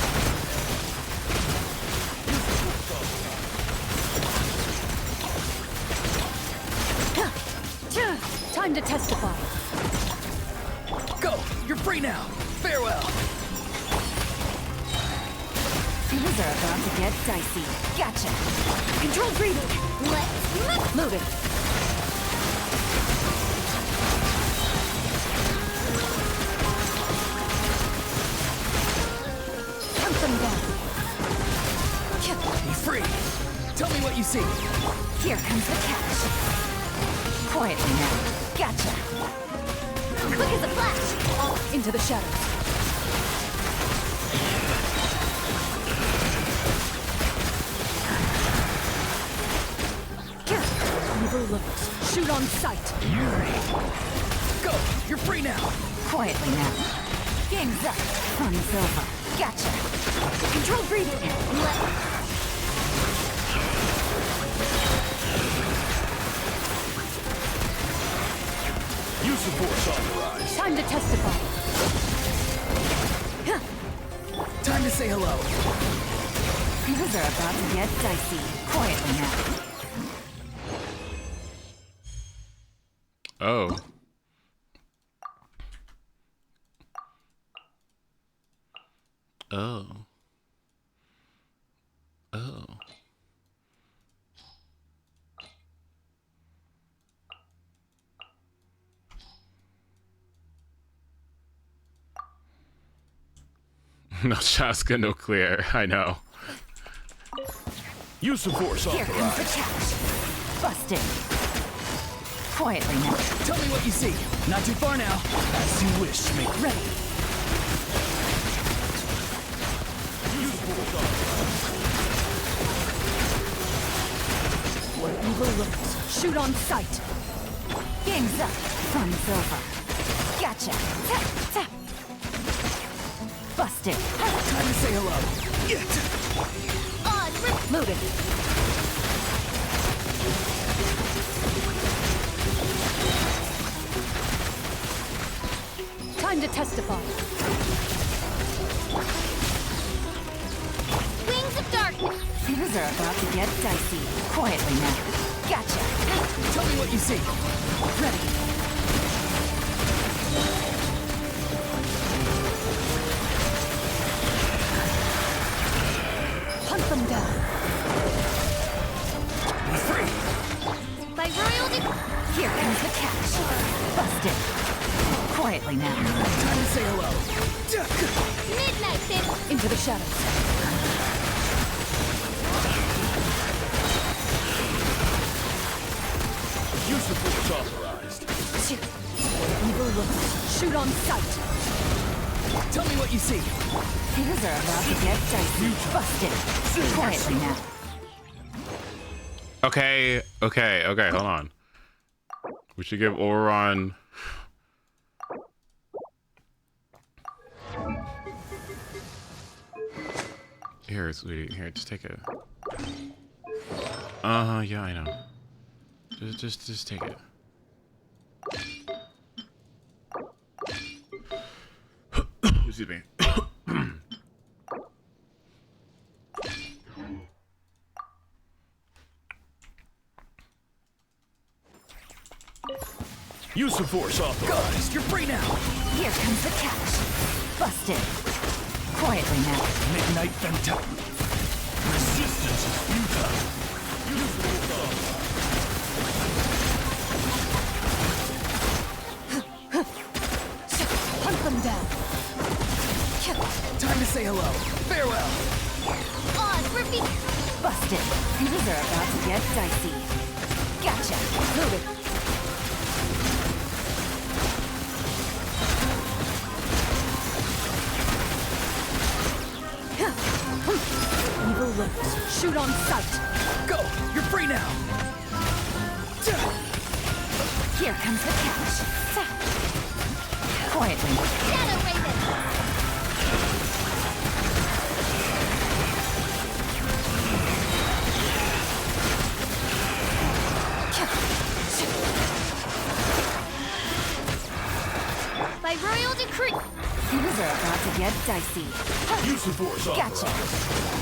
Time to testify. Go! You're free now! Farewell! Things are about to get dicey. Gotcha. Control breathing. Let's move it. Hunt them down. Be free. Tell me what you see. Here comes the catch. Quietly now. Gotcha. Quick as a flash. Into the shadows. Evil looks. Shoot on sight. Go! You're free now! Quietly now. Game's up. Fun's over. Gotcha. Control breathing. Use of force authorized. Time to testify. Time to say hello. Things are about to get dicey. Quietly now. Oh. Oh. Oh. No Shaska, no clear. I know. Use of force Here comes the authorized. catch. Busted. Quietly now. Tell me what you see. Not too far now. As you wish, me. Ready. Where evil looks. Shoot on sight. Game's up. Fun's over. Gotcha. Tap, tap. Busted. Time to say hello. Loaded. Time to testify. Wings of darkness. Things are about to get dicey. Quietly now. Gotcha. Tell me what you see. Ready. Hunt them down. Be free. By royal Here comes the catch. Busted. Quietly now. Time to say hello. midnight pit. Into the shadows. Use of force authorized. Evil looks. Shoot on sight. Tell me what you see. Things are about to get dicey. Busted. Quietly now. Okay, hold on. We should give Oron... Here, sweetie. Here, just take it. Yeah, I know. Just take it. Excuse me. Use of force authorized. You're free now. Here comes the catch. Busted. Quietly now. Midnight Venta. Resistance is futile. Use of force authorized. Hunt them down. Time to say hello. Farewell. Oz, repeat. Busted. These are about to get dicey. Gotcha. Loaded. Evil looks. Shoot on sight. Go. You're free now. Here comes the catch. Quietly. Shadow Raven. By royal decree. Things are about to get dicey. Use of force Gotcha. authorized.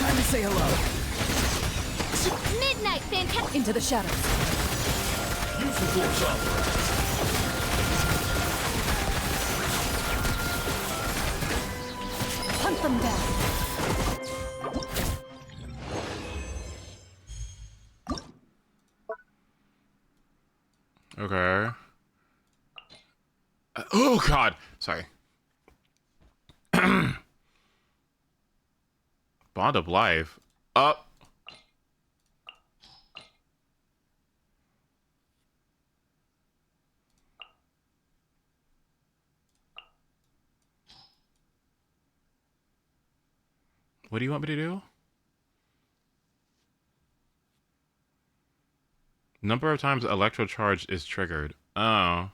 Time to say hello. Midnight Fantastic. Into the shadows. Use of force authorized. Hunt them down. Oh God, sorry. Bond of life. Up. What do you want me to do? Number of times electro charge is triggered. Oh.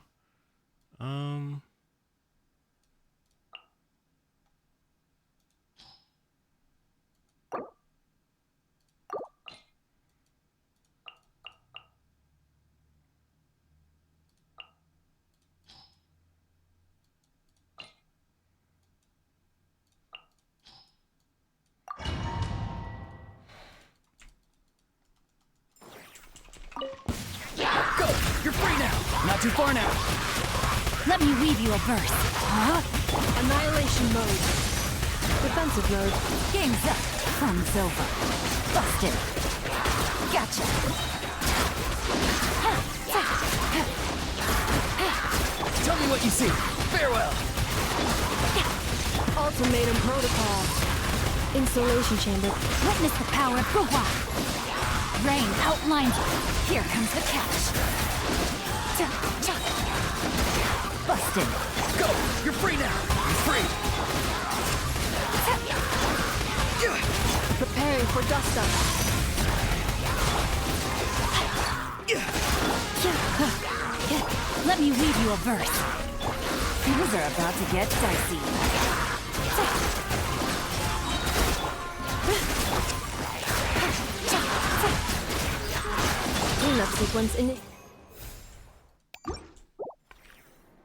Go! You're free now! Not too far now! Let me weave you a verse. Huh? Annihilation mode. Defensive mode. Game's up. Fun's over. Busted. Gotcha. Tell me what you see. Farewell! Ultimatum protocol. Insulation chamber. Witness the power of Guhua. Rain outlines it. Here comes the catch. Busted. Go! You're free now! You're free! Preparing for dust up. Let me weave you a verse. Things are about to get dicey. Cleanup sequence in it.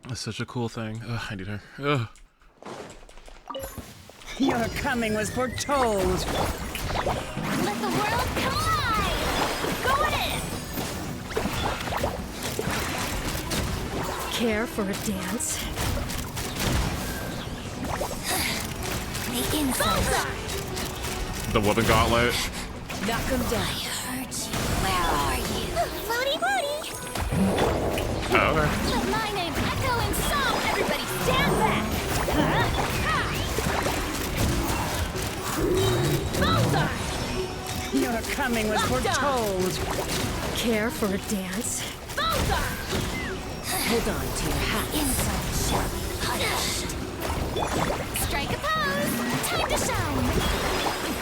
That's such a cool thing. Ugh, I need her. Ugh. Your coming was foretold. Let the world collide! Go ahead! Care for a dance. The insult. The whooping gauntlet. Knock him down. I heard you. Where are you? Floaty booty! Oh, okay. Let my name echo in song! Everybody stand back! Bullseye! Your coming was foretold. Care for a dance. Bullseye! Hold on to your hat. Insult shall be punished. Strike a pose! Time to shine!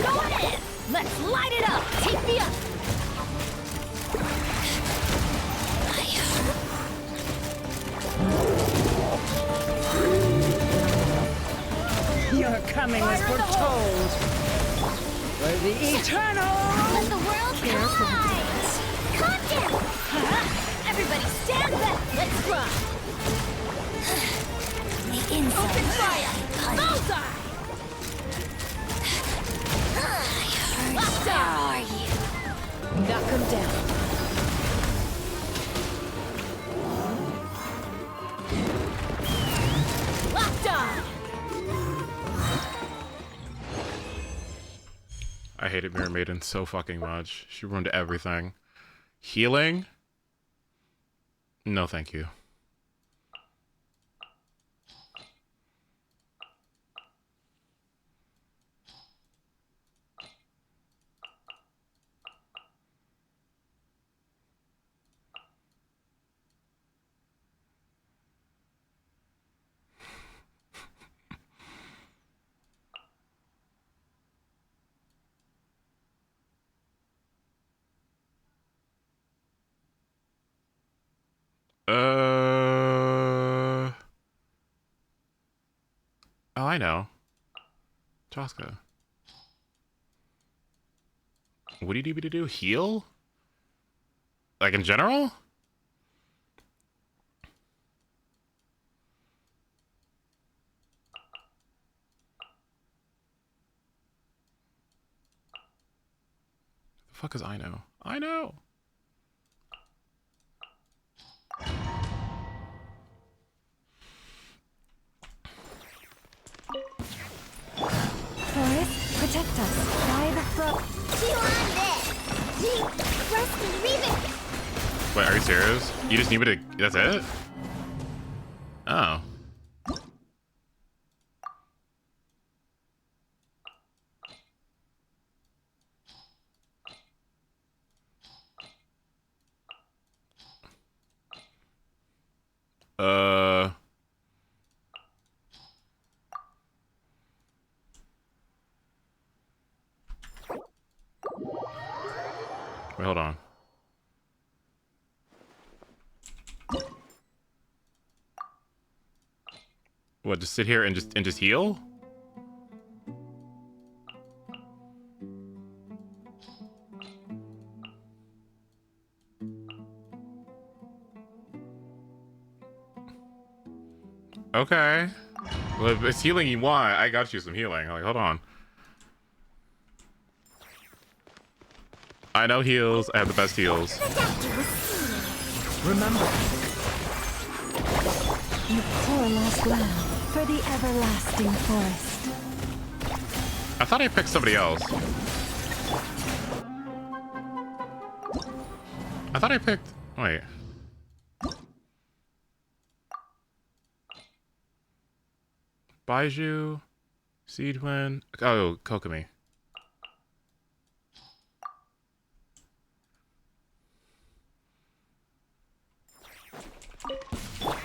Go ahead! Let's light it up! Take me up! Your coming was foretold. For the eternal. Let the world collide! Contact! Everybody stand back! Let's run! The inside. Open fire! Bullseye! Locked down! Where are you? Knock him down. Locked on! I hated Mirror Maiden so fucking much. She ruined everything. Healing? No, thank you. Oh, I know. Tosca. What do you need me to do? Heal? Like in general? The fuck is I know? I know. Forest, protect us. By the throat. Chew on this! Rusty, leave it! Wait, are you serious? You just need me to... That's it? Oh. Wait, hold on. What, just sit here and just heal? Okay. Well, if it's healing you want, I got you some healing. Like, hold on. I know heals. I have the best heals. Remember, you poor lost lamb for the everlasting forest. I thought I picked somebody else. I thought I picked... Wait. Baiju, Seedwin. Oh, Kokomi.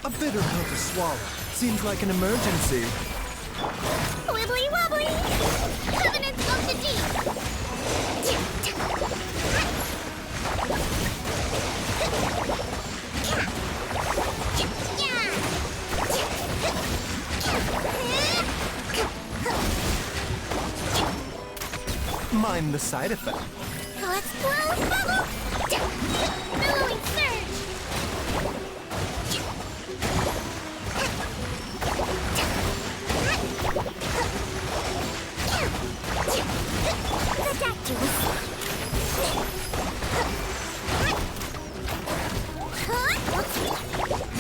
A bitter pill to swallow. Seems like an emergency. Wibbly wobbly! Covenants of the deep! Mind the side effect. Let's blow bubble! Billowing surge!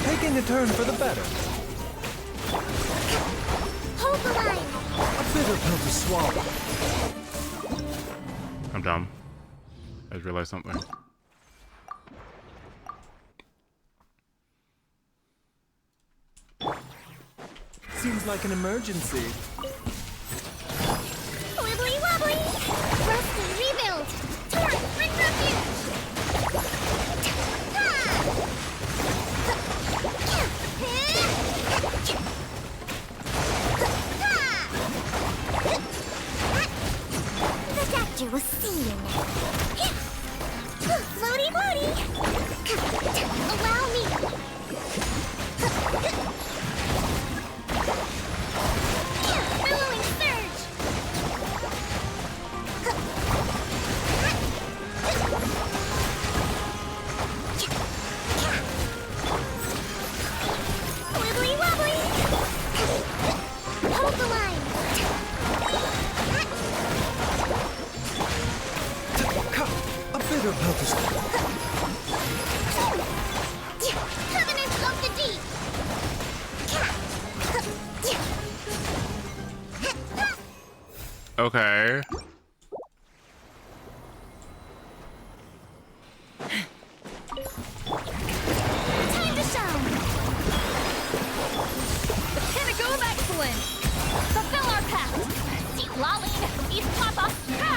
Taking a turn for the better. Hold the line! A bitter pill to swallow. I'm dumb. I just realized something. Seems like an emergency. Wibbly wobbly! Rusty, rebuild! Torn, bring refuge! The doctor will see you now. Floaty floaty! Allow me! Billowing surge! Wibbly wobbly! Hold the line! A bitter pill to swallow. Covenants of the deep! Okay. Time to shine! The pinnacle of excellence! Fulfill our path! Deep lolling! East Papa! Ha!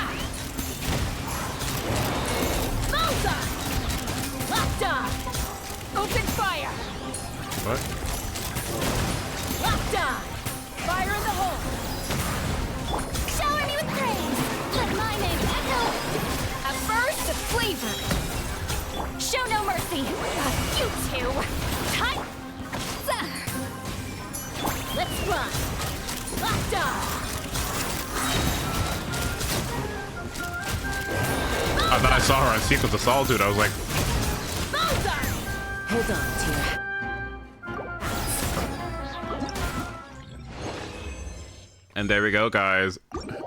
Bullseye! Locked on! Open fire! What? Locked on! Fire in the hole! Shower me with praise! Let my name echo! A burst of flavor! Show no mercy! You two! Tight! Let's run! Locked on! I thought I saw her on Sequence of Solitude. I was like, Bullseye! Hold on, Tyr. and there we go, guys.